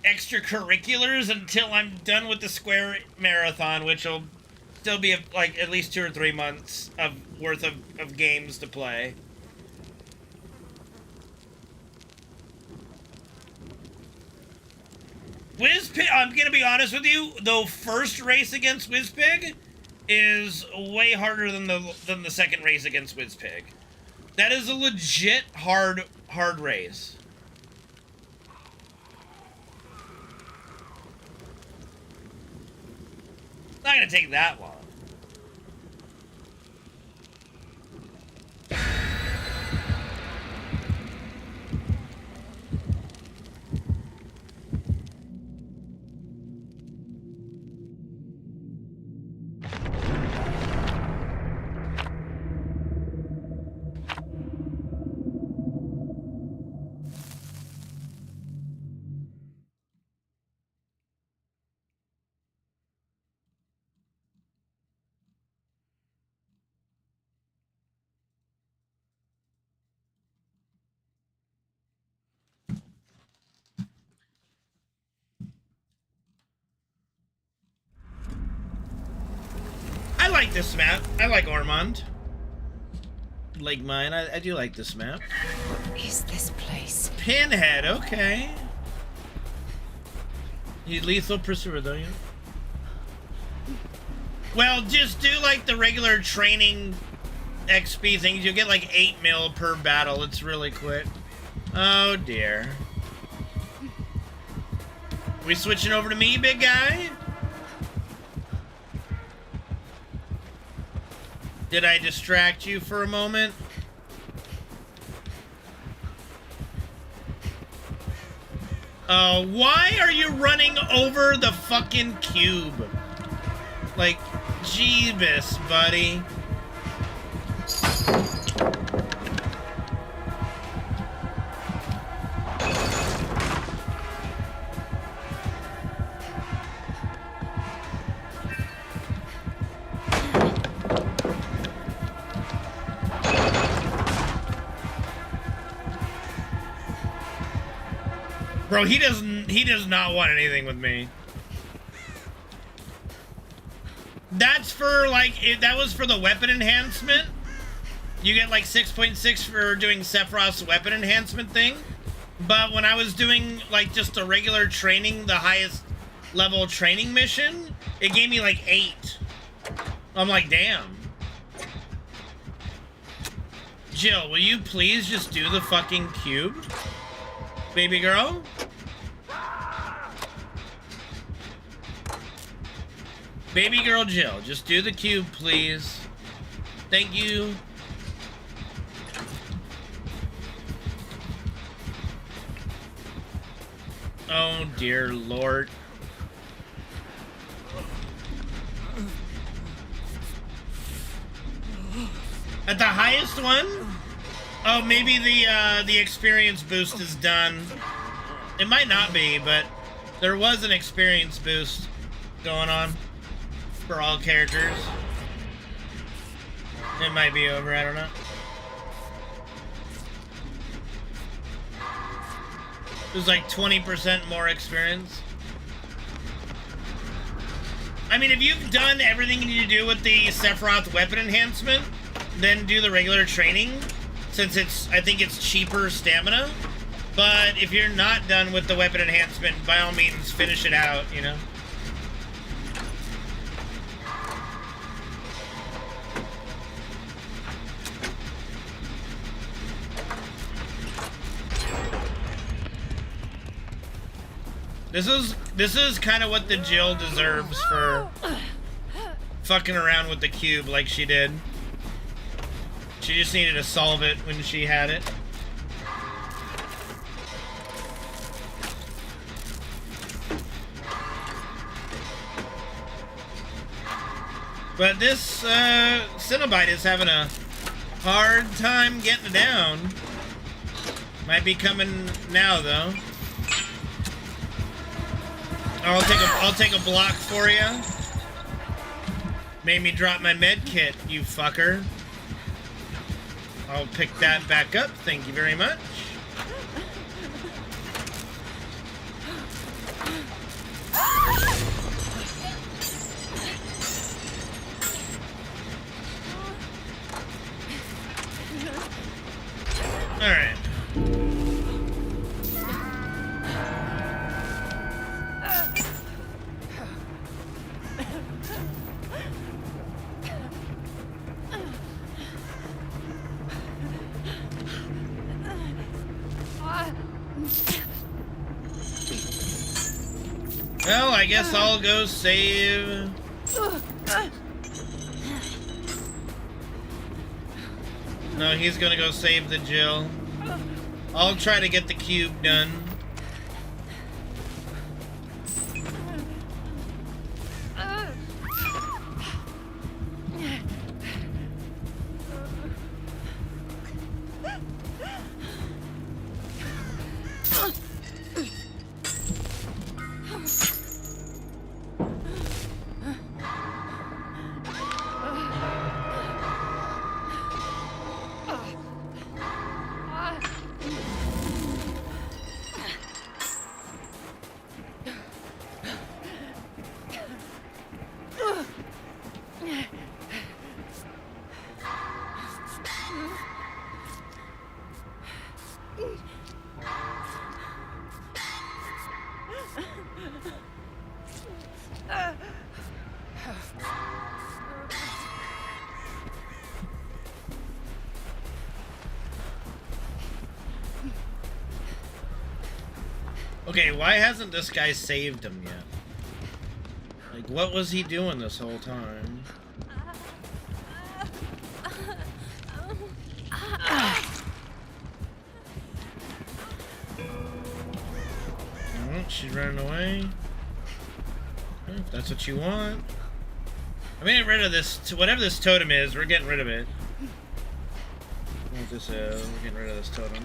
extracurriculars until I'm done with the Square Marathon, which will still be like at least 2 or 3 months of worth of games to play. Wizpig, I'm gonna be honest with you, the first race against Wizpig is way harder than the second race against Wizpig. That is a legit hard race. It's not gonna take that long. like this map. I like Ormond. Like mine. I do like this map. What is this place? Pinhead, okay. You lethal pursuer, don't you? Well, just do like the regular training XP things. You'll get like 8 mil per battle. It's really quick. Oh dear. We switching over to me, big guy? Did I distract you for a moment? Why are you running over the fucking cube? Like, Jeebus, buddy. Bro, he does not want anything with me. That's for like, that was for the weapon enhancement. You get like 6.6 for doing Sephiroth's weapon enhancement thing. But when I was doing like just a regular training, the highest level training mission, it gave me like 8. I'm like, damn. Jill, will you please just do the fucking cube? Baby girl? Baby girl Jill, just do the cube, please. Thank you. Oh, dear Lord. At the highest one? Oh, maybe the experience boost is done. It might not be, but there was an experience boost going on for all characters. It might be over, I don't know. It was like 20% more experience. I mean, if you've done everything you need to do with the Sephiroth weapon enhancement, then do the regular training, since I think it's cheaper stamina. But if you're not done with the weapon enhancement, by all means, finish it out, you know? This is kind of what the Jill deserves for fucking around with the cube like she did. She just needed to solve it when she had it. But this Cenobite is having a hard time getting it down. Might be coming now though. I'll take a block for you. Made me drop my med kit, you fucker. I'll pick that back up. Thank you very much. All right. Well, I guess I'll go save. No, he's gonna go save the Jill. I'll try to get the cube done. Okay, why hasn't this guy saved him yet? Like, what was he doing this whole time? Oh, she's running away. Okay, if that's what you want. I'm getting rid of this. Whatever this totem is, we're getting rid of it. What this is, we're getting rid of this totem.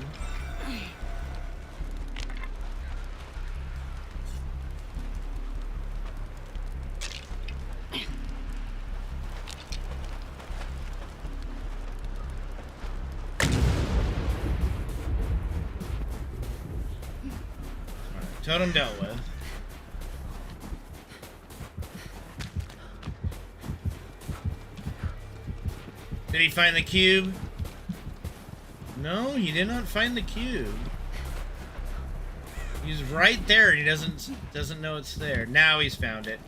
Totem dealt with. Did he find the cube? No, he did not find the cube. He's right there and he doesn't know it's there. Now he's found it.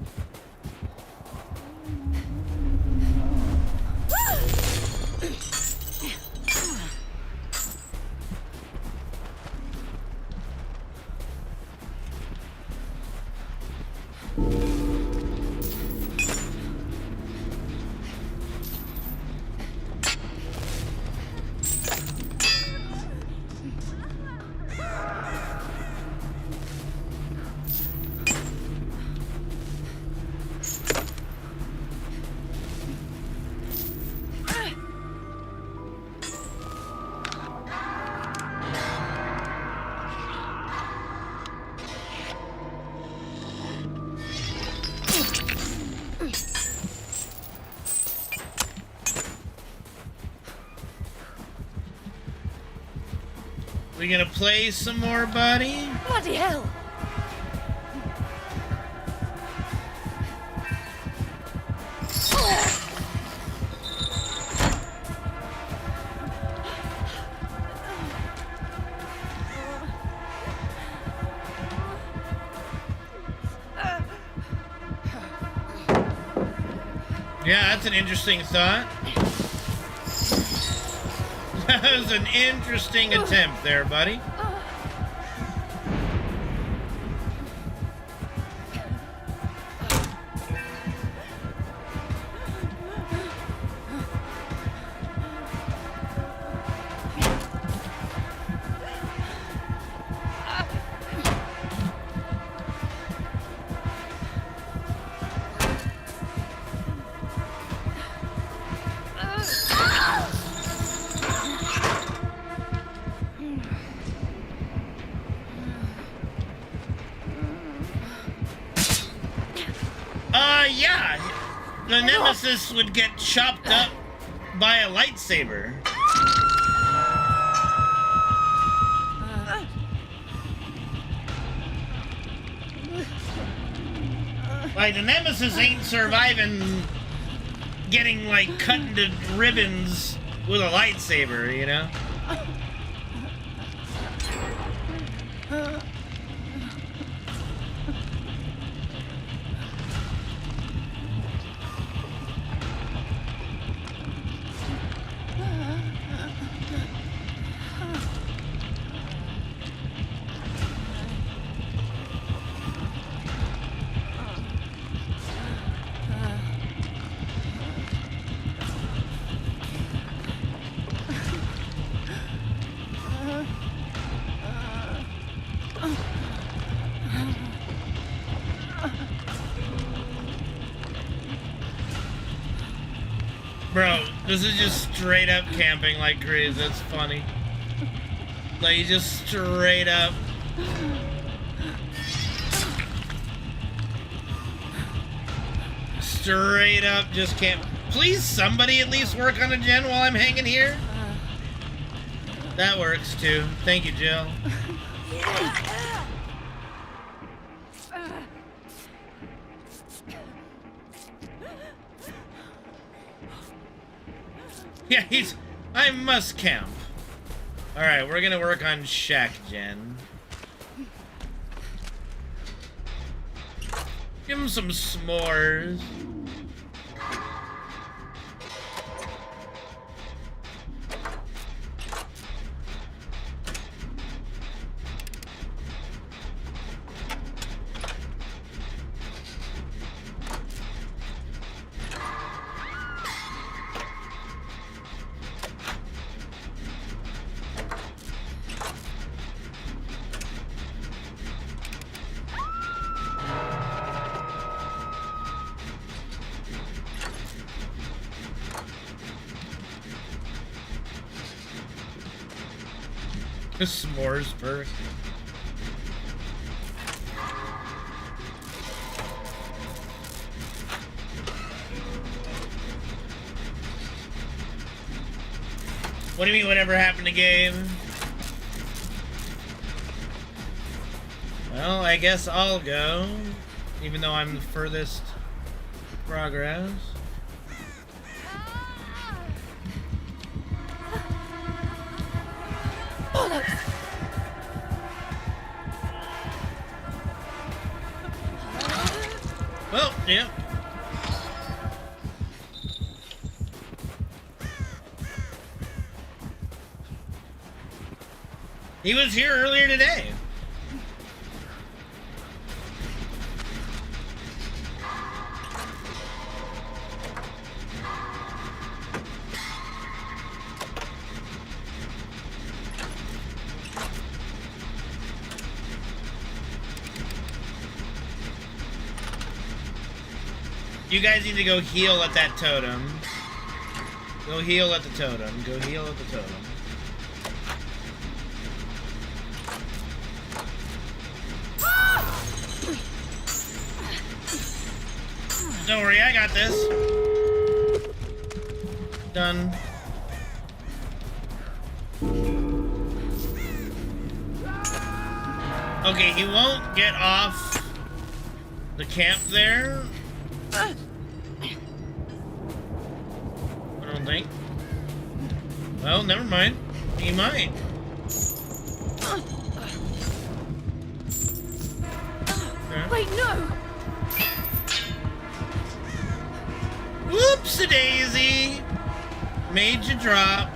We gonna play some more, buddy? Bloody hell! Yeah, that's an interesting thought. That was an interesting attempt there, buddy. Yeah, the nemesis would get chopped up by a lightsaber. Like, the nemesis ain't surviving getting, like, cut into ribbons with a lightsaber, you know? Bro, this is just straight up camping like crazy. That's funny. Like, just straight up. Straight up just camp. Please, somebody at least work on a gen while I'm hanging here. That works too. Thank you, Jill. Yeah, I must camp. Alright, we're gonna work on shack gen. Give him some s'mores. The s'mores perk. What do you mean, whatever happened to game? Well, I guess I'll go, even though I'm the furthest progress. Well, yeah. He was here earlier today. You guys need to go heal at that totem. Go heal at the totem. Go heal at the totem. Don't worry, I got this. Done. Okay, he won't get off the camp there. I don't think. Well, never mind. He might. Wait, no! Whoops-a-daisy! Made you drop.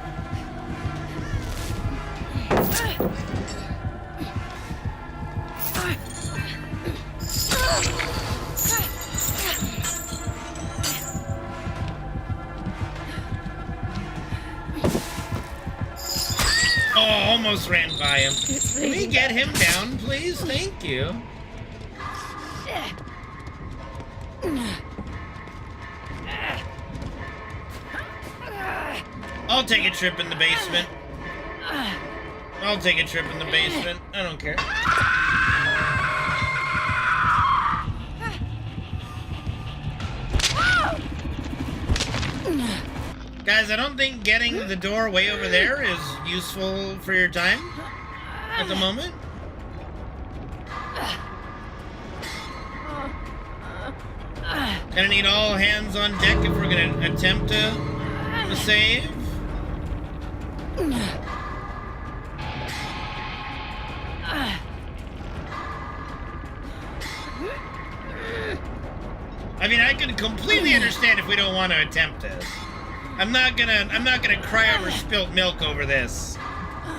Oh, almost ran by him. Can we get him down, please? Thank you. I'll take a trip in the basement. I'll take a trip in the basement. I don't care. Guys, I don't think getting the door way over there is useful for your time at the moment. Gonna need all hands on deck if we're gonna attempt to save. I mean, I can completely understand if we don't want to attempt this. I'm not gonna cry over spilt milk over this.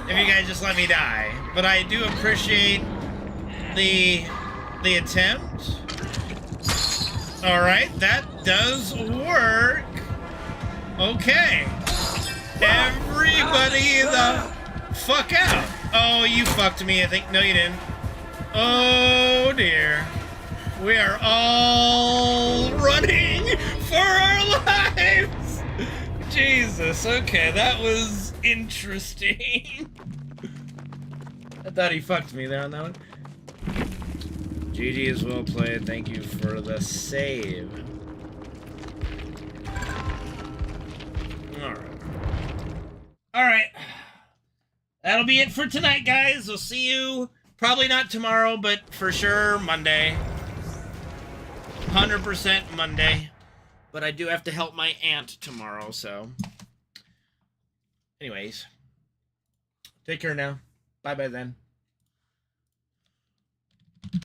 If you guys just let me die. But I do appreciate the attempt. Alright, that does work. Okay. Everybody the fuck out. Oh, you fucked me, I think. No, you didn't. Oh, dear. We are all running for our lives. Jesus, okay, that was interesting. I thought he fucked me there on that one. GG is well played. Thank you for the save. Alright. That'll be it for tonight, guys. We'll see you probably not tomorrow, but for sure Monday. 100% Monday. But I do have to help my aunt tomorrow, so. Anyways. Take care now. Bye-bye then.